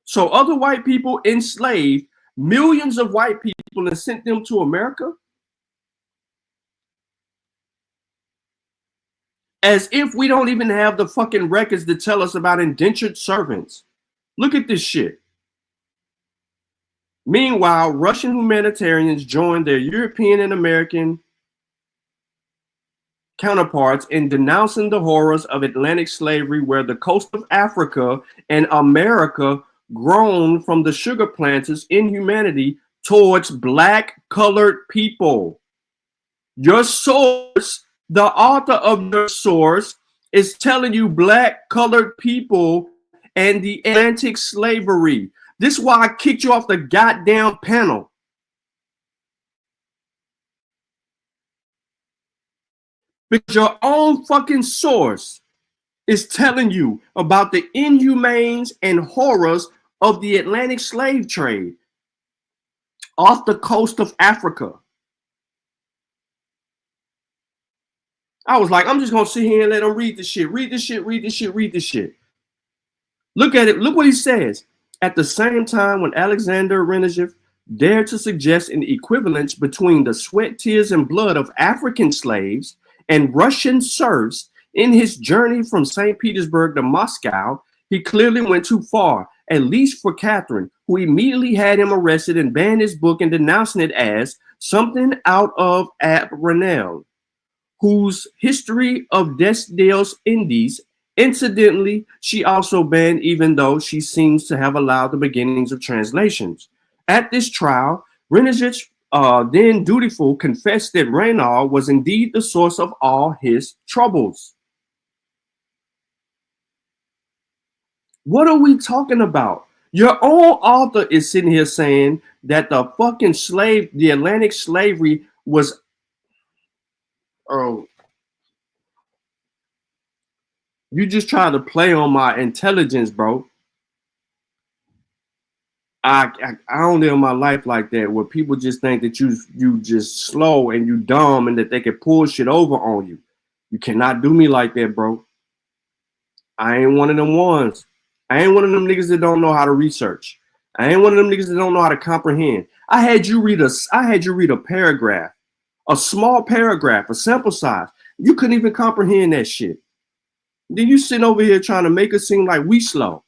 So other white people enslaved millions of white people and sent them to America? As if we don't even have the fucking records to tell us about indentured servants. Look at this shit. Meanwhile, Russian humanitarians joined their European and American counterparts in denouncing the horrors of Atlantic slavery, where the coast of Africa and America groaned from the sugar planters' inhumanity towards black colored people. Your source, the author of your source, is telling you black colored people and the Atlantic slavery. This is why I kicked you off the goddamn panel. Because your own fucking source is telling you about the inhumanes and horrors of the Atlantic slave trade off the coast of Africa. I was like, I'm just going to sit here and let them read this shit. Read this shit, read this shit, read this shit. Look at it. Look what he says. At the same time, when Alexander Reneshev dared to suggest an equivalence between the sweat, tears, and blood of African slaves and Russian serfs in his journey from St. Petersburg to Moscow, he clearly went too far, at least for Catherine, who immediately had him arrested and banned his book and denouncing it as something out of Ab Ranel, whose history of Des Deus Indies. Incidentally, she also banned, even though she seems to have allowed the beginnings of translations. At this trial, Renizich, then dutiful, confessed that Reynal was indeed the source of all his troubles. What are we talking about? Your own author is sitting here saying that the fucking the Atlantic slavery was, oh, you just trying to play on my intelligence, bro. I don't live my life like that, where people just think that you just slow and you dumb and that they can pull shit over on you. You cannot do me like that, bro. I ain't one of them ones. I ain't one of them niggas that don't know how to research. I ain't one of them niggas that don't know how to comprehend. I had you read a paragraph, a small paragraph, a sample size. You couldn't even comprehend that shit. Then you sitting over here trying to make it seem like we slow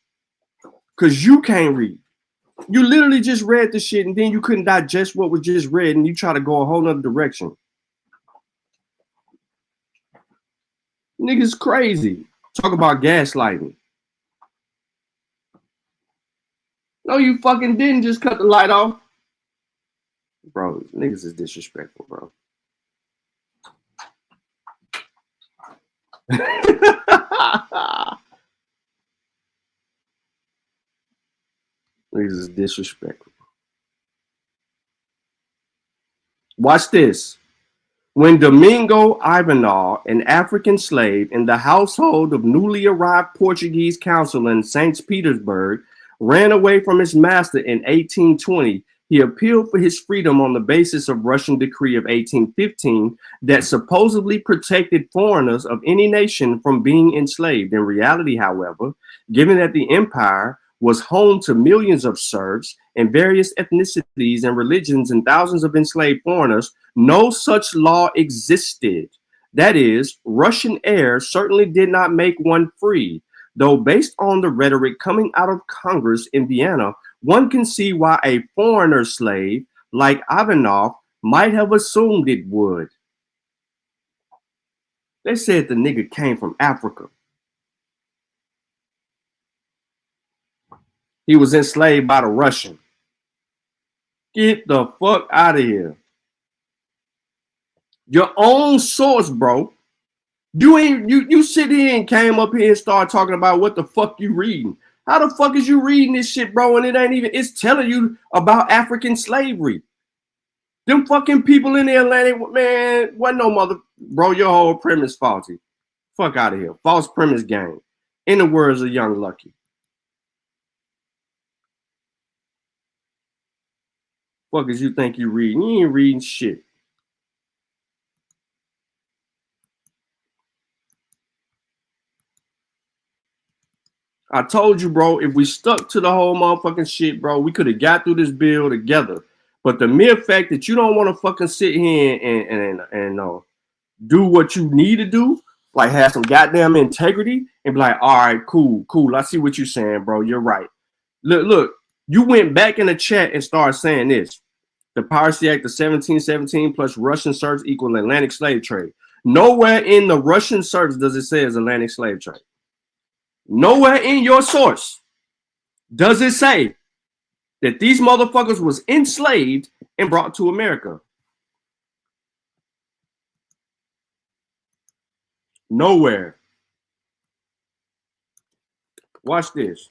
because you can't read. You literally just read the shit and then you couldn't digest what was just read and you try to go a whole nother direction. Niggas crazy. Talk about gaslighting. No, you fucking didn't just cut the light off. Bro, niggas is disrespectful, bro. Niggas is disrespectful. Watch this. When Domingo Ivanov, an African slave in the household of newly arrived Portuguese consul in St. Petersburg, ran away from his master in 1820, he appealed for his freedom on the basis of Russian decree of 1815 that supposedly protected foreigners of any nation from being enslaved. In reality, however, given that the empire was home to millions of serfs and various ethnicities and religions and thousands of enslaved foreigners, no such law existed. That is, Russian heirs certainly did not make one free, though based on the rhetoric coming out of Congress in Vienna, one can see why a foreigner slave like Ivanov might have assumed it would. They said the nigga came from Africa. He was enslaved by the Russian. Get the fuck out of here. Your own source, bro. You sit here and came up here and started talking about what the fuck you reading. How the fuck is you reading this shit, bro? And it ain't even, it's telling you about African slavery. Them fucking people in the Atlantic, man, wasn't no mother, bro, your whole premise faulty. Fuck out of here. False premise game. In the words of Young Lucky. Fuck is you think you reading? You ain't reading shit. I told you, bro, if we stuck to the whole motherfucking shit, bro, we could have got through this bill together. But the mere fact that you don't want to fucking sit here and do what you need to do, like have some goddamn integrity and be like, all right, cool. I see what you're saying, bro. You're right. Look, you went back in the chat and started saying this. The Piracy Act of 1717 plus Russian serfs equal Atlantic slave trade. Nowhere in the Russian serfs does it say it's Atlantic slave trade. Nowhere in your source does it say that these motherfuckers was enslaved and brought to America. Nowhere. Watch this.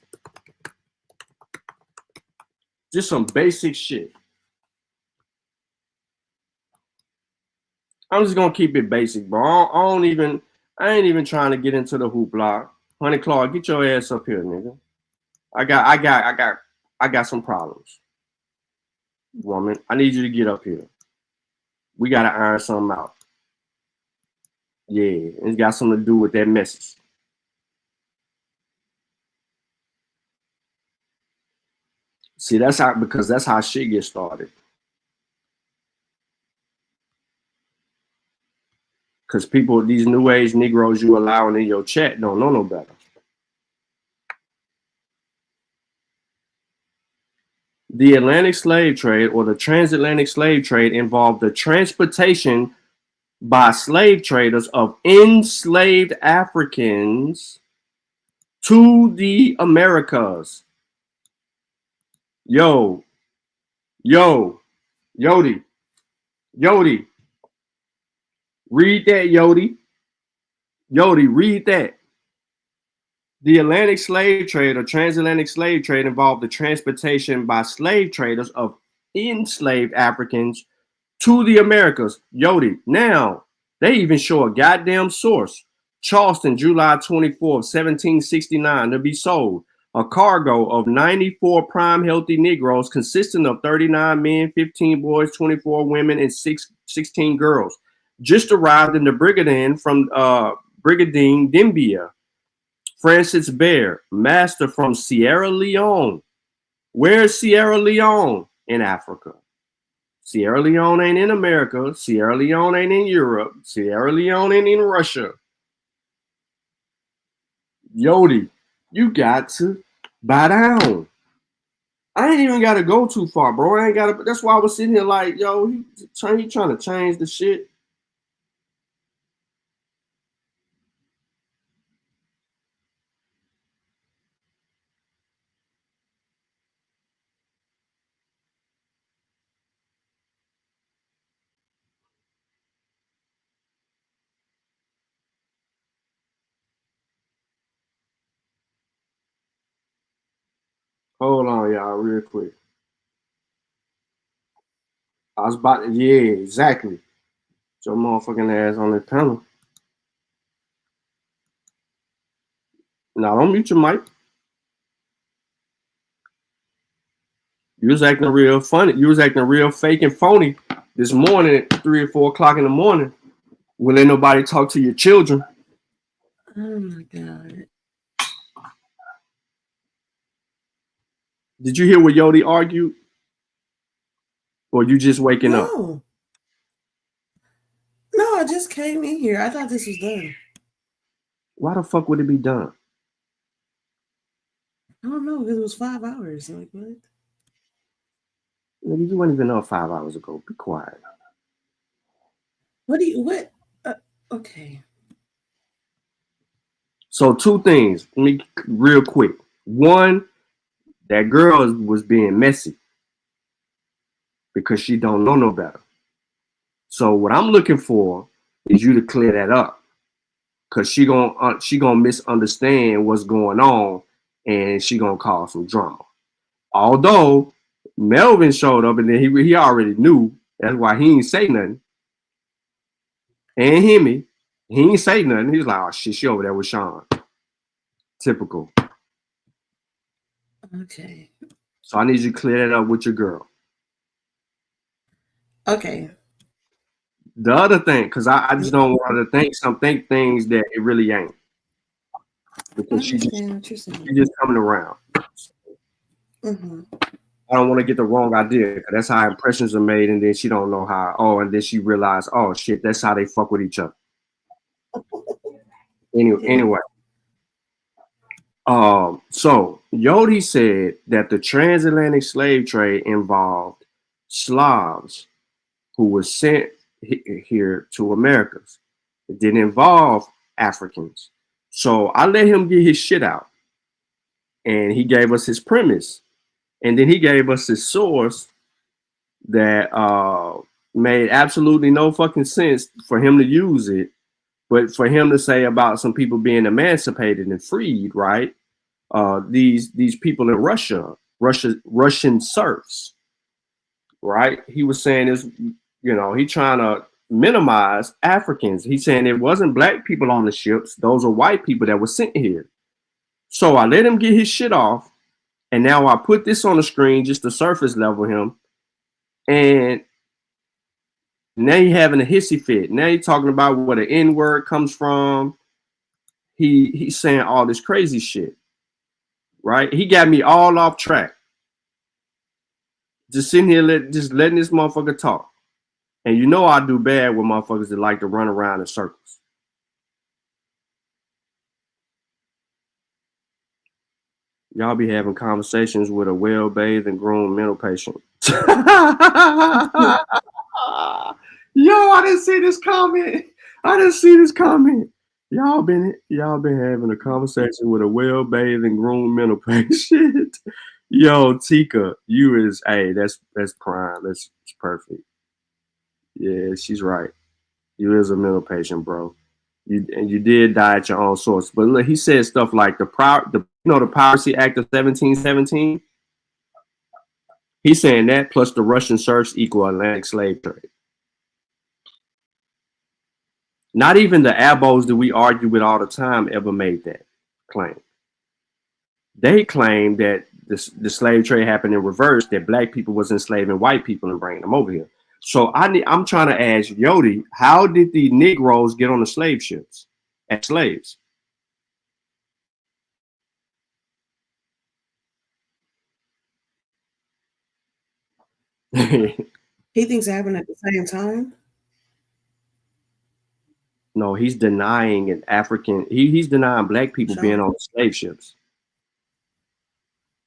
Just some basic shit. I'm just gonna keep it basic, bro. I ain't even trying to get into the hoopla. Honey Claw, get your ass up here, nigga. I got some problems. Woman, I need you to get up here. We gotta iron something out. Yeah, it's got something to do with that message. See, that's how shit gets started. Because people, these new age Negroes you allowing in your chat don't know no better. The Atlantic slave trade or the transatlantic slave trade involved the transportation by slave traders of enslaved Africans to the Americas. Yodi, read that, Yodi, read that. The Atlantic slave trade or transatlantic slave trade involved the transportation by slave traders of enslaved Africans to the Americas. Yodi, now they even show a goddamn source. Charleston, July 24th, 1769, to be sold. A cargo of 94 prime healthy Negroes consisting of 39 men, 15 boys, 24 women, and 16 girls. Just arrived in the Brigantine from Brigantine Dimbia. Francis Bear, master from Sierra Leone. Where's Sierra Leone? In Africa. Sierra Leone ain't in America. Sierra Leone ain't in Europe. Sierra Leone ain't in Russia. Yodi, you got to buy down. I ain't even got to go too far, bro. I ain't got to. That's why I was sitting here like, yo, he trying to change the shit. Hold on, y'all, real quick. I was about to, yeah, exactly. Your motherfucking ass on the panel. Now, don't mute your mic. You was acting real funny. You was acting real fake and phony this morning at 3 or 4 o'clock in the morning when ain't nobody talk to your children. Oh my God. Did you hear what Yodi argued? Or you just waking up? No, I just came in here. I thought this was done. Why the fuck would it be done? I don't know, because it was 5 hours. Like, what? Nigga, you weren't even up 5 hours ago. Be quiet. What? Okay. So 2 things. Let me real quick. One, that girl was being messy because she don't know no better. So what I'm looking for is you to clear that up, because she gonna misunderstand what's going on and she gonna cause some drama. Although Melvin showed up and then he already knew. That's why he ain't say nothing. And Hemi, he ain't say nothing. He was like, oh shit, she over there with Sean. Typical. Okay. So I need you to clear that up with your girl. Okay. The other thing, because I just don't want her to think things that it really ain't. Because she's just coming around. Mm-hmm. I don't want to get the wrong idea, because that's how impressions are made, and then she don't know how. And then she realized, oh shit, that's how they fuck with each other. Anyway. So Yodi said that the transatlantic slave trade involved Slavs who were sent here to Americas. It didn't involve Africans. So I let him get his shit out. And he gave us his premise. And then he gave us his source that made absolutely no fucking sense for him to use it. But for him to say about some people being emancipated and freed, right? These people in Russian serfs, right? He was saying this, he trying to minimize Africans. He's saying it wasn't black people on the ships. Those are white people that were sent here. So I let him get his shit off. And now I put this on the screen just to surface level him. And now he having a hissy fit. Now he talking about where the N-word comes from. He's saying all this crazy shit. Right? He got me all off track. Just sitting here just letting this motherfucker talk. And you know I do bad with motherfuckers that like to run around in circles. Y'all be having conversations with a well-bathed and groomed mental patient. Yo, I didn't see this comment. Y'all been having a conversation with a well-bathed and groomed mental patient. Yo, Tika, that's prime. That's perfect. Yeah, she's right. You is a mental patient, bro. You did die at your own source. But look, he said stuff like the Piracy Act of 1717. He's saying that plus the Russian serfs equal Atlantic slave trade. Not even the abos that we argue with all the time ever made that claim. They claim that the slave trade happened in reverse, that black people was enslaving white people and bringing them over here. So I'm trying to ask Yodi, how did the Negroes get on the slave ships as slaves? He thinks it happened at the same time. No, he's denying an African. He's denying black people being on slave ships.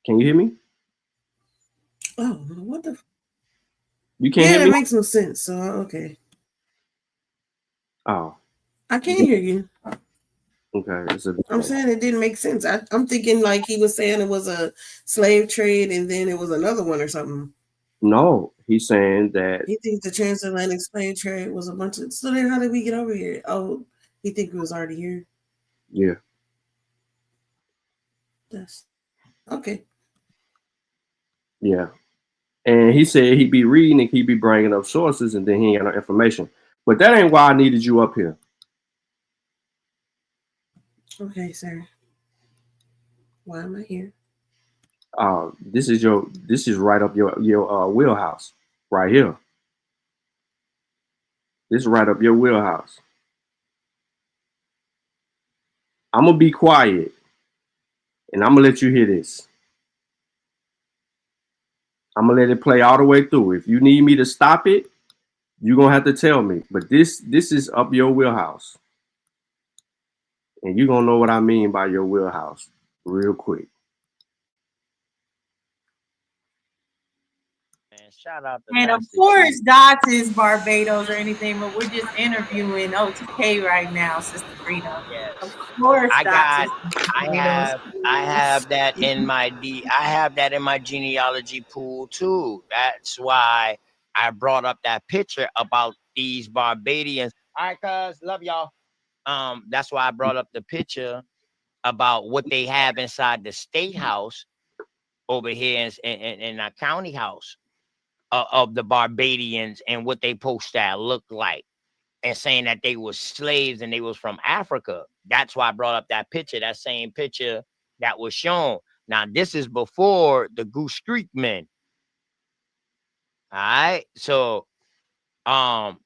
Can you hear me? Oh, what the? You can't hear me? That makes no sense. So okay. Oh, I can't hear you. Okay, I'm saying it didn't make sense. I'm thinking like he was saying it was a slave trade and then it was another one or something. No, he's saying that he thinks the transatlantic slave trade was a bunch of. So then, how did we get over here? Oh, he think it was already here. Yeah. That's okay. Yeah, and he said he'd be reading and he'd be bringing up sources, and then he ain't got no information. But that ain't why I needed you up here. Okay, sir. Why am I here? This is right up your wheelhouse, right here. This is right up your wheelhouse. I'm gonna be quiet, and I'm gonna let you hear this. I'm gonna let it play all the way through. If you need me to stop it, you're gonna have to tell me. But this is up your wheelhouse, and you're gonna know what I mean by your wheelhouse real quick. Shout out to And of Master course, Chief. Dots is Barbados or anything, but we're just interviewing OTK right now, Sister Freedom. Yes. Of course, I Dots have that in my genealogy pool too. That's why I brought up that picture about these Barbadians. All right, cuz love y'all. That's why I brought up the picture about what they have inside the state house over here in our county house of the Barbadians and what they post that look like, and saying that they were slaves and they was from Africa. That's why I brought up that picture, that same picture that was shown. Now, this is before the Goose Creek men. All right. So, the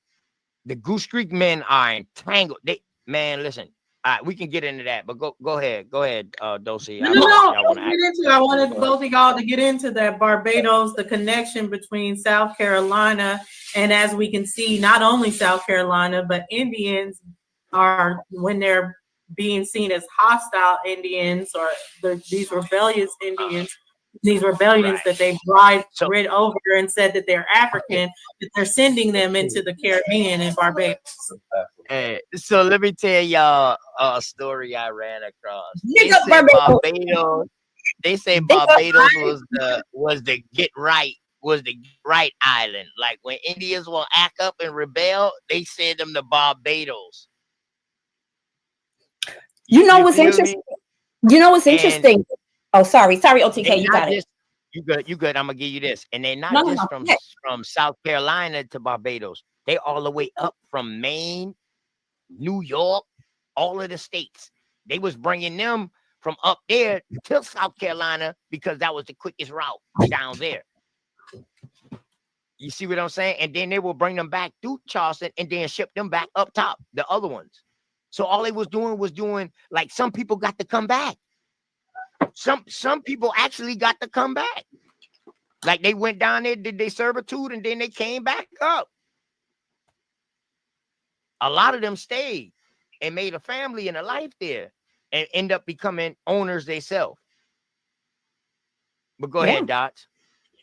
Goose Creek men are entangled. Listen. All right, we can get into that, but go ahead, Dulcie. No. I wanted both of y'all to get into that Barbados, the connection between South Carolina, and as we can see, not only South Carolina, but Indians are, when they're being seen as hostile Indians or these rebellious Indians, these rebellions that they rid over and said that they're African, that they're sending them into the Caribbean and Barbados. Hey, so let me tell y'all a story I ran across. They say Barbados was the get right island. Like when Indians will act up and rebel, they send them to Barbados. You know what's interesting? Interesting? Oh, sorry, OTK, you got it. You good. I'm gonna give you this. And they're not from South Carolina to Barbados. They all the way up from Maine, New York, all of the states. They was bringing them from up there to South Carolina because that was the quickest route down there. You see what I'm saying? And then they will bring them back through Charleston and then ship them back up top, the other ones. So all they was doing like some people got to come back. Some people actually got to come back. Like they went down there, did their servitude, and then they came back up. A lot of them stayed and made a family and a life there and end up becoming owners themselves. But go Yeah. ahead, Dots.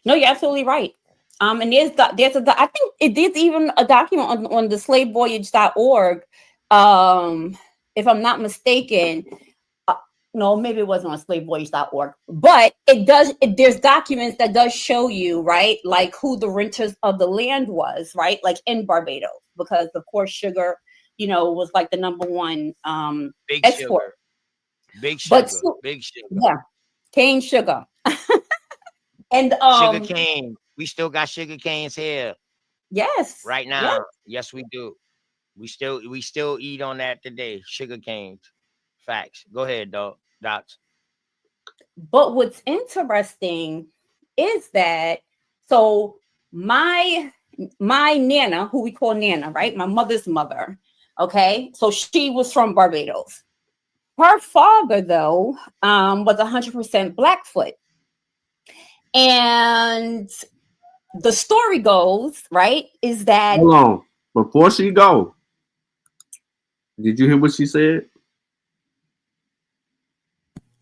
No, you're absolutely right. And I think it is even a document on the slavevoyage.org. If I'm not mistaken, no, maybe it wasn't on slavevoyage.org, but there's documents that does show you, right, like who the renters of the land was, right, like in Barbados, because of course sugar, was like the number one Big export. sugar. Big sugar. Big sugar. Yeah, cane sugar. And sugar cane. We still got sugar canes here. Yes. Right now. Yes. Yes, we do. We still eat on that today. Sugar canes. Facts. Go ahead, Dots. But what's interesting is that my Nana, who we call Nana, right? My mother's mother. Okay. So she was from Barbados. Her father, though, was 100% Blackfoot. And the story goes, right, is that... Hold on. Before she go, did you hear what she said?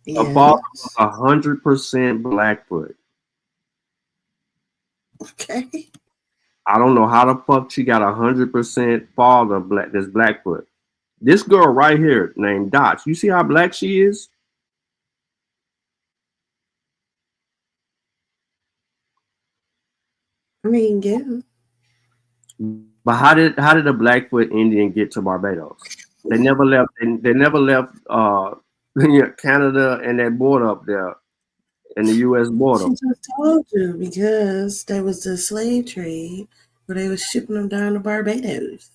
Yes. Her father was 100% Blackfoot. Okay. I don't know how the fuck she got 100% father that's Blackfoot. This girl right here named Dots. You see how black she is? I mean, yeah. But how did a Blackfoot Indian get to Barbados? They never left. They never left Canada and that border up there, and the U.S. border. She just told you, because there was the slave trade where they was shipping them down to Barbados.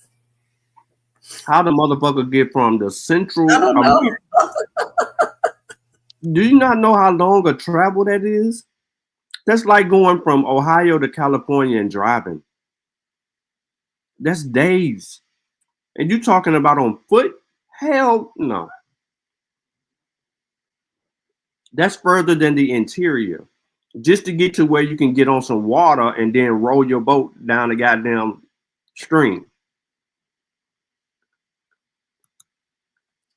How the motherfucker get from the Central? I don't know. Do you not know how long a travel that is? That's like going from Ohio to California and driving. That's days. And you talking about on foot? Hell no. That's further than the interior. Just to get to where you can get on some water and then roll your boat down the goddamn stream.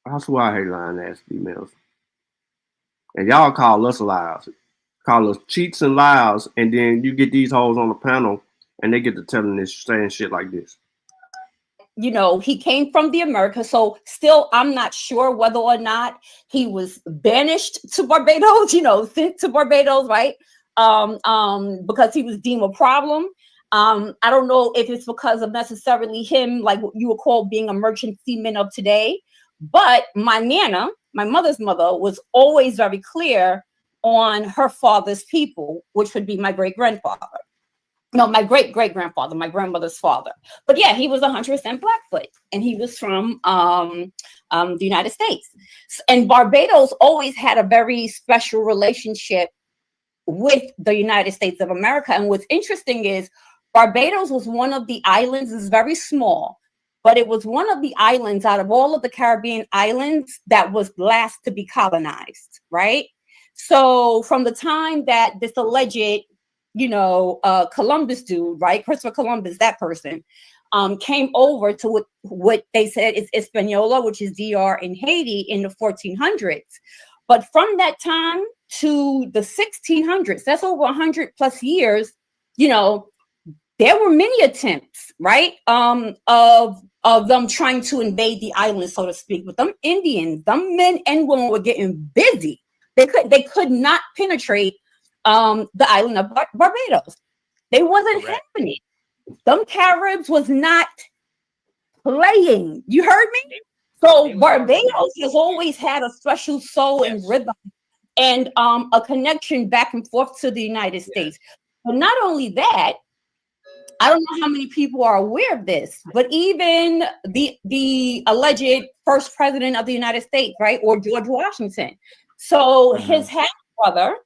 That's why I hate lying ass females. And y'all call us liars. Call us cheats and liars, and then you get these hoes on the panel and they get to saying shit like this. He came from the Americas, so still I'm not sure whether or not he was banished to Barbados, sent to Barbados, right? Because he was deemed a problem. I don't know if it's because of necessarily him, like what you would call being a merchant seaman of today. But my Nana, my mother's mother, was always very clear on her father's people, which would be my great-grandfather. No, my great-great-grandfather, my grandmother's father. But yeah, he was 100% Blackfoot, and he was from the United States. And Barbados always had a very special relationship with the United States of America. And what's interesting is Barbados was one of the islands, it's very small, but it was one of the islands out of all of the Caribbean islands that was last to be colonized, right? So from the time that this alleged, Columbus dude, right, Christopher Columbus, that person, came over to what they said is Hispaniola, which is DR in Haiti in the 1400s. But from that time to the 1600s, that's over 100 plus years, there were many attempts, right, of them trying to invade the island, so to speak. But them Indians, them men and women were getting busy. They could not penetrate the island of Barbados. They wasn't happening. Them Caribs was not playing. You heard me? So Barbados has always had a special soul and rhythm and a connection back and forth to the United States. But not only that, I don't know how many people are aware of this, but even the alleged first president of the United States, right, or George Washington. So his half brother,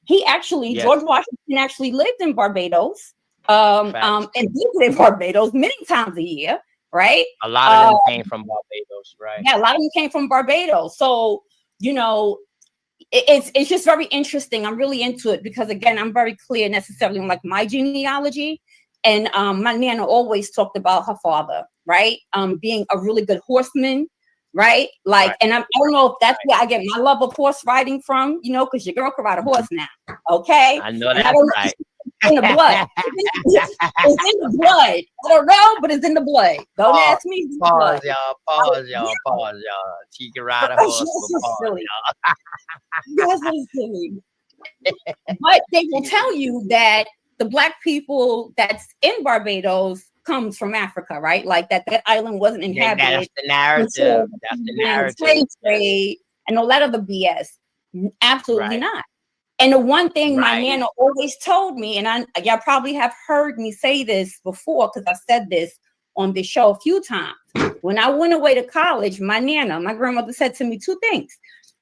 George Washington actually lived in Barbados, and visited Barbados many times a year, right? A lot of them came from Barbados, right? Yeah, a lot of them came from Barbados. So, it's just very interesting. I'm really into it because, again, I'm very clear necessarily on like my genealogy. And my Nana always talked about her father, right? Being a really good horseman, right? Like, Right. and I don't know if that's where I get my love of horse riding from, you know, because your girl can ride a horse now, okay? I know And I that's don't know right. if it's in the blood. It's in the blood. I don't know, but it's in the blood. Don't Pause, ask me. It's in the pause, blood. y'all. Pause, y'all. Pause, y'all. She can ride a horse, That's but so pause, silly. y'all. That's so silly. But they will tell you that the Black people that's in Barbados comes from Africa, right? Like that island wasn't Yeah, inhabited that's the narrative. until That's the the narrative. slave trade and all that other BS. Absolutely Right. not. And the one thing my Right. nana always told me, and y'all probably have heard me say this before because I've said this on this show a few times. When I went away to college, my grandmother said to me two things.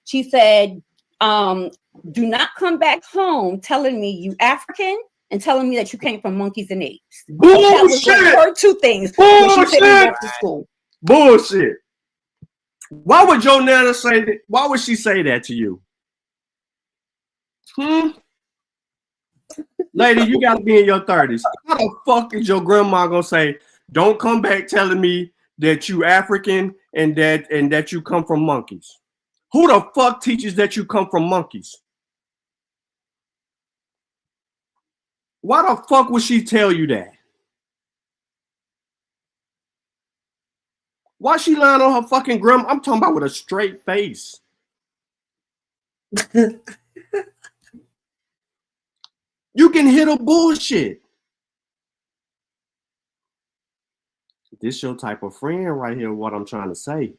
She said, do not come back home telling me you African and telling me that you came from monkeys and apes. That was like her two things when she said we back to school. Bullshit. Why would your nana say that? Why would she say that to you? Lady, you gotta be in your 30s. How the fuck is your grandma gonna say, don't come back telling me that you African and that you come from monkeys? Who the fuck teaches that you come from monkeys? Why the fuck would she tell you that? Why she lying on her fucking grandma? I'm talking about with a straight face. You can hear the bullshit. This your type of friend right here, what I'm trying to say.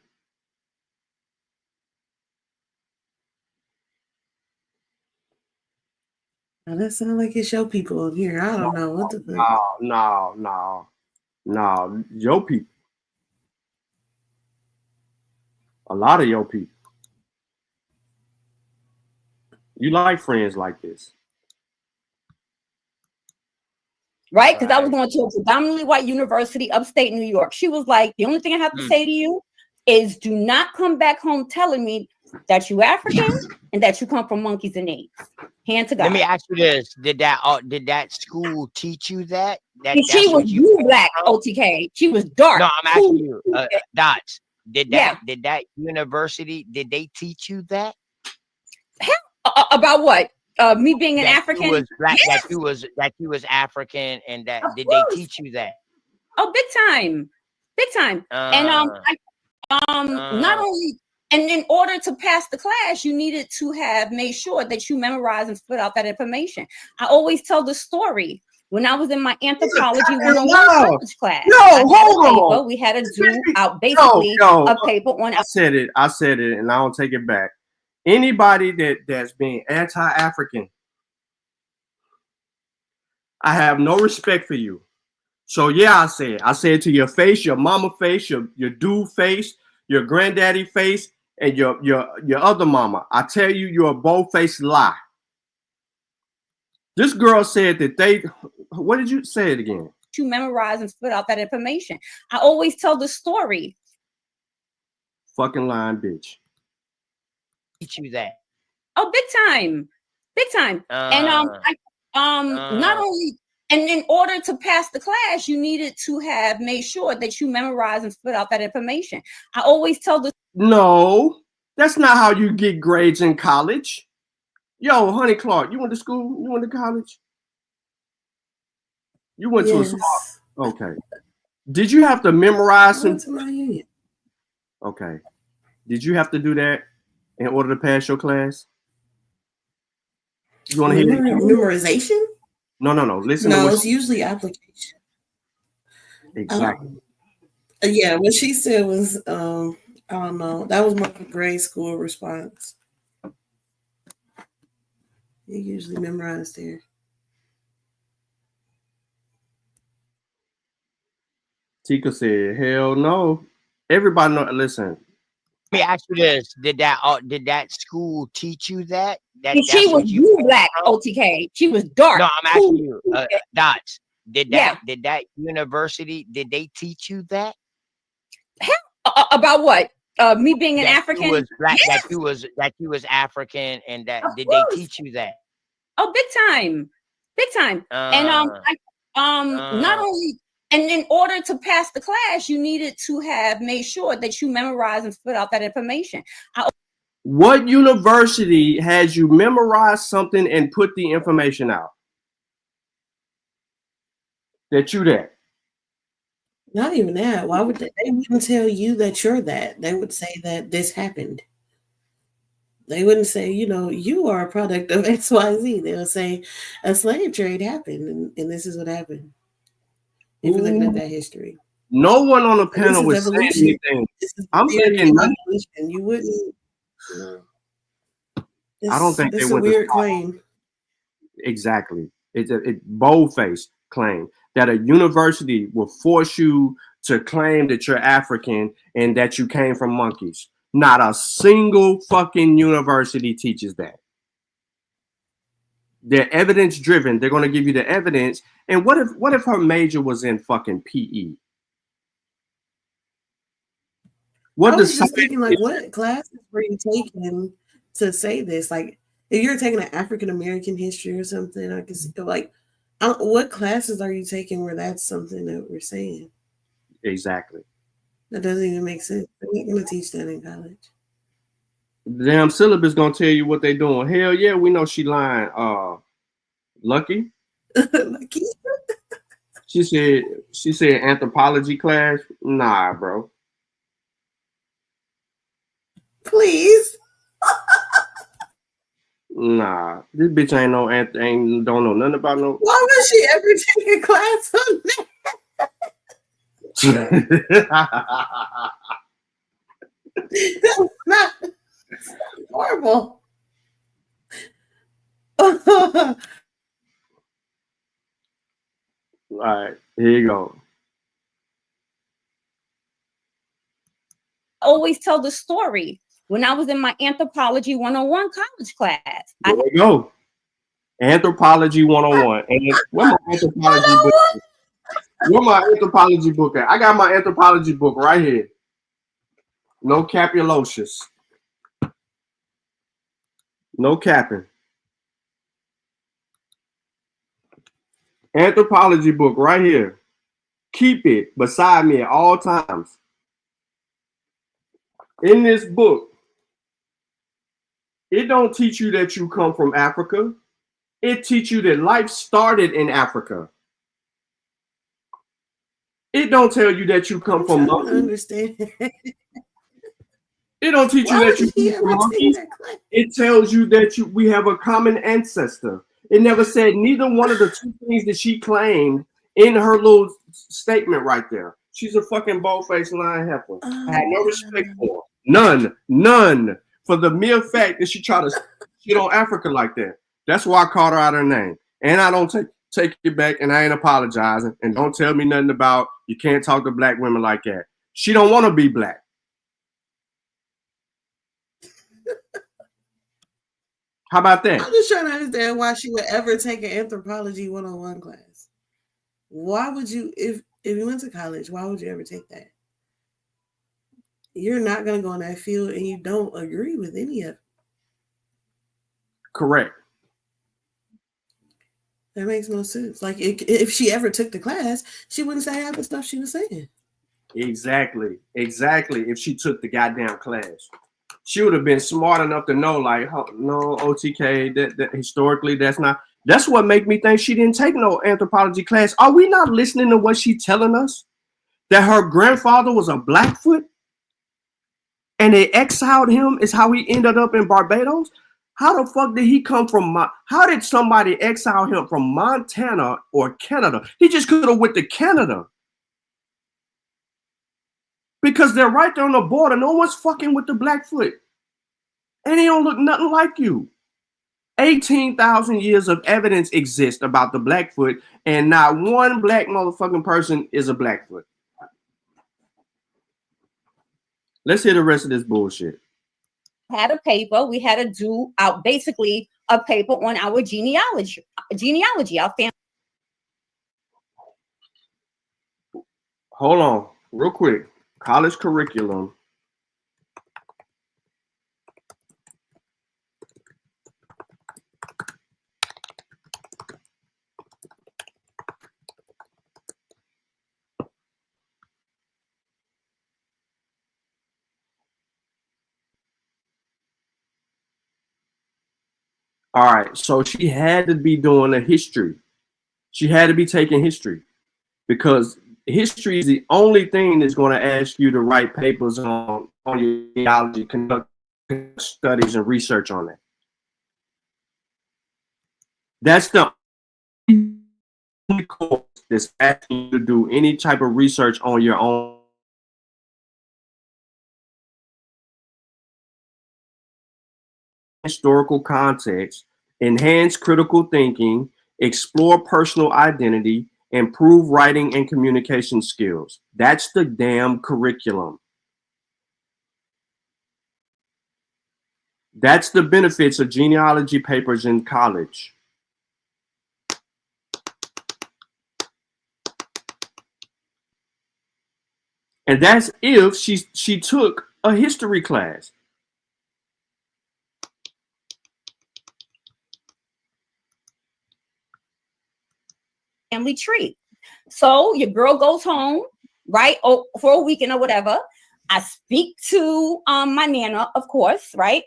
Now that sounds like it's your people up here. I don't know what the fuck. No. Your people. A lot of your people. You like friends like this. Right? Because I was going to a predominantly white university, upstate New York. She was like, the only thing I have to say to you is do not come back home telling me that you African and that you come from monkeys and apes. Hand to God. Let me ask you this: Did that school teach you that? She was blue black, OTK. She was dark. No, I'm asking you, Dots. Did Yeah. that university? Did they teach you that? About what? Me being an African? You was black, Yes. that you was African, and that Of did course. they teach you that? Oh, big time. And not only, and in order to pass the class, you needed to have made sure that you memorized and spit out that information. I always tell the story. When I was in my anthropology 101 college class, hold on. We had to do out basically a paper on. I said it, and I don't take it back. Anybody that's being anti-African, I have no respect for you. So yeah, I said to your face, your mama face, your dude face, your granddaddy face, and your other mama. I tell you, you're a bold-faced lie. This girl said that what did you say it again? You memorize and spit out that information. I always tell the story. Fucking lying bitch. Teach you that. Oh, big time. And not only, and in order to pass the class, you needed to have made sure that you memorize and spit out that information. I always tell the No, that's not how you get grades in college. Yo, Honey Clark, you went to school? You went to college? You went to a small. Okay. Did you have to memorize some? Okay. Did you have to do that in order to pass your class? You want to hear memorization? No. Listen. No, it's usually application. Exactly. Yeah, what she said was, I don't know. That was my grade school response. You usually memorize there. Tika said, "Hell no." Everybody know. Listen. Let me ask you this: Did that school teach you that? She was blue black, OTK. She was dark. No, I'm asking you, Dots. Did that university? Did they teach you that? About what? Me being an African? You was black, Yes. that you was African, and that Of did course. they teach you that? Oh, big time. And not only, And in order to pass the class, you needed to have made sure that you memorized and put out that information. What university has you memorize something and put the information out? That you that? Not even that. Why would they wouldn't tell you that you're that? They would say that this happened. They wouldn't say, you know, you are a product of XYZ. They'll say a slave trade happened and this is what happened. If you're looking at that history. No one on the panel was evolution. saying anything. This is I'm theory thinking of evolution. You wouldn't. I don't think it's they a went weird claim. Exactly. It's a bold-faced claim that a university will force you to claim that you're African and that you came from monkeys. Not a single fucking university teaches that. They're evidence driven. They're going to give you the evidence. And what if her major was in fucking PE? I was just thinking, like, what classes were you taking to say this? Like, if you're taking an African American history or something, I can see, like, what classes are you taking where that's something that we're saying? Exactly. That doesn't even make sense. They're not going to teach that in college. The damn syllabus gonna tell you what they doing. Hell yeah, we know she lying. Lucky. Lucky. She said anthropology class. Nah, bro. Please. Nah, this bitch ain't don't know nothing about no. Why would she ever take a class on that? That's not horrible. All right, here you go. I always tell the story. When I was in my Anthropology 101 college class. There we go. Anthropology 101. And where my anthropology book? Where my anthropology book at? I got my anthropology book right here. No capulocious. No capping. Anthropology book right here. Keep it beside me at all times. In this book, it don't teach you that you come from Africa. It teach you that life started in Africa. It don't tell you that you come from monkeys. Understand. It don't teach you that you come from monkeys. It tells you that we have a common ancestor. It never said neither one of the two things that she claimed in her little statement right there. She's a fucking bald-faced lying heifer. I had no respect for her. None. For the mere fact that she tried to shit on Africa like that. That's why I called her out her name. And I don't take it back, and I ain't apologizing. And don't tell me nothing about you can't talk to black women like that. She don't want to be black. How about that? I'm just trying to understand why she would ever take an Anthropology 101 class. Why would you, if you went to college, why would you ever take that? You're not going to go in that field and you don't agree with any of it. Correct. That makes no sense. Like, if she ever took the class, she wouldn't say half the stuff she was saying. Exactly. If she took the goddamn class, she would have been smart enough to know, like, no, OTK, that historically, that's what make me think she didn't take no anthropology class. Are we not listening to what she's telling us? That her grandfather was a Blackfoot and they exiled him is how he ended up in Barbados? How the fuck did he come from? How did somebody exile him from Montana or Canada? He just could have went to Canada. Because they're right there on the border. No one's fucking with the Blackfoot. And he don't look nothing like you. 18,000 years of evidence exist about the Blackfoot, and not one black motherfucking person is a Blackfoot. Let's hear the rest of this bullshit. Had a paper. We had to do out basically a paper on our genealogy, our family. Hold on, real quick. College curriculum. All right, so she had to be doing a history. She had to be taking history because history is the only thing that's going to ask you to write papers on your genealogy, conduct studies and research on it. That's the only course that's asking you to do any type of research on your own. Historical context, enhance critical thinking, explore personal identity, improve writing and communication skills. That's the damn curriculum. That's the benefits of genealogy papers in college. And that's if she took a history class. Family tree. So your girl goes home, right? Oh, for a weekend or whatever. I speak to my nana, of course, right?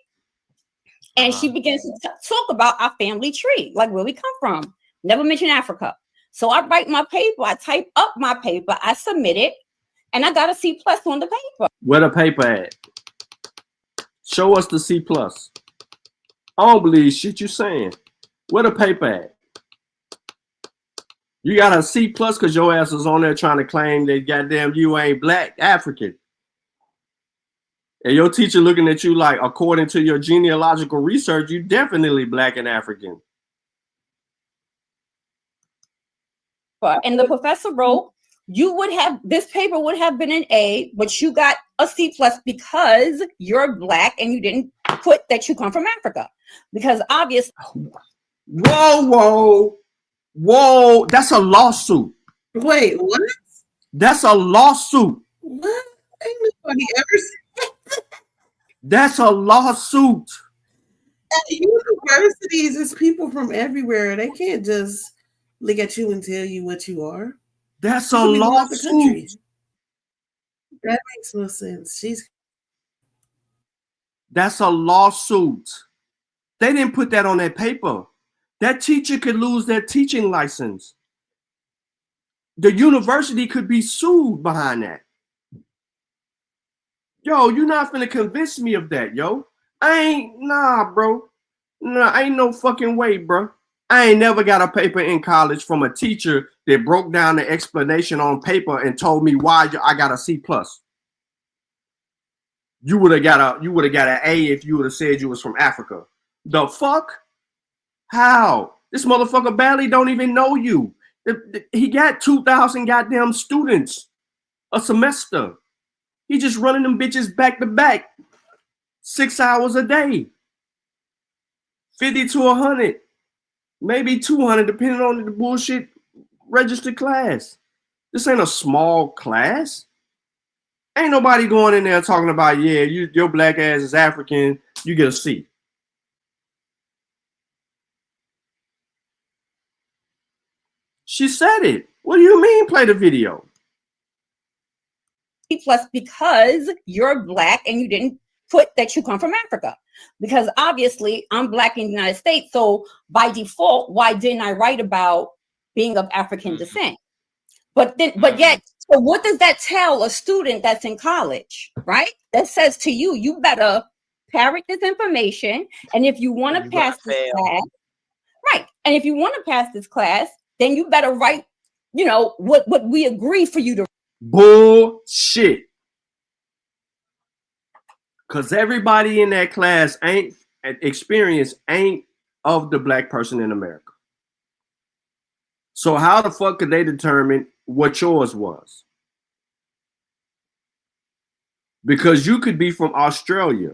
And she begins to talk about our family tree, like where we come from. Never mention Africa. So I write my paper, I type up my paper, I submit it, and I got a C+ on the paper. Where the paper at? Show us the C+. I don't believe shit you saying. Where the paper at? You got a C+ because your ass is on there trying to claim that goddamn you ain't black African. And your teacher looking at you like, according to your genealogical research, you definitely black and African. And the professor wrote, this paper would have been an A, but you got a C+ because you're black and you didn't put that you come from Africa. Because obviously. Whoa. That's a lawsuit. Wait, what? That's a lawsuit. What? Ain't nobody ever said. That's a lawsuit. At universities, it's people from everywhere. They can't just look at you and tell you what you are. That's a lawsuit. That makes no sense. That's a lawsuit. They didn't put that on that paper. That teacher could lose their teaching license. The university could be sued behind that. Yo, you're not finna convince me of that, yo. Bro. Nah, ain't no fucking way, bro. I ain't never got a paper in college from a teacher that broke down the explanation on paper and told me why I got a C+. You would have got an A if you would have said you was from Africa. The fuck? How? This motherfucker barely don't even know you. He got 2,000 goddamn students a semester. He just running them bitches back to back, 6 hours a day, 50 to 100, maybe 200, depending on the bullshit registered class. This ain't a small class. Ain't nobody going in there talking about, yeah, your black ass is African, you get a C. She said it. What do you mean play the video? Because you're black and you didn't put that you come from Africa. Because obviously I'm black in the United States. So by default, why didn't I write about being of African descent? But yet, so what does that tell a student that's in college, right? That says to you, you better parrot this information. And if you want to pass this class, right. And if you want to pass this class, then you better write, what we agree for you to. Bullshit. Because everybody in that class ain't of the black person in America. So how the fuck could they determine what yours was? Because you could be from Australia.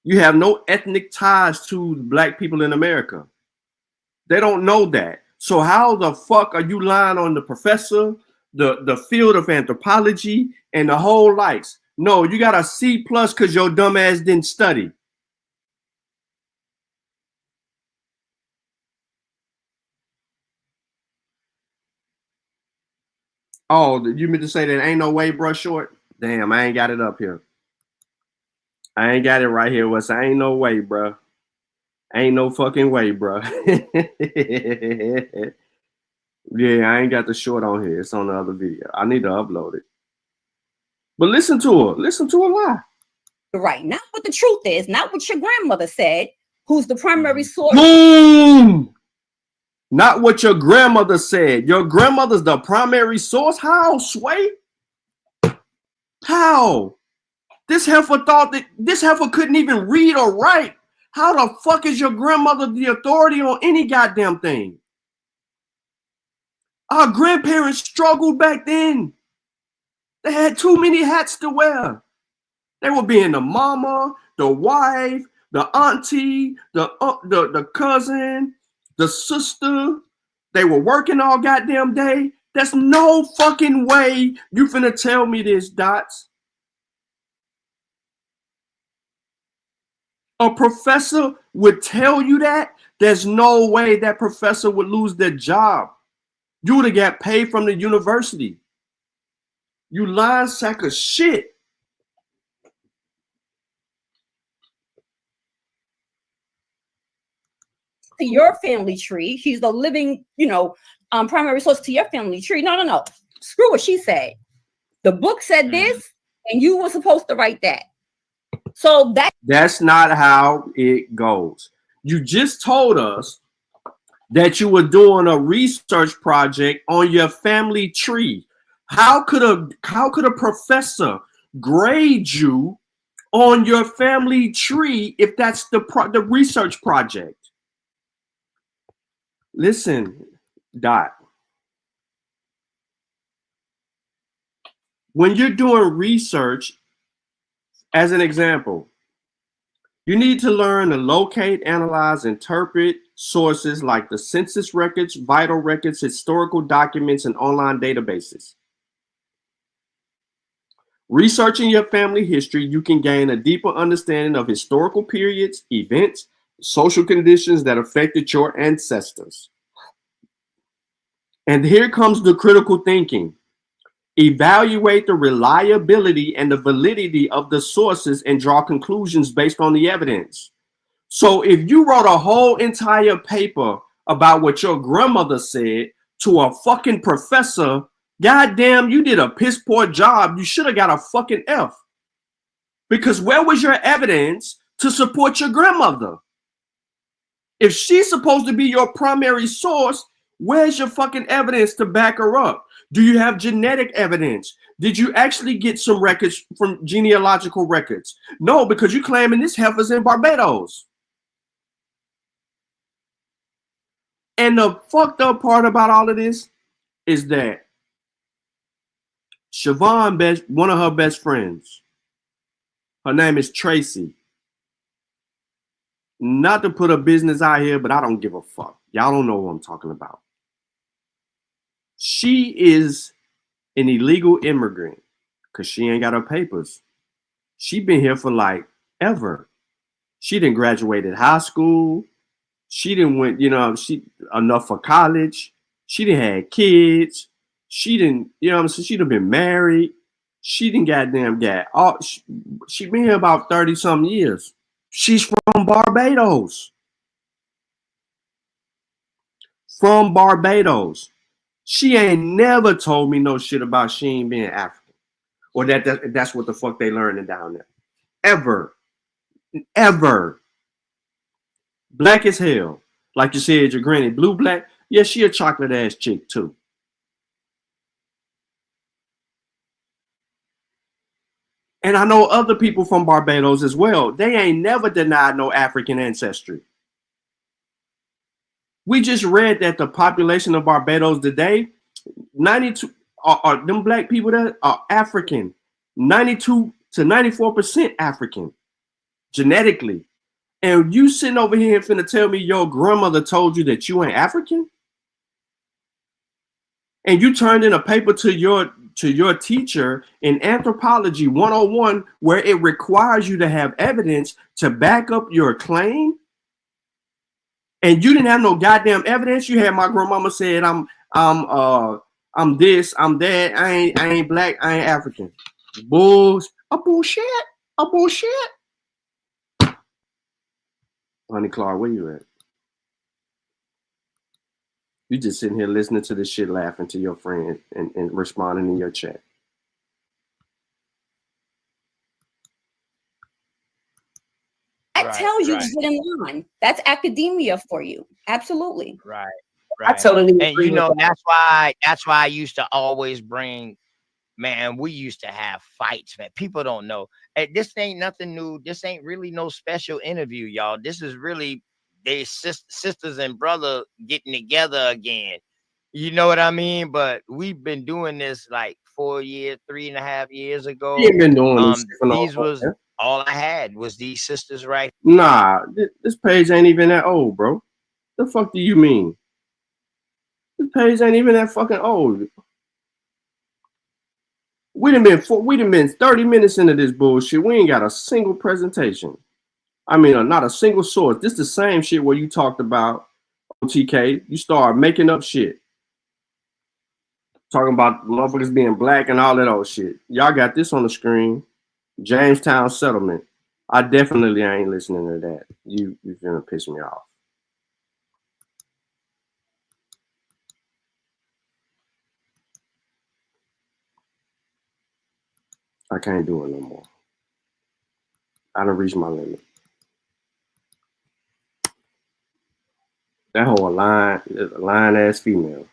You have no ethnic ties to black people in America. They don't know that. So how the fuck are you lying on the professor, the field of anthropology, and the whole likes? No, you got a C+ because your dumb ass didn't study. Oh, you meant to say that ain't no way, bro, short? Damn, I ain't got it up here. I ain't got it right here. What's ain't no way, bro. Ain't no fucking way, bro. Yeah, I ain't got the short on here. It's on the other video. I need to upload it. But listen to her. Listen to her lie. Right. Not what the truth is, not what your grandmother said, who's the primary source. Boom! Not what your grandmother said. Your grandmother's the primary source? How, Sway? How? This heifer thought that this heifer couldn't even read or write. How the fuck is your grandmother the authority on any goddamn thing? Our grandparents struggled back then. They had too many hats to wear. They were being the mama, the wife, the auntie, the cousin, the sister. They were working all goddamn day. There's no fucking way you finna tell me this, Dots. A professor would tell you that? There's no way that professor would lose their job. You would have got paid from the university. You lying sack of shit. To your family tree. She's the living, primary source to your family tree. No. Screw what she said. The book said this, and you were supposed to write that. So that's not how it goes. You just told us that you were doing a research project on your family tree. How could a professor grade you on your family tree if that's the research project? Listen, Dot. When you're doing research, as an example, you need to learn to locate, analyze, interpret sources like the census records, vital records, historical documents, and online databases. Researching your family history, you can gain a deeper understanding of historical periods, events, social conditions that affected your ancestors. And here comes the critical thinking. Evaluate the reliability and the validity of the sources and draw conclusions based on the evidence. So if you wrote a whole entire paper about what your grandmother said to a fucking professor, goddamn, you did a piss poor job. You should have got a fucking F. Because where was your evidence to support your grandmother? If she's supposed to be your primary source, where's your fucking evidence to back her up? Do you have genetic evidence? Did you actually get some records from genealogical records? No, because you're claiming this heifer's in Barbados. And the fucked up part about all of this is that Siobhan, one of her best friends, her name is Tracy. Not to put a business out here, but I don't give a fuck. Y'all don't know what I'm talking about. She is an illegal immigrant because she ain't got her papers. She been here for like ever. She didn't graduated high school. She didn't went, she enough for college. She didn't have kids. She didn't, she done been married. She didn't goddamn get all. She been here about 30 some years. She's from Barbados. From Barbados. She ain't never told me no shit about she ain't being African. Or that's what the fuck they learning down there. Ever. Black as hell. Like you said, your granny. Blue, black. Yeah, she a chocolate ass chick too. And I know other people from Barbados as well. They ain't never denied no African ancestry. We just read that the population of Barbados today, 92 are them black people that are African, 92 to 94% African, genetically. And you sitting over here finna tell me your grandmother told you that you ain't African? And you turned in a paper to your teacher in Anthropology 101 where it requires you to have evidence to back up your claim? And you didn't have no goddamn evidence. You had my grandmama said I'm this, I'm that, I ain't black, I ain't African. Bullshit. Honey Clark, where you at? You just sitting here listening to this shit, laughing to your friend and responding in your chat. That tells you to get in line. That's academia for you. Absolutely. Right. I totally And agree you know, with that. that's why I used to always bring, man, we used to have fights, man. People don't know. Hey, this ain't nothing new. This ain't really no special interview, y'all. This is really they sisters and brother getting together again. You know what I mean? But we've been doing this like 4 years, 3.5 years ago. You ain't been doing this shit for no These was man. all I had was these sisters right. Nah, this page ain't even that old, bro. The fuck do you mean? This page ain't even that fucking old. We done been 30 minutes into this bullshit. We ain't got a single presentation. I mean, not a single source. This the same shit where you talked about OTK. You start making up shit. Talking about motherfuckers being black and all that old shit. Y'all got this on the screen. Jamestown settlement. I definitely ain't listening to that. You gonna piss me off. I can't do it no more. I done reached my limit. That whole lying ass female.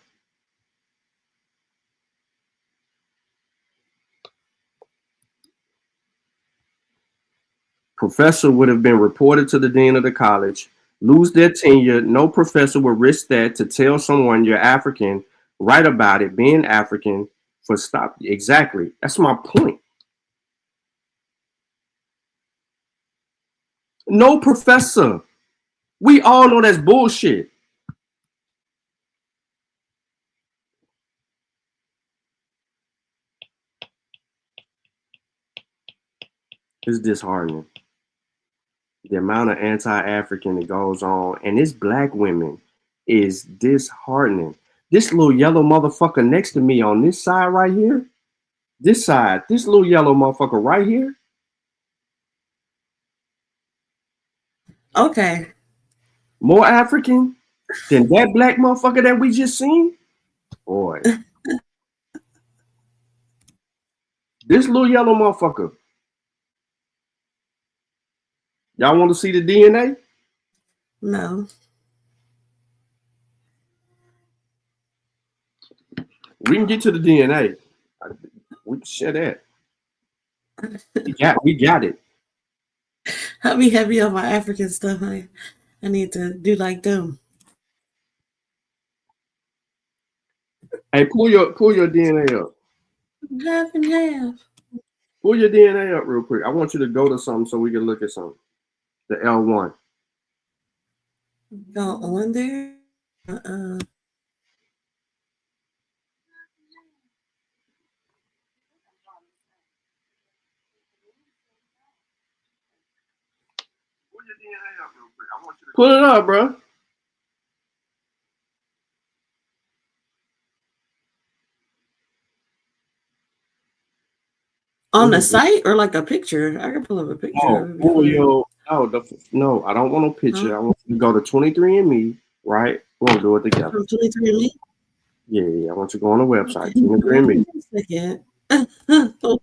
Professor would have been reported to the dean of the college, lose their tenure. No professor would risk that to tell someone you're African, write about it, being African, for stop. Exactly. That's my point. No professor. We all know that's bullshit. It's disheartening. The amount of anti-African that goes on, and this black women is disheartening. This little yellow motherfucker next to me on this side right here, this side, this little yellow motherfucker right here. Okay. More African than that black motherfucker that we just seen? Boy. This little yellow motherfucker. Y'all want to see the DNA? No. We can get to the DNA. We can share that. We got it. I'll be heavy on my African stuff. I need to do like them. Hey, pull your DNA up. Half and half. Pull your DNA up real quick. I want you to go to something so we can look at something. The L1. Go on there. Pull it up, bro. On the site or like a picture? I can pull up a picture. No, I don't want no picture. I want you to go to 23andMe, right? We'll do it together. 23andMe? Yeah, I want you to go on the website, 23andMe. Oh,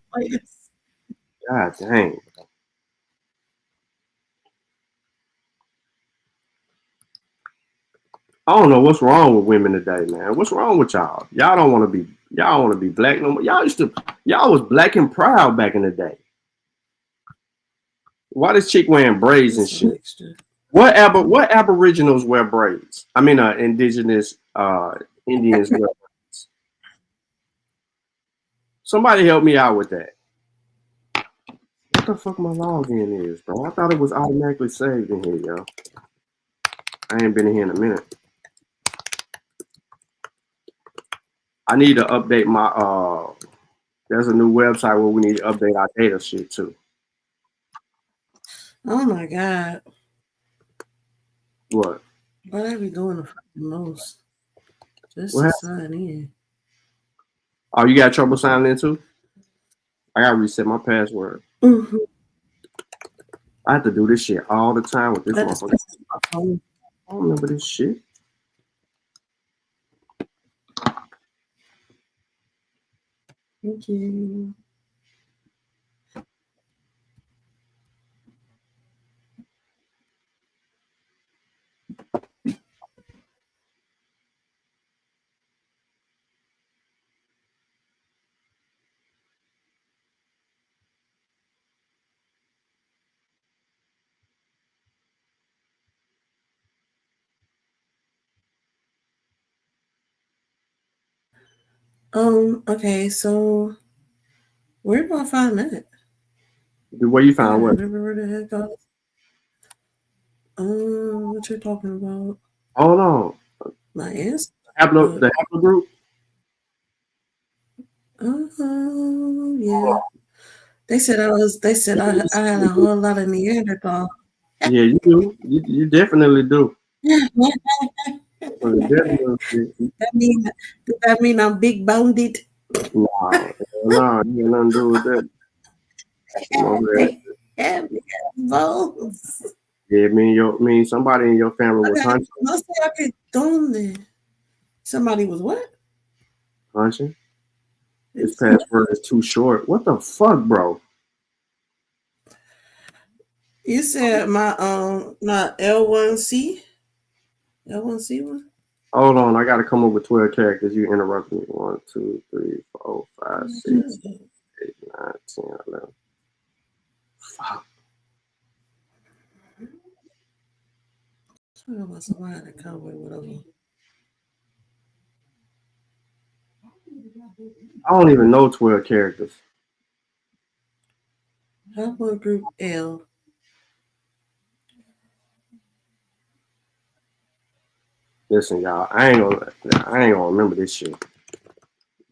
God dang. I don't know what's wrong with women today, man. What's wrong with y'all? Y'all don't want to be black no more. Y'all was black and proud back in the day. Why this chick wearing braids and shit? What aboriginals wear braids? I mean, indigenous Indians wear braids. Somebody help me out with that. What the fuck my login is, bro? I thought it was automatically saved in here, yo. I ain't been in here in a minute. I need to update my there's a new website where we need to update our data shit too. Oh my God. What? What are we doing the most? Just What to happened? sign in. Oh, you got trouble signing in too? I gotta reset my password. Mm-hmm. I have to do this shit all the time with this I just motherfucker. I don't remember this shit. Thank you. Okay, so where do I find that? Where you found what? Remember where the heck I what you're talking about? Hold on. My ass? The haplogroup? Yeah. They said I had a whole lot of Neanderthal. Yeah, you do. You definitely do. Does that mean I'm big boned? No, you got nothing to do with that. Bones. Yeah, me, somebody in your family was hunching. Somebody was what? Hunching? This password is too short. What the fuck, bro? You said my not L1C? L1C one? Hold on, I gotta come up with 12 characters. You interrupted me. 1, 2, 3, 4, 5, 6, 8, 9, 10, 11. Fuck. I want somebody to come with whatever. I don't even know 12 characters. Haplogroup L. Listen, y'all, I ain't gonna remember this shit.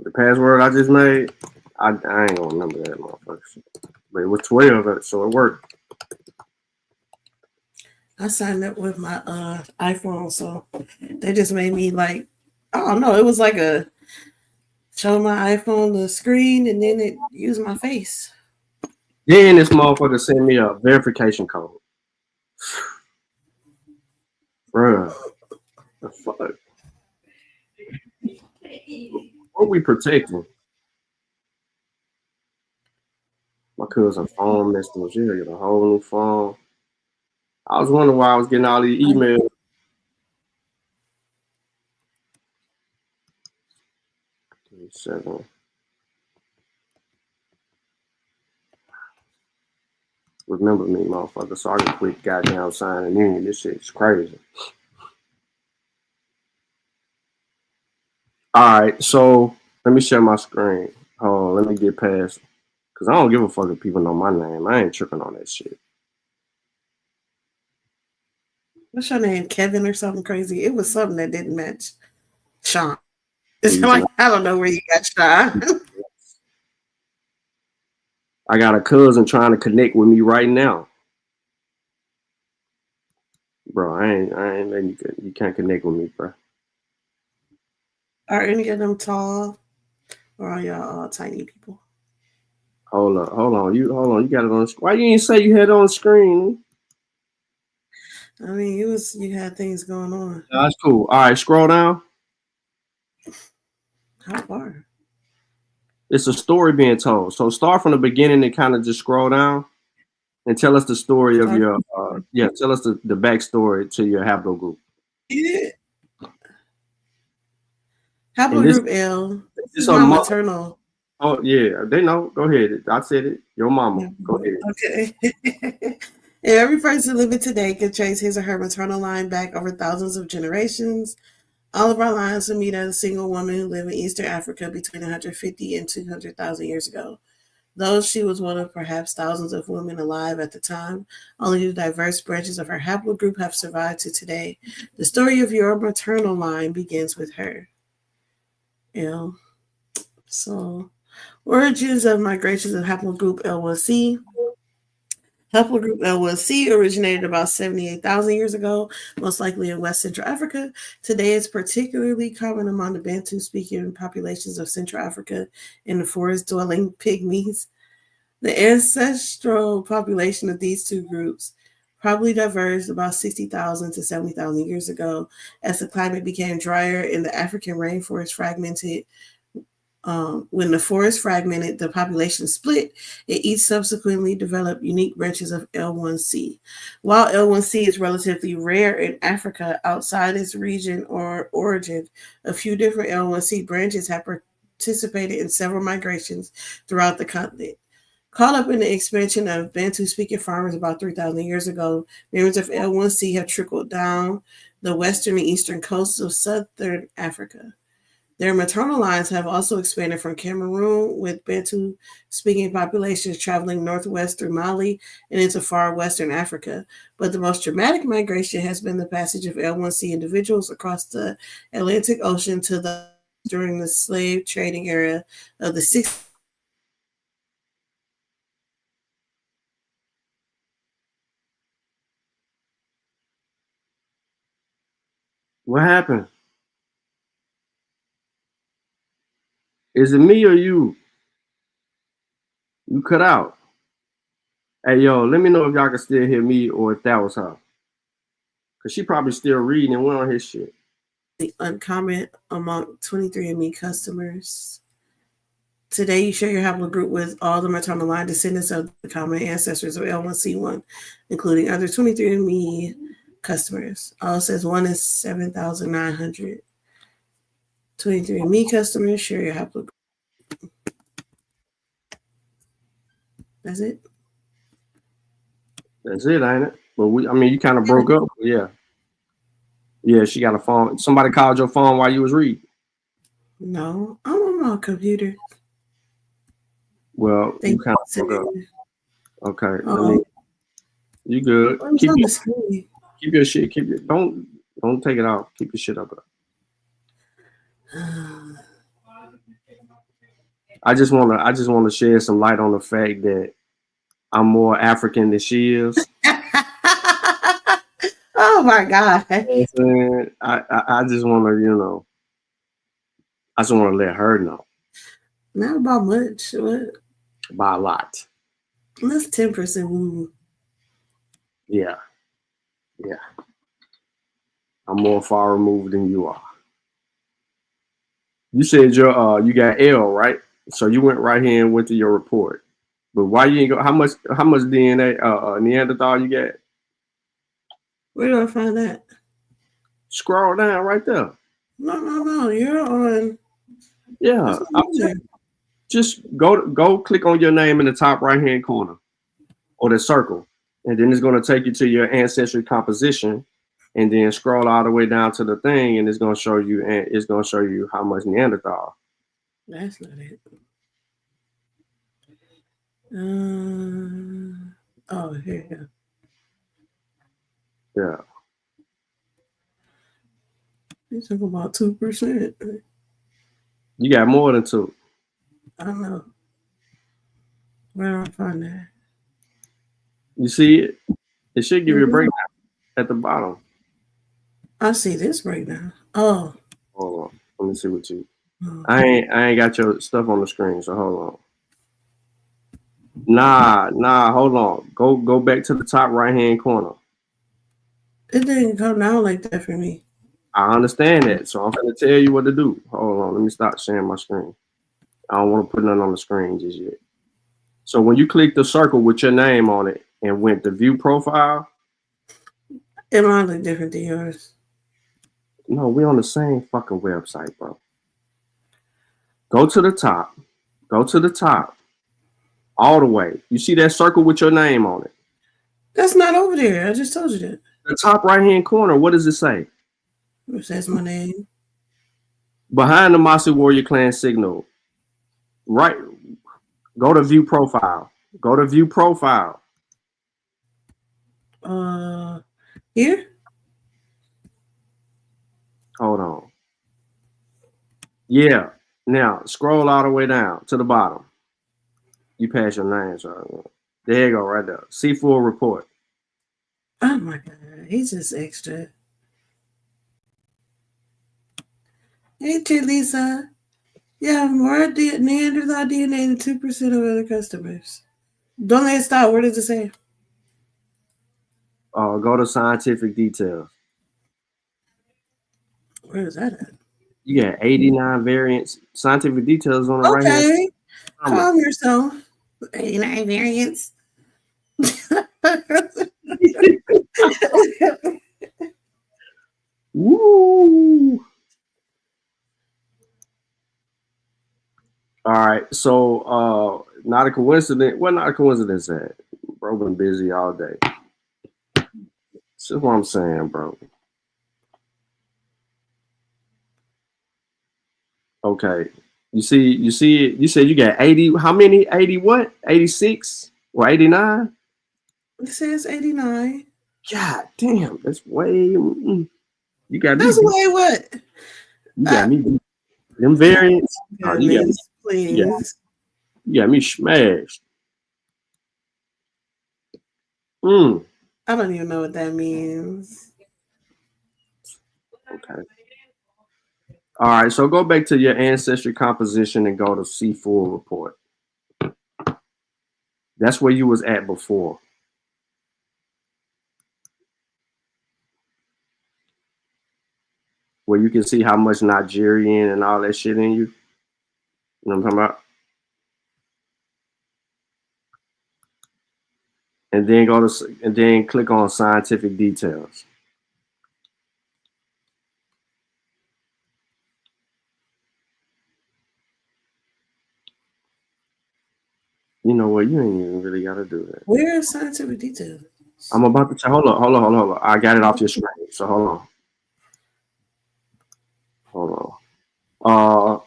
The password I just made, I ain't gonna remember that motherfucker shit. But it was 12, so it worked. I signed up with my iPhone, so they just made me like, I don't know, it was like a show my iPhone the screen and then it used my face. Then this motherfucker sent me a verification code. Bruh. The fuck? What we protecting? My cousin phone messed up. She got a whole new phone. I was wondering why I was getting all these emails. Seven. Remember me, motherfucker, so I can quit goddamn signing in. This shit's crazy. All right, so let me share my screen. Hold on, let me get past, because I don't give a fuck if people know my name. I ain't tripping on that shit. What's your name? Kevin or something crazy? It was something that didn't match. Sean. It's like, I don't know where you got Sean. I got a cousin trying to connect with me right now. Bro, I ain't letting you can't connect with me, bro. Are any of them tall? Or are y'all all tiny people? Hold on. You got it on. Why you ain't say you had it on the screen? I mean, you had things going on. No, that's cool. All right, scroll down. How far? It's a story being told. So start from the beginning and kind of just scroll down and tell us the story of your tell us the backstory to your haplogroup. Yeah. Haplogroup L. This is my maternal. Oh yeah, they know. Go ahead. I said it. Your mama. Go ahead. Okay. Every person living today can trace his or her maternal line back over thousands of generations. All of our lines will meet at a single woman who lived in Eastern Africa between 150 and 200,000 years ago. Though she was one of perhaps thousands of women alive at the time, only the diverse branches of her haplogroup have survived to today. The story of your maternal line begins with her. So, origins of migrations of haplogroup L1C. Haplogroup L1C originated about 78,000 years ago, most likely in West Central Africa. Today, it's particularly common among the Bantu-speaking populations of Central Africa and the forest-dwelling pygmies. The ancestral population of these two groups probably diverged about 60,000 to 70,000 years ago as the climate became drier and the African rainforest fragmented. When the forest fragmented, the population split, and each subsequently developed unique branches of L1C. While L1C is relatively rare in Africa outside its region or origin, a few different L1C branches have participated in several migrations throughout the continent. Caught up in the expansion of Bantu-speaking farmers about 3,000 years ago, members of L1C have trickled down the western and eastern coasts of southern Africa. Their maternal lines have also expanded from Cameroon, with Bantu-speaking populations traveling northwest through Mali and into far western Africa. But the most dramatic migration has been the passage of L1C individuals across the Atlantic Ocean to the during the slave trading era of the 60s. What happened? Is it me or you? You cut out. Hey, yo, let me know if y'all can still hear me or if that was her. Because she probably still reading and went on his shit. Uncommon among 23andMe customers. Today, you share your haplogroup with all the maternal line descendants of the common ancestors of L1C1, including other 23andMe customers. All says one is 7,900. 23andMe customers, share your haplogroup. That's it. That's it, ain't it? But you kind of broke up. Yeah. Yeah, she got a phone. Somebody called your phone while you was reading. No, I'm on my computer. Well, you kind of broke up. Okay. You good. Keep your shit. Don't take it off. Keep your shit up. I just want to shed some light on the fact that I'm more African than she is. Oh my God. I just want to, I just want to let her know. Not about much. What? By a lot. That's 10% woo. Yeah. I'm more far removed than you are. You said you got L, right? So you went right here and went to your report. But why you ain't go? How much DNA Neanderthal you got? Where do I find that? Scroll down right there. No. You're on. Yeah. Just go click on your name in the top right hand corner or the circle, and then it's going to take you to your ancestry composition, and then scroll all the way down to the thing, and it's going to show you how much Neanderthal. That's not it. Here. Yeah. You talking about 2%? You got more than 2. I don't know. Where do I find that? You see it? It should give you a breakdown at the bottom. I see this breakdown. Oh. Hold on. Let me see what you. I ain't got your stuff on the screen, so hold on. Nah, hold on. Go back to the top right hand corner. It didn't come down like that for me. I understand that, so I'm gonna tell you what to do. Hold on, let me stop sharing my screen. I don't want to put nothing on the screen just yet. So when you click the circle with your name on it and went to view profile, it might look different than yours. No, we on the same fucking website, bro. Go to the top. All the way. You see that circle with your name on it? That's not over there. I just told you that. The top right hand corner, what does it say? It says my name. Behind the Mossi Warrior Clan signal. Right. Go to view profile. Here? Hold on. Yeah. Now scroll all the way down to the bottom. You pass your name, so there you go, right there. See full report. Oh my God, he's just extra. Hey, Lisa. Yeah, more Neanderthal DNA than 2% of other customers. Don't let it stop. Where does it say? Go to scientific details. Where is that at? You got 89 variants. Scientific details on the right hand. Okay. Calm yourself. 89 variants. Woo! All right, so not a coincidence. Well, not a coincidence that bro been busy all day. That's what I'm saying, bro. Okay, you see it. You said you got 80. How many? 80 what? 86 or 89? It says 89. God damn, that's way. You got me. That's way what? You got me. Them variants. Oh, you got me. Please. You got me smashed. I don't even know what that means. Okay. All right, so go back to your ancestry composition and go to see full report. That's where you was at before. Where you can see how much Nigerian and all that shit in you. You know what I'm talking about? And then click on scientific details. You know what? You ain't even really got to do that. Where is scientific details? I'm about to check. Hold on. I got it off your screen. So hold on.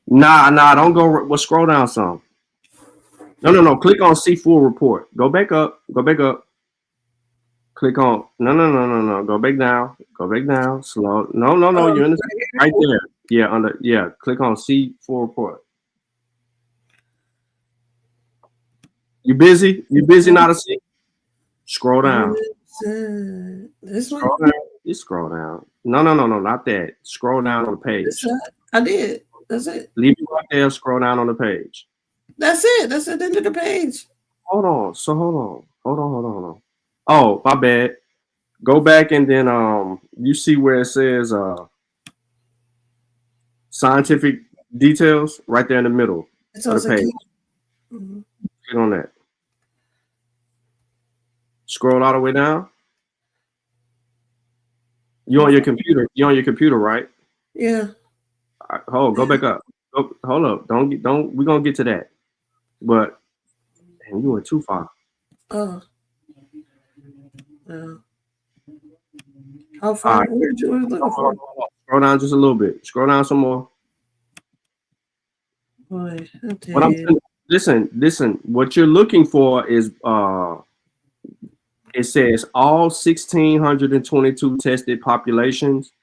Nah. Don't go. Well, scroll down some. No. Click on see full report. Go back up. Click on no. Go back down. Slow. No. You're in the right there. Yeah, click on see full report. You busy? Not to see? Scroll down. This one? Scroll down. You scroll down. No, not that. Scroll down on the page. I did. That's it. Leave it right there. Scroll down on the page. That's it. That's at the end of the page. Hold on. Oh, my bad. Go back and then you see where it says scientific details right there in the middle of the page. Click on that. Scroll all the way down. You on your computer, right? Yeah. Right, go back up. Hold up. Don't. We're gonna get to that. But damn, you went too far. Oh. No. How far? Right. What you looking for? Scroll down just a little bit. Scroll down some more. Boy, Listen. What you're looking for is it says all 1,622 tested populations,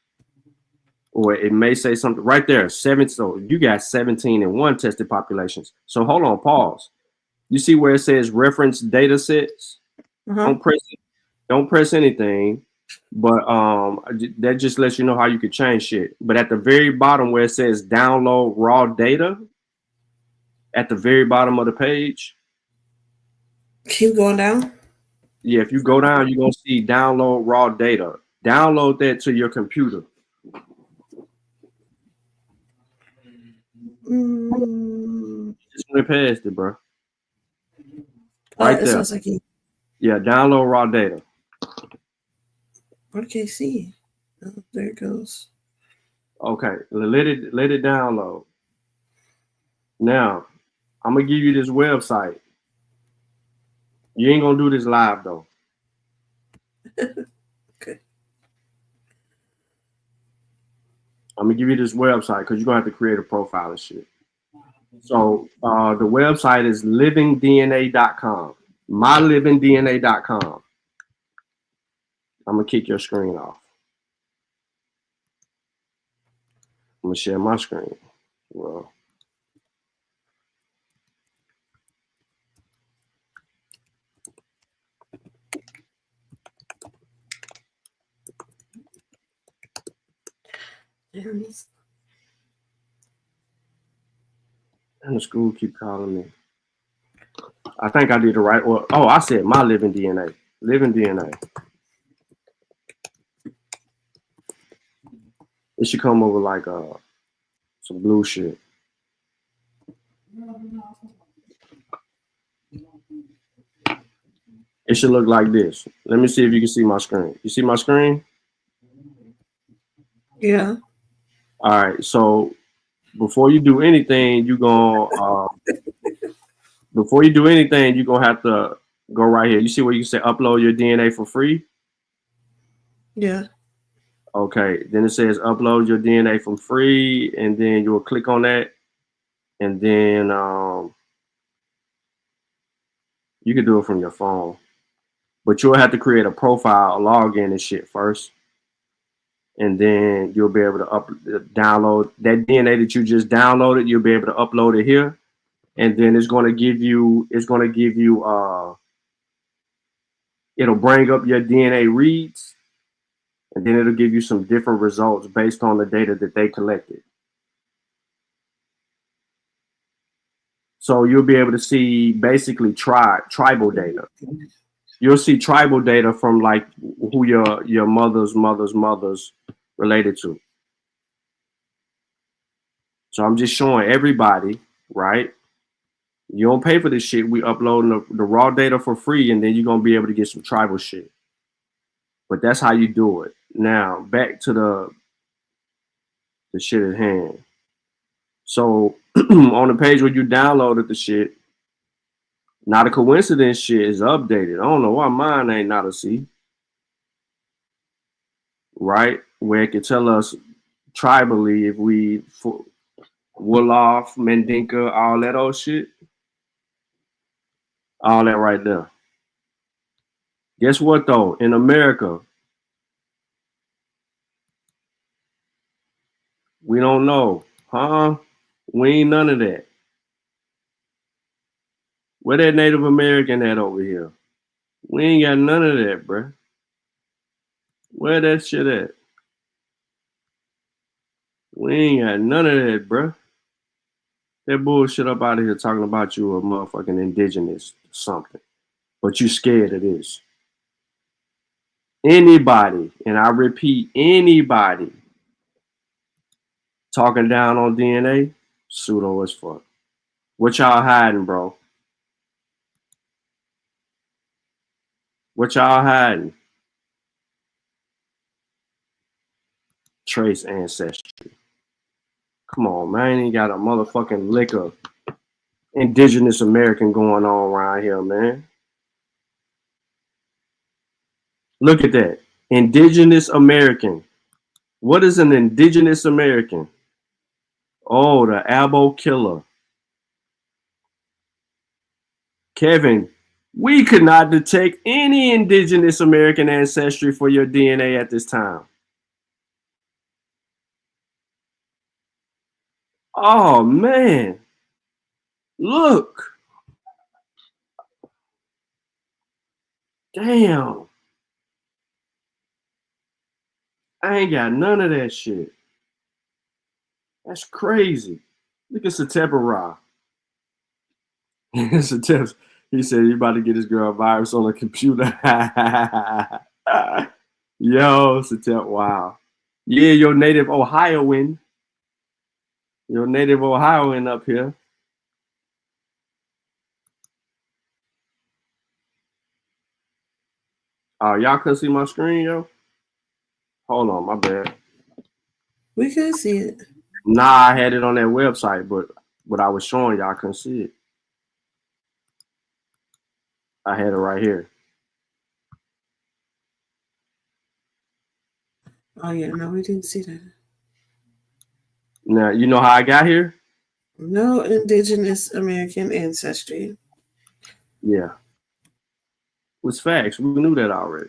or it may say something right there. So you got 17 and 1 tested populations. So hold on, pause. You see where it says reference data sets? Don't press anything. But that just lets you know how you could change shit. But at the very bottom where it says download raw data, at the very bottom of the page. Keep going down. Yeah, if you go down, you're gonna see download raw data. Download that to your computer. Just went past it, bro. Right there. Yeah, download raw data. What can you see? Oh, there it goes. Okay, let it download. Now, I'm gonna give you this website. You ain't gonna do this live though. Okay. I'm gonna give you this website because you're gonna have to create a profile and shit. So the website is livingdna.com. mylivingdna.com. I'm gonna kick your screen off. I'm gonna share my screen. Well, and the school keep calling me. All I think I did the right one. Oh, I said my living DNA. Living DNA. It should come over like some blue shit. It should look like this. Let me see if you can see my screen. You see my screen? Yeah. All right. So before you do anything, you're gonna have to go right here. You see where you can say upload your DNA for free? Yeah. Okay. Then it says upload your DNA for free, and then you'll click on that, and then you can do it from your phone. But you'll have to create a profile, a login and shit first. And then you'll be able to download that DNA that you just downloaded. You'll be able to upload it here. And then it's going to give you, it'll bring up your DNA reads. And then it'll give you some different results based on the data that they collected. So you'll be able to see basically tribal data. You'll see tribal data from like who your mother's related to. So I'm just showing everybody, right? You don't pay for this shit. We uploading the raw data for free, and then you're gonna be able to get some tribal shit. But that's how you do it. Now back to the shit at hand. So on the page where you downloaded the shit, not a coincidence shit is updated. I don't know why mine ain't not a C. Right? Where it could tell us tribally if we Wolof, Mandinka, all that old shit. All that right there. Guess what though? In America, we don't know. Huh? We ain't none of that. Where that Native American at over here? We ain't got none of that, bruh. Where that shit at? We ain't got none of that, bruh. That bullshit up out of here talking about you a motherfucking indigenous something. But you scared of this. Anybody, and I repeat, anybody talking down on DNA, pseudo as fuck. What y'all hiding, bro? What y'all hiding? Trace ancestry. Come on, man. Ain't got a motherfucking lick of indigenous American going on around here, man. Look at that. Indigenous American. What is an indigenous American? Oh, the Abo killer. Kevin, we could not detect any indigenous American ancestry for your DNA at this time. Oh, man. Look. Damn. I ain't got none of that shit. That's crazy. Look at Satepara. He said you about to get this girl a virus on the computer. Yo, Satep, wow. Yeah, your native Ohioan. Your native Ohioan up here. Oh, y'all couldn't see my screen, yo? Hold on, my bad. We could see it. Nah, I had it on that website, but what I was showing y'all couldn't see it. I had it right here. Oh yeah, no, we didn't see that. Now, you know how I got here? No indigenous American ancestry. Yeah. It was facts. We knew that already.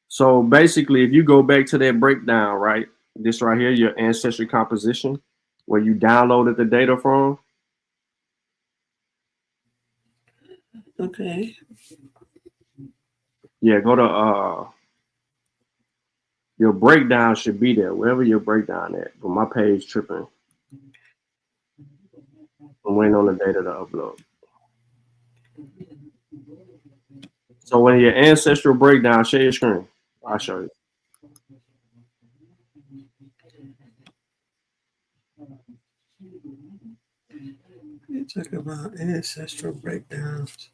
So basically, if you go back to that breakdown, right? This right here, your ancestry composition, where you downloaded the data from. Okay. Yeah, go to your breakdown should be there, wherever your breakdown at. But my page tripping. I'm waiting on the data to upload. So when your ancestral breakdown, share your screen. I'll show you. You talk about ancestral breakdowns.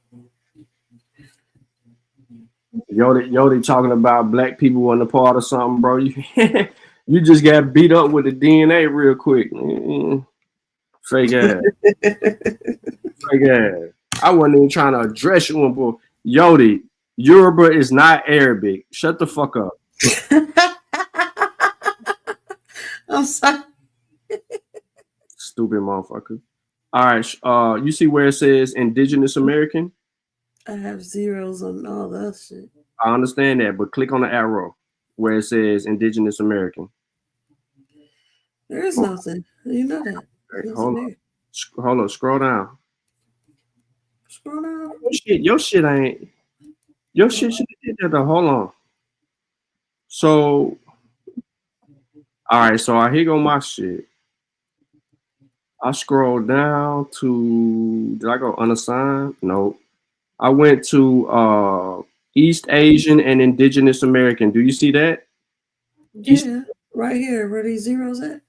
Yodi talking about black people wasn't a part of something, bro. You just got beat up with the DNA real quick. Fake ass. Fake ass. I wasn't even trying to address you, boy. Yodi, Yoruba is not Arabic. Shut the fuck up. I'm sorry. Stupid motherfucker. All right. You see where it says indigenous American? I have zeros on all that shit. I understand that, but click on the arrow where it says indigenous American. There is nothing. You know that. Hold on. Scroll down. Scroll down. Your shit ain't. Your shit should have did that though. Hold on. So, all right. So here go my shit. I scroll down to. Did I go unassigned? No. I went to East Asian and Indigenous American. Do you see that? Yeah, right here. Where these zeros at?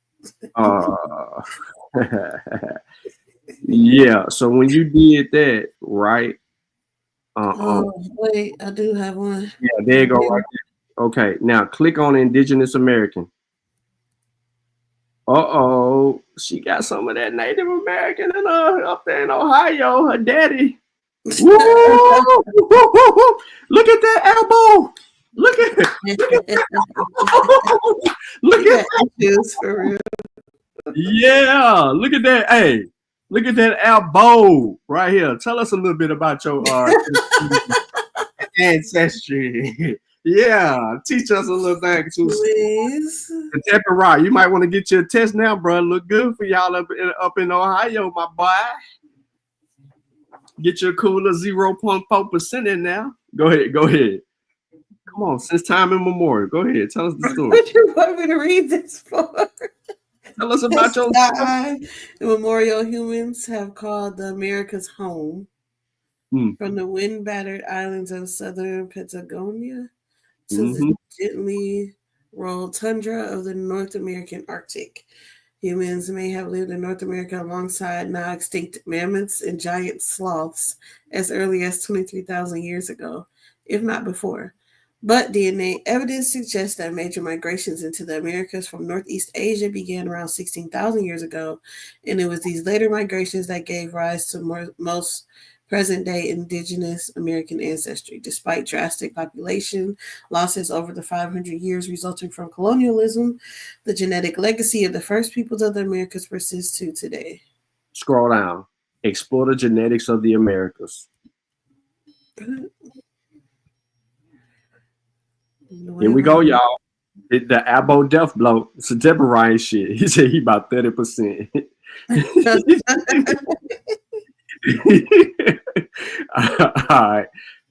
Yeah. So when you did that, right? Wait, I do have one. Yeah, there you go. Right there. Okay. Now click on Indigenous American. She got some of that Native American in her up there in Ohio. Her daddy. Woo! Look at that elbow. Look at it. Look at that. For real. Yeah, look at that. Hey, look at that elbow right here. Tell us a little bit about your ancestry. Yeah, teach us a little thing too. Please. Right. You might want to get your test now, bro. Look good for y'all up in Ohio, my boy. Get your cooler 0.4% in now. Go ahead. Come on, since time immemorial. Go ahead. Tell us the story. What you want me to read this for? Tell us about your immemorial humans have called the Americas home. From the wind-battered islands of southern Patagonia to the gently rolled tundra of the North American Arctic. Humans may have lived in North America alongside now extinct mammoths and giant sloths as early as 23,000 years ago, if not before. But DNA evidence suggests that major migrations into the Americas from Northeast Asia began around 16,000 years ago, and it was these later migrations that gave rise to most present-day indigenous American ancestry. Despite drastic population losses over the 500 years resulting from colonialism, the genetic legacy of the first peoples of the Americas persists to today. Scroll down. Explore the genetics of the Americas. Here we go, y'all. The Abo death blow. It's a Deborah shit. He said he about 30%. All right.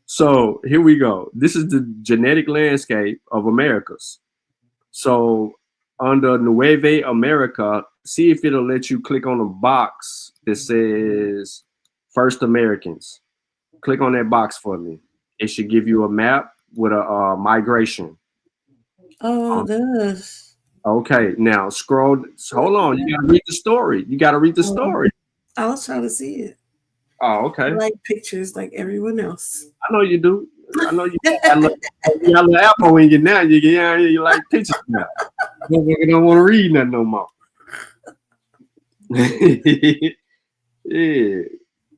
So here we go. This is the genetic landscape of Americas. So under Nueve America, see if it'll let you click on a box that says First Americans. Click on that box for me. It should give you a map with a migration. Oh, it does. Okay, now scroll. Hold on. You gotta read the story. I was trying to see it. Oh, okay. I like pictures like everyone else. I know you do. I know you got a little apple in you now. You like pictures now. You don't want to read nothing no more. Yeah.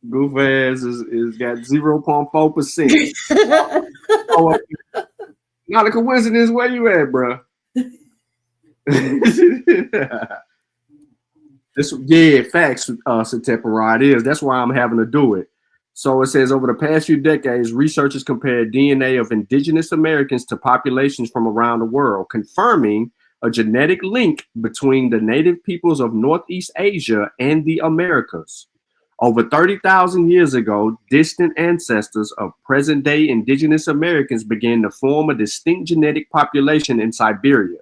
Goof ass is got 0.4%. Oh, not a coincidence. Where you at, bro? Facts, Satepara, it is. That's why I'm having to do it. So it says, over the past few decades, researchers compared DNA of indigenous Americans to populations from around the world, confirming a genetic link between the native peoples of Northeast Asia and the Americas. Over 30,000 years ago, distant ancestors of present-day indigenous Americans began to form a distinct genetic population in Siberia.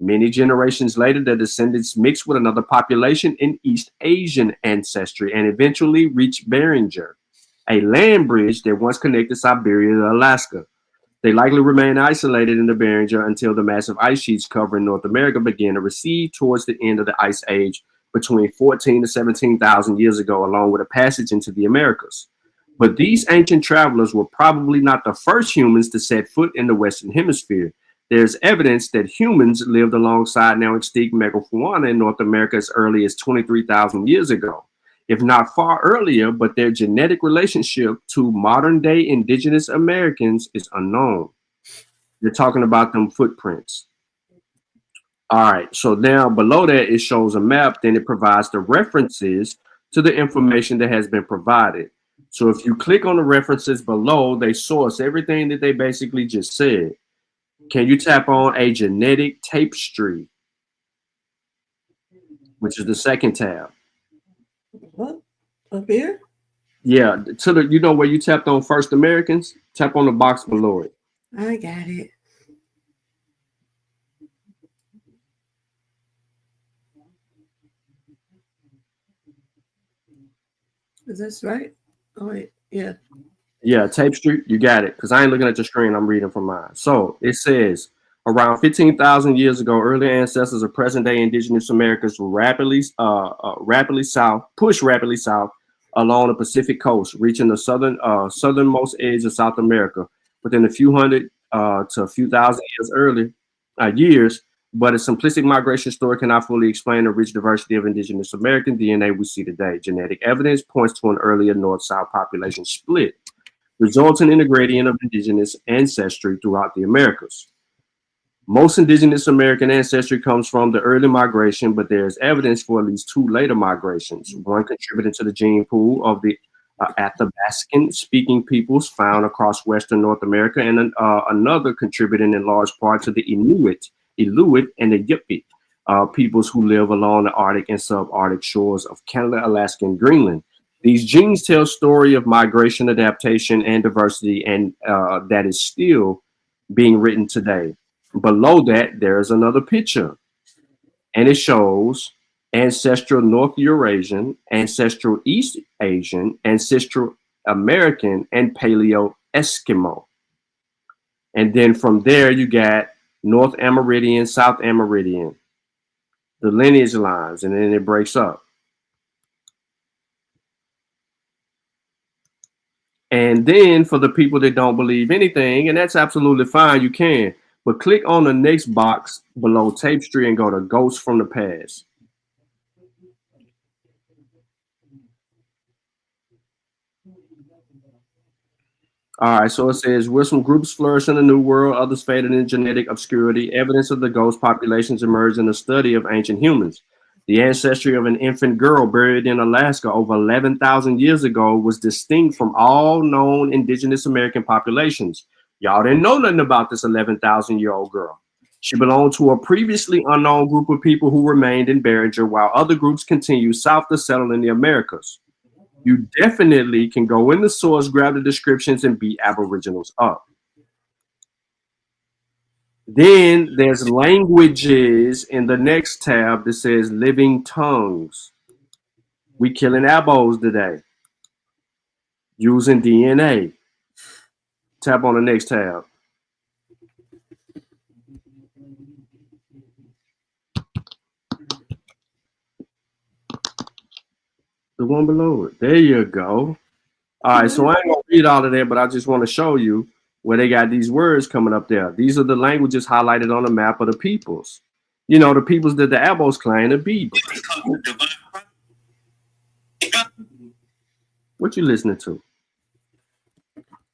Many generations later, their descendants mixed with another population in East Asian ancestry and eventually reached Beringer. a land bridge that once connected Siberia to Alaska. They likely remained isolated in the Beringia until the massive ice sheets covering North America began to recede towards the end of the Ice Age between 14 to 17,000 years ago, along with a passage into the Americas. But these ancient travelers were probably not the first humans to set foot in the Western Hemisphere. There's evidence that humans lived alongside now extinct megafauna in North America as early as 23,000 years ago, if not far earlier, but their genetic relationship to modern-day indigenous Americans is unknown. They're talking about them footprints. All right, so now below that, it shows a map, then it provides the references to the information that has been provided. So if you click on the references below, they source everything that they basically just said. Can you tap on a genetic tapestry, which is the second tab? What? Up here? Yeah, to the, you know where you tapped on First Americans? Tap on the box below it. I got it. Is this right? Oh wait, yeah. Yeah, tapestry, you got it. Because I ain't looking at the screen, I'm reading from mine. So it says, around 15,000 years ago, early ancestors of present-day indigenous Americans were rapidly south along the Pacific coast, reaching the southernmost edge of South America within a few hundred to a few thousand years. But a simplistic migration story cannot fully explain the rich diversity of indigenous American DNA we see today. Genetic evidence points to an earlier north-south population split, resulting in a gradient of indigenous ancestry throughout the Americas. Most indigenous American ancestry comes from the early migration, but there is evidence for at least two later migrations, one contributing to the gene pool of the Athabascan-speaking peoples found across Western North America, and another contributing in large part to the Inuit, and the Yupik peoples who live along the Arctic and subarctic shores of Canada, Alaska, and Greenland. These genes tell a story of migration, adaptation, and diversity, and that is still being written today. Below that, there is another picture, and it shows ancestral North Eurasian, ancestral East Asian, ancestral American, and Paleo Eskimo. And then from there, you got North Amerindian, South Amerindian, the lineage lines, and then it breaks up. And then for the people that don't believe anything, and that's absolutely fine, you can. But click on the next box below tapestry and go to Ghosts from the Past. All right, so it says, will some groups flourish in the New World, others faded in genetic obscurity. Evidence of the ghost populations emerged in the study of ancient humans. The ancestry of an infant girl buried in Alaska over 11,000 years ago was distinct from all known indigenous American populations. Y'all didn't know nothing about this 11,000-year-old girl. She belonged to a previously unknown group of people who remained in Beringer, while other groups continued south to settle in the Americas. You definitely can go in the source, grab the descriptions, and beat Aboriginals up. Then there's languages in the next tab that says living tongues. We killing abos today using DNA. Tap on the next tab. The one below it. There you go. All right, so I ain't gonna read all of that, but I just want to show you where they got these words coming up there. These are the languages highlighted on the map of the peoples. You know, the peoples that the Abos claim to be. What you listening to?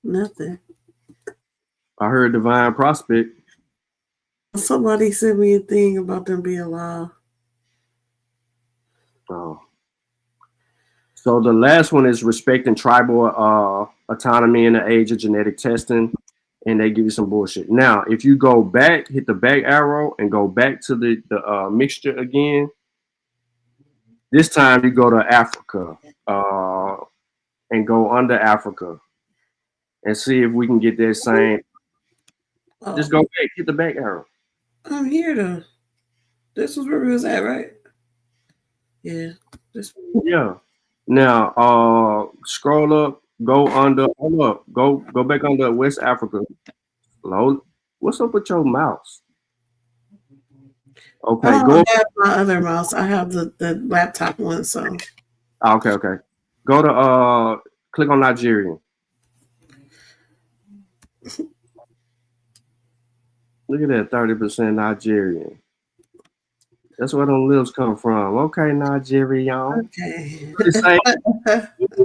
Nothing. I heard Divine Prospect. Somebody sent me a thing about them being live. Oh. So the last one is respecting tribal autonomy in the age of genetic testing, and they give you some bullshit. Now, if you go back, hit the back arrow and go back to the mixture again, this time you go to Africa and go under Africa and see if we can get that same. Oh. Just go back, hit the back arrow. I'm here though. This was where we was at, right? Yeah. Yeah. Now, scroll up Go under. Hold up. Go back under West Africa. Load. What's up with your mouse? I Okay, don't go. have my other mouse. I have the laptop one. So Okay. Go to click on Nigerian. Look at that 30% Nigerian. That's where them lips come from. Okay, Nigerian. okay. What it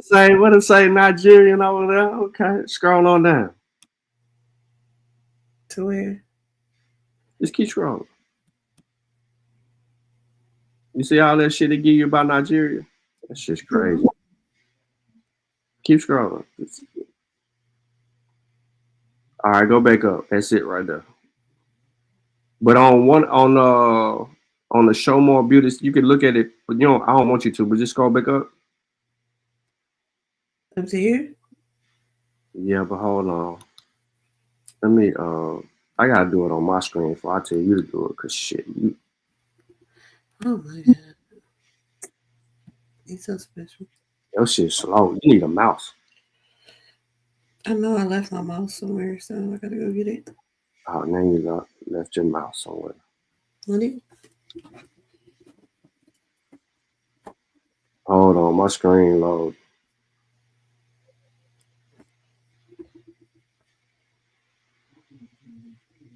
say? What it say? Nigerian over there. Okay, scroll on down. To where? Just keep scrolling. You see all that shit they give you about Nigeria? That shit's crazy. Keep scrolling. All right, go back up. That's it right there. But on the show more beauty, you can look at it, but I don't want you to, but just scroll back up. Up to here? Yeah, but hold on. Let me I gotta do it on my screen before I tell you to do it, cause shit, you. Oh my god. He's so special. Your shit's slow. You need a mouse. I know I left my mouse somewhere, so I gotta go get it. Oh, now you left your mouse somewhere. What it? Hold on, my screen load.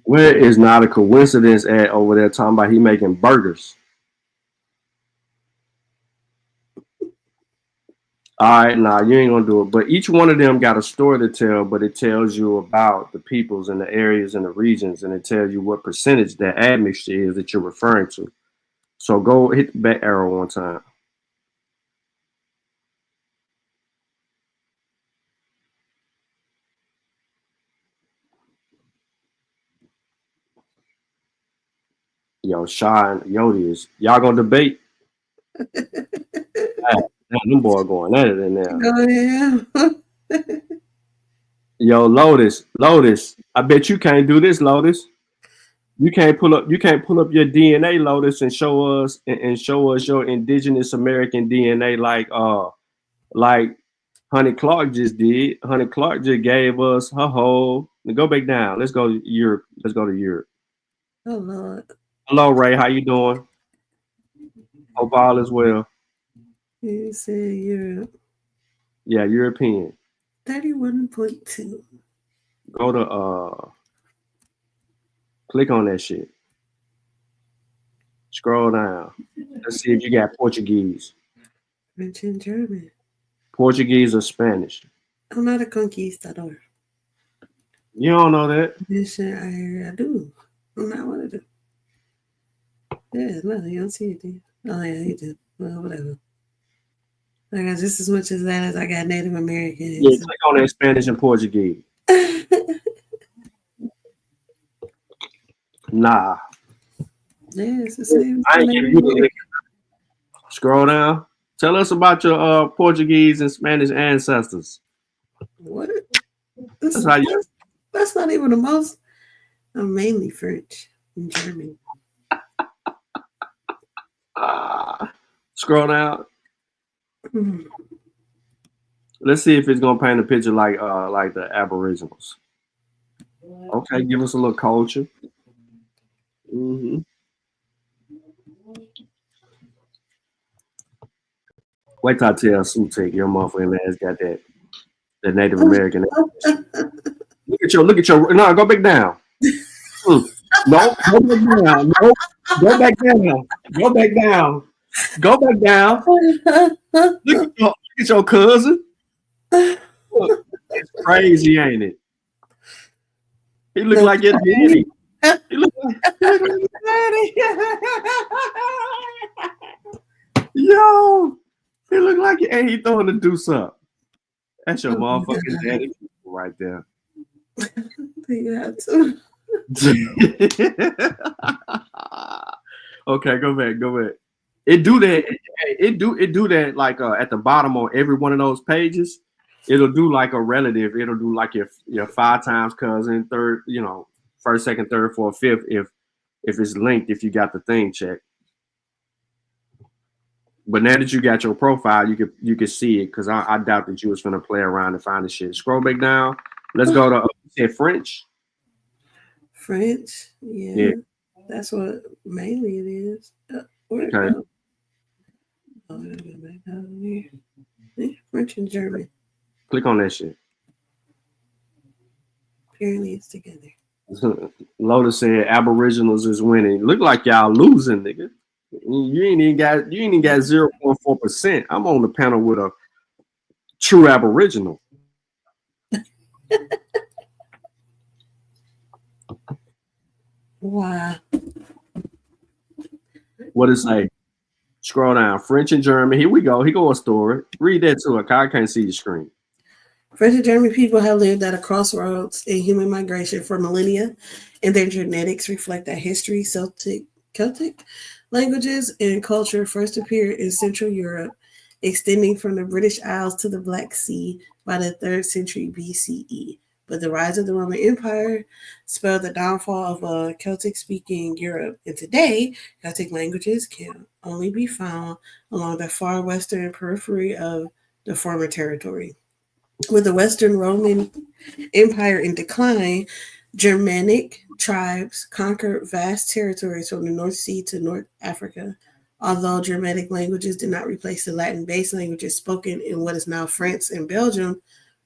Where is not a coincidence at over there talking about he making burgers? All right, nah, you ain't gonna do it. But each one of them got a story to tell, but it tells you about the peoples and the areas and the regions, and it tells you what percentage that admixture is that you're referring to. So go hit the back arrow one time. Yo, Shy and Yodi is y'all gonna debate? Them boy going at it in there. Oh yeah. Yo, Lotus, I bet you can't do this, Lotus. You can't pull up your DNA, Lotus, and show us your indigenous American DNA like Honey Clark just did. Honey Clark just gave us her whole. Go back down. Let's go to Europe. Oh Lord. Hello, Ray. How you doing? Hope all is well. You said Europe. Yeah, European. 31.2. Go to click on that shit. Scroll down. Let's see if you got Portuguese. French and German. Portuguese or Spanish. I'm not a conquistador. You don't know that? Yes, I do. I'm not one of them. Yeah, no, you don't see it, do you? Oh, yeah, you do. Well, whatever. I got just as much as that as I got Native American. Yeah, click on that Spanish and Portuguese. Nah. Yeah, it's the same. I ain't giving you the link. Scroll down. Tell us about your Portuguese and Spanish ancestors. What? That's not even the most. I'm mainly French and German. Scroll down. Let's see if it's gonna paint a picture like the Aboriginals. Okay, give us a little culture. Mm-hmm. Wait till I tell Sutek your motherfucking ass got that Native American. Look at your. No, go back down. No, go back down. No, go back down. Go back down. Go back down. Look at your cousin. Look, it's crazy, ain't it? He look like your daddy. He look like your daddy. Yo, he look like it, and he throwing the deuce up. That's your motherfucking daddy right there. You have to. Okay, go back. It do that. It do that like at the bottom on every one of those pages. It'll do like a relative. It'll do like your 5 times cousin, third, first, second, third, fourth, fifth. If it's linked, if you got the thing checked. But now that you got your profile, you could see it, because I doubt that you was gonna play around and find the shit. Scroll back down. Let's go to French. French, yeah. That's what mainly it is. Where Okay. French and German. Click on that shit. Apparently it's together. Lotus said Aboriginals is winning. Look like y'all losing, nigga. You ain't even got 0.4%. I'm on the panel with a true Aboriginal. Wow. What it say? Scroll down. French and German. Here we go. Here go a story. Read that to her. I can't see your screen. French and German people have lived at a crossroads in human migration for millennia, and their genetics reflect that history. Celtic languages and culture first appeared in Central Europe, extending from the British Isles to the Black Sea by the 3rd century BCE. But the rise of the Roman Empire spelled the downfall of Celtic-speaking Europe. And today, Celtic languages can only be found along the far western periphery of the former territory. With the Western Roman Empire in decline, Germanic tribes conquered vast territories from the North Sea to North Africa. Although Germanic languages did not replace the Latin-based languages spoken in what is now France and Belgium,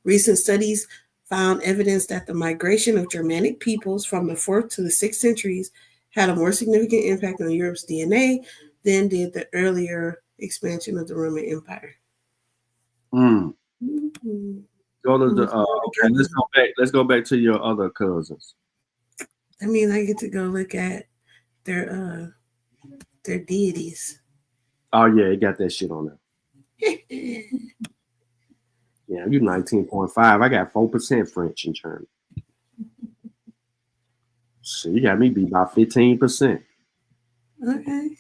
recent studies found evidence that the migration of Germanic peoples from the 4th to the 6th centuries had a more significant impact on Europe's DNA than did the earlier expansion of the Roman Empire. Go to the okay, let's go back to your other cousins. I mean, I get to go look at their deities. Oh yeah, it got that shit on there. Yeah, you 19.5. I got 4% French and German. So you got me beat by 15%. Okay.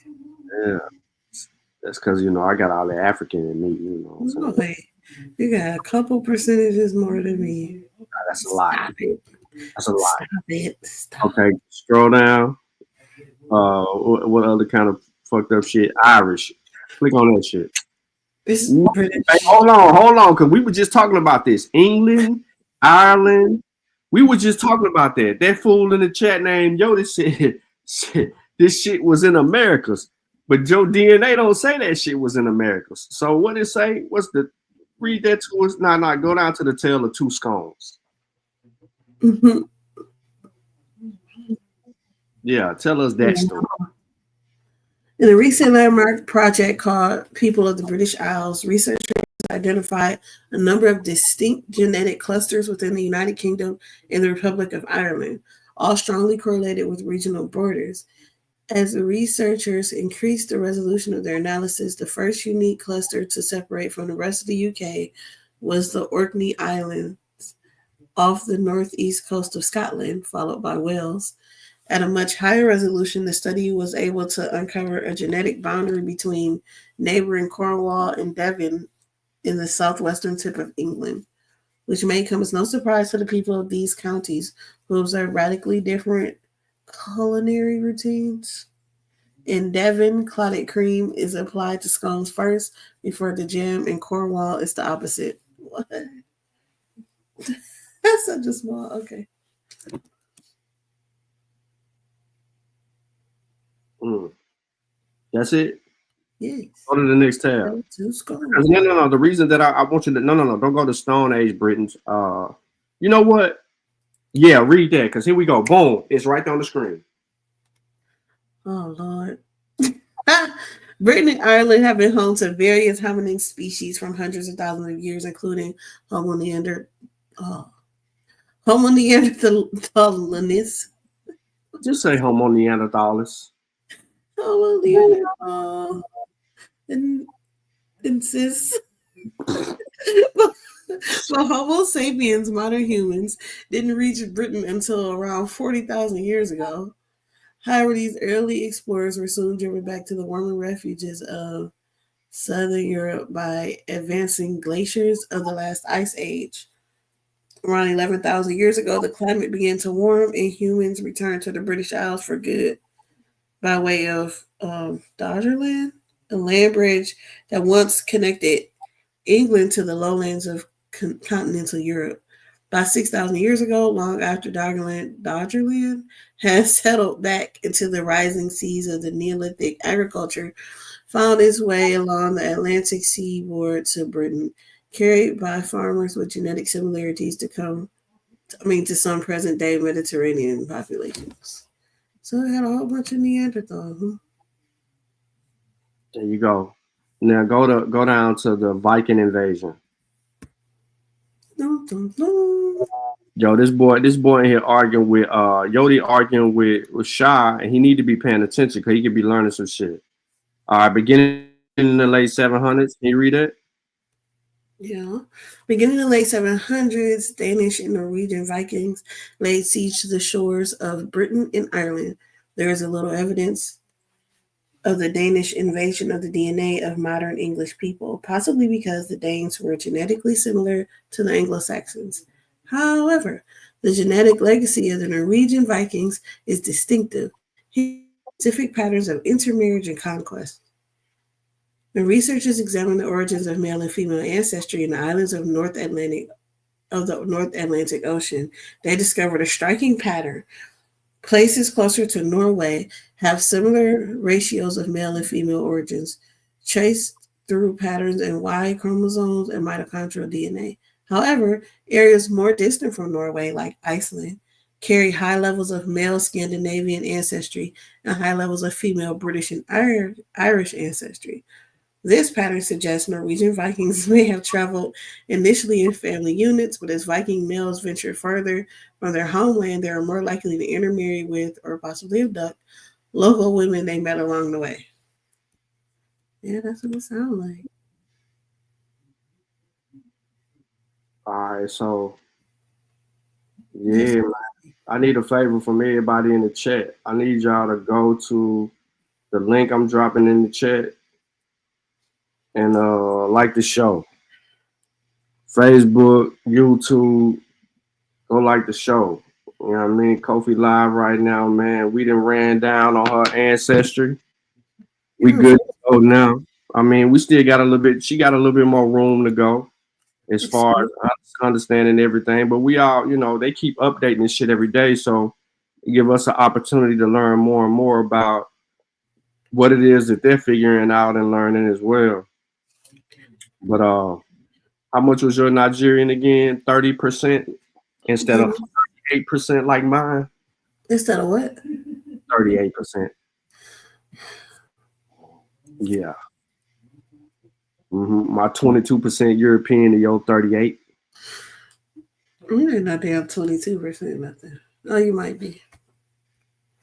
Yeah. That's because, I got all the African in me, So. Okay. You got a couple percentages more than me. That's a lot. Stop it. That's a lot. Stop it. Stop. Okay, scroll down. What other kind of fucked up shit? Irish. Click on that shit. This British. Hey, hold on, because we were just talking about this. England, Ireland. We were just talking about that. That fool in the chat named Yoda said this shit was in Americas. But your DNA don't say that shit was in Americas. So what it say? Read that to us. Nah, go down to the tale of two scones. Mm-hmm. Yeah, tell us that story. In a recent landmark project called People of the British Isles, researchers identified a number of distinct genetic clusters within the United Kingdom and the Republic of Ireland, all strongly correlated with regional borders. As the researchers increased the resolution of their analysis, the first unique cluster to separate from the rest of the UK was the Orkney Islands off the northeast coast of Scotland, followed by Wales. At a much higher resolution, the study was able to uncover a genetic boundary between neighboring Cornwall and Devon in the southwestern tip of England, which may come as no surprise to the people of these counties who observe radically different culinary routines. In Devon, clotted cream is applied to scones first before the jam. In Cornwall, it's the opposite. What? That's such a small, okay. That's it? Yes. Go to the next tab. No. The reason that I want you to don't go to Stone Age Britons. You know what? Yeah, read that, because here we go. Boom. It's right there on the screen. Oh Lord. Britain and Ireland have been home to various hominid species from hundreds of thousands of years, including Homo neanderthalis. Just say Homo neanderthalis. Homo neanderthalis. Insist. So Homo sapiens, modern humans, didn't reach Britain until around 40,000 years ago. However, these early explorers were soon driven back to the warmer refuges of southern Europe by advancing glaciers of the last ice age. Around 11,000 years ago, the climate began to warm and humans returned to the British Isles for good by way of Dodgerland, a land bridge that once connected England to the lowlands of continental Europe. About 6,000 years ago, long after Doggerland had settled back into the rising seas of the Neolithic, agriculture found its way along the Atlantic seaboard to Britain, carried by farmers with genetic similarities to some present-day Mediterranean populations. So it had a whole bunch of Neanderthals. Huh? There you go. Now go down to the Viking invasion. Dun, dun, dun. Yo, this boy in here arguing with Yodi arguing with Shah, and he need to be paying attention because he could be learning some shit. All right, beginning in the late 700s. Can you read it? Yeah. Beginning in the late 700s, Danish and Norwegian Vikings laid siege to the shores of Britain and Ireland. There is a little evidence of the Danish invasion of the DNA of modern English people, possibly because the Danes were genetically similar to the Anglo-Saxons. However, the genetic legacy of the Norwegian Vikings is distinctive, specific patterns of intermarriage and conquest. When researchers examined the origins of male and female ancestry in the islands of the North Atlantic Ocean, they discovered a striking pattern. Places closer to Norway have similar ratios of male and female origins, traced through patterns in Y chromosomes and mitochondrial DNA. However, areas more distant from Norway, like Iceland, carry high levels of male Scandinavian ancestry and high levels of female British and Irish ancestry. This pattern suggests Norwegian Vikings may have traveled initially in family units, but as Viking males ventured further from their homeland, they are more likely to intermarry with or possibly abduct local women they met along the way. Yeah, that's what it sounds like. All right, so yeah, man. I need a favor from everybody in the chat. I need y'all to go to the link I'm dropping in the chat and like the show. Facebook, YouTube, go like the show. You know what I mean? Kofi live right now, man. We done ran down on her ancestry. We good to go now. I mean, we still got a little bit. She got a little bit more room to go as far as understanding everything. But we all, you know, they keep updating this shit every day, so it give us an opportunity to learn more and more about what it is that they're figuring out and learning as well. But how much was your Nigerian again? 30% instead of 38% like mine? Instead of what? 38%. Yeah. My 22% European to your 38. You ain't no damn 22% nothing. Oh, you might be.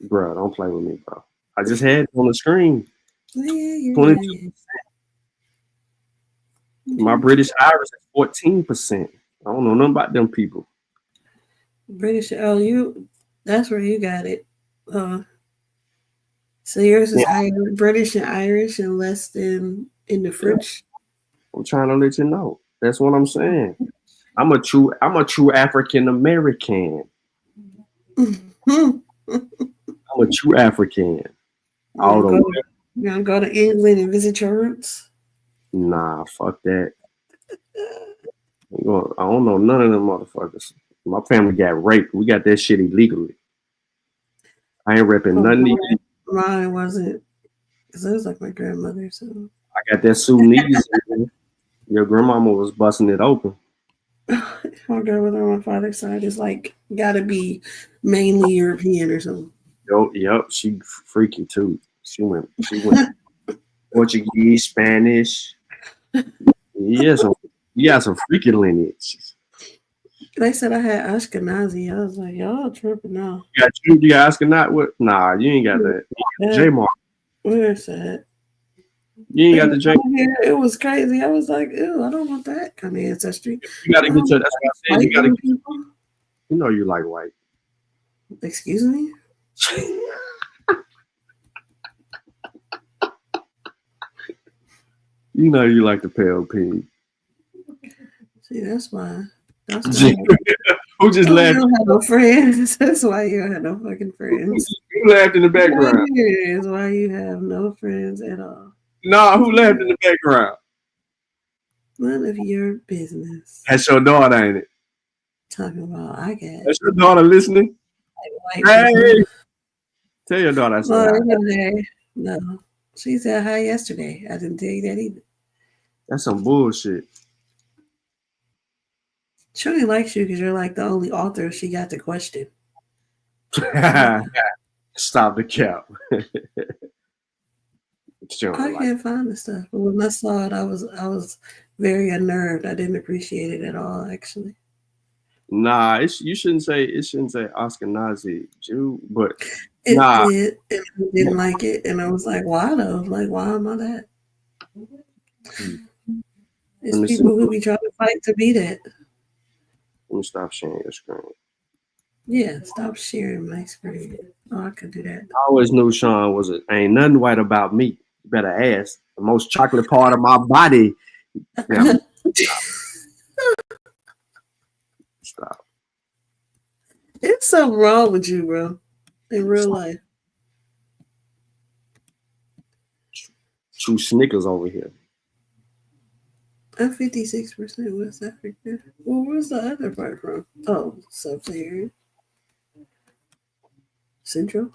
Bro, don't play with me, bro. I just had it on the screen. Yeah, 22%. My British Irish is 14%. I don't know nothing about them people. British, that's where you got it. So yours is higher British and Irish and less than in the French. I'm trying to let you know. That's what I'm saying. I'm a true African American. I'm a true African. You gonna go to England and visit your roots? Nah, fuck that. I don't know none of them motherfuckers. My family got raped. We got that shit illegally. I ain't repping nothing. Mine wasn't, because it was like my grandmother. So I got that Sudanese. Your grandmama was busting it open. my grandmother on my father's side is like gotta be mainly European or something. Yep, she freaky too. She went Portuguese, Spanish. You got some freaky lineage. They said I had Ashkenazi. I was like, y'all tripping now. You got Ashkenazi? What? Nah, you ain't got that. J-Mark. Where's that? You ain't got the J. It was crazy. I was like, ew, I don't want that kind of ancestry. You gotta get your. That's what I said. You gotta get. You know you like white. Excuse me. You know you like the pale pig. See, that's why. Who just laughed? You don't have no friends. That's why you don't have no fucking friends. You laughed in the background. That's why you have no friends at all. Nah, who laughed in the background? None of your business. That's your daughter, ain't it? Talking about I got. That's your daughter listening? White Hey! people. Tell your daughter I said Well, hi. okay. No. She said hi yesterday. I didn't tell you that either. That's some bullshit. She only likes you because you're like the only author she got to question. Stop the cap. I can't find the stuff. But when I saw it, I was very unnerved. I didn't appreciate it at all, actually. Nah, you shouldn't say Oscar Nazi Jew, but It nah. did, and I didn't like it, and I was like, why though? Like, why am I that? It's people who be trying to fight to be that. Let me stop sharing your screen. Yeah, stop sharing my screen. Oh, I could do that. I always knew Sean ain't nothing white about me. You better ask. The most chocolate part of my body. Yeah. Stop. It's something wrong with you, bro. In real life. True Snickers over here. I'm 56% West Africa. Well, where's the other part from? Oh, Sub-Saharan. Central.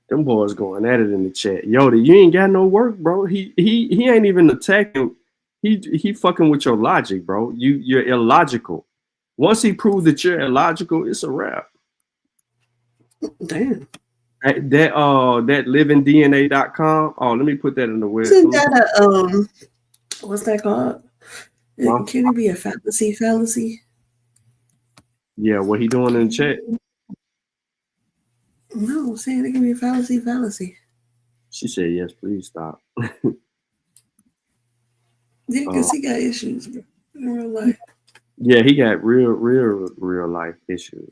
Them boys going at it in the chat. Yoda, you ain't got no work, bro. He ain't even attacking. He fucking with your logic, bro. You're illogical. Once he proved that you're illogical, it's a wrap. Damn. That livingdna.com. Oh, let me put that in the web. Isn't that what's that called? Huh? Can it be a fallacy? Yeah, what he doing in the chat? No, I'm saying it can be a fallacy. She said, yes, please stop. Yeah, because he got issues, bro, in real life. Yeah, he got real life issues.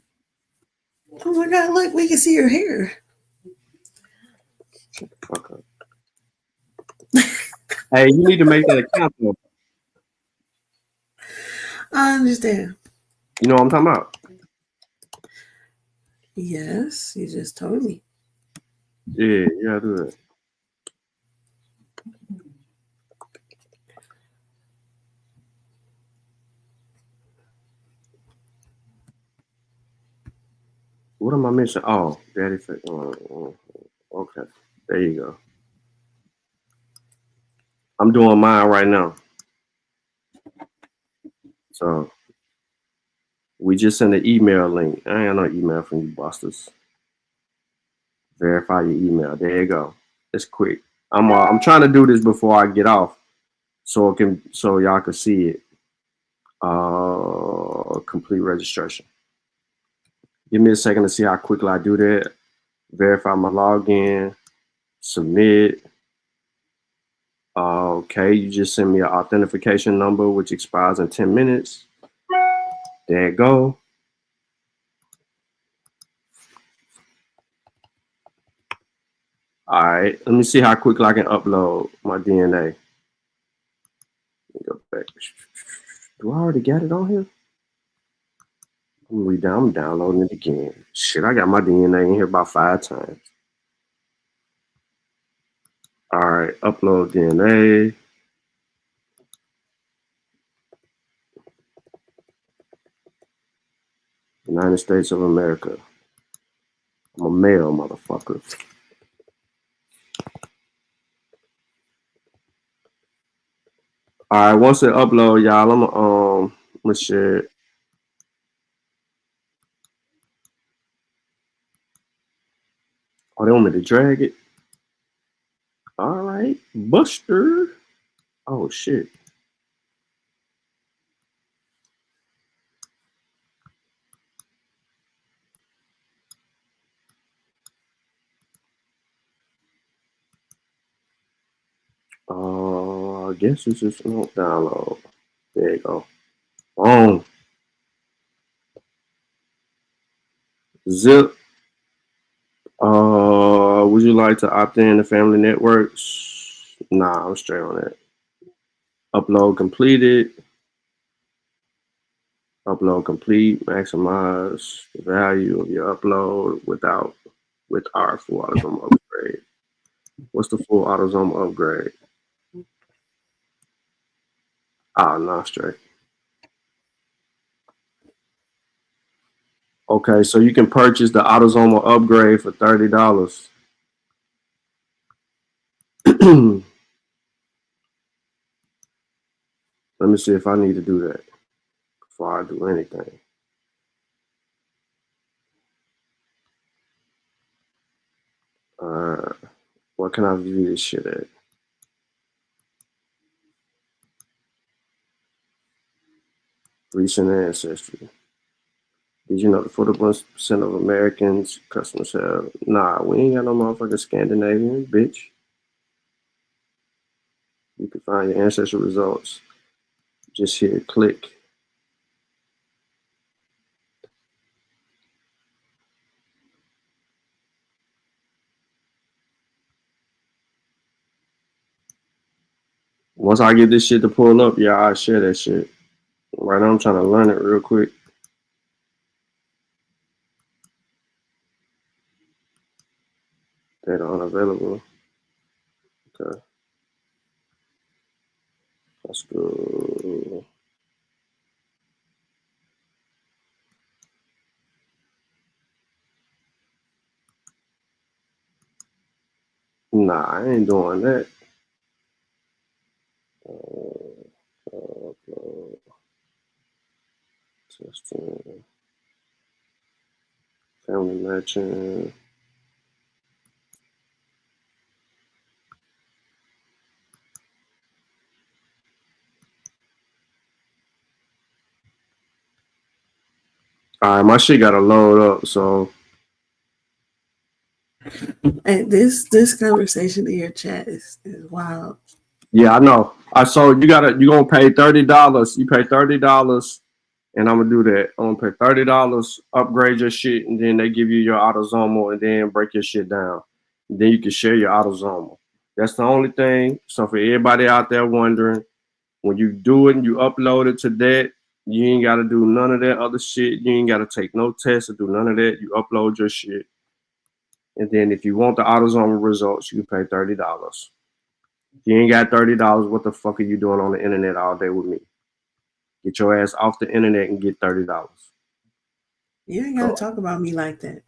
Oh my God, look, we can see your hair. Fuck up. Hey, you need to make that account. I understand. You know what I'm talking about? Yes, you just told me. Yeah, you gotta do that. What am I missing? Oh, Daddy said, okay, there you go. I'm doing mine right now. So we just sent an email link. I ain't got no email from you busters. Verify your email. There you go. It's quick. I'm trying to do this before I get off, so y'all can see it. Complete registration. Give me a second to see how quickly I do that. Verify my login. Submit. Okay, you just send me an authentication number, which expires in 10 minutes. There you go. All right, let me see how quickly I can upload my DNA. Let me go back. Do I already got it on here? I'm downloading it again. Shit, I got my DNA in here about 5 times. All right, upload DNA. United States of America. I'm a male, motherfucker. All right, once it upload, y'all, I'm gonna share it. Oh, they want me to drag it? All right, Buster. Oh, shit. I guess it's just no download. There you go. Boom. Zip. Would you like to opt in to family networks? Nah, I'm straight on that. Upload completed. Upload complete. Maximize the value of your upload with our full algorithm upgrade. What's the full autosomal upgrade? Ah, no, straight. Okay, so you can purchase the autosomal upgrade for $30. Let me see if I need to do that before I do anything. Where can I view this shit at? Recent ancestry. Did you know the 41% of Americans customers have? Nah, we ain't got no motherfucking Scandinavian, bitch. You can find your ancestry results. Just here, click. Once I get this shit to pull up, yeah, I'll share that shit. Right now, I'm trying to learn it real quick. Data unavailable. Okay. Let's go. Nah, I ain't doing that. Testing. Family matching. All right, my shit got to load up, so. And this conversation in your chat is wild. Yeah, I know. So you're gonna pay $30. You pay $30, and I'm gonna do that. I'm gonna pay $30, upgrade your shit, and then they give you your autosomal, and then break your shit down. And then you can share your autosomal. That's the only thing. So for everybody out there wondering, when you do it and you upload it to that, you ain't gotta do none of that other shit. You ain't gotta take no tests or do none of that. You upload your shit, and then if you want the autosomal results, you pay $30. If you ain't got $30, what the fuck are you doing on the internet all day with me? Get your ass off the internet and get $30. You ain't gotta talk about me like that.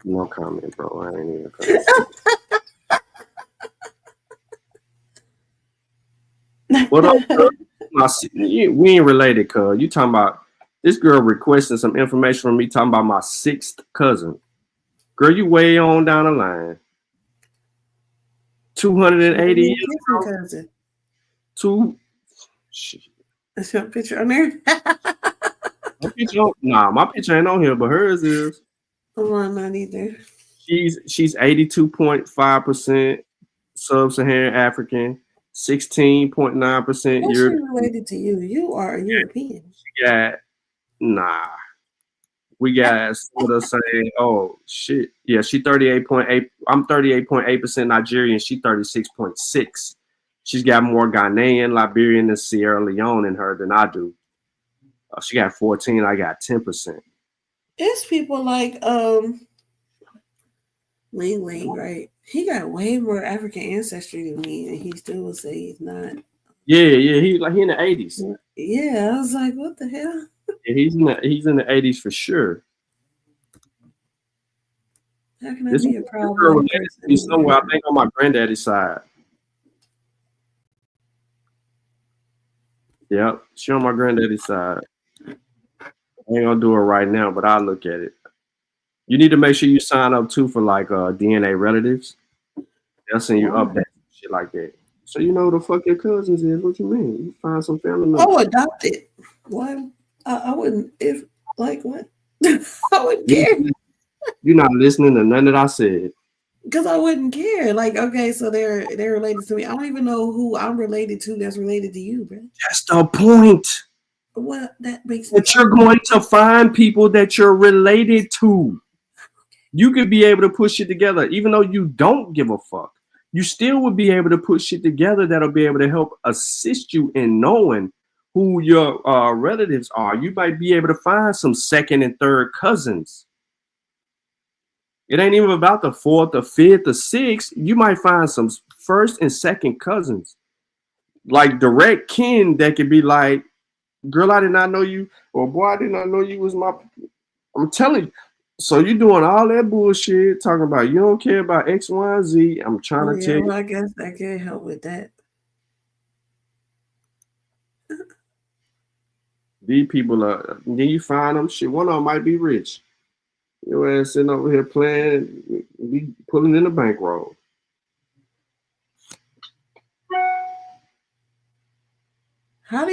No comment, bro. I ain't even comment. What up, girl? We ain't related, cuz. You talking about this girl requesting some information from me talking about my 6th cousin. Girl, you way on down the line. 280 years ago. Cousin. Shit. That's your picture on there? My picture ain't on here, but hers is. Oh, not either. She's 82.5% sub-Saharan African, 16.9% What's she European. related to you? You are a European. We got some of us saying, oh shit. Yeah, she 38.8. I'm 38.8% Nigerian, she 36.6. She's got more Ghanaian, Liberian, and Sierra Leone in her than I do. She got 14, I got 10%. It's people like Ling Ling, right? He got way more African ancestry than me, and he still would say he's not. Yeah, he in the 80s. Yeah, I was like, what the hell? Yeah, he's in the 80s for sure. How can I be a proud black person? Somewhere, I think on my granddaddy's side. Yep, she on my granddaddy's side. I ain't gonna do it right now, but I'll look at it. You need to make sure you sign up too for like DNA relatives. They'll send you updates and shit like that. So you know who the fuck your cousins is. What you mean? You find some family members. Oh, adopted. Why? I wouldn't. If like what? I wouldn't care. You're not listening to none that I said. Because I wouldn't care. Like, okay, so they're related to me. I don't even know who I'm related to that's related to you, bro. That's the point. Well, that makes sense. That you're going to find people that you're related to. You could be able to put shit together, even though you don't give a fuck. You still would be able to put shit together that'll be able to help assist you in knowing who your relatives are. You might be able to find some second and third cousins. It ain't even about the fourth, the fifth, the sixth. You might find some first and second cousins, like direct kin that could be like, girl, I did not know you, or boy, I did not know you was my. I'm telling you. So you doing all that bullshit, talking about you don't care about X, Y, and Z. I'm trying to tell you. Well, I guess I can't help with that. These people are. Then you find them. Shit, one of them might be rich. Your ass sitting over here playing, be pulling in the bankroll. How are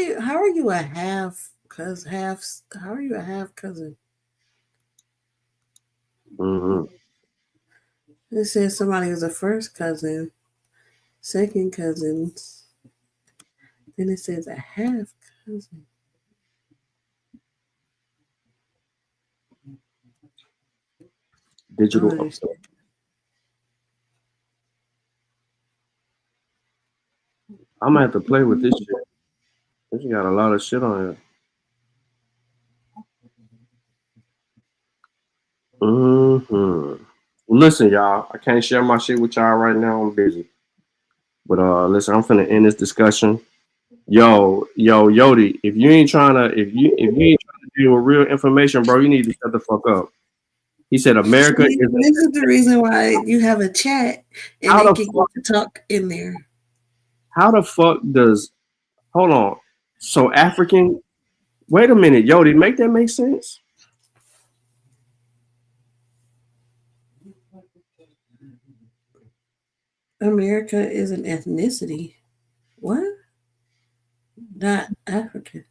you a half how are you a half cousin? Mm-hmm. It says somebody was a first cousin, second cousin, then it says a half cousin. Digital. I'm gonna have to play with this shit. This got a lot of shit on it. Mm-hmm. Listen, y'all. I can't share my shit with y'all right now. I'm busy. But listen, I'm finna end this discussion. Yo, Yodi, if you ain't trying to deal with real information, bro, you need to shut the fuck up. He said America this is the reason why you have a chat and they can get to talk in there. How the fuck does hold on? So African, wait a minute, Yodi, make that make sense? America is an ethnicity. What? Not African.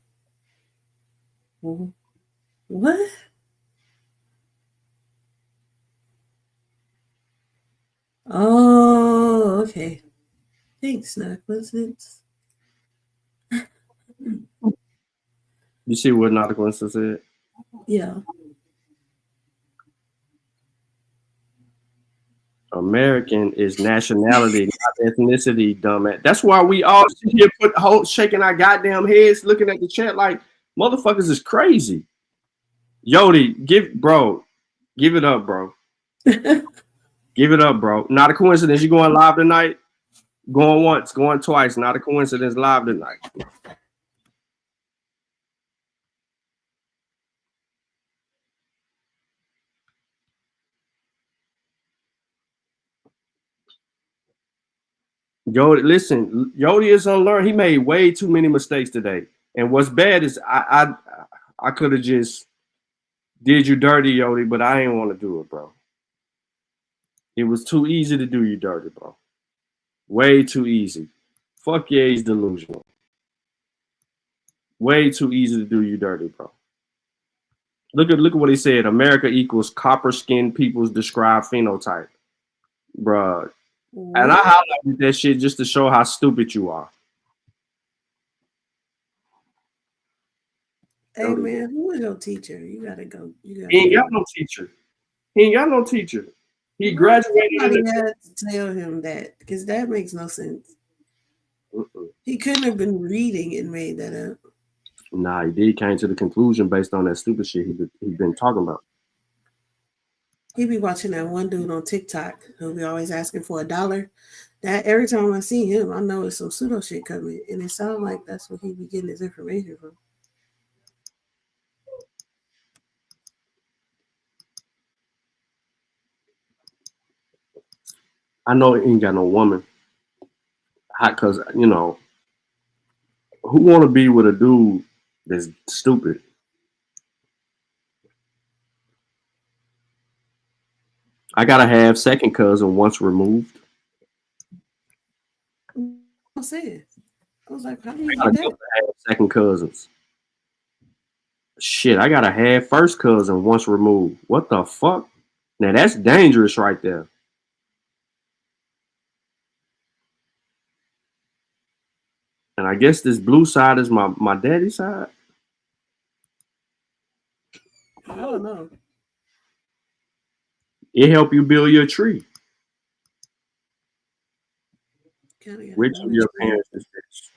What? Oh, okay. Thanks, not coincidence. You see what not a coincidence said? Yeah. American is nationality, not ethnicity, dumbass. That's why we all sit here shaking our goddamn heads looking at the chat like motherfuckers is crazy. Yodi, give it up, bro. Give it up, bro. Not a coincidence. You going live tonight? Going once, going twice. Not a coincidence. Live tonight. Yodi, listen, Yodi is unlearned. He made way too many mistakes today. And what's bad is I could have just did you dirty, Yodi, but I ain't want to do it, bro. It was too easy to do you dirty, bro. Way too easy. Fuck yeah, he's delusional. Way too easy to do you dirty, bro. Look at what he said. America equals copper skinned people's described phenotype. Bruh. And I highlighted that shit just to show how stupid you are. Hey man, who is your teacher? You gotta go. He ain't got no teacher. He ain't got no teacher. He graduated. Somebody had to tell him that because that makes no sense. He couldn't have been reading and made that up. Nah, he did came to the conclusion based on that stupid shit he been talking about. He be watching that one dude on TikTok who be always asking for $1. That every time I see him, I know it's some pseudo shit coming, and it sounds like that's where he be getting his information from. I know he ain't got no woman. Because, you know, who want to be with a dude that's stupid? I gotta have second cousin once removed. I said, I was like, how do you I do gotta that? have second cousins. Shit, I gotta have first cousin once removed. What the fuck? Now that's dangerous right there. And I guess this blue side is my daddy's side. I don't know. It help you build your tree. Which of your parents is this?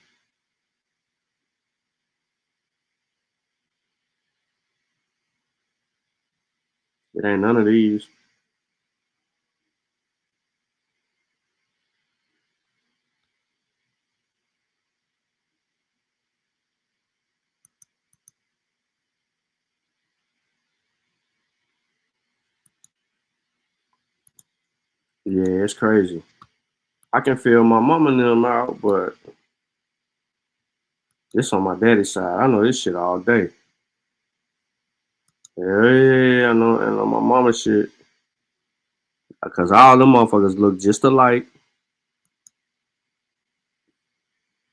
It ain't none of these. Yeah, it's crazy. I can feel my mama and them out, but this on my daddy's side. I know this shit all day. Yeah, I know, and on my mama shit. Because all them motherfuckers look just alike.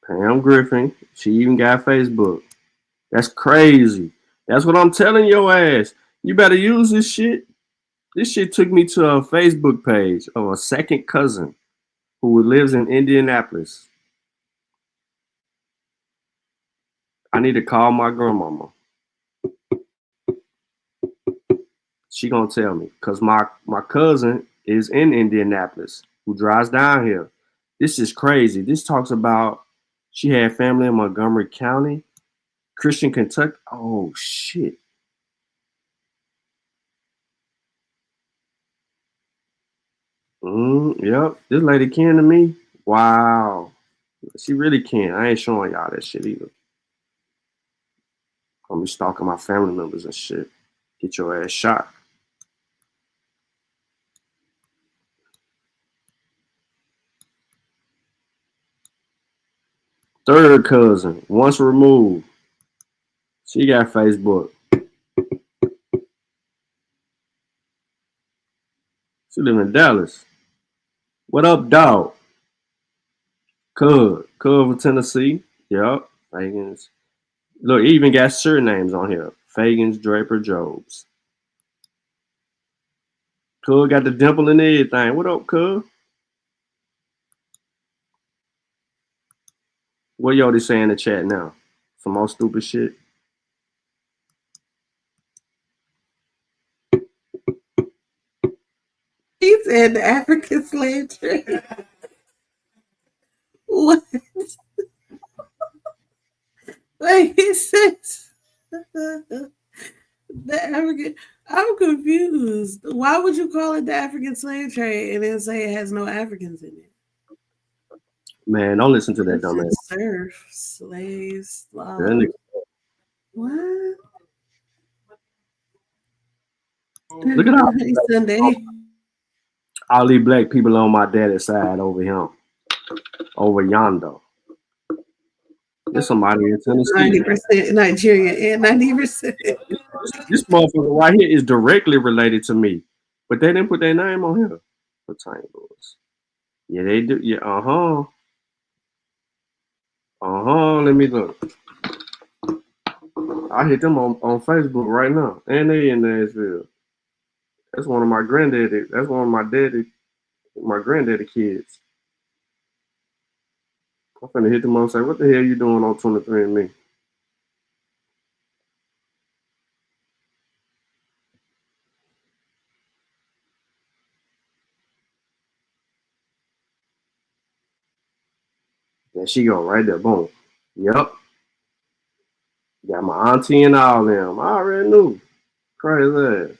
Pam Griffin, she even got Facebook. That's crazy. That's what I'm telling your ass. You better use this shit. This shit took me to a Facebook page of a second cousin who lives in Indianapolis. I need to call my grandmama. She gonna tell me. Because my cousin is in Indianapolis who drives down here. This is crazy. This talks about she had family in Montgomery County, Christian, Kentucky. Oh, shit. Yep, this lady kin to me. Wow. She really can. I ain't showing y'all that shit either. I'm be stalking my family members and shit. Get your ass shot. Third cousin, once removed. She got Facebook. She live in Dallas. What up, dog? Cub from Tennessee. Yep. Fagans. Look, he even got surnames on here. Fagans, Draper, Jobs. Cub got the dimple and everything. What up, Cub? What y'all say in the chat now? Some more stupid shit. He said the African slave trade. What? Wait, he says the African. I'm confused. Why would you call it the African slave trade and then say it has no Africans in it? Man, don't listen to that dumbass. Serf, slaves, slaves. What? Look at all these black people on my daddy's side over him. Over yonder. There's somebody in Tennessee. 90% Nigerian and 90%. This motherfucker right here is directly related to me. But they didn't put their name on here. The Tiny Boys. Yeah, they do. Yeah, let me look. I hit them on Facebook right now. And they in Nashville. That's one of my granddaddy. That's one of my granddaddy kids. I'm finna hit them on and say, what the hell you doing on 23andMe? There she go, right there. Boom. Yep. Got my auntie and all them. I already knew. Crazy ass.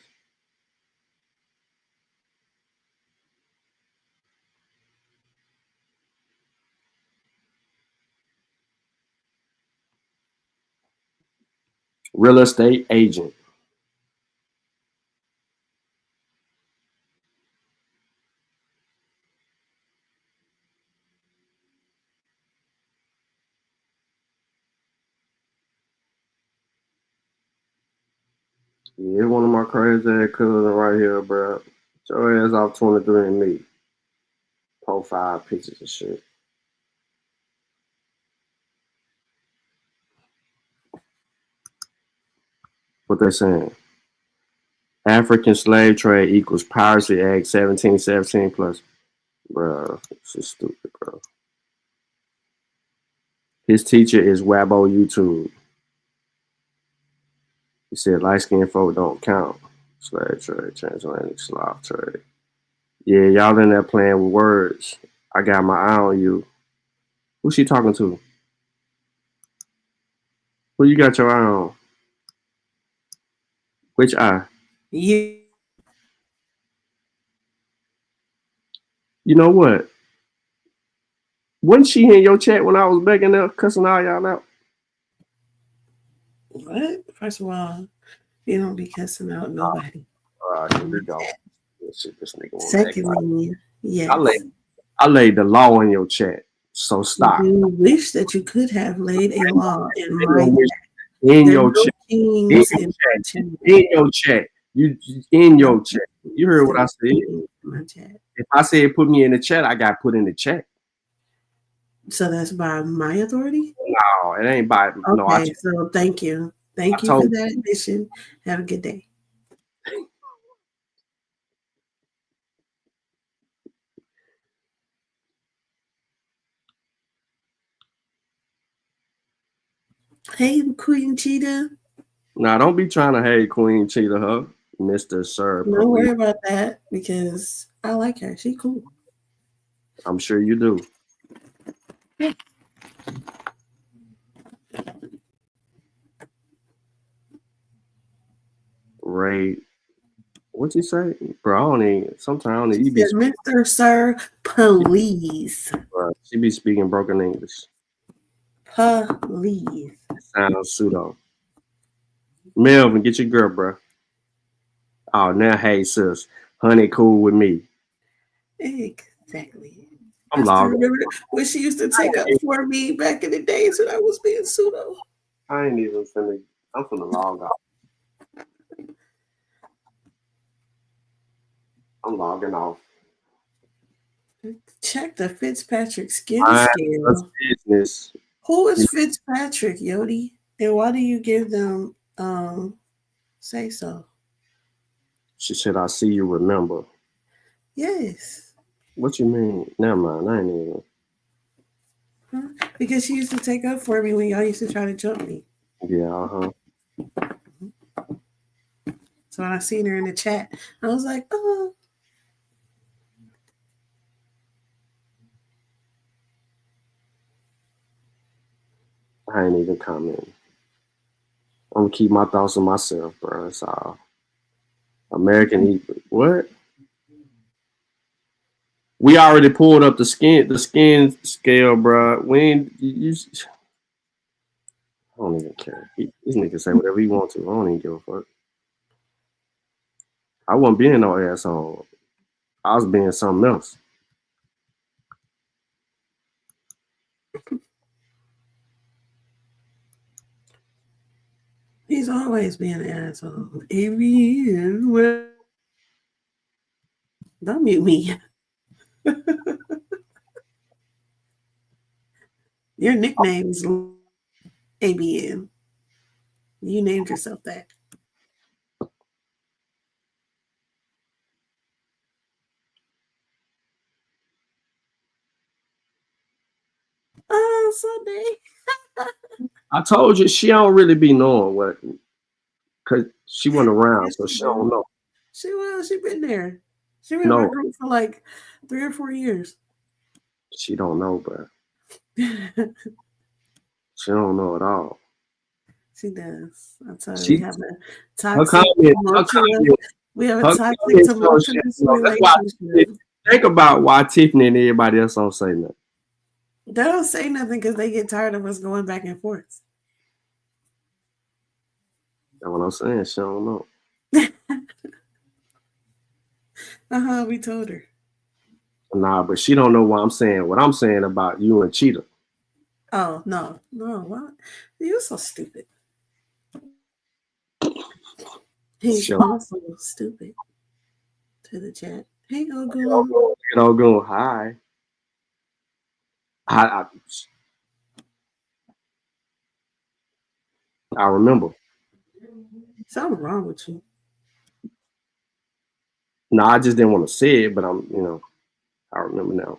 Real estate agent. Yeah, one of my crazy ass cousins right here, bro. Get your ass off 23andMe. Profile pictures and shit. What they saying? African slave trade equals Piracy Act 1717 plus. Bro, this is stupid, bro. His teacher is Wabo YouTube. He said light skinned folk don't count. Slave trade, transatlantic slave trade. Yeah, y'all in there playing with words. I got my eye on you. Who's she talking to? Who you got your eye on? Which eye? You. You know what? Wasn't she in your chat when I was back in there cussing all y'all out? What? First of all, you don't be cussing out nobody. All right, here we go. Let's see if this nigga Secondly, Yes. I laid the law in your chat. So stop. You wish that you could have laid a law in my In There your are no chat. In kings your in chat. In your chat. You in your chat. You heard what I said. my chat. If I said put me in the chat, I got put in the chat. So that's by my authority? No, it ain't by no. Okay, so thank you. Thank you for told that admission. Have a good day. Hey, Queen Cheetah. Nah, don't be trying to hate Queen Cheetah, huh? Mr. Sir. Don't worry about that because I like her. She cool. I'm sure you do. Ray, what you say? Bro, I don't even, sometimes I don't even, you be Said, Mr. Sir, please. bro, she be speaking broken English. Please. Sounds pseudo. Melvin, get your girl, bro. Oh, now, hey, sis. Honey, cool with me. Exactly. I'm I still logging. remember when she used to take up for me back in the days when I was being pseudo. I ain't even finna, I'm finna log off. I'm logging off. Check the Fitzpatrick skin That's scale. business. Who is Fitzpatrick, Yodi? And why do you give them say so? She said, I see you remember. Yes. What you mean? Never mind. I ain't even. Huh? Because she used to take up for me when y'all used to try to jump me. Yeah, uh-huh. So when I seen her in the chat, I was like, oh. I ain't even commenting. I'm gonna keep my thoughts to myself, bro. That's all. American Eagle. What? We already pulled up the skin scale, bro. We ain't, I don't even care. This nigga say whatever he want to. I don't even give a fuck. I wasn't being no asshole. I was being something else. He's always being an asshole. Avian. Well, don't mute me. Your nickname is ABN. You named yourself that. Oh, Sunday. I told you she don't really be knowing what, cause she went around, so she don't know. She was. She been there. She been in No, my group for like 3 or 4 years. she don't know, bro. She don't know at all. She does. I tell you, She, we have a toxic, we have a toxic, tumultuous relationship. Think about why Tiffany and everybody else don't say nothing. They don't say nothing because they get tired of us going back and forth. That's what I'm saying. She don't know. We told her. Nah, but she don't know what I'm saying. What I'm saying about you and Cheetah. Oh, no. What? You're so stupid. He's also stupid. To the chat. Hey, Ogun. Ogun, hi. I remember. Something wrong with you. No, I just didn't want to say it, but I remember now.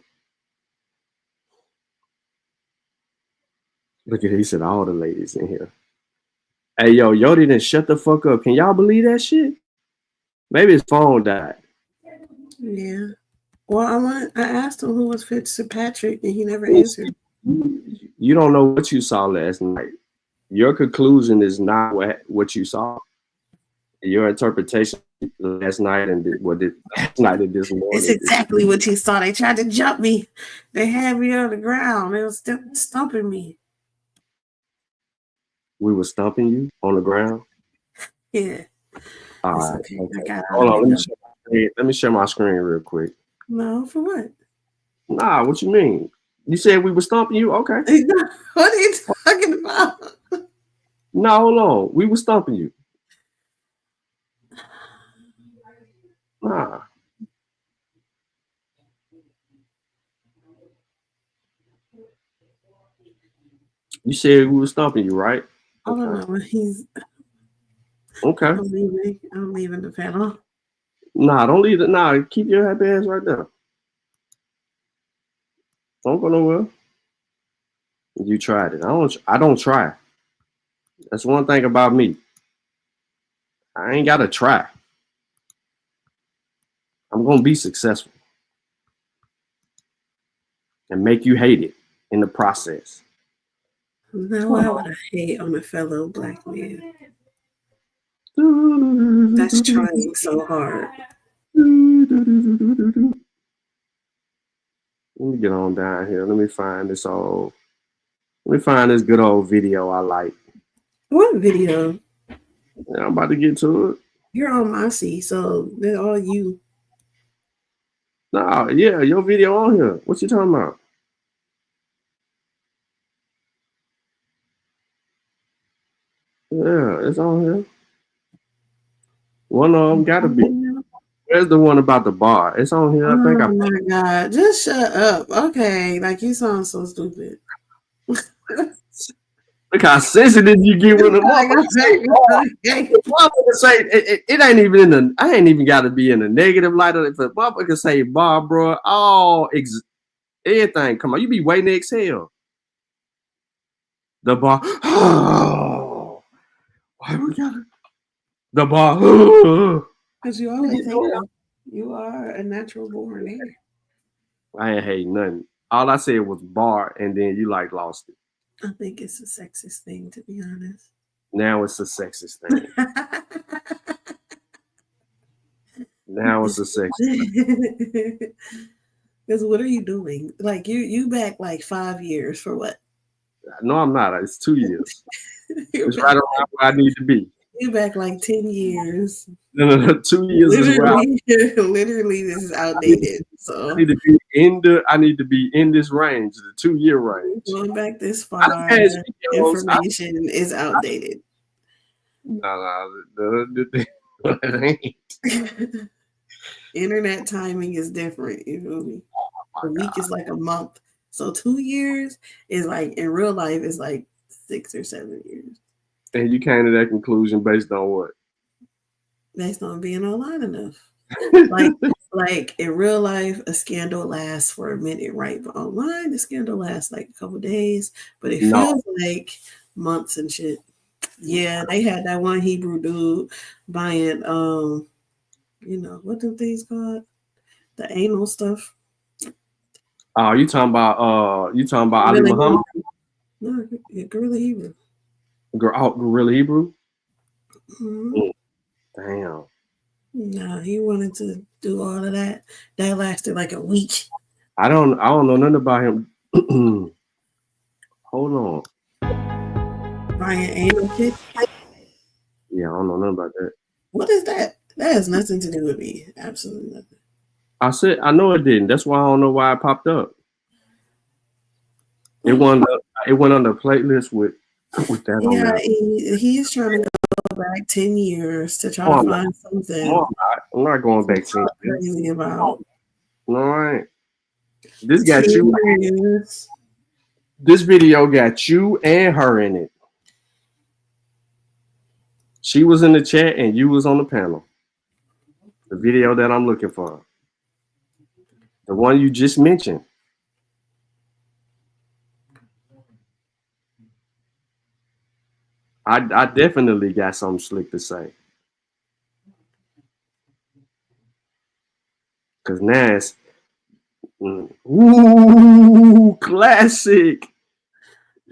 Look at he said all the ladies in here. Hey, yo, Yodi didn't shut the fuck up. Can y'all believe that shit? Maybe his phone died. Yeah. Well, I asked him who was Fitzpatrick, and he never answered. You don't know what you saw last night. Your conclusion is not what you saw. Your interpretation last night and last night and this morning. It's exactly what you saw. They tried to jump me. They had me on the ground. They was stumping me. We were stumping you on the ground? Yeah. All right. Okay. Hold on. Let me share my screen real quick. No, for what? Nah, what you mean? You said we were stomping you? Okay. What are you talking about? No, hold on. We were stomping you. Nah. You said we were stomping you, right? I don't know. He's Okay. I'm leaving the panel. Nah, don't leave it. Nah, keep your happy ass right there. Don't go nowhere. You tried it. I don't try. That's one thing about me. I ain't gotta try. I'm gonna be successful and make you hate it in the process. Now why would I hate on a fellow black man? That's trying so hard. Let me get on down here. Let me find this good old video I like. What video? Yeah, I'm about to get to it. You're on Mossi, so they're all you. Nah, yeah, your video on here. What you talking about? Yeah, it's on here. One of them gotta be. Where's the one about the bar? It's on here. I think Oh my God. Just shut up. Okay. Like you sound so stupid. Look how sensitive you get when the motherfucker say bar. It ain't even in the. I ain't even got to be in the negative light of it. If the motherfucker say bar, bro, everything. Come on, you be waiting to exhale. The bar. Why we got it? The bar. Because you always hate them. You are a natural born hater. I ain't hate nothing. All I said was bar, and then you like lost it. I think it's a sexist thing, to be honest. Now it's a sexist thing. Now it's a sexist thing. Because what are you doing? Like you back like 5 years for what? No, I'm not. It's 2 years. It's right around where I need to be. You back like 10 years. No. 2 years is where literally this is outdated. So I need to be in this range, the 2 year range. Going back this far, information is outdated. Internet timing is different. You feel me? A week is like a month. So 2 years is like in real life is like 6 or 7 years. And you came to that conclusion based on what? Based on being online enough. like in real life, a scandal lasts for a minute, right? But online, the scandal lasts like a couple days, but it feels like months and shit. Yeah, they had that one Hebrew dude buying what the things called? The anal stuff. Oh, you talking about Ali Muhammad? No, Gorilla Hebrew. Gorilla Hebrew? Mm-hmm. Damn. No, he wanted to do all of that. That lasted like a week. I don't know nothing about him. Hold on. Buying anal kit? Yeah, I don't know nothing about that. What is that? That has nothing to do with me. Absolutely nothing. I said I know it didn't. That's why I don't know why it popped up. It went on the playlist with that on there. He's trying to go back 10 years to try to find something. I'm not going back 10 years. Crazy about. All right. This got you. This video got you and her in it. She was in the chat and you was on the panel. The video that I'm looking for. The one you just mentioned. I definitely got something slick to say. Because now it's classic.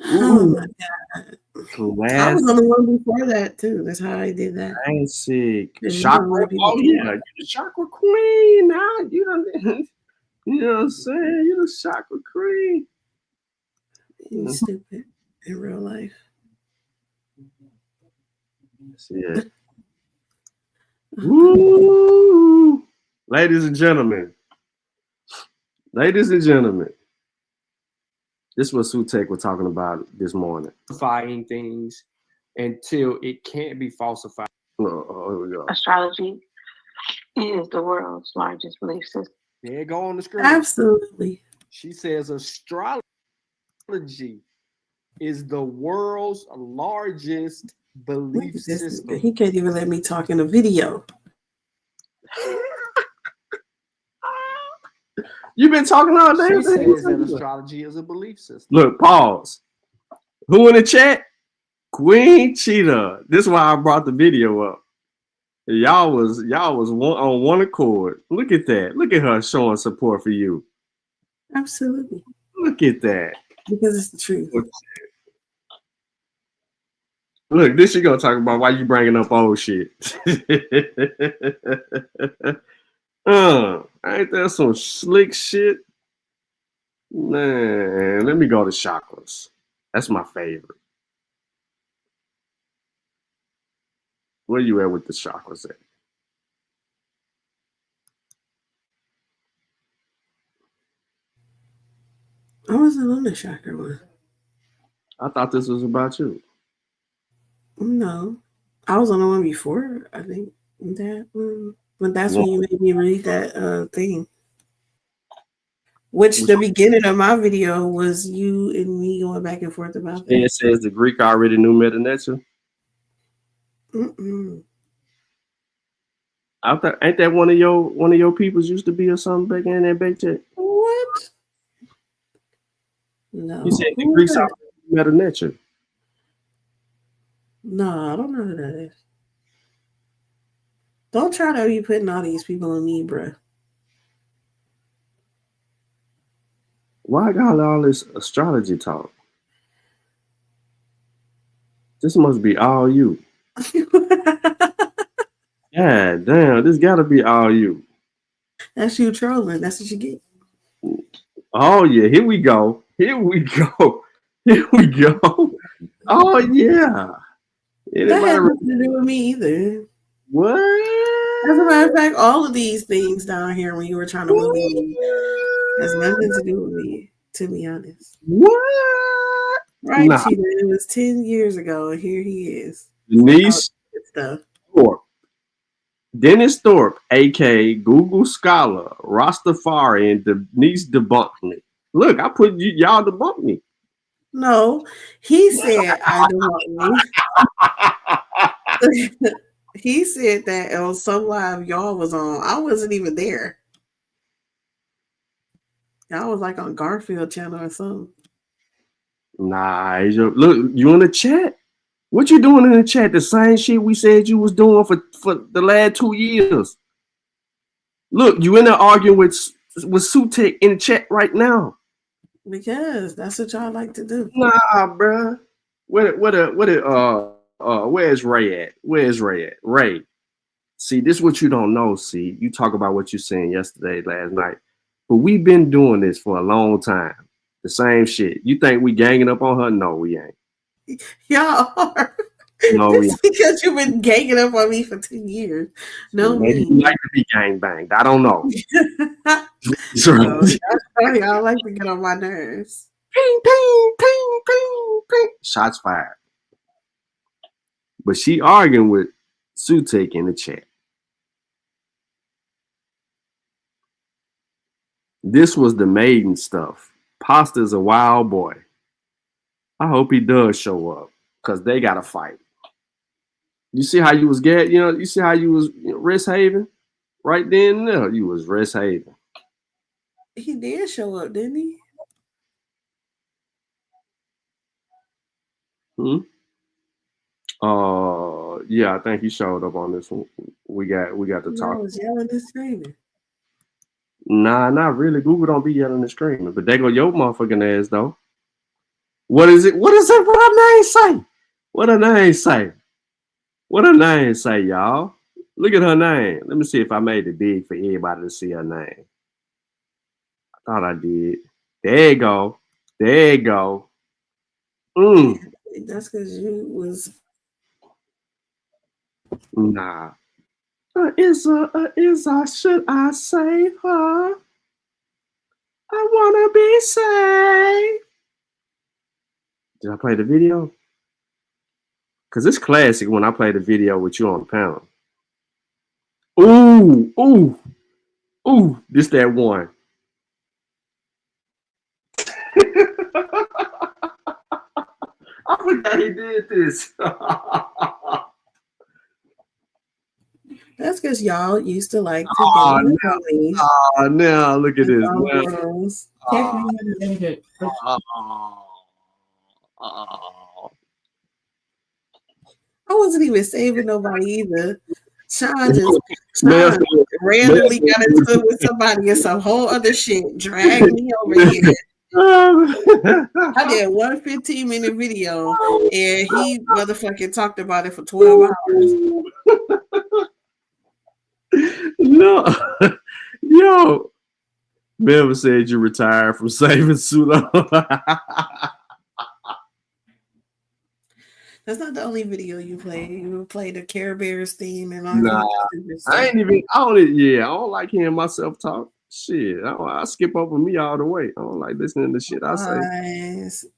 Oh my God. Classic. I was on the one before that too. That's how I did that. Classic. Chakra. Oh yeah, you're the chakra queen now. You know what I'm saying? You're the chakra queen. He's stupid in real life. That's it. Woo! Ladies and gentlemen, Ladies and gentlemen, this is what Sutek was talking about this morning. Falsifying things until it can't be falsified. Astrology is the world's largest belief system. There you go on the screen. Absolutely. She says astrology is the world's largest belief system. He can't even let me talk in a video. You've been talking all day. She says that astrology is a belief system. Look, pause. Who in the chat? Queen Cheetah. This is why I brought the video up. Y'all was on one accord. Look at that. Look at her showing support for you. Absolutely. Look at that. Because it's the truth. Look, this you gonna talk about why you bringing up old shit. Ain't that some slick shit? Man, let me go to chakras. That's my favorite. Where you at with the chakras at? I wasn't on the chakra one. I thought this was about you. No. I was on the one before, I think. That one. But that's when you made me read that thing. Which the beginning of my video was you and me going back and forth about that. It says the Greek already knew Meta-Nature. Mm-mm. Ain't that one of your peoples used to be or something back in that back chat? What? No. You said the Greeks already knew Meta-Nature. No, I don't know who that is. Don't try to be putting all these people on me, bruh. Why I got all this astrology talk? This must be all you. Yeah, damn, this gotta be all you. That's you trolling. That's what you get. Oh yeah, here we go. Here we go. Here we go. Oh yeah. That has nothing to do with me either. What? As a matter of fact, all of these things down here when you were trying to bully me has nothing to do with me, to be honest. What? Right, Nah. Cheetah. It was 10 years ago, and here he is. Denise Stuff. Thorpe. Dennis Thorpe, aka Google Scholar, Rastafari, and Denise debunked me. Look, I put y'all debunk me. No, he said I debunked me. He said that on some live y'all was on. I wasn't even there. Y'all was like on Garfield channel or something. Nah, look, you in the chat. What you doing in the chat? The same shit we said you was doing for the last 2 years. Look, you in there arguing with Sutek in the chat right now. Because that's what y'all like to do. Nah, bruh. Where's Ray at? Where's Ray at? Ray. See, this is what you don't know. See, you talk about what you saying yesterday, last night. But we've been doing this for a long time. The same shit. You think we ganging up on her? No, we ain't. Y'all are. No, it's because you've been ganging up on me for 10 years. No, maybe you like to be gang banged. I don't know. Y'all like to get on my nerves. Ping, ping, ping, ping, ping. Shots fired. But she arguing with Sutek in the chat. This was the maiden stuff. Pasta's a wild boy. I hope he does show up because they got to fight. You see how you was you see how you was rest haven right then and there. You was rest haven. He did show up, didn't he? Yeah, I think he showed up on this one. We got to talk. I was yelling and screaming. Nah, not really. Google don't be yelling and screaming, but they go your motherfucking ass though. What is it? What is it? What her name say? What her name say? What her name say, y'all? Look at her name. Let me see if I made it big for everybody to see her name. I thought I did. There you go. There you go. That's because you was. Nah. Should I say her? I wanna be saved. Did I play the video? Cause it's classic when I play the video with you on the panel. Ooh, this that one. I forgot he did this. That's because y'all used to like to go with me. Now look at this. I wasn't even saving nobody either. Sean randomly got into it with somebody and some whole other shit, dragged me over here. I did one 15-minute video and he motherfucking talked about it for 12 hours. No, yo, Melvin said you retired from saving pseudo. That's not the only video you play. You play the Care Bears theme and all Nah, I don't like hearing myself talk. Shit, I skip over me all the way. I don't like listening to shit I say.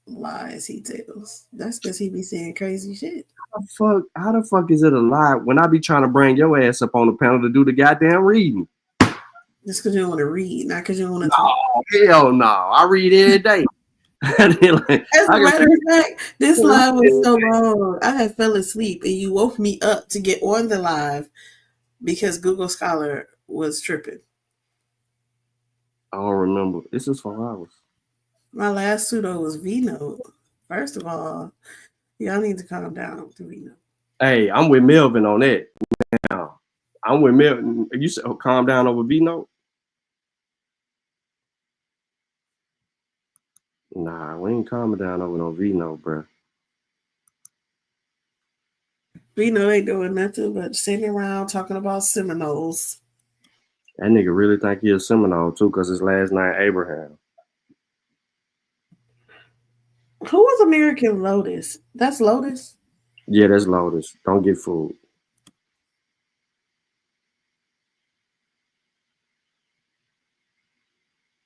Lies he tells. That's because he be saying crazy shit. How the fuck is it a lie when I be trying to bring your ass up on the panel to do the goddamn reading? Just because you don't want to read, not because you don't want to talk. Hell no. I read every day. As a matter of fact, this live was so long. I had fell asleep and you woke me up to get on the live because Google Scholar was tripping. I don't remember. This is 4 hours. My last pseudo was V-Note. First of all, y'all need to calm down to V-Note. Hey, I'm with Melvin on that. Now, I'm with Melvin. You said calm down over V-Note? Nah, we ain't calming down over no V-Note, bro. V-Note ain't doing nothing but sitting around talking about Seminoles. That nigga really think he a Seminole too, cause his last name Abraham. Who was American Lotus? That's Lotus? Yeah, that's Lotus. Don't get fooled.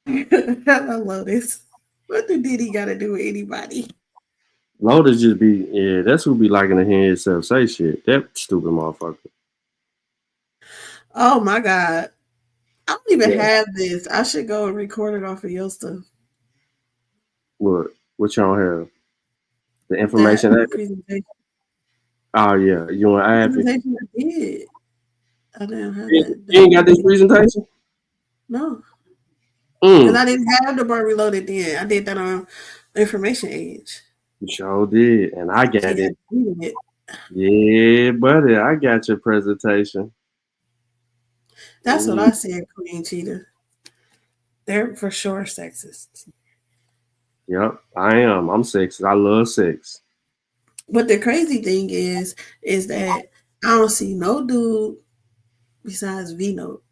Hello, Lotus. What the Diddy got to do with anybody? Lotus just be, yeah, that's who be liking to hear himself say shit. That stupid motherfucker. Oh my God. I don't even have this. I should go and record it off of your stuff. What you don't have? The information that presentation. Oh yeah, you want to add it? I did. I didn't have You ain't got this presentation? No. Because I didn't have the bar reloaded then. I did that on Information Age. You sure did, and I got it. Yeah, buddy, I got your presentation. That's what I said, Queen Cheetah. They're for sure sexist. Yep, I am. I'm sexist. I love sex. But the crazy thing is that I don't see no dude besides V-Note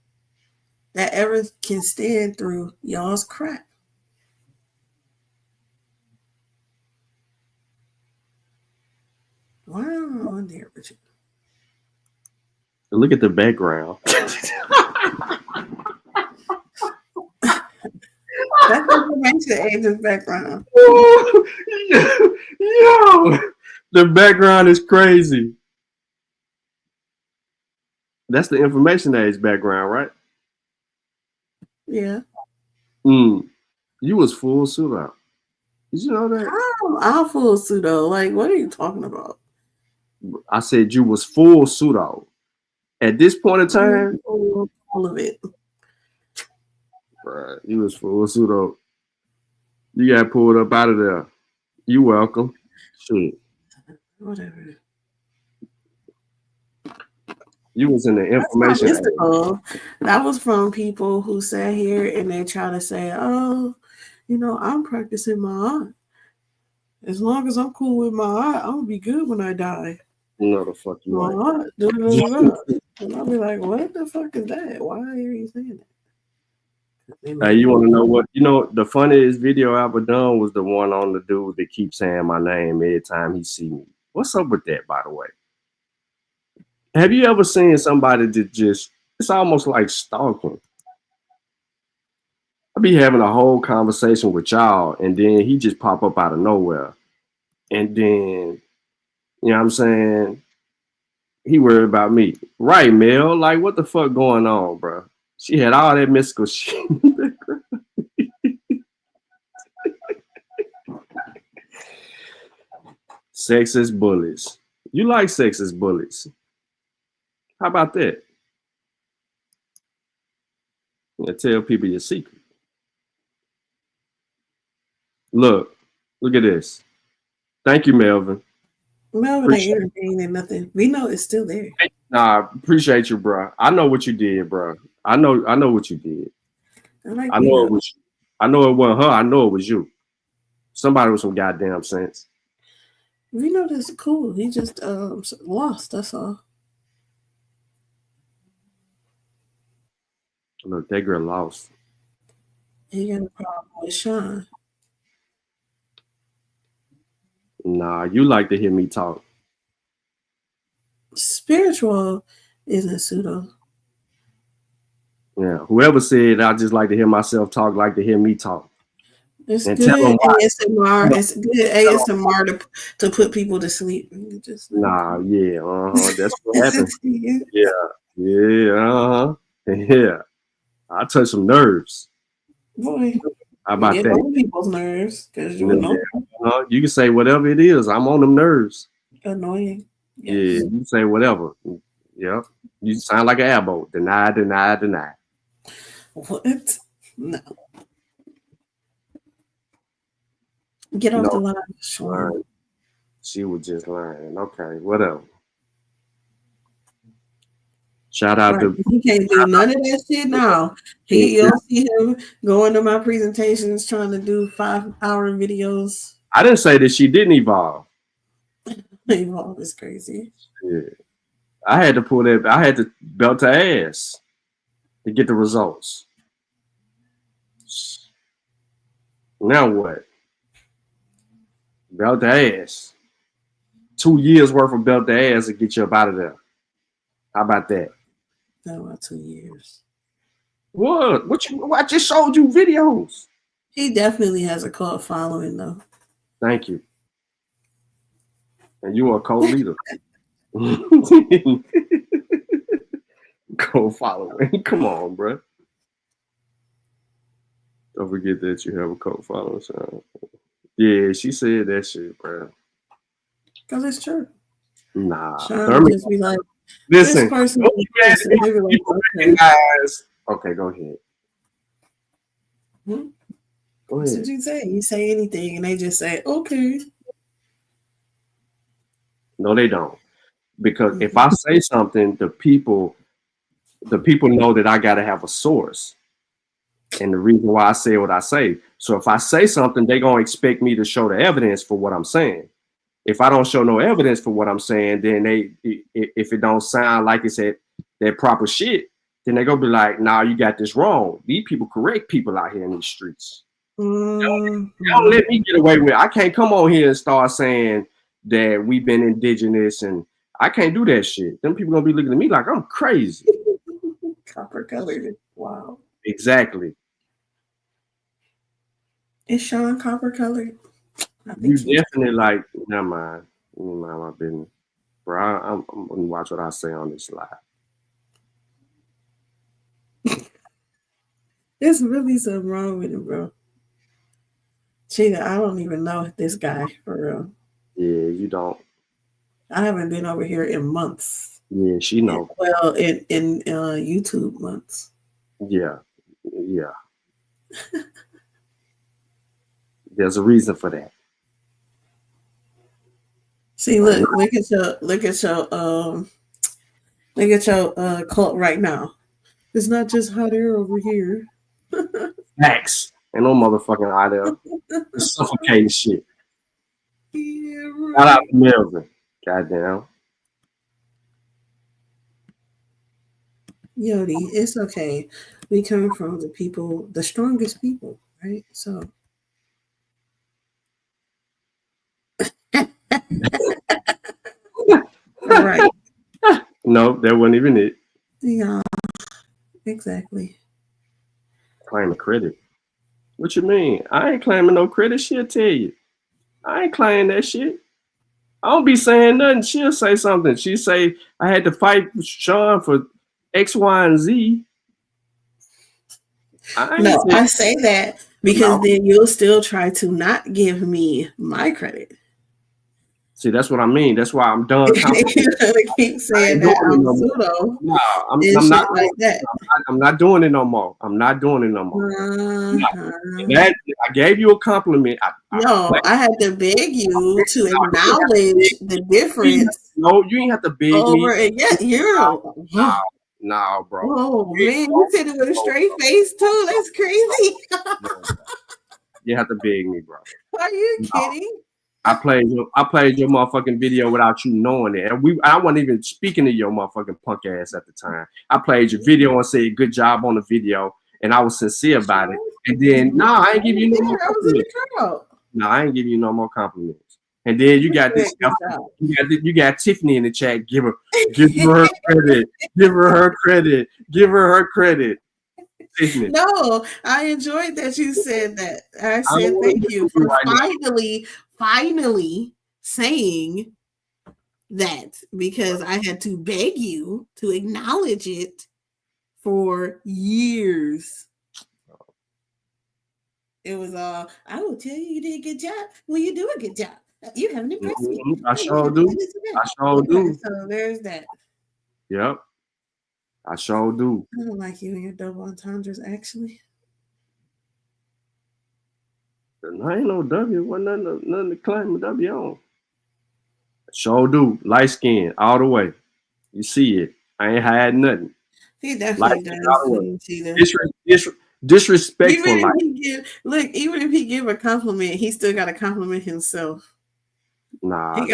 that ever can stand through y'all's crap. Why am I on there with you? Look at the background. That's Information Age's background. Yo, the background is crazy. That's the Information Age background, right? Yeah. You was full pseudo. Did you know that? I'm full pseudo. Like, what are you talking about? I said you was full pseudo. At this point in time, all of it. Right, you was full pseudo. You got pulled up out of there. You welcome. Shit. Whatever. You was in the Information Age. That was from people who sat here and they try to say, oh, I'm practicing my art. As long as I'm cool with my art, I'm going to be good when I die. No, the fuck you ain't. And I'll be like, what the fuck is that? Why are you saying that? Hey, you want to know what? The funniest video I ever done was the one on the dude that keeps saying my name every time he see me. What's up with that, by the way? Have you ever seen somebody that it's almost like stalking? I be having a whole conversation with y'all, and then he just pop up out of nowhere. And then, you know what I'm saying? He worried about me. Right, Mel? Like, what the fuck going on, bro? She had all that mystical shit. Sexist bullies. You like sexist bullies. How about that? You tell people your secret. Look at this. Thank you, Melvin. Melvin ain't entertaining nothing. We know it's still there. Nah, appreciate you, bro. I know what you did, bro. I know what you did. I know it was you. I know it wasn't her. I know it was you. Somebody with some goddamn sense. We know this is cool. He just lost. That's all. Look, that girl lost. He got a problem with Sean. Nah, you like to hear me talk. Spiritual isn't pseudo. Yeah, whoever said I just like to hear myself talk, like to hear me talk. It's and good ASMR. It's good ASMR to put people to sleep. Just nah, yeah, that's what happens. Yeah, yeah. I touch some nerves. Boy, how about you that? on people's nerves because you know. You can say whatever it is. I'm on them nerves. Annoying. Yes. Yeah, you say whatever. Yep. You sound like an airboat. Deny, deny, deny. What? No. Get off the line. Sure. She was just lying. Okay, whatever. Shout out to. He can't do none of that shit now. You'll see him going to my presentations trying to do 5-hour videos. I didn't say that she didn't evolve. Evolve is crazy. Yeah. I had to pull that. I had to belt her ass to get the results. Now what? Belt the ass. 2 years worth of belt the ass to get you up out of there. How about that? Not about 2 years. What? I just showed you videos. He definitely has a cult following, though. Thank you. And you are a co-leader. Co-following. Come on, bro. Don't forget that you have a co-following. So. Yeah, she said that shit, bro. Because it's true. Nah. Just be like, listen. This person okay, go ahead. Go ahead. What did you say? You say anything and they just say, okay. No, they don't. Because if I say something, the people know that I got to have a source. And the reason why I say what I say. So if I say something, they're going to expect me to show the evidence for what I'm saying. If I don't show no evidence for what I'm saying, then if it don't sound like it's that proper shit, then they're going to be like, nah, you got this wrong. These people correct people out here in these streets. Don't let me get away with it. I can't come on here and start saying that we've been indigenous and I can't do that shit. Them people going to be looking at me like I'm crazy. Copper colored. Wow. Exactly. Is Sean copper colored? You definitely like, never mind. Let me mind my business. Bro, I'm going to watch what I say on this live. There's really something wrong with him, bro. Chica, I don't even know this guy, for real. Yeah, you don't. I haven't been over here in months. Yeah, she know. Well, in YouTube months. Yeah. There's a reason for that. See, look at your cult right now. It's not just hot air over here. Max. Ain't no motherfucking hot air. It's suffocating shit. Yeah, right. Shout out to Melvin. Goddamn. Yodi, it's okay. We come from the people, the strongest people, right? So. Right. No, that wasn't even it. Yeah, exactly. Claim the credit. What you mean? I ain't claiming no credit. She'll tell you. I ain't claiming that shit. I don't be saying nothing. She'll say something. She say I had to fight Sean for X, Y, and Z. I say that because then you'll still try to not give me my credit. See, that's what I mean. That's why I'm done. Keep saying that I'm pseudo. No, I'm not like that. I'm not doing it no more. I'm not doing it no more. I gave you a compliment. I had to beg you to acknowledge the difference. No, you ain't have to beg me. No, bro. Oh man, you said it with a straight face too. That's crazy. You have to beg me, bro. Are you kidding? I played your motherfucking video without you knowing it. And I wasn't even speaking to your motherfucking punk ass at the time. I played your video and said good job on the video, and I was sincere about it. And then I ain't give you no more compliments. I ain't give you no more compliments. And then you got this. You got Tiffany in the chat. Give her her credit. Give her her credit. Give her her credit. Tiffany. No, I enjoyed that you said that. I said thank you for finally saying that, because I had to beg you to acknowledge it for years. It was I will tell you did a good job when you do a good job. You haven't impressed me. I sure do. I sure do. So there's that. Yep. I sure do. I don't like you and your double entendres, actually. I ain't no W. Wasn't nothing to claim a W on. Sure do. Light skin all the way. You see it. I ain't had nothing. He definitely does. Disrespectful. Even if he give a compliment, he still got to compliment himself. Nah, he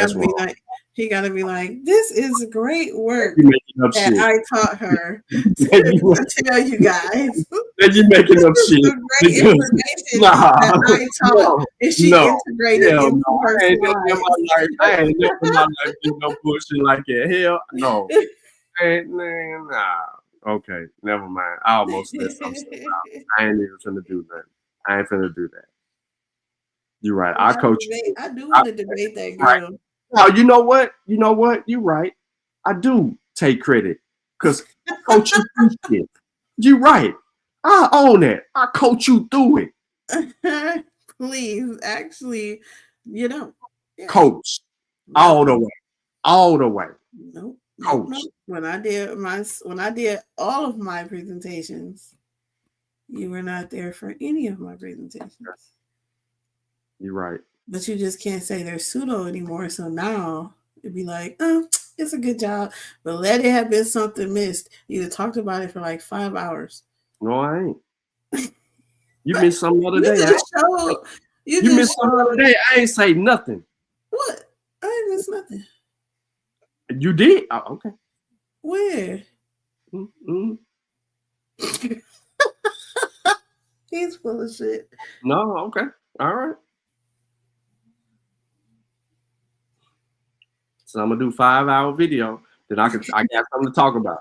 gotta be like, this is great work that I taught her to tell you guys. You making up shit. Great information that I taught, and she integrated into her life. I ain't never in my life do no bullshit like that. Hell no. Nah. Okay, never mind. I almost said something. I ain't even finna do that. I ain't finna do that. You're right. I coach. I do want to debate that girl. Right. Now, you know what? You're right. I do take credit because I coach you through shit. You're right. I own it. I coach you through it. Please, actually, coach all the way. All the way. Nope. Coach. Nope. When I did all of my presentations, you were not there for any of my presentations. You're right. But you just can't say they're pseudo anymore. So now it'd be like, it's a good job. But let it have been something missed. You talked about it for like 5 hours. No, I ain't. You missed some other day. You missed some other day. I ain't say nothing. What? I ain't missed nothing. You did? Oh, okay. Where? He's full of shit. No, okay. All right. So I'm gonna do 5-hour video. Then I got something to talk about.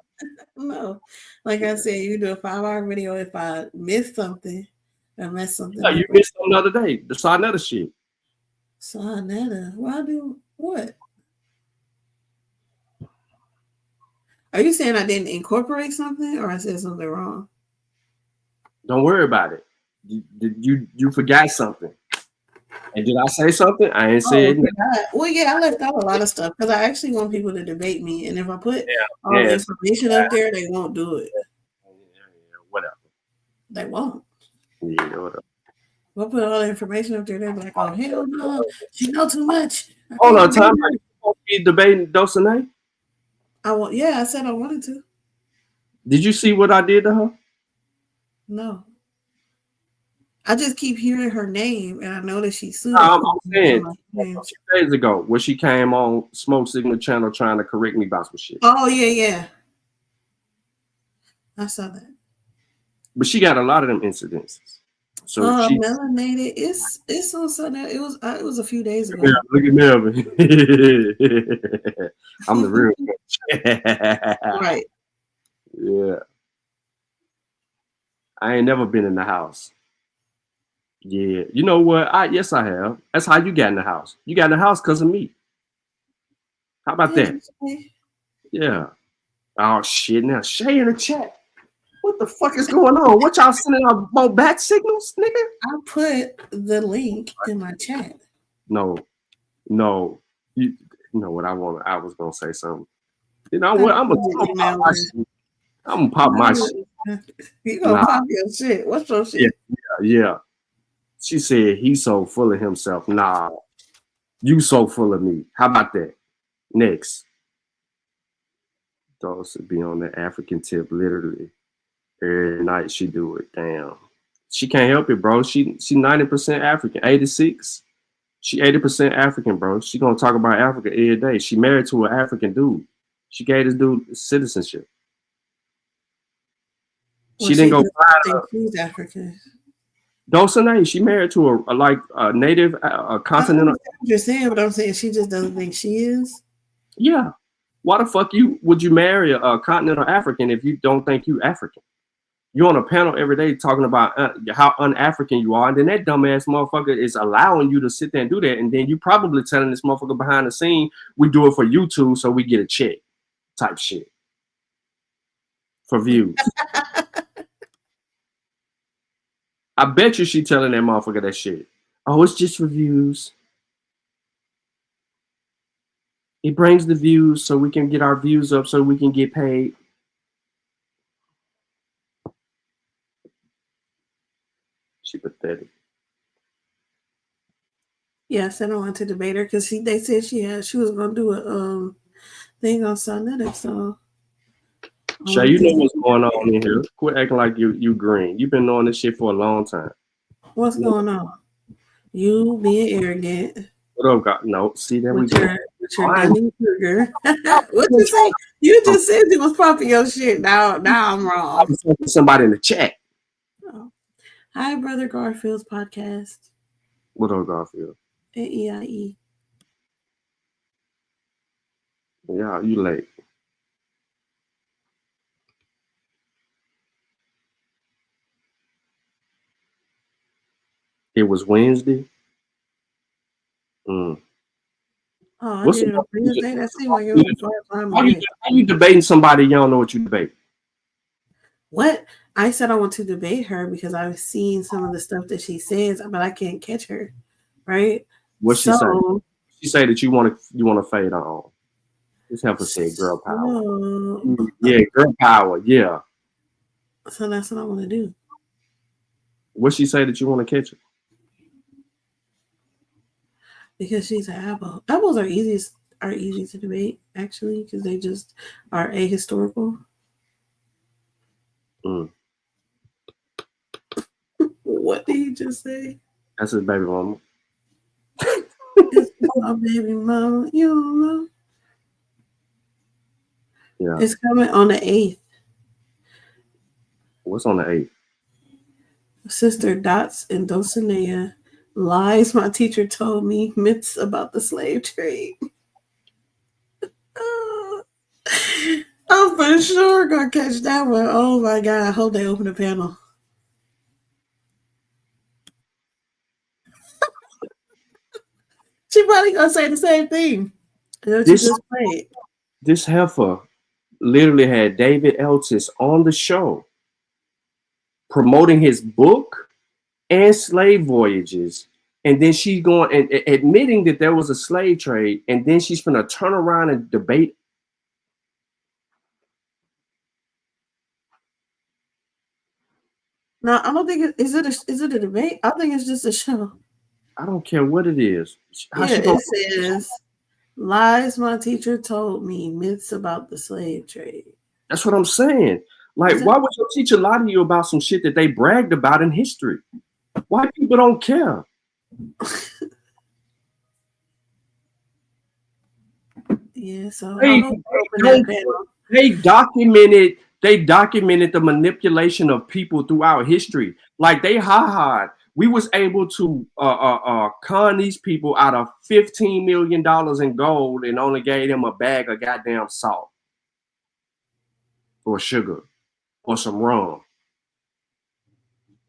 No, like I said, you do a 5-hour video. If I miss something, I mess something. Yeah, you missed something the other day. The Sarnetta shit. Sarnetta. Why do what? Are you saying I didn't incorporate something, or I said something wrong? Don't worry about it. You forgot something. And did I say something? I ain't said anything. Well, yeah, I left out a lot of stuff because I actually want people to debate me. And if I put all the information up there, they won't do it. Whatever. They won't. Yeah, whatever. We'll put all the information up there. They'll be like, oh, hell no. She know too much. Hold on, time. Are you supposed to be debating Dosane? I said I wanted to. Did you see what I did to her? No. I just keep hearing her name, and I know that she's sued. I'm saying a few days ago when she came on Smoke Signal Channel trying to correct me about some shit. Oh yeah, I saw that. But she got a lot of them incidences. So melanated. It's on Sunday. It was a few days ago. Yeah, look at Melvin. I'm the real coach. Right. Yeah. I ain't never been in the house. Yeah, you know what? Yes, I have. That's how you got in the house. You got in the house because of me. How about that? Yeah. Oh shit! Now Shay in the chat. What the fuck is going on? What y'all sending out more bat signals, nigga? I put the link in my chat. No. You know what I was gonna say something. You know what? I'm gonna pop my shit. You gonna pop your shit? What's your shit? Yeah. She said he's so full of himself. Nah, you so full of me. How about that? Next. Those would be on the African tip literally. Every night she do it. Damn. She can't help it, bro. She 90% African, 86. She 80% African, bro. She gonna talk about Africa every day. She married to an African dude. She gave this dude citizenship. She didn't go fly. She's African. Dosane, she married to a native continental. You're saying, but I'm saying she just doesn't think she is. Yeah. Why the fuck would you marry a continental African if you don't think you African? You're on a panel every day talking about how un-African you are, and then that dumbass motherfucker is allowing you to sit there and do that, and then you probably telling this motherfucker behind the scene, we do it for YouTube so we get a check, type shit, for views. I bet you she telling that motherfucker that shit. Oh, it's just for views. It brings the views so we can get our views up so we can get paid. She pathetic. Yeah, I said I wanted to debate her because they said she was gonna do a thing on Sonnetic, so Shay, you know what's going on in here. Quit acting like you green. You've been knowing this shit for a long time. What's going on? You being arrogant. What up, God? No, see that we go. With your Dunning-Kruger. What you say? You just said you was popping your shit. Now I'm wrong. I was talking to somebody in the chat. Oh. Hi, Brother Garfield's podcast. What up, Garfield? AEIE. Yeah, you late. It was Wednesday. Oh, I did it Wednesday. That seemed like it was the first time. How you debating somebody you don't know what you debate? What? I said I want to debate her because I've seen some of the stuff that she says, but I can't catch her. Right? What she say? She say that you want to fade on. This helper said girl power. Yeah, girl power. Yeah. So that's what I want to do. What she say that you want to catch her? Because she's an apple. Apples are easy to debate, actually, because they just are ahistorical. What did he just say? That's his baby mama. It's my baby mama. You don't know. Yeah. It's coming on the 8th. What's on the 8th? Sister Dots and Dulcinea. Lies my teacher told me, myths about the slave trade. I'm for sure gonna catch that one. Oh my God, I hope they open the panel. She probably gonna say the same thing. This heifer literally had David Eltis on the show promoting his book and slave voyages, and then she's going and admitting that there was a slave trade, and then she's gonna turn around and debate. No, I don't think is it a debate? I think it's just a show. I don't care what it is. It says lies my teacher told me, myths about the slave trade. That's what I'm saying. Like, why would your teacher lie to you about some shit that they bragged about in history? White people don't care. Yeah, so they documented the manipulation of people throughout history. Like they we was able to con these people out of $15 million in gold and only gave them a bag of goddamn salt or sugar or some rum.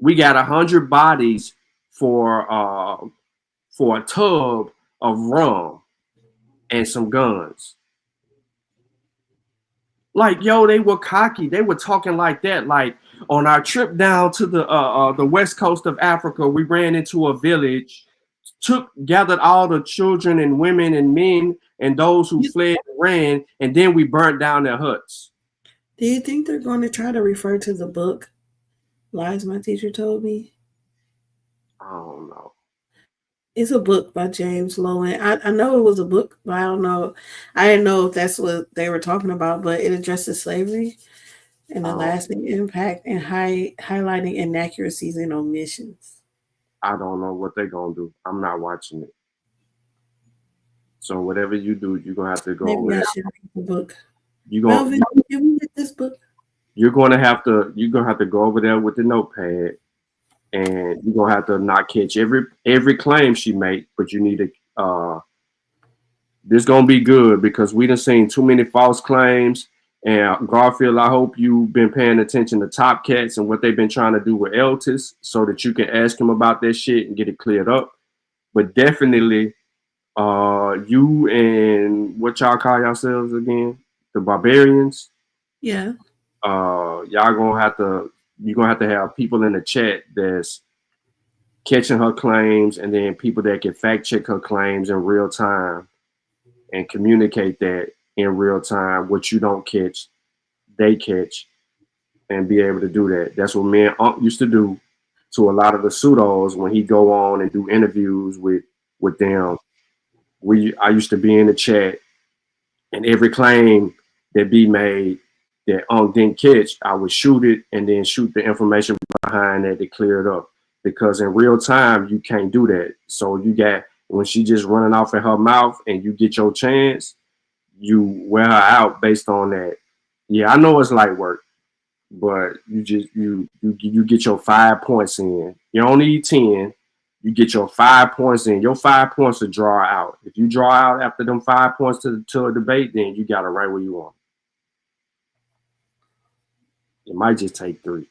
We got 100 bodies for a tub of rum and some guns. Like, yo, they were cocky. They were talking like that. Like, on our trip down to the west coast of Africa, we ran into a village, gathered all the children and women and men and those who fled and ran, and then we burnt down their huts. Do you think they're going to try to refer to the book Lies My Teacher Told Me? I don't know. It's a book by James Lowen. I know it was a book, but I don't know. I didn't know if that's what they were talking about, but it addresses slavery and the lasting impact and highlighting inaccuracies and omissions. I don't know what they're going to do. I'm not watching it. So whatever you do, you're going to have to go over there. Should read the book. Melvin, can we get this book? You're going to have to go over there with the notepad. And you're gonna have to not catch every claim she make, but you need to. This gonna be good because we done seen too many false claims. And Garfield, I hope you've been paying attention to Top Cats and what they've been trying to do with Eltis, so that you can ask him about that shit and get it cleared up. But definitely, you and what y'all call yourselves again, the Barbarians. Yeah. You're gonna have to have people in the chat that's catching her claims, and then people that can fact check her claims in real time and communicate that in real time. What you don't catch, they catch, and be able to do that. That's what me and Unc used to do to a lot of the pseudos when he go on and do interviews with them. I used to be in the chat, and every claim that be made that Unc didn't catch, I would shoot it and then shoot the information behind that to clear it up. Because in real time, you can't do that. So when she just running off in her mouth and you get your chance, you wear her out based on that. Yeah, I know it's light work, but you get your 5 points in. You don't need 10. You get your 5 points in. Your 5 points to draw out. If you draw out after them 5 points to a debate, then you got it right where you want. It might just take 3.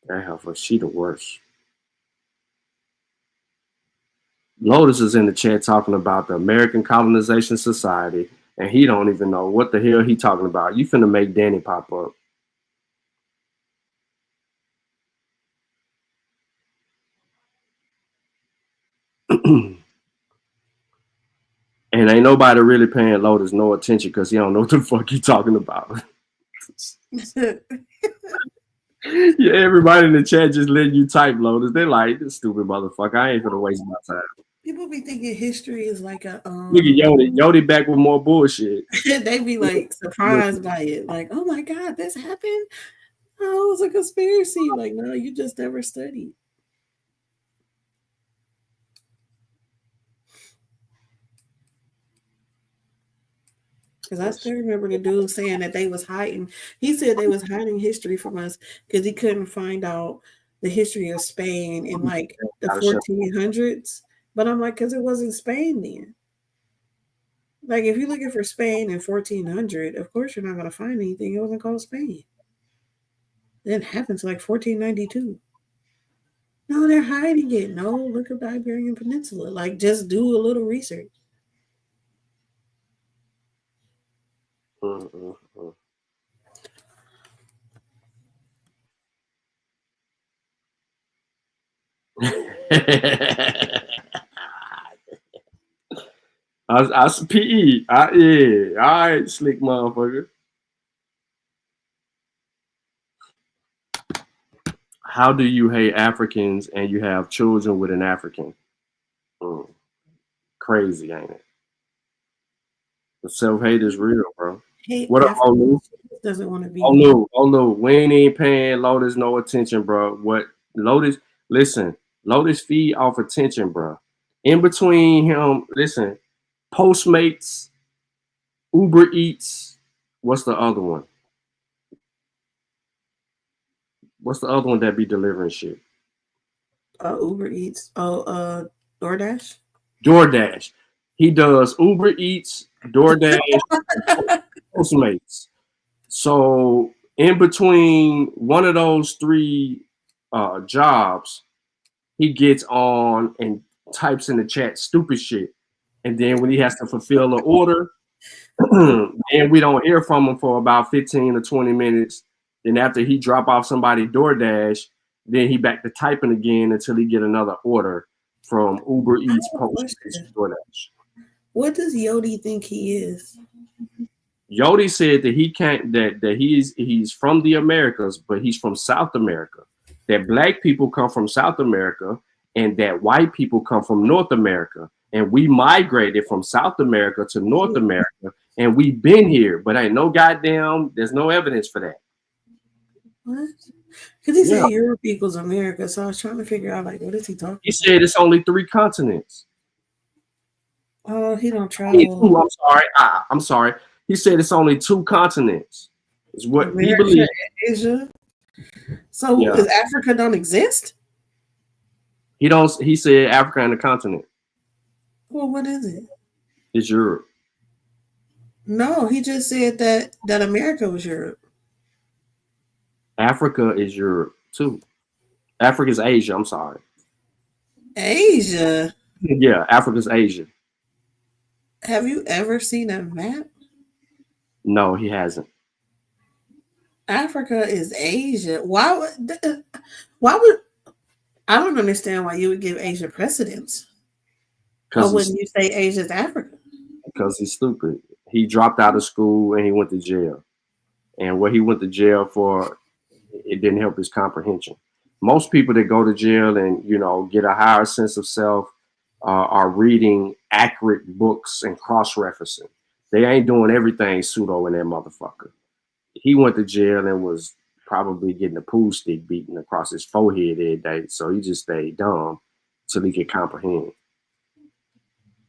That heifer, she the worst. Lotus is in the chat talking about the American Colonization Society, and he don't even know what the hell he talking about. You finna make Danny pop up. And ain't nobody really paying Lotus no attention because he don't know what the fuck he talking about. Yeah, everybody in the chat just letting you type Lotus. They're like, this stupid motherfucker. I ain't gonna waste my time. People be thinking history is like a Look at Yodi back with more bullshit. they be like surprised by it. Like, oh my God, this happened? Oh, it was a conspiracy. Like, no, you just never studied. Because I still remember the dude saying that they was hiding. He said they was hiding history from us because he couldn't find out the history of Spain in like the 1400s. But I'm like, because it wasn't Spain then. Like, if you're looking for Spain in 1400, of course you're not going to find anything. It wasn't called Spain. It didn't happen until like 1492. No, they're hiding it. No, look at the Iberian Peninsula. Like, just do a little research. I PE. Yeah, all right, slick motherfucker. How do you hate Africans and you have children with an African? Crazy, ain't it? The self-hate is real, bro. What up, Olu? Doesn't want to be. Olu, we ain't even paying Lotus no attention, bro. What Lotus? Listen, Lotus feed off attention, bro. In between him, listen, Postmates, Uber Eats. What's the other one? What's the other one that be delivering shit? Uber Eats. DoorDash. DoorDash. He does Uber Eats, DoorDash, Postmates. So in between one of those three jobs, he gets on and types in the chat stupid shit. And then when he has to fulfill the order, and we don't hear from him for about 15 to 20 minutes. Then after he drop off somebody DoorDash, then he back to typing again until he get another order from Uber Eats, Post, DoorDash. What does Yodi think he is? Yodi said that he can't, that he's from the Americas, but he's from South America. That black people come from South America and that white people come from North America. And we migrated from South America to North America, and we've been here, but ain't no goddamn, there's no evidence for that. What? Because he said Europe equals America, so I was trying to figure out, like, what is he talking about? He said it's only 3 continents. Oh, he don't travel. I'm sorry. He said it's only 2 continents. Is what America, he believes. Asia. So does Africa don't exist? He don't. He said Africa and the continent. Well, what is it? It's Europe. No, he just said that America was Europe. Africa is Europe too. Africa is Asia. I'm sorry. Asia. Yeah, Africa's Asia. Have you ever seen a map? No, he hasn't. Africa is Asia. Why would I don't understand why you would give Asia precedence. Or wouldn't you say Asia's Africa? Because he's stupid. He dropped out of school and he went to jail. And what he went to jail for, it didn't help his comprehension. Most people that go to jail and, you know, get a higher sense of self are reading accurate books and cross-referencing. They ain't doing everything pseudo in that motherfucker. He went to jail and was probably getting a pool stick beaten across his forehead every day. So he just stayed dumb till he could comprehend.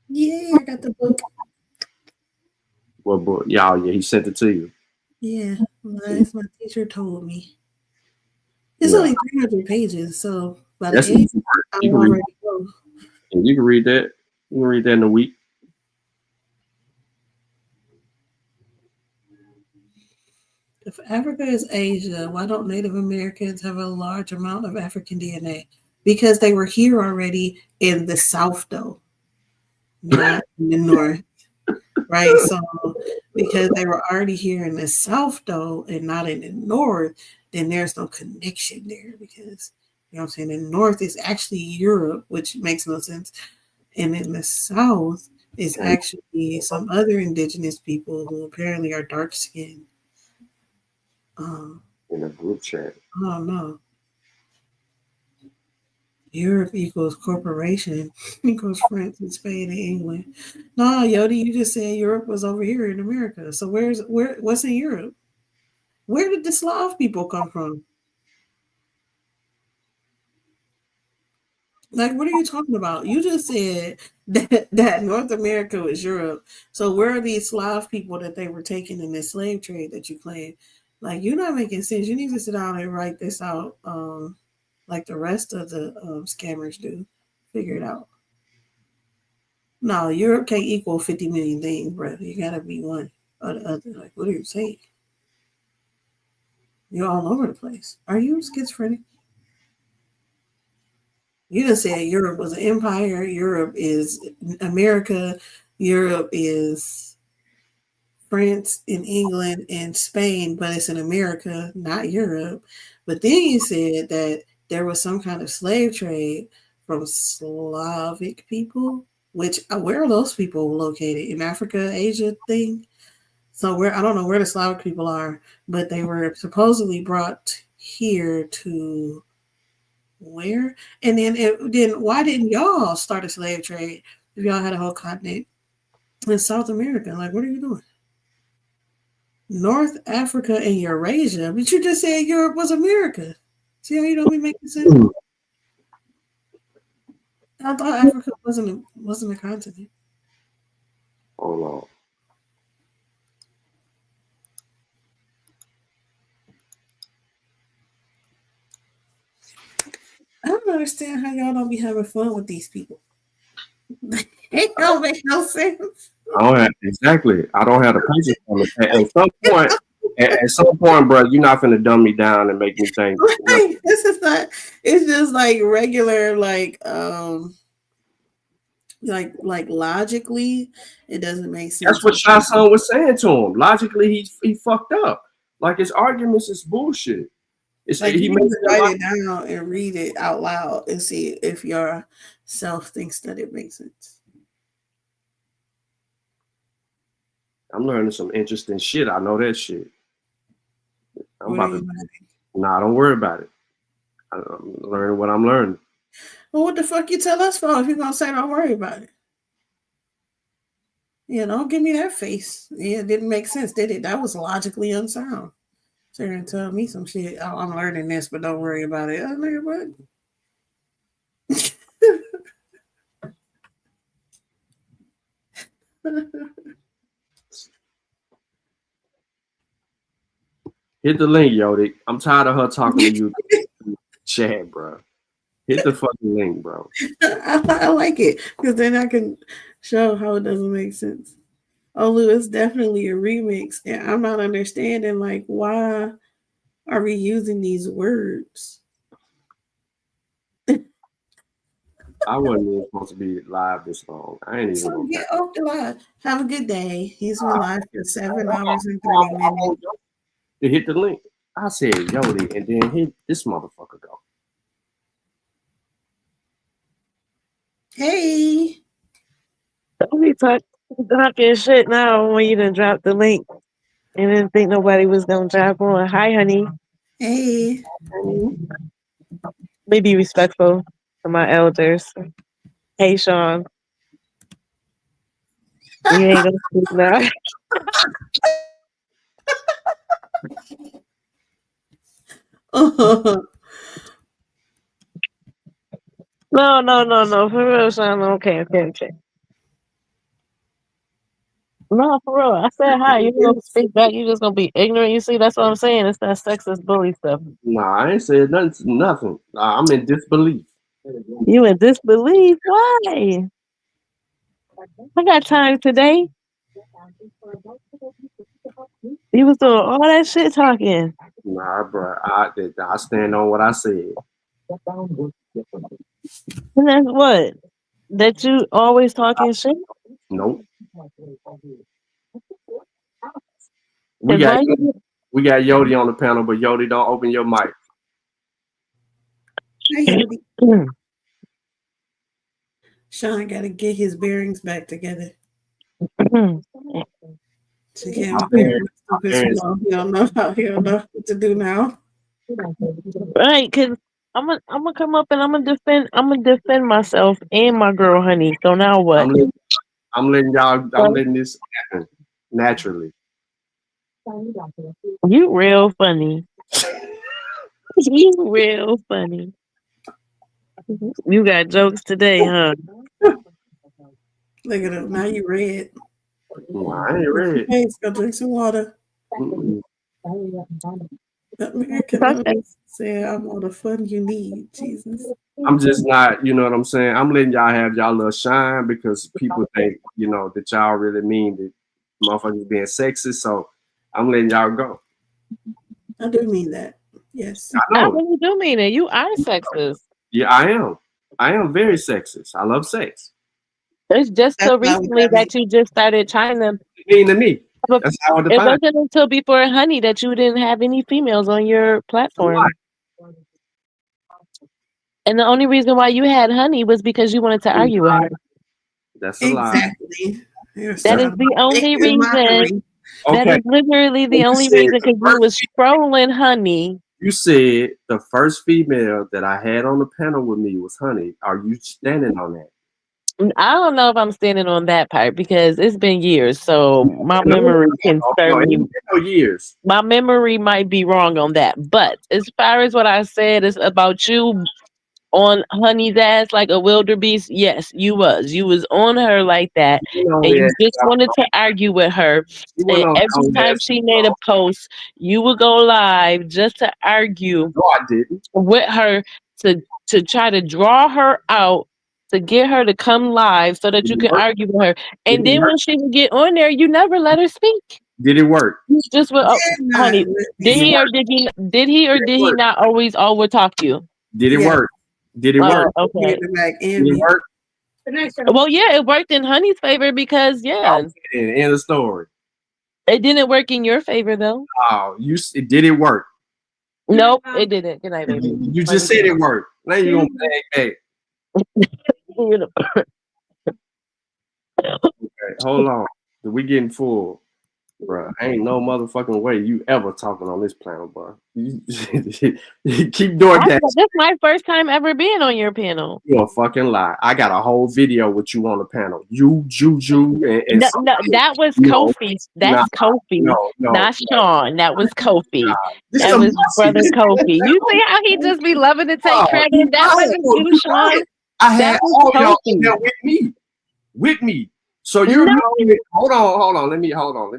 Yeah, I got the book. What book? Yeah, he sent it to you. Yeah, well, that's my teacher told me. It's only 300 pages, so by the end, I'm already go. And you can read that. You can read that in a week. If Africa is Asia, why don't Native Americans have a large amount of African DNA? Because they were here already in the South, though, not in the North, right? So because they were already here in the South, though, and not in the North, then there's no connection there because, you know what I'm saying, the North is actually Europe, which makes no sense. And in the South is actually some other indigenous people who apparently are dark-skinned. In a group chat. Oh no. Europe equals corporation equals France and Spain and England. No, Yodi, you just said Europe was over here in America. So what's in Europe? Where did the Slav people come from? Like, what are you talking about? You just said that North America was Europe. So where are these Slav people that they were taking in this slave trade that you claim? Like, you're not making sense. You need to sit down and write this out like the rest of the scammers do. Figure it out. No, Europe can't equal 50 million things, bro. You got to be one or the other. Like, what are you saying? You're all over the place. Are you schizophrenic? You just said Europe was an empire. Europe is America. Europe is France and England and Spain, but it's in America, not Europe. But then you said that there was some kind of slave trade from Slavic people, which where are those people located? In Africa, Asia thing? So I don't know where the Slavic people are, but they were supposedly brought here to where? And then why didn't y'all start a slave trade if y'all had a whole continent in South America? Like, what are you doing? North Africa and Eurasia, but you just said Europe was America. See how you don't be making sense? I thought Africa wasn't a continent. Hold on. I don't understand how y'all don't be having fun with these people. It don't make no sense. I don't have the patience for it. At some point, bro, you're not finna dumb me down and make me think. Right. This is not. It's just like regular, like logically, it doesn't make sense. That's what Shasson was saying to him. Logically, he fucked up. Like his arguments is bullshit. It's Like he you need makes to write it down and read it out loud and see if your self thinks that it makes sense. I'm learning some interesting shit. I know that shit. Nah, don't worry about it. I'm learning what I'm learning. Well, what the fuck you tell us for if you're gonna say don't worry about it? Yeah, don't give me that face. Yeah, it didn't make sense, did it? That was logically unsound. So you're gonna tell me some shit. Oh, I'm learning this, but don't worry about it. I'm like, what? Hit the link, Yodi. I'm tired of her talking to you, chat, bro. Hit the fucking link, bro. I like it because then I can show how it doesn't make sense. Oh, Lou, it's definitely a remix, and I'm not understanding like why are we using these words? I wasn't even supposed to be live this long. I ain't even. So get off the live. Have a good day. He's been live for 7 hours and 30 minutes. To hit the link. I said Yodi, and then hit this motherfucker go. Hey. Don't be talking shit now when you done dropped the link and didn't think nobody was gonna drop on. Hi, honey. Hey. Be respectful to my elders. Hey, Sean. You ain't gonna speak now. No. For real, Sean. Okay. No, for real. I said hi. You gonna speak back. You just gonna be ignorant. You see, that's what I'm saying. It's that sexist bully stuff. Nah, I ain't said nothing. I'm in disbelief. You in disbelief? Why? I got time today. You was doing all that shit talking. Nah, bro. I stand on what I said. And that's what? That you always talking shit? Nope. We got Yodi on the panel, but Yodi, don't open your mic. Hey, Sean got to get his bearings back together. To get his bearings. He don't know what to do now. Right, because I'm gonna come up and I'm gonna defend myself and my girl, honey. So now what? I'm letting this happen naturally. You real funny. You real funny. You got jokes today, huh? Look at him. Now you red. I ain't red. Hey, go drink some water. American said, I'm all the fun you need, Jesus. I'm just not, you know what I'm saying? I'm letting y'all have y'all little shine because people think, that y'all really mean that motherfuckers being sexist. So I'm letting y'all go. I do mean that. Yes. I really do mean it. You are sexist. Yeah, I am. I am very sexist. I love sex. It's just so recently that you just started trying to mean to me. That's how I define it. Wasn't until before Honey that you didn't have any females on your platform. And the only reason why you had Honey was because you wanted to argue with her. That's a lie. Exactly. That is the only reason. That is literally the only reason because you was trolling Honey. You said the first female that I had on the panel with me was Honey. Are you standing on that? I don't know if I'm standing on that part because it's been years, so my memory can serve me. Years. My memory might be wrong on that, but as far as what I said is about you on Honey's ass like a wildebeest, yes, you was on her like that, and you just wanted to argue with her. And every time she made a post, you would go live just to argue with her to try to draw her out. To get her to come live so that you can argue with her. And then when she would get on there, you never let her speak. Did it work? You just Honey, did he or did he not always talk to you? Did it Yeah. work? Did it Oh, work? okay. Get it back Did and it me. work? Well, yeah, it worked in Honey's favor because End of the story. it didn't work in your favor though. Oh, did it work? Nope, it didn't. Good night, baby. You just said it worked. Now you gonna bang. Okay, hold on. We getting full, bro. Ain't no motherfucking way you ever talking on this panel, bro. You keep doing that. This is my first time ever being on your panel. You a fucking lie. I got a whole video with you on the panel. You, Juju, and No, that was Kofi. That's Kofi. Not Sean. That was Kofi. That was brother Kofi. You see how he just be loving to take credit? That wasn't you, Sean. I had all y'all in there with me. So you're hold on. Let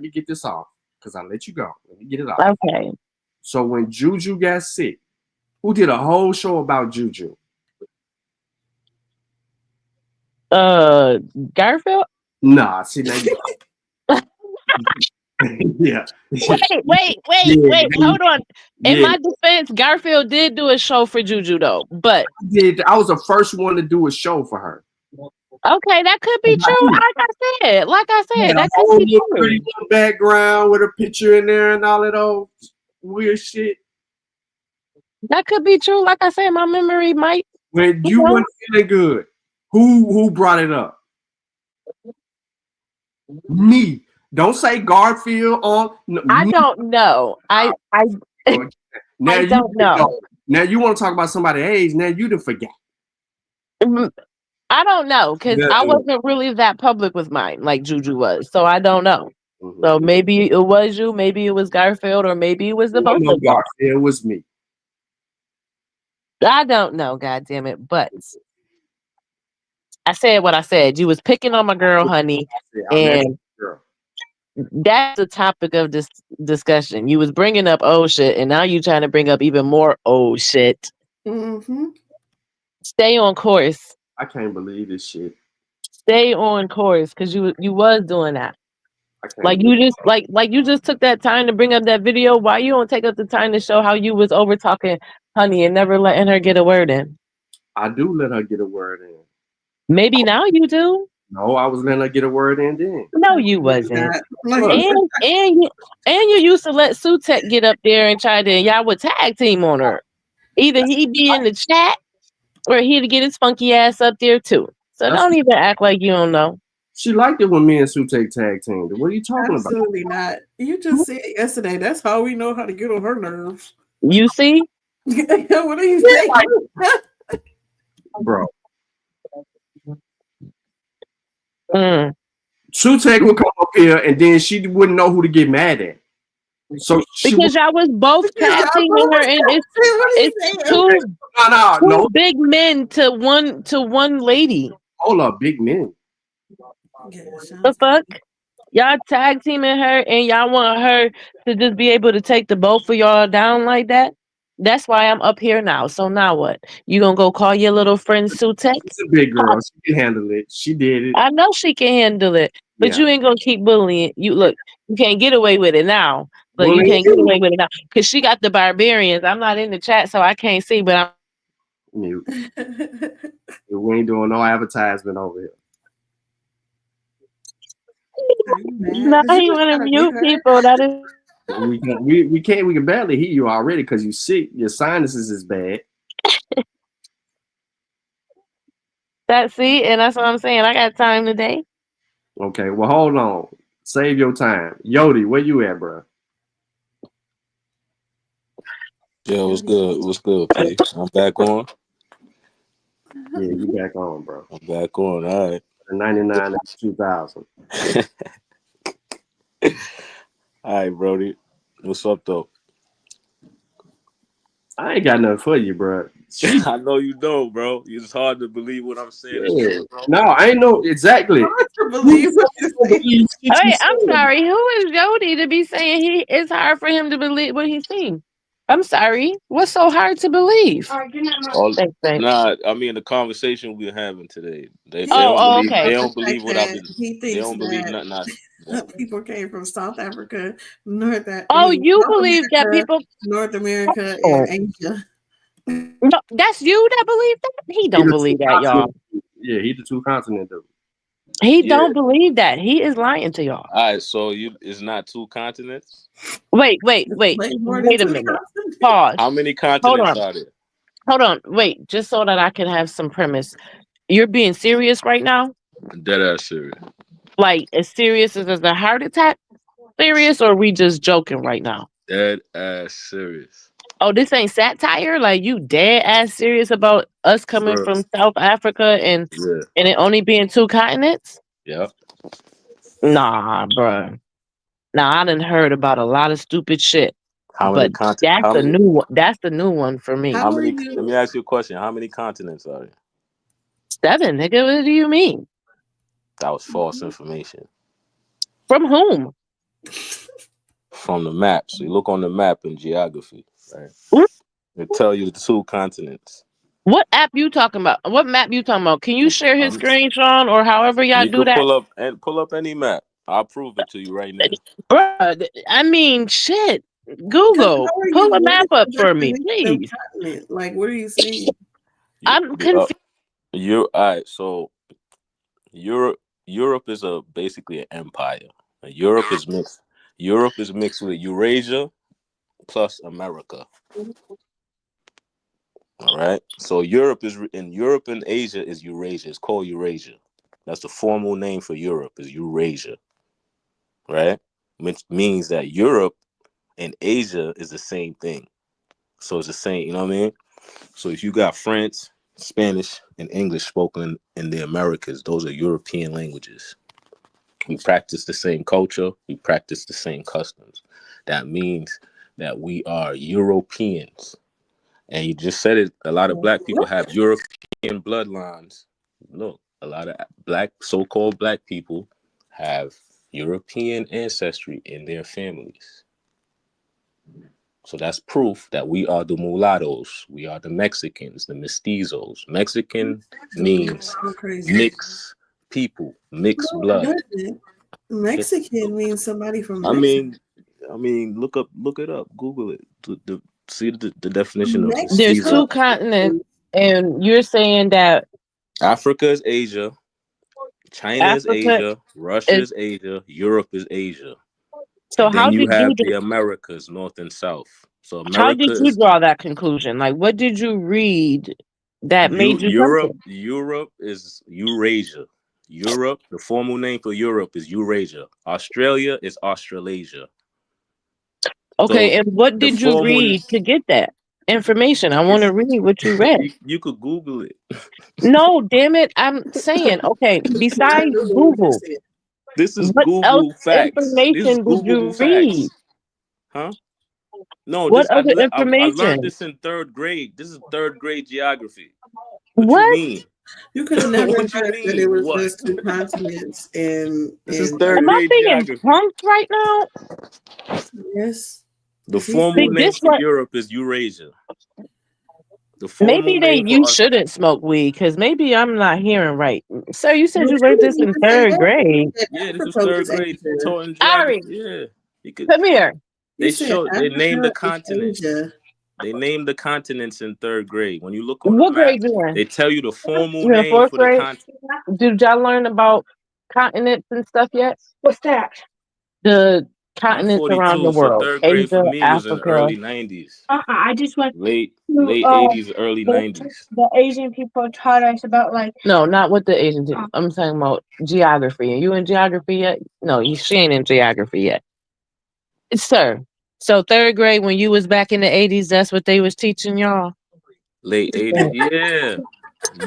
me get this off because I let you go. Let me get it off. Okay. So when Juju got sick, who did a whole show about Juju? Garfield? Nah, see now you yeah. Wait. Hold on. In my defense, Garfield did do a show for Juju though, but I was the first one to do a show for her. Okay, that could be true. Like I said, that could be true. Pretty little background with a picture in there and all of those weird shit. That could be true. Like I said, my memory might. When you weren't feeling good, who brought it up? Me. Don't say Garfield on. I don't know. I now I you don't know. Now you want to talk about somebody's age. Now you done forget. I don't know because I wasn't really that public with mine like Juju was, so I don't know. So maybe it was you, maybe it was Garfield, or maybe it was the both of them. It was me. I don't know, God damn it! But I said what I said. You was picking on my girl, Honey, and that's the topic of this discussion. You was bringing up old shit, and now you trying to bring up even more old shit. Mm-hmm. Stay on course. I can't believe this shit. Stay on course because you was doing that. Like you just took that time to bring up that video. Why you don't take up the time to show how you was over talking Honey and never letting her get a word in? I do let her get a word in. Maybe now you do. No, I was letting her get a word in then. No, you wasn't. And you used to let Sutek get up there and try to, y'all would tag team on her. Either he'd be in the chat or he'd get his funky ass up there too. So don't even act like you don't know. She liked it when me and Sutek tag teamed. What are you talking about? Absolutely not. You just said yesterday. That's how we know how to get on her nerves. You see? What are you saying? Bro. Sutek would come up here and then she wouldn't know who to get mad at. So because y'all was both tag teaming her, and it's two big men to one lady. Hold up, big men. The fuck? Y'all tag teaming her, and y'all want her to just be able to take the both of y'all down like that? That's why I'm up here now. So now what? You gonna go call your little friend Sutek? She's a big girl. She can handle it. She did it. I know she can handle it, but you ain't gonna keep bullying. You look, you can't get away with it now. But you can't get away with it now because she got the barbarians. I'm not in the chat, so I can't see. But I'm mute. We ain't doing no advertisement over here. No, you want to mute people. That is. We can't. We can barely hear you already because you sick. Your sinuses is bad. And that's what I'm saying. I got time today. Okay, well, hold on. Save your time. Yodi, where you at, bro? Yeah, what's good? What's good, P? I'm back on. Yeah, you back on, bro. I'm back on. All right. 99 and 2000. All right, Brody. What's up, though? I ain't got nothing for you, bro. I know you don't, bro. It's hard to believe what I'm saying. Yeah. No, I ain't know exactly. Hard to believe what you're saying. Hey, I'm sorry. Who is Jody to be saying it's hard for him to believe what he's seen? I'm sorry. What's so hard to believe? Nah, I mean the conversation we're having today. They okay. don't believe what I've been. They don't believe nothing. People came from South Africa, North believe that people North America, and Asia. No, that's you that believe that? He don't believe that, y'all. Yeah, he's the two continent dude. He don't believe that. He is lying to y'all. All right, so it's not two continents. Wait a minute. Pause. How many continents are there? Hold on. Wait, just so that I can have some premise. You're being serious right now? Dead ass serious. Like as serious as a heart attack? Serious, or are we just joking right now? Dead ass serious. Oh, this ain't satire? Like you dead ass serious about us coming Bro. from South Africa and Yeah. it only being two continents? Yep. Nah, bro. Now I done heard about a lot of stupid shit. How many continents? That's the new one. That's the new one for me. How many? Let me ask you a question. How many continents are there? 7, nigga. What do you mean? That was false information. From whom? From the map. So you look on the map in geography, right? It tell you the two continents. What app you talking about? What map you talking about? Can you share his screen, Sean, or however y'all You do can that? pull up any map. I'll prove it to you right now. Bruh, I mean, shit. Google, pull a map up for me, please. Like, what are you saying? I'm confused. All right. So Europe is basically an empire. Europe is mixed. Europe is mixed with Eurasia plus America. All right. So Europe and Asia is Eurasia. It's called Eurasia. That's the formal name for Europe is Eurasia. Right? Which means that Europe and Asia is the same thing. So it's the same, you know what I mean? So if you got French, Spanish, and English spoken in the Americas, those are European languages. We practice the same culture. We practice the same customs. That means that we are Europeans. And you just said it, a lot of black people have European bloodlines. Look, a lot of so-called black people have European ancestry in their families. So that's proof that we are the mulattoes. We are the Mexicans, the mestizos. Mexican means mixed people, mixed blood. Mexican means somebody from Mexico. I mean, look it up, Google it. See the definition of mestizo. There's two continents, and you're saying that Africa is Asia, China is Asia, Russia is Asia, Europe is Asia. So and how then you did have you the Americas, North and South. So America how did you draw that conclusion? Like, what did you read that made you Europe is Eurasia. Europe, the formal name for Europe is Eurasia. Australia is Australasia. Okay, So and what did you read to get that information? I want to read what you read. You could Google it. No, damn it. I'm saying, okay, besides Google, this is what Google else facts. information This is did Google you read? Huh? No, What other I information? learned this in 3rd grade. This is 3rd grade geography. What? You mean? You could have never What said you that it was mean? just two continents and This is 3rd Am I grade being geography. punked right now? Yes. The formal name for Europe is Eurasia. The formal Maybe you shouldn't smoke weed because maybe I'm not hearing right. Sir, you said you learned this in 3rd grade. Yeah, this is 3rd grade. Taught in Ari, geography. Yeah, you could. come here. They named the continents. They named the continents in 3rd grade. When you look on What the map, grade you in? they tell you the formal You in name 4th for the grade? continent. Did y'all learn about continents and stuff yet? What's that? The I'm continents 42, around the so world. 3rd grade Asia, for me was in the Africa. early 90s. I just went Late 80s, early 90s. the Asian people taught us about like No, not with the Asian people. I'm talking about geography. Are you in geography yet? No, she ain't in geography yet. Sir, so 3rd grade when you was back in the 80s, that's what they was teaching y'all? Late 80s, yeah.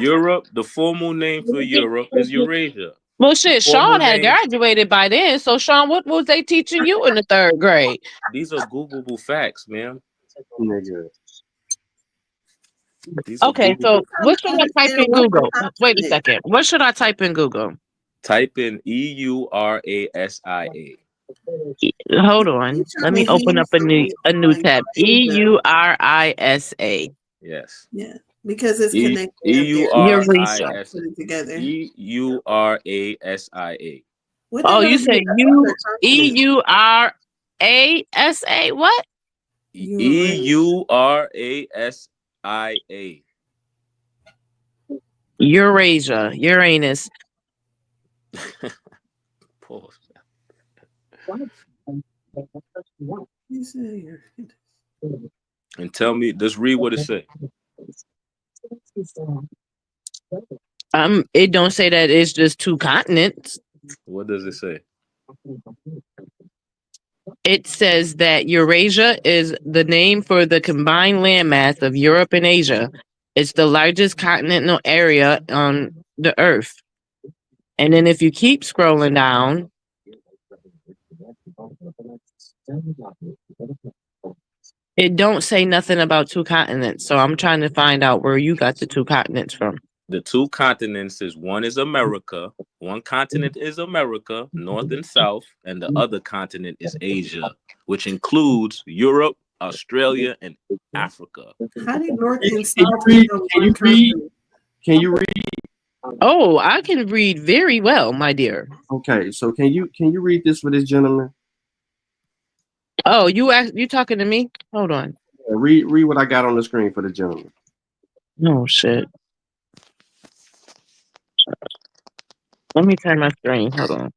Europe, the formal name for Europe is Eurasia. Well, shit, Formal Sean had name. graduated by then. So, Sean, what was they teaching you in the 3rd grade? These are Googleable facts, man. Okay, so what should I type in Google? Wait a second. What should I type in Google? Type in EURASIA. Hold on. Let me open up a new tab. EURISA. Yes. Yeah, because it's connected. EURISIA. Together. EURASIA. Oh, you say EURASA? What? EURASIA. IA. Eurasia, Uranus. Pause. And tell me, just read what it say. It don't say that it's just two continents. What does it say? It says that Eurasia is the name for the combined landmass of Europe and Asia. It's the largest continental area on the Earth. And then if you keep scrolling down, it don't say nothing about two continents. So I'm trying to find out where you got the two continents from. The two continents is one is America. One continent is America, North and South, and the other continent is Asia, which includes Europe, Australia, and Africa. How did North and South? Can you read? Oh, I can read very well, my dear. Okay, so can you read this for this gentleman? Oh, you talking to me? Hold on. Yeah, read what I got on the screen for the gentleman. Oh shit. Let me turn my screen. Hold on.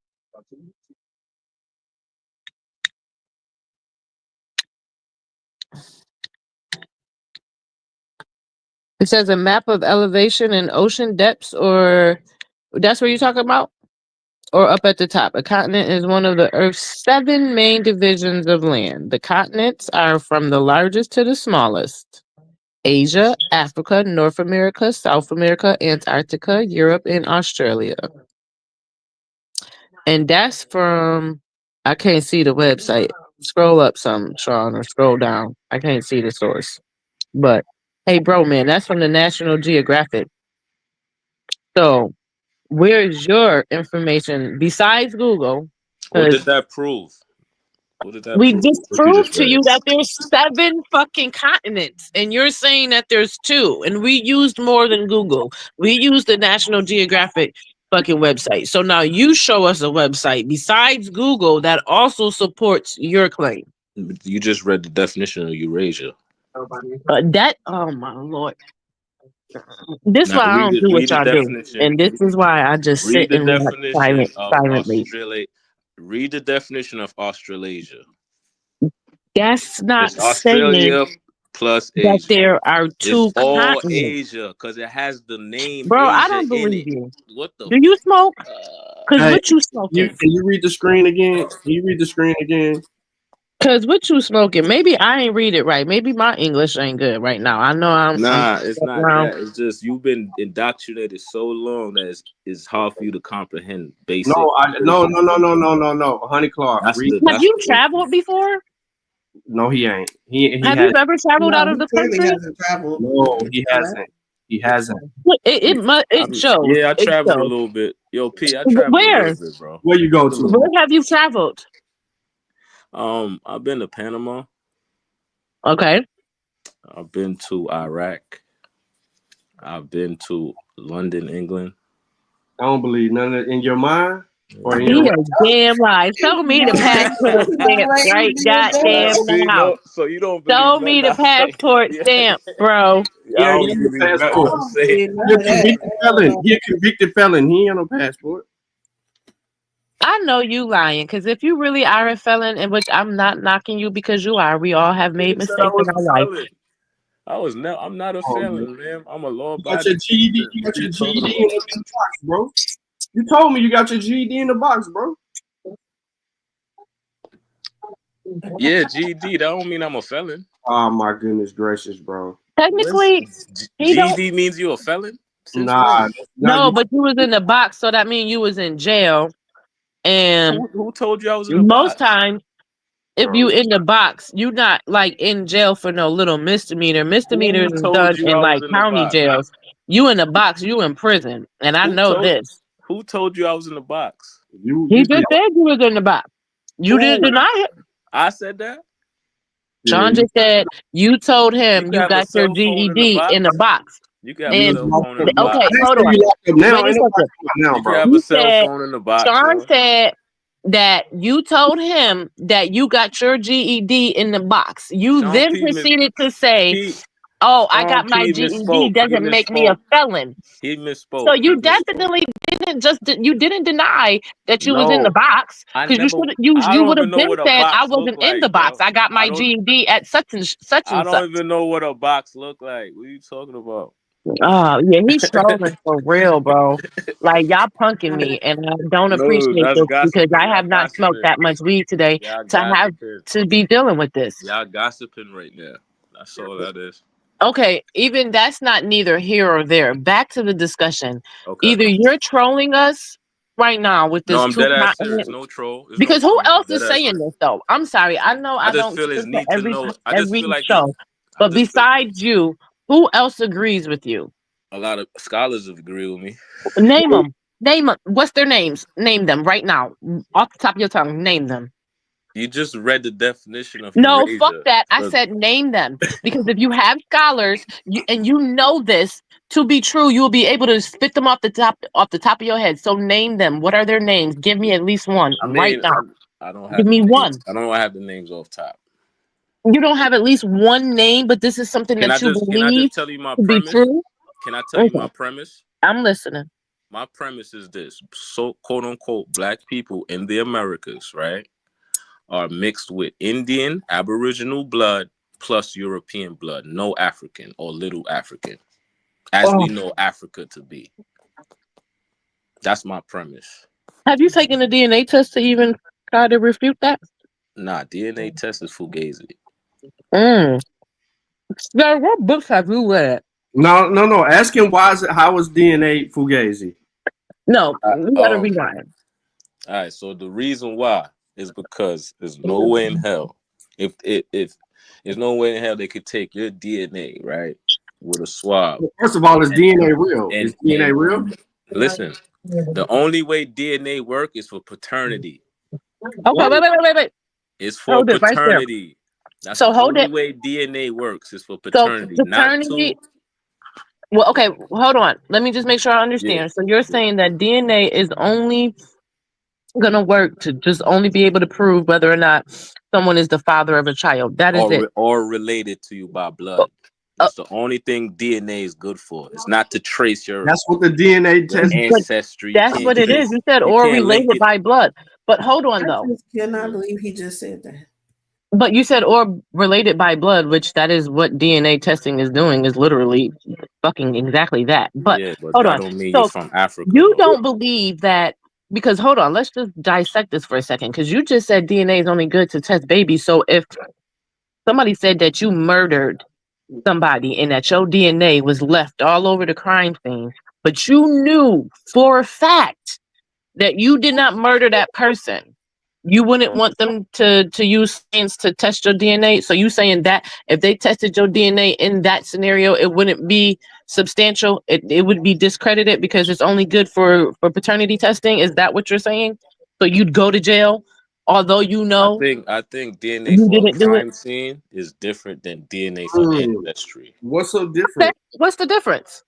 It says a map of elevation and ocean depths, or that's what you're talking about? Or up at the top. A continent is one of the Earth's 7 main divisions of land. The continents are from the largest to the smallest. Asia, Africa, North America, South America, Antarctica, Europe, and Australia. And that's from, I can't see the website. Scroll up some, Sean, or scroll down. I can't see the source. But, hey, bro, man, that's from the National Geographic. So, where's your information besides Google? What did that prove? What did that We prove? just What proved to read? you that there's 7 fucking continents, and you're saying that there's 2, and we used more than Google. We used the National Geographic fucking website. So now you show us a website besides Google that also supports your claim. You just read the definition of Eurasia. Oh my lord. This is Now why I don't do what y'all do. definition. And this is why I just Read sit the and watch definition of silently. Australia. Read the definition of Australasia. That's not It's Australia saying plus that Asia. there are 2 It's all continents. Asia because it has the name Bro, Asia I don't in believe it. you. What the? Do you smoke? Because Hey, what you smoking? Can you read the screen again? Can you read the screen again? Because what you smoking? Maybe I ain't read it right. Maybe my English ain't good right now. I know I'm It's not around. that. It's just you've been indoctrinated so long that it's hard for you to comprehend basic. No, no. Honey Clark. Have you traveled before? No, he ain't. He Have has, you ever traveled out of the country? hasn't traveled. No, he hasn't. He hasn't. It shows. Yeah, I It traveled a shows. little bit. Yo, P, I traveled Where? a little bit, bro. Where you go to? Where have you traveled? I've been to Panama. Okay. I've been to Iraq. I've been to London, England. I don't believe none of it in your mind. Or in He your is damn right. Show me the passport stamp right goddamn See, now. no, so you don't believe Show me the nothing I say. passport stamp, bro. Yeah, I he don't ain't no believe nothing passport. I'm saying. You're a convicted felon. He a convicted felon. He ain't no passport. I know you lying, because if you really are a felon, in which I'm not knocking you because you are, we all have made Who said I mistakes was in a our life. felon? I'm not a felon, man. I'm a law You got your abiding. GED. You got your GED in the box, bro. You told me you got your GED in the box, bro. Yeah, GED. That don't mean I'm a felon. Oh my goodness gracious, bro. Technically, he don't. GED means you a felon? Since Nah, when? No, but you was in the box, so that means you was in jail. And Who told you I was in the most box? times, if you in the box, you not like in jail for no little misdemeanor. Misdemeanors Who is told done you in I like was in the county box? jails. You in the box, you in prison, and I know this. Who told you I was in the box? He just said you was in the box. You didn't deny it. I said that? Sean just said you told You him can you have a got your cell phone in the GED in the box. You can have a And cell phone in the box. okay, hold on. Wait a second. You can have a cell phone in the box. Sean yo. said that you told him that you got your GED in the box. You Sean then P. proceeded to say, Oh, I got my He GED misspoke. doesn't make me a felon. He misspoke. So you definitely didn't deny that you was in the No, box, I because never. I you don't would even have know been what a said I box look wasn't in the like, box. bro. I got my I don't. GED at such and such I and don't such. even know what a box look like. What are you talking about? Oh yeah, he's trolling for real, bro. Like y'all punking me, and I don't No, appreciate that's this because gossiping. I Y'all have not smoked gossiping. that much weed today Y'all to have gossiping. to be dealing with this. Y'all gossiping right now. That's all that is. Okay, even that's not neither here or there. Back to the discussion. Okay. Either you're trolling us right now with No, this I'm two dead ass serious. continent, No troll. It's no because who troll. else Dead is ass saying serious. this though? I'm sorry. I know I I just don't feel his listen to need to know. I just every feel like show, I but just feel besides you, who else agrees with you? a lot of scholars agree with me. Name them. Name them. What's their names? Name them right now, off the top of your tongue. Name them. You just read the definition of No, fuck Eurasia. that. I So said name them, because if you have scholars and you know this to be true, you'll be able to spit them off the top of your head. So name them. What are their names? Give me at least one I right mean, now. I don't Give have me the names. one. I don't have the names off top. You don't have at least one name, but this is something Can I that you just believe tell you my to be premise? true. Can I tell you Okay, my premise? I'm listening. My premise is this: so quote unquote black people in the Americas, right, are mixed with Indian, Aboriginal blood plus European blood, no African or little African, as we know Africa to be. That's my premise. Have you taken a DNA test to even try to refute that? Nah, DNA test is fugazi. Now, what books have you read? No. Ask him how is DNA fugazi? No, you gotta rewind. All right, so the reason why is because there's no way in hell, if there's no way in hell they could take your DNA, right, with a swab. First of all, is DNA real? Is DNA real? Listen, the only way DNA work is for paternity. Okay, wait. It's for Hold it right there. paternity. That's So the hold only it. way DNA works is for So paternity, not paternity. to. Well, okay, hold on. Let me just make sure I understand. Yeah. So you're saying that DNA is only gonna work to just only be able to prove whether or not someone is the father of a child. That is it. Or related to you by blood. That's the only thing DNA is good for. It's not to trace your That's what the DNA test. ancestry. That's what it is. You said or related by blood. But hold on though. I just cannot believe he just said that. But you said or related by blood, which that is what DNA testing is doing, is literally fucking exactly that. But yeah, but hold that on. don't mean So you're from Africa. you though. don't believe that, because hold on, let's just dissect this for a second. Because you just said DNA is only good to test babies. So if somebody said that you murdered somebody and that your DNA was left all over the crime scene, but you knew for a fact that you did not murder that person, you wouldn't want them to use science to test your DNA. So you saying that if they tested your DNA in that scenario, it wouldn't be substantial, it would be discredited because it's only good for paternity testing? Is that what you're saying? So you'd go to jail although you know I think DNA you for a didn't do it? crime scene is different than DNA for ancestry. What's so Okay, different? what's the difference?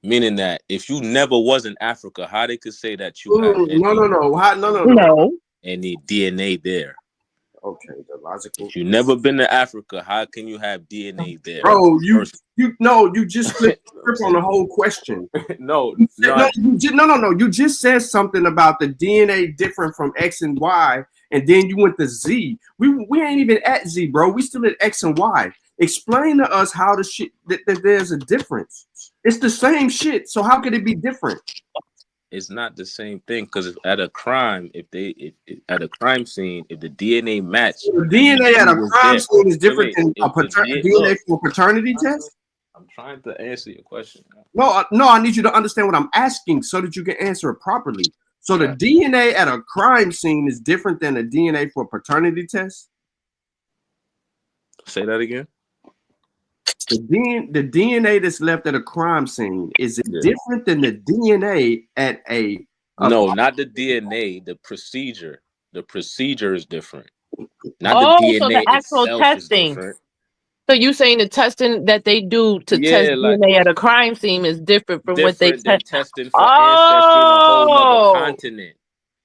Meaning that if you never was in Africa, how they could say that you have any DNA there? Okay, the logical. If you never been to Africa, how can you have DNA there? Bro, you just flipped the script on the whole question. No. You just said something about the DNA different from X and Y, and then you went to Z. We ain't even at Z, bro. We still at X and Y. Explain to us how the shit that there's a difference. It's the same shit, so how could it be different? It's not the same thing because at a crime, at a crime scene, if the DNA match, the DNA at a crime scene is different than a DNA for paternity test. I'm trying to answer your question. No, I need you to understand what I'm asking so that you can answer it properly. So the DNA at a crime scene is different than a DNA for a paternity test? Say that again. The DNA that's left at a crime scene, is it different than the DNA at a no, not the DNA, the procedure. The procedure is different. Not the DNA so the actual itself testing. is different. So you saying the testing that they do to test DNA at a crime scene is different from what they than testing for ancestry in a whole nother continent.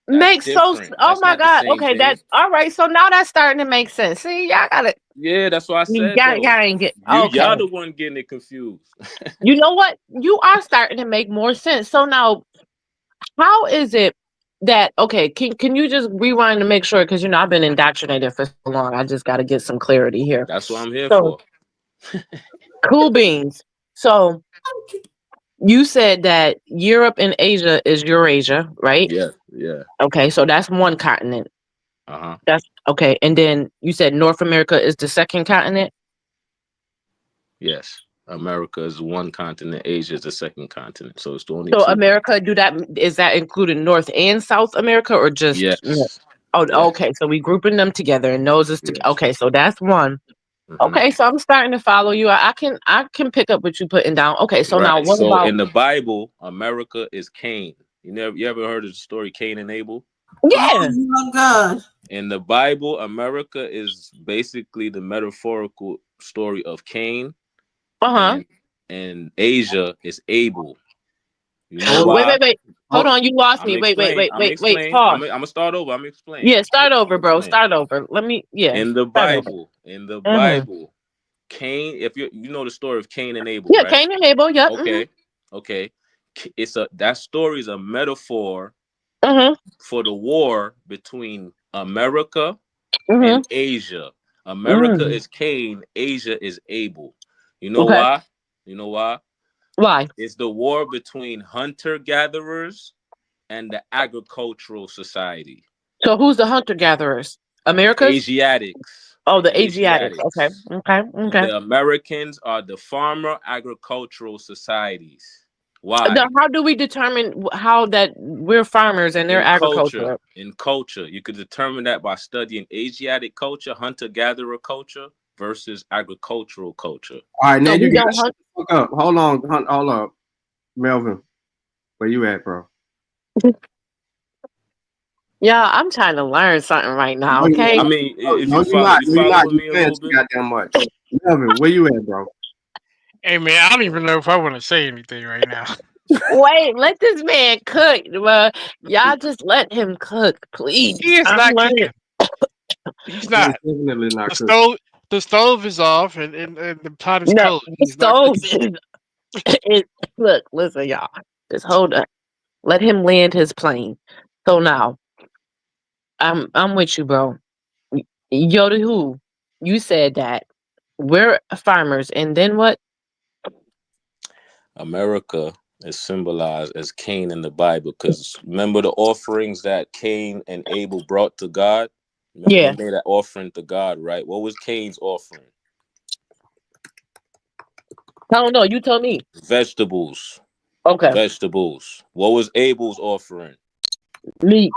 Makes so. different. Oh That's my not the God. same Okay, thing. that's all right. So now that's starting to make sense. See, y'all got it. Yeah, that's what I said Y'all though. ain't get Y'all okay. the one getting it confused. You know what? You are starting to make more sense. So now, how is it that okay? Can you just rewind to make sure? Because I've been indoctrinated for so long. I just got to get some clarity here. That's what I'm here So for. cool beans. So you said that Europe and Asia is Eurasia, right? Yeah, yeah. Okay, so that's one continent. Uh-huh. That's okay. And then you said North America is the second continent. Yes. America is one continent, Asia is the second continent. So it's the only So two. America, is that including North and South America or just Yes. Oh, Yes. okay. So we grouping them together and those is Yes. okay, so that's one. Okay, so I'm starting to follow you. I can pick up what you putting down. Okay, so now Right. what So about in the Bible, America is Cain. You ever heard of the story Cain and Abel? Yeah. Oh my God. In the Bible, America is basically the metaphorical story of Cain. And Asia is Abel. You know why? Wait. Hold on, you lost me. Wait. I'm Pause. gonna start over. I'm explaining. Yeah, start over, bro. Start over. Let me In the start over. Bible, Cain, if you know the story of Cain and Abel, Yeah, right? Cain and Abel, yep. Okay. That story is a metaphor Mm-hmm. for the war between America Mm-hmm. and Asia. America is Cain, Asia is Abel. You know Okay. why? You know why? Why? It's the war between hunter-gatherers and the agricultural society. So who's the hunter gatherers? America's? Asiatics. Oh, the Asiatics. Okay. The Americans are the farmer agricultural societies. Why? How do we determine how that we're farmers and they're agriculture? In culture, you could determine that by studying Asiatic culture, hunter-gatherer culture versus agricultural culture. All right, now you got shut the fuck up. Hold on, Melvin. Where you at, bro? Yeah, I'm trying to learn something right now. Okay. I mean, if no, you follow me a little bit. Goddamn much. Melvin, where you at, bro? Hey man, I don't even know if I want to say anything right now. Wait, let this man cook. Y'all just let him cook, please. He is not cooking. He's not. Definitely not cooking. The stove is off and the pot is No, cold. the stove is look, listen, y'all. Just hold up. Let him land his plane. So now, I'm with you, bro. Yoda who? You said that we're farmers, and then what? America is symbolized as Cain in the Bible because remember the offerings that Cain and Abel brought to God? Remember they made an offering to God, right? What was Cain's offering? I don't know. You tell me. Vegetables. Okay. Vegetables. What was Abel's offering? Meat.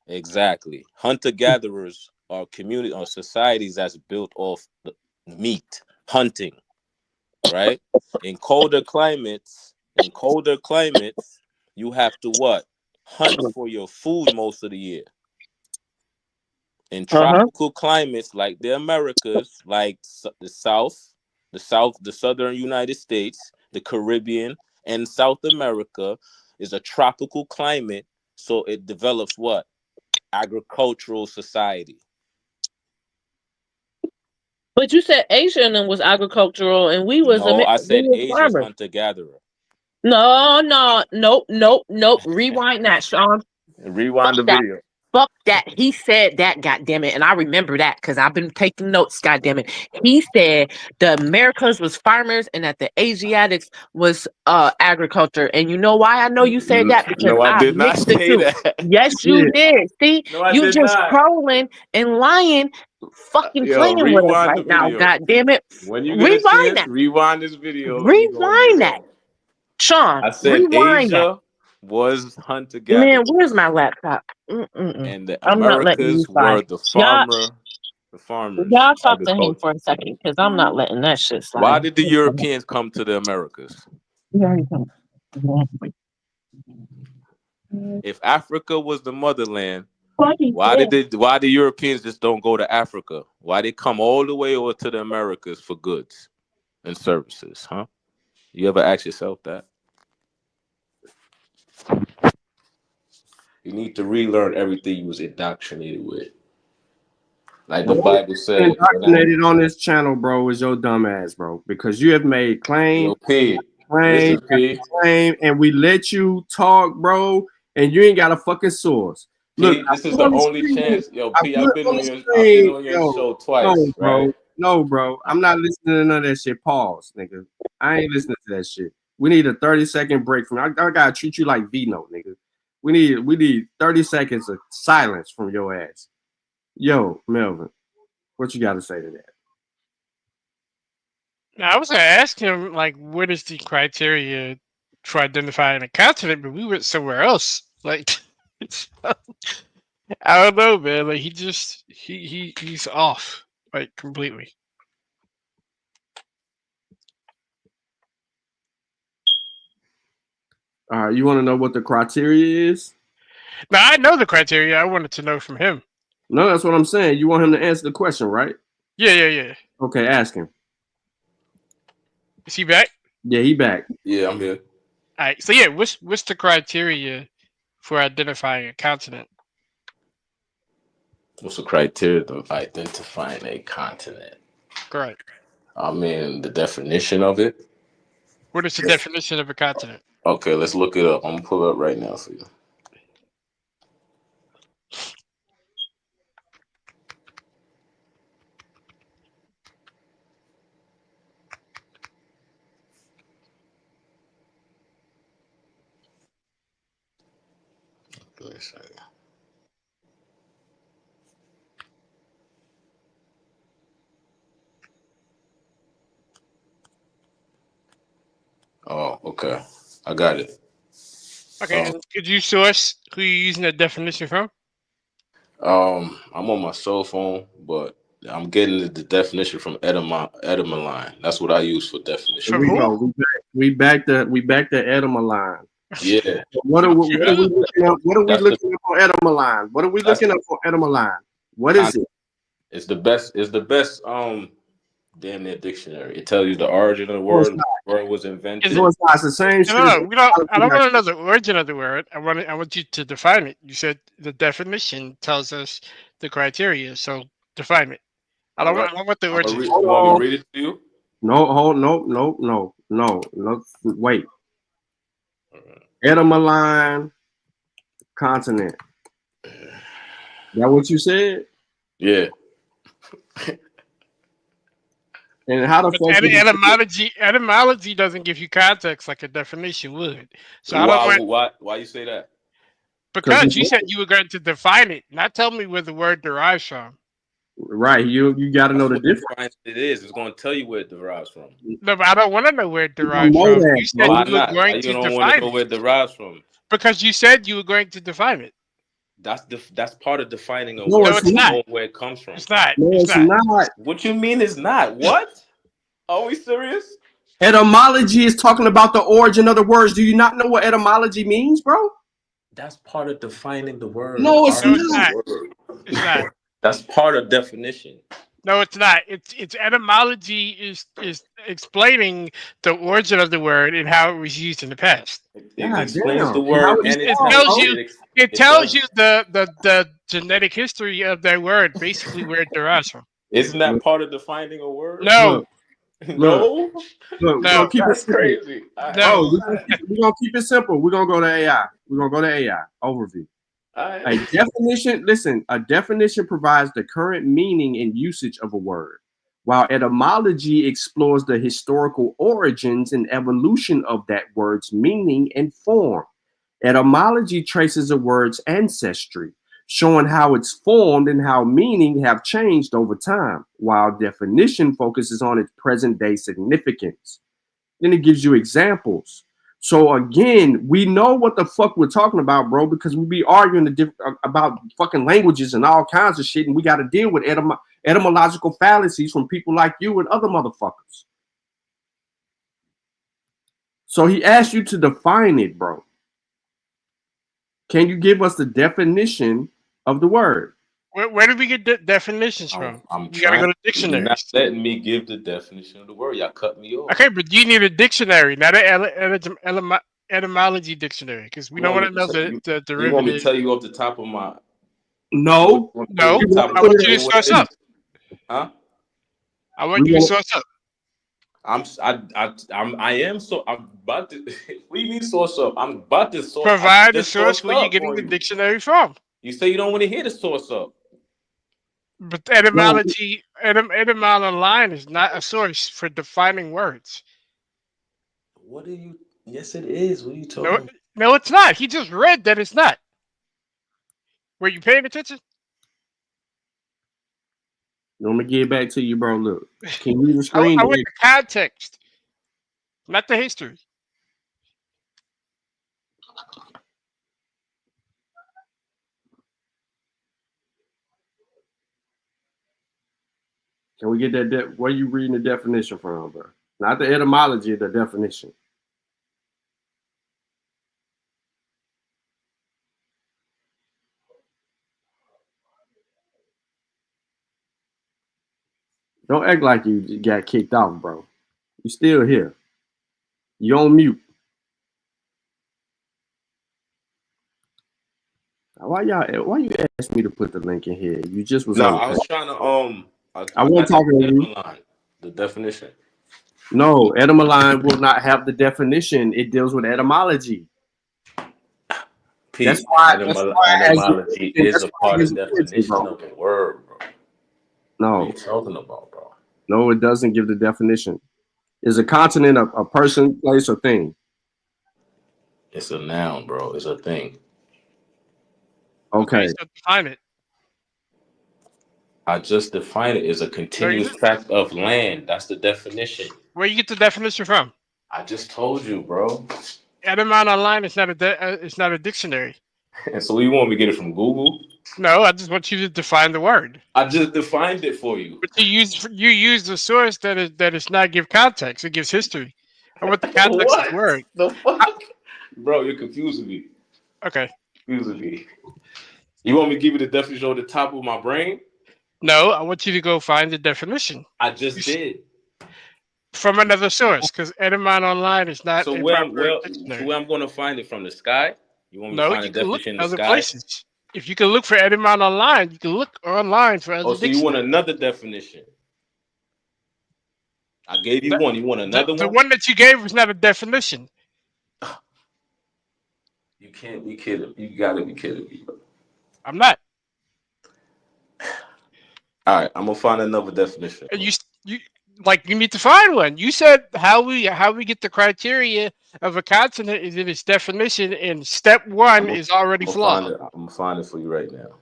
Exactly. Hunter-gatherers are community or societies that's built off the meat, hunting, right? In colder climates, you have to what? Hunt for your food most of the year. In tropical climates like the Americas, like the southern United States, the Caribbean, and South America is a tropical climate, so it develops what? Agricultural society. But you said Asia and them was agricultural, and we was No, I said Asia's farmers. hunter-gatherer. Nope. Rewind that, Sean. Rewind the video. Fuck that. He said that, goddammit. And I remember that because I've been taking notes, goddammit. He said the Americas was farmers and that the Asiatics was agriculture. And you know why I know you said that? Because No, I did not mixed the say two. that. Yes, you did. See, No, I you did just not. trolling and lying, fucking playing with us Rewind the right now, video. goddammit. When you get a Rewind chance, that. rewind this video. Rewind that. Sean, I said rewind that. Asia was hunter-gatherer. Man, where's my laptop? And the I'm not letting you Americas slide. were the farmers. Y'all talk to him Agriculture. for a second because I'm not letting that shit slide. Why did the Europeans come to the Americas? If Africa was the motherland, why the Europeans just don't go to Africa? Why they come all the way over to the Americas for goods and services, huh? You ever ask yourself that? You need to relearn everything you was indoctrinated with. Like the What Bible you've said. been You know that. indoctrinated on this channel, bro, is your dumb ass, bro. Because you have made claim, Yo, P. claim, Listen, P. claim, and we let you talk, bro, and you ain't got a fucking source. Look, P, I this is put the on the only screen. chance. Yo, I P, put on the I've been screen. on your Yo, show no, twice, right? bro. No, bro. I'm not listening to none of that shit. Pause, nigga. I ain't listening to that shit. We need a 30-second break from. I gotta treat you like Vino, nigga. We need 30 seconds of silence from your ass. Yo, Melvin, what you got to say to that? Now, I was gonna ask him like, what is the criteria for identifying a continent, but we went somewhere else. Like, I don't know, man. Like, he's off, like completely. All right, you want to know what the criteria is? Now, I know the criteria. I wanted to know from him. No, that's what I'm saying. You want him to answer the question, right? Yeah. Okay, ask him. Is he back? Yeah, he back. Yeah, I'm here. All right. So yeah, what's the criteria for identifying a continent? What's the criteria of identifying a continent? Correct. I mean, the definition of it. What is the definition of a continent? Okay, let's look it up. I'm gonna pull it up right now for you. Oh, okay. I got it. Okay, and could you source who you're using that definition from? I'm on my cell phone, but I'm getting the definition from Etymoline. That's what I use for definition. Here we go. We back to Etymoline. Yeah. What are we looking up? What are we looking up on Etymoline? What are we looking up on Etymoline? What is it? It's the best. It's the best. Damn near dictionary. It tells you the origin of the word. The word was invented. No, it's not. It's the same shit. No, we don't. I don't want to know the origin of the word. I want you to define it. You said the definition tells us the criteria, so define it. I don't want the origin. You want me to read it to you? No. Wait. Etymoline continent. That what you said? Yeah. And how the fuck? Etymology doesn't give you context like a definition would. So I don't want. Why you say that? Because you said you were going to define it, not tell me where the word derives from. Right, you got to know the difference. It is. It's going to tell you where it derives from. No, but I don't want to know where it derives from. You said Why you were not? going You to don't want to define know it. where it derives from. Because you said you were going to define it. That's part of defining a No, word. it's not. Knowing where it comes from. It's not. No, it's not. What you mean it's not? What? Are we serious? Etymology is talking about the origin of the words. Do you not know what etymology means, bro? That's part of defining the word. No, it's not. It's not. That's part of definition. No, it's not. It's etymology is explaining the origin of the word and how it was used in the past. It explains the word and it tells you the genetic history of that word, basically where it derives from. Isn't that part of defining a word? No. No. Look, we're gonna keep That's it simple. crazy. No, we're gonna keep it simple. We're gonna go to AI. We're gonna go to AI overview. A definition, listen, a definition provides the current meaning and usage of a word, while etymology explores the historical origins and evolution of that word's meaning and form. Etymology traces a word's ancestry, showing how it's formed and how meaning have changed over time, while definition focuses on its present-day significance. Then it gives you examples. So again, we know what the fuck we're talking about, bro, because we be arguing about fucking languages and all kinds of shit, and we got to deal with etymological fallacies from people like you and other motherfuckers. So he asked you to define it, bro. Can you give us the definition of the word? Where do we get definitions from? You gotta go to dictionaries. You're not letting me give the definition of the word. Y'all cut me off. Okay, but you need a dictionary, not an etymology dictionary, because we don't want to know the derivative. You want me to tell you off the top of my? No. No. I want you to source up. Huh? I want you to source up. I'm about to. What do you mean source up? I'm about to source. Provide the source where you're getting the dictionary from. You say you don't want to hear the source up. But etymology, etymology line is not a source for defining words. What are you? Yes, it is. What are you talking about? No, it's not. He just read that it's not. Were you paying attention? Let me get back to you, bro. Look, can you read the screen? I want the context, not the history. Can we get that? Where you reading the definition from, bro? Not the etymology, the definition. Don't act like you got kicked off, bro. You still here. You on mute. Why you asked me to put the link in here? You just was No, on. I was trying to I wasn't talking to you. The definition. No, etymology will not have the definition. It deals with etymology. That's why etymology is a part of the definition of the word, bro. No. What are you talking about, bro? No, it doesn't give the definition. Is a continent a person, place, or thing? It's a noun, bro. It's a thing. Okay. So define it. I just define it as a continuous tract of land. That's the definition. Where you get the definition from? I just told you, bro. Etymology online is not it's not a dictionary. And so you want me to get it from Google? No, I just want you to define the word. I just defined it for you. But you use the source that is not give context. It gives history. I want the context of the word. The fuck? Bro, you're confusing me. Okay. Confusing me. You want me to give you the definition on the top of my brain? No, I want you to go find the definition. I just did. From another source, because etymology online is not So a where proper dictionary. I'm going to find it from the sky? You want me to No, find you a can look definition at in the other sky? places. If you can look for etymology online, you can look online for other Oh, so dictionaries. you want another definition? I gave you one. You want another The one? one that you gave was not a definition. You can't be kidding. You got to be kidding me, bro. I'm not. All right, I'm gonna find another definition. And you need to find one. You said how we get the criteria of a continent is in its definition, and step one is already flawed. I'm gonna find it for you right now.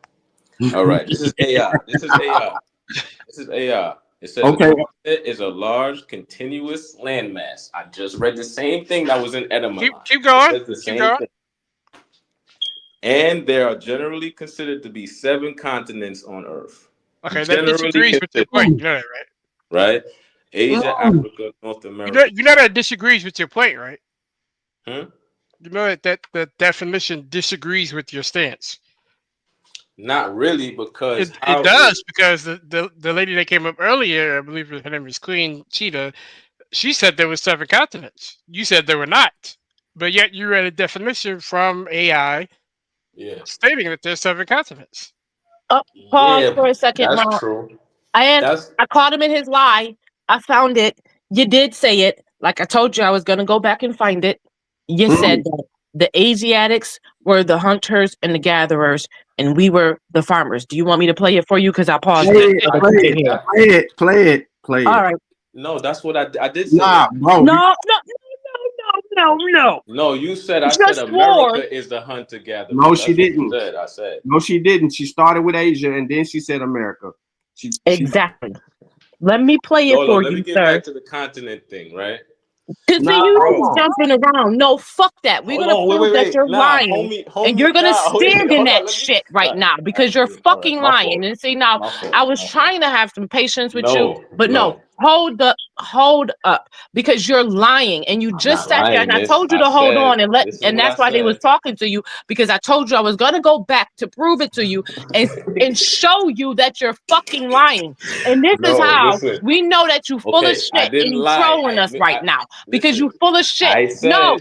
All right, this is AI. This is AI. This is AI. It says Okay. a continent is a large continuous landmass. I just read the same thing that was in etymology. Keep going. It says the same thing. And there are generally considered to be 7 continents on Earth. Okay, that disagrees with your point. You know that, right? Right? Asia, Africa, North America. You know that disagrees with your point, right? Hmm? You know that the definition disagrees with your stance. Not really, because It does, because the lady that came up earlier, I believe her name is Queen Cheetah, she said there were 7 continents. You said there were not. But yet you read a definition from AI stating that there's 7 continents. Pause for a second, that's Mom. true. I caught him in his lie. I found it. You did say it. Like I told you, I was going to go back and find it. You said that the Asiatics were the hunters and the gatherers, and we were the farmers. Do you want me to play it for you? Because I paused it. Play it. All right. No, that's what I did say. Nah, bro. No. No, you said You I said just America swore. is the hunter gatherer. No, she didn't. I said. No, she didn't. She started with Asia and then she said America. Exactly. Let me play it for Let you, me get sir. back to the continent thing, right? Because you jumping around. No, fuck that. We're gonna prove that you're lying, and you're gonna stand in that shit right now because you're fucking lying. And see, now I was trying to have some patience with you, but no. Hold up, because you're lying, and you just sat there, and I told you to hold on and let, and that's why they was talking to you, because I told you I was gonna go back to prove it to you and show you that you're fucking lying. And this is how we know that you full of shit and you trolling us right now because you full of shit. No,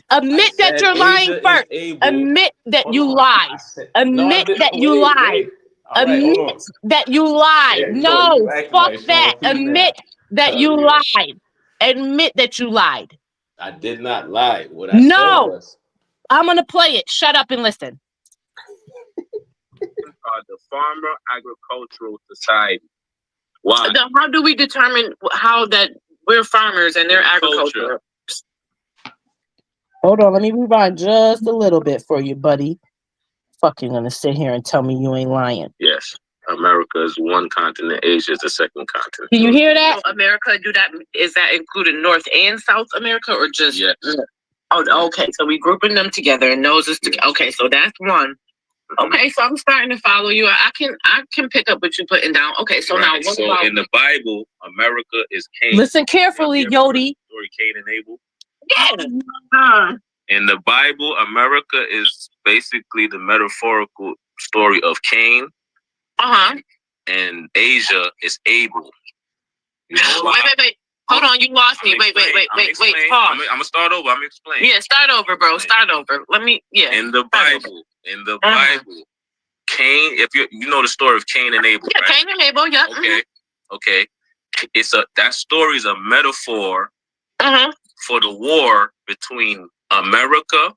Admit that you're lying first. Admit that you lied. Admit that you lied. Admit that you lied. No, fuck that. Admit that you lied. Admit that you lied. I did not lie. What I said was, I'm gonna play it. Shut up and listen. The Farmer Agricultural Society. Why? How do we determine how that we're farmers and they're agriculture? Hold on, let me rewind just a little bit for you, buddy. Fucking gonna sit here and tell me you ain't lying. Yes. America is one continent, Asia is the second continent. Do you hear that? So America, is that included North and South America or just? Yes. Oh, okay. So we grouping them together and those is together. Okay, so that's one. Okay, so I'm starting to follow you. I can pick up what you're putting down. Okay, so now what about in the Bible, America is Cain. Listen carefully, Yodi. Story Cain and Abel. Yeah. In the Bible, America is basically the metaphorical story of Cain. And Asia is Abel. You know wait. Hold on, you lost me. Wait. Pause. I'm gonna start over. I'm explaining. Yeah, start over, bro. Start over. Let me. Yeah. In the Bible, Cain. If you know the story of Cain and Abel, yeah, right? Cain and Abel. Yeah. Okay. That story is a metaphor for the war between America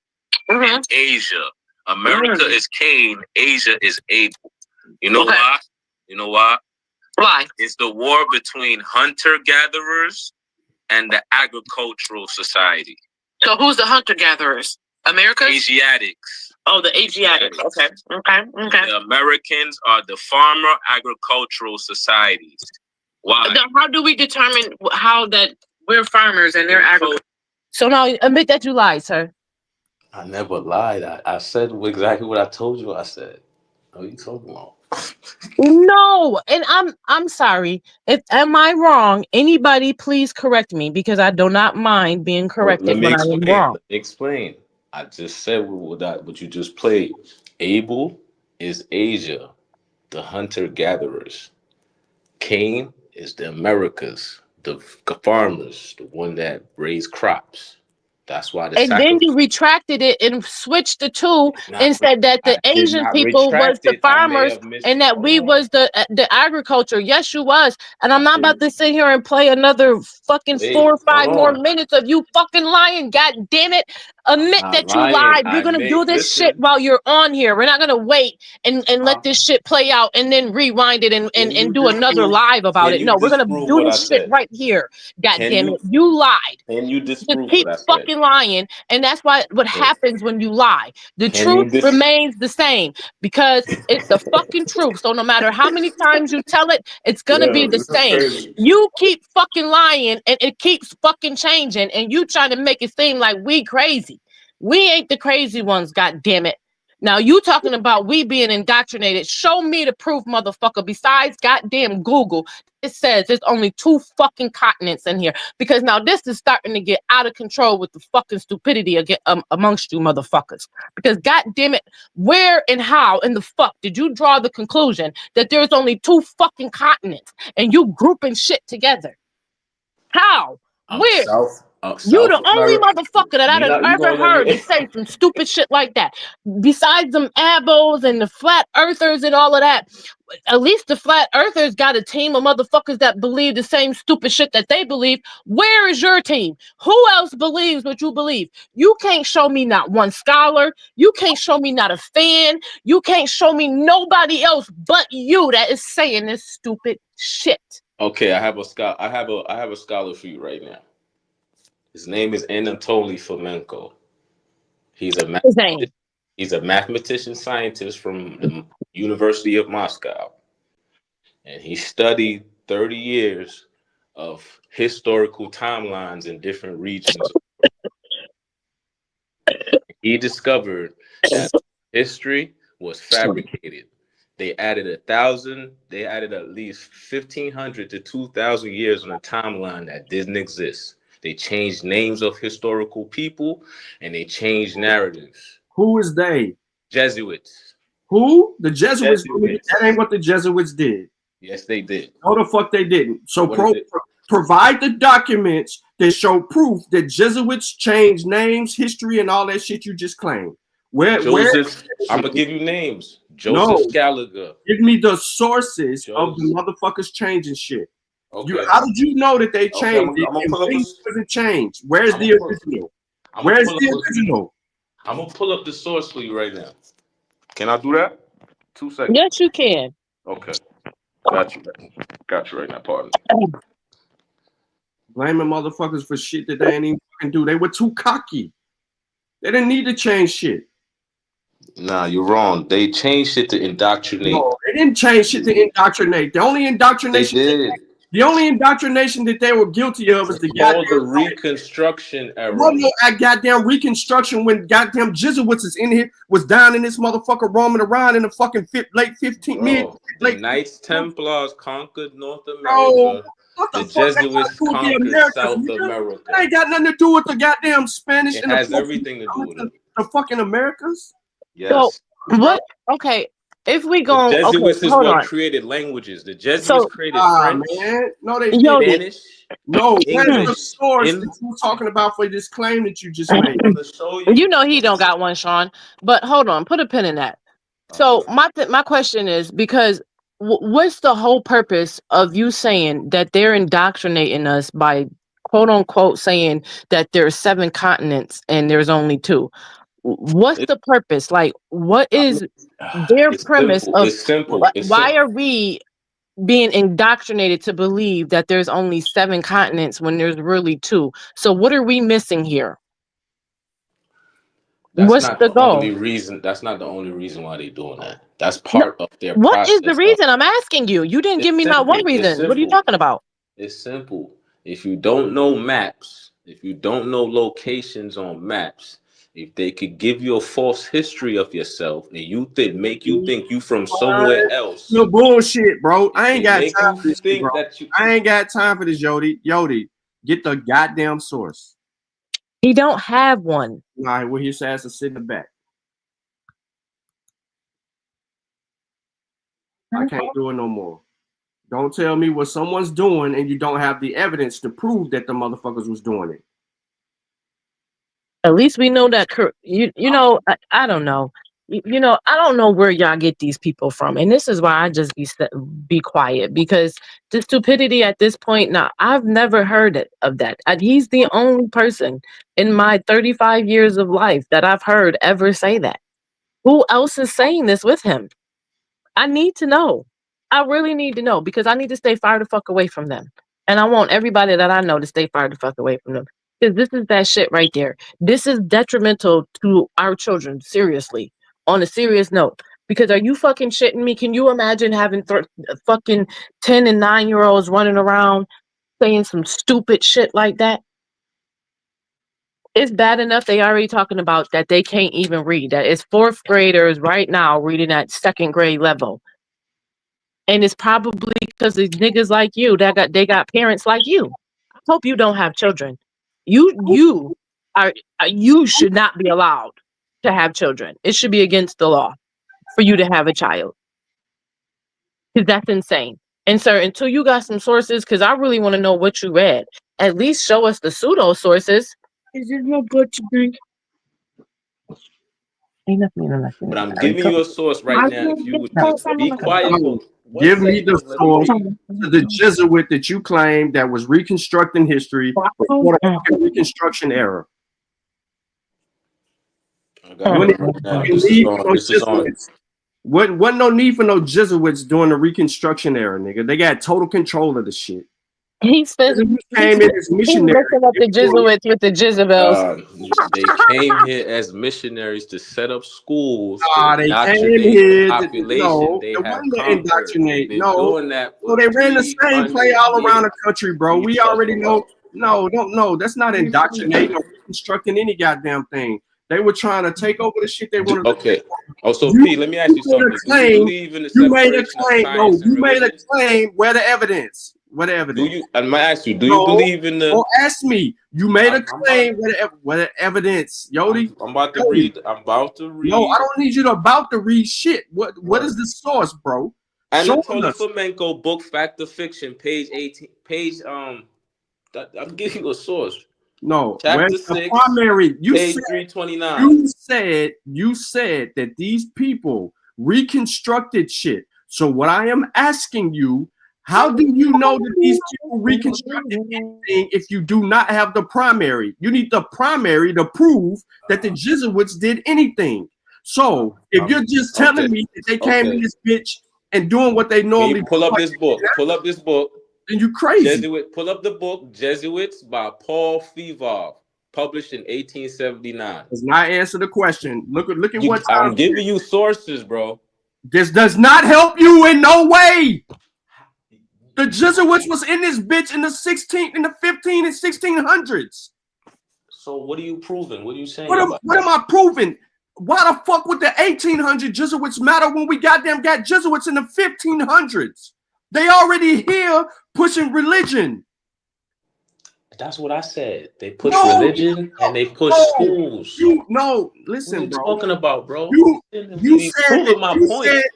and Asia. America is Cain. Asia is Abel. You know why? You know why? Why? It's the war between hunter-gatherers and the agricultural society. So who's the hunter-gatherers? America? Asiatics. Oh, the Asiatics. Okay. The Americans are the farmer agricultural societies. Why? Now, how do we determine how that we're farmers and they're agriculture? So now admit that you lied, sir. I never lied. I said exactly what I told you I said. What are you talking about? No, and I'm sorry. Am I wrong? Anybody please correct me because I do not mind being corrected when I'm wrong. Explain. I just said what you just played. Abel is Asia, the hunter-gatherers. Cain is the Americas, the farmers, the one that raise crops. That's why then you retracted it and switched the two and said that the Asian people was the farmers and that we was the agriculture. Yes, you was. And I'm not about to sit here and play another fucking 4 or 5 more minutes of you fucking lying. God damn it. Admit that you lied. We're going to do this shit while you're on here. We're not going to wait and let this shit play out and then rewind it and do another live about it. No, we're going to do this shit right here. God damn it. You lied. And you disprove keep fucking lying, and that's what happens when you lie. The truth remains the same because it's the fucking truth. So no matter how many times you tell it, it's gonna be the same. You keep fucking lying, and it keeps fucking changing, and you trying to make it seem like we crazy. We ain't the crazy ones, god damn it. Now you talking about we being indoctrinated. Show me the proof, motherfucker. Besides goddamn Google, it says there's only 2 fucking continents in here. Because now this is starting to get out of control with the fucking stupidity amongst you motherfuckers. Because goddamn it, where and how in the fuck did you draw the conclusion that there's only 2 fucking continents and you grouping shit together? How? Where? You the only motherfucker that I done ever heard to say some stupid shit like that. Besides them abos and the flat earthers and all of that, at least the flat earthers got a team of motherfuckers that believe the same stupid shit that they believe. Where is your team? Who else believes what you believe? You can't show me not one scholar. You can't show me not a fan. You can't show me nobody else but you that is saying this stupid shit. Okay, I have a scholar for you right now. His name is Anatoly Fomenko. He's a mathematician scientist from the University of Moscow. And he studied 30 years of historical timelines in different regions. He discovered that history was fabricated. They added at least 1,500 to 2,000 years on a timeline that didn't exist. They changed names of historical people and they changed narratives. Who is they? Jesuits. Who? The Jesuits. That ain't what the Jesuits did. Yes, they did. No, the fuck they didn't. So Provide the documents that show proof that Jesuits changed names, history, and all that shit you just claimed. Joseph, I'm gonna give you names. Joseph Gallagher. Give me the sources of the motherfuckers changing shit. Okay. How did you know that they changed I'm gonna pull up wasn't changed? Where's the original? Where's the original? I'm gonna pull up the source for you right now. Can I do that? 2 seconds. Yes, you can. Okay. Got you. Got you right now, pardon. Blaming motherfuckers for shit that they ain't even fucking do. They were too cocky. They didn't need to change shit. Nah, you're wrong. They changed it to indoctrinate. No, they didn't change shit to indoctrinate. The only indoctrination the only indoctrination that they were guilty of is the goddamn Reconstruction era. Well, no, goddamn Reconstruction when goddamn Jesuits is in here, was down in this motherfucker roaming around in the fucking late 15th, the Knights Templars conquered North America. The Jesuits conquered South America. That ain't got nothing to do with the goddamn Spanish. It has everything to do with it. The fucking Americas. Yes. So what? Okay, if we go, the Jesuits okay, is hold what on. created languages. The Jesuits created French. Man. No, they Spanish. No, where's English. the source that you talking about for this claim that you just made? You know he don't got one, Sean. But hold on, put a pin in that. So my question is, because what's the whole purpose of you saying that they're indoctrinating us by quote unquote saying that there's 7 continents and there's only 2? What's the purpose? Like, what is their premise of it's simple. Why are we being indoctrinated to believe that there's only 7 continents when there's really 2? So what are we missing here? What's the goal? That's not the only reason why they're doing that. That's part of their What process. is the reason? I'm asking you. You didn't give me not one reason. What are you talking about? It's simple. If you don't know maps, if you don't know locations on maps, if they could give you a false history of yourself and make you think you from somewhere else. No bullshit, bro. I ain't got make time you for this, think bro. that you- I ain't got time for this, Yodi. Yodi, get the goddamn source. He don't have one. All right, well, his ass is sitting in the back. I can't do it no more. Don't tell me what someone's doing and you don't have the evidence to prove that the motherfuckers was doing it. At least we know that. You know, I don't know. You know, I don't know where y'all get these people from, and this is why I just be quiet, because the stupidity at this point. Now, I've never heard of that. He's the only person in my 35 years of life that I've heard ever say that. Who else is saying this with him? I need to know. I really need to know, because I need to stay far the fuck away from them, and I want everybody that I know to stay far the fuck away from them. Because this is that shit right there. This is detrimental to our children, seriously, on a serious note. Because are you fucking shitting me? Can you imagine having fucking 10 and 9-year-olds running around saying some stupid shit like that? It's bad enough they already talking about that they can't even read. That it's 4th graders right now reading at 2nd grade level. And it's probably because of niggas like you that they got parents like you. I hope you don't have children. You should not be allowed to have children. It should be against the law for you to have a child. Because that's insane. And sir, until you got some sources, because I really want to know what you read, at least show us the pseudo sources. Is there no good to drink? Ain't nothing in nothing. But I'm giving you a source right now. If you would just be quiet for Give me the source to the Jesuit that you claim that was reconstructing history before the Reconstruction era. Wasn't no need for no Jesuits during the Reconstruction era, nigga. They got total control of the shit. He says he came in as missionary. Up the Jesuits with the Jezebels. They came here as missionaries to set up schools. They came here to they wasn't to indoctrinate. No, they ran the same play all around the country, bro. We already know. No, that's not indoctrinating or reconstructing any goddamn thing. They were trying to take over the shit they wanted. Okay. So P, let me ask you something. You made a claim. No, you made a claim. Where the evidence? What evidence? I might ask you. Do you believe in the? Don't ask me. You made a claim. What the evidence, Yodi? I'm about to read. I'm about to read. No, I don't need you to about to read shit. What is the source, bro? Anatoly Fomenko book Fact or Fiction, page 18, page I'm giving you a source. No, Chapter where's the 6, primary? You page said 329. you said that these people reconstructed shit. So what I am asking you, how do you know that these people reconstructed anything if you do not have the primary? You need the primary to prove that the Jesuits did anything. So if you're just telling me that they came in this bitch and doing what they normally do, pull up this book. Pull up this book. And you crazy. Pull up the book Jesuits by Paul Fevov, published in 1879. Does not answer the question. Look at what I'm giving you sources, bro. This does not help you in no way. The Jesuits was in this bitch in the 15 and 1600s. So what are you proving? What are you saying? What am I proving? Why the fuck would the 1800 Jesuits matter when we got Jesuits in the 1500s? They already here pushing religion. That's what I said. They push religion and they push schools. Listen, what are you talking about, bro? You said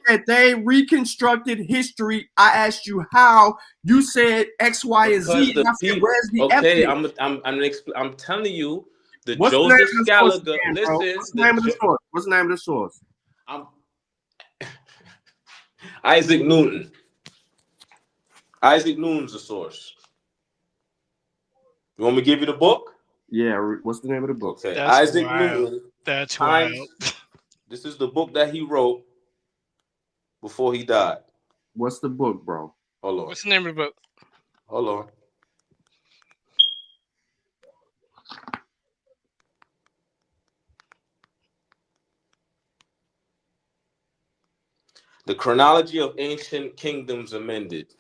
that they reconstructed history. I asked you how. You said X, Y, and Z. And I said, where's the evidence? I'm telling you, What's Joseph the name of the source Scaliger. again, Listen, what's the name of the source? What's the name of the source? Isaac Newton. Isaac Newton's the source. You want me to give you the book? Yeah. What's the name of the book? Okay. That's Isaac wild. Newton. That's wild. This is the book that he wrote before he died. What's the book, bro? Hold on. What's the name of the book? Hold on. The Chronology of Ancient Kingdoms Amended.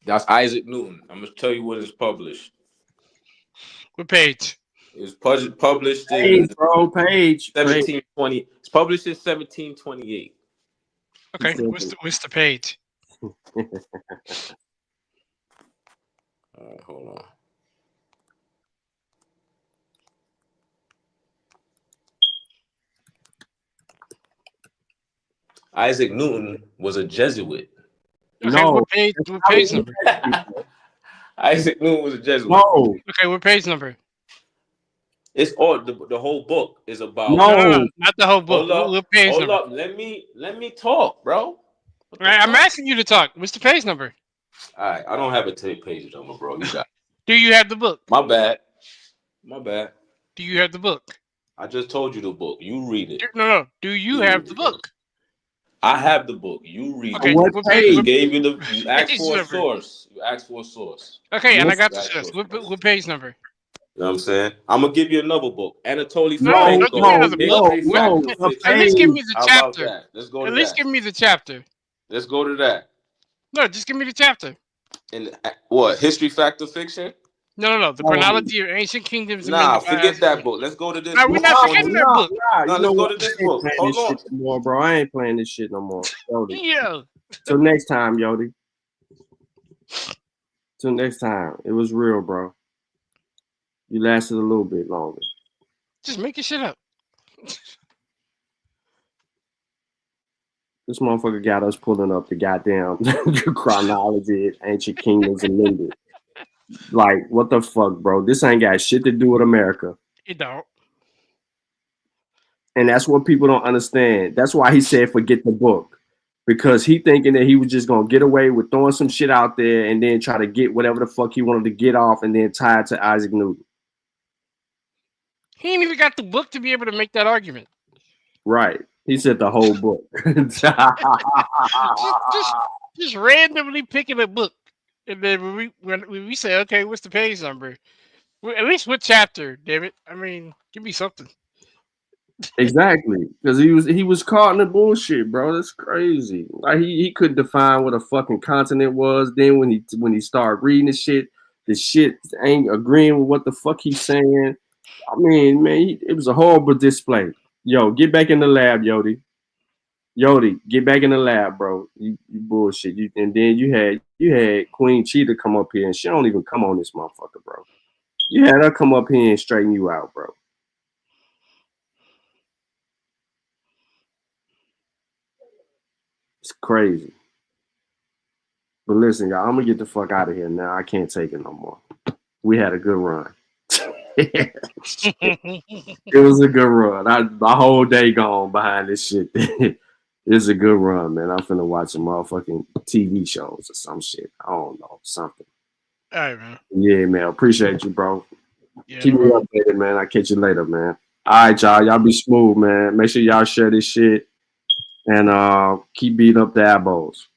That's Isaac Newton. I'm going to tell you when it's published. What page? It was published in page. 1720. It's published in 1728. Okay, what's the page? All right, hold on. Isaac Newton was a Jesuit. Okay, what page number? Isaac Newton was a Jesuit. No. Okay, what page number? It's all the whole book is about. No, not the whole book. Hold up, what page hold number? up. Let me talk, bro. Right, I'm asking you to talk. What's the page number? All right, I don't have a page number, bro. You got. Do you have the book? My bad. My bad. Do you have the book? I just told you the book. You read it. No. Do you have the book? I have the book. You read Okay, it. what page? You asked for a source. You asked for a source. Okay, and I got the source. What page number? You know what I'm saying? I'm gonna give you another book. Anatoly No, Franco. don't give me another book. At least give me the How about chapter. that? Let's go to At least that. give me the chapter. Let's go to that. No, just give me the chapter. And what? History, fact, or fiction? No. The Chronology of Ancient Kingdoms. Nah, forget that book. Let's go to this. No, we're not forgetting that book. No, let's go to this book. Hold on. No more, bro. I ain't playing this shit no more. Yeah. Till next time, Yodi. Till next time. It was real, bro. You lasted a little bit longer. Just make your shit up. This motherfucker got us pulling up the goddamn chronology of Ancient Kingdoms Amended. Like, what the fuck, bro? This ain't got shit to do with America. It don't. And that's what people don't understand. That's why he said forget the book. Because he thinking that he was just gonna get away with throwing some shit out there and then try to get whatever the fuck he wanted to get off and then tie it to Isaac Newton. He ain't even got the book to be able to make that argument. Right. He said the whole book. just randomly picking a book. And then when we say, okay, what's the page number? Well, at least what chapter, damn it. I mean, give me something. Exactly. Because he was caught in the bullshit, bro. That's crazy. Like he couldn't define what a fucking continent was. Then when he started reading the shit ain't agreeing with what the fuck he's saying. I mean, man, it was a horrible display. Yo, get back in the lab, Yodi. Yodi, get back in the lab, bro. You bullshit. And then you had Queen Cheetah come up here, and she don't even come on this motherfucker, bro. You had her come up here and straighten you out, bro. It's crazy. But listen, y'all, I'm gonna get the fuck out of here now. I can't take it no more. We had a good run. It was a good run. My whole day gone behind this shit. It's a good run, man. I'm finna watch some motherfucking TV shows or some shit. I don't know, something. All right, man. Yeah, man. Appreciate you, bro. Yeah, keep me updated, man. I'll catch you later, man. All right, y'all. Y'all be smooth, man. Make sure y'all share this shit and keep beating up the elbows.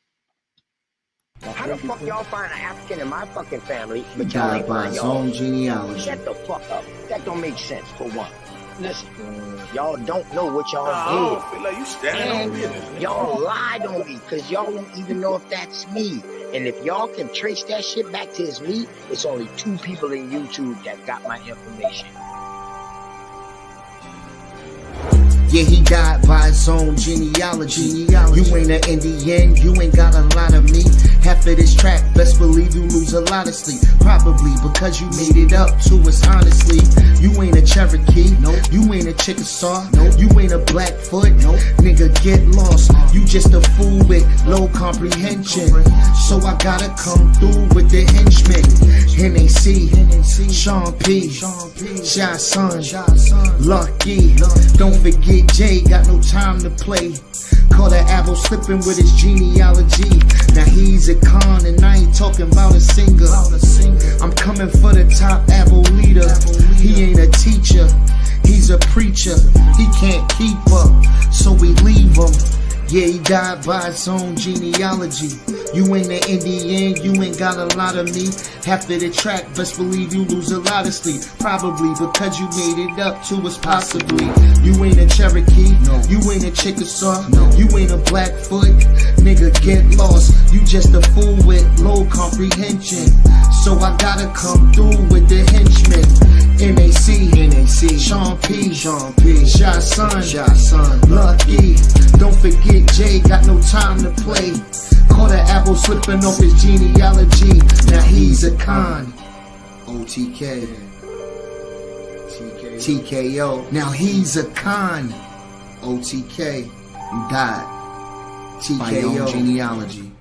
How the fuck y'all find an African in my fucking family, but y'all ain't find his y'all? own genealogy. Shut the fuck up. That don't make sense, for one. Listen, y'all don't know what y'all did. Feel like you standing on business. Y'all lied on me, because y'all don't even know if that's me. And if y'all can trace that shit back to it's me, it's only 2 people in YouTube that got my information. Yeah, he died by his own genealogy. You ain't an Indian, you ain't got a lot of me. Half of this track, best believe you lose a lot of sleep. Probably because you made it up to us honestly. You ain't a Cherokee, nope. You ain't a Chickasaw, nope. You ain't a Blackfoot, nope. Nigga, get lost. You just a fool with low comprehension. So I gotta come through with the henchmen. NAC, Sean P, Shy Son, Lucky. Don't forget Jay, got no time to play. Caught an apple slipping with his genealogy. Now he's a con and I ain't talking about a singer. I'm coming for the top apple leader. He ain't a teacher, he's a preacher. He can't keep up, so we leave him. Yeah, he died by his own genealogy. You ain't an Indian, you ain't got a lot of me. Half of the track, best believe you lose a lot of sleep. Probably because you made it up to us possibly. You ain't a Cherokee, no. You ain't a Chickasaw, no. You ain't a Blackfoot. Nigga, get lost. You just a fool with low comprehension. So I gotta come through with the henchmen. NAC, Sean P, Shy Son, Lucky. Don't forget Jay, got no time to play. Caught an apple slipping off his genealogy. Now he's a con. OTK. TKO. Now he's a con. OTK. You died. TKO. Genealogy.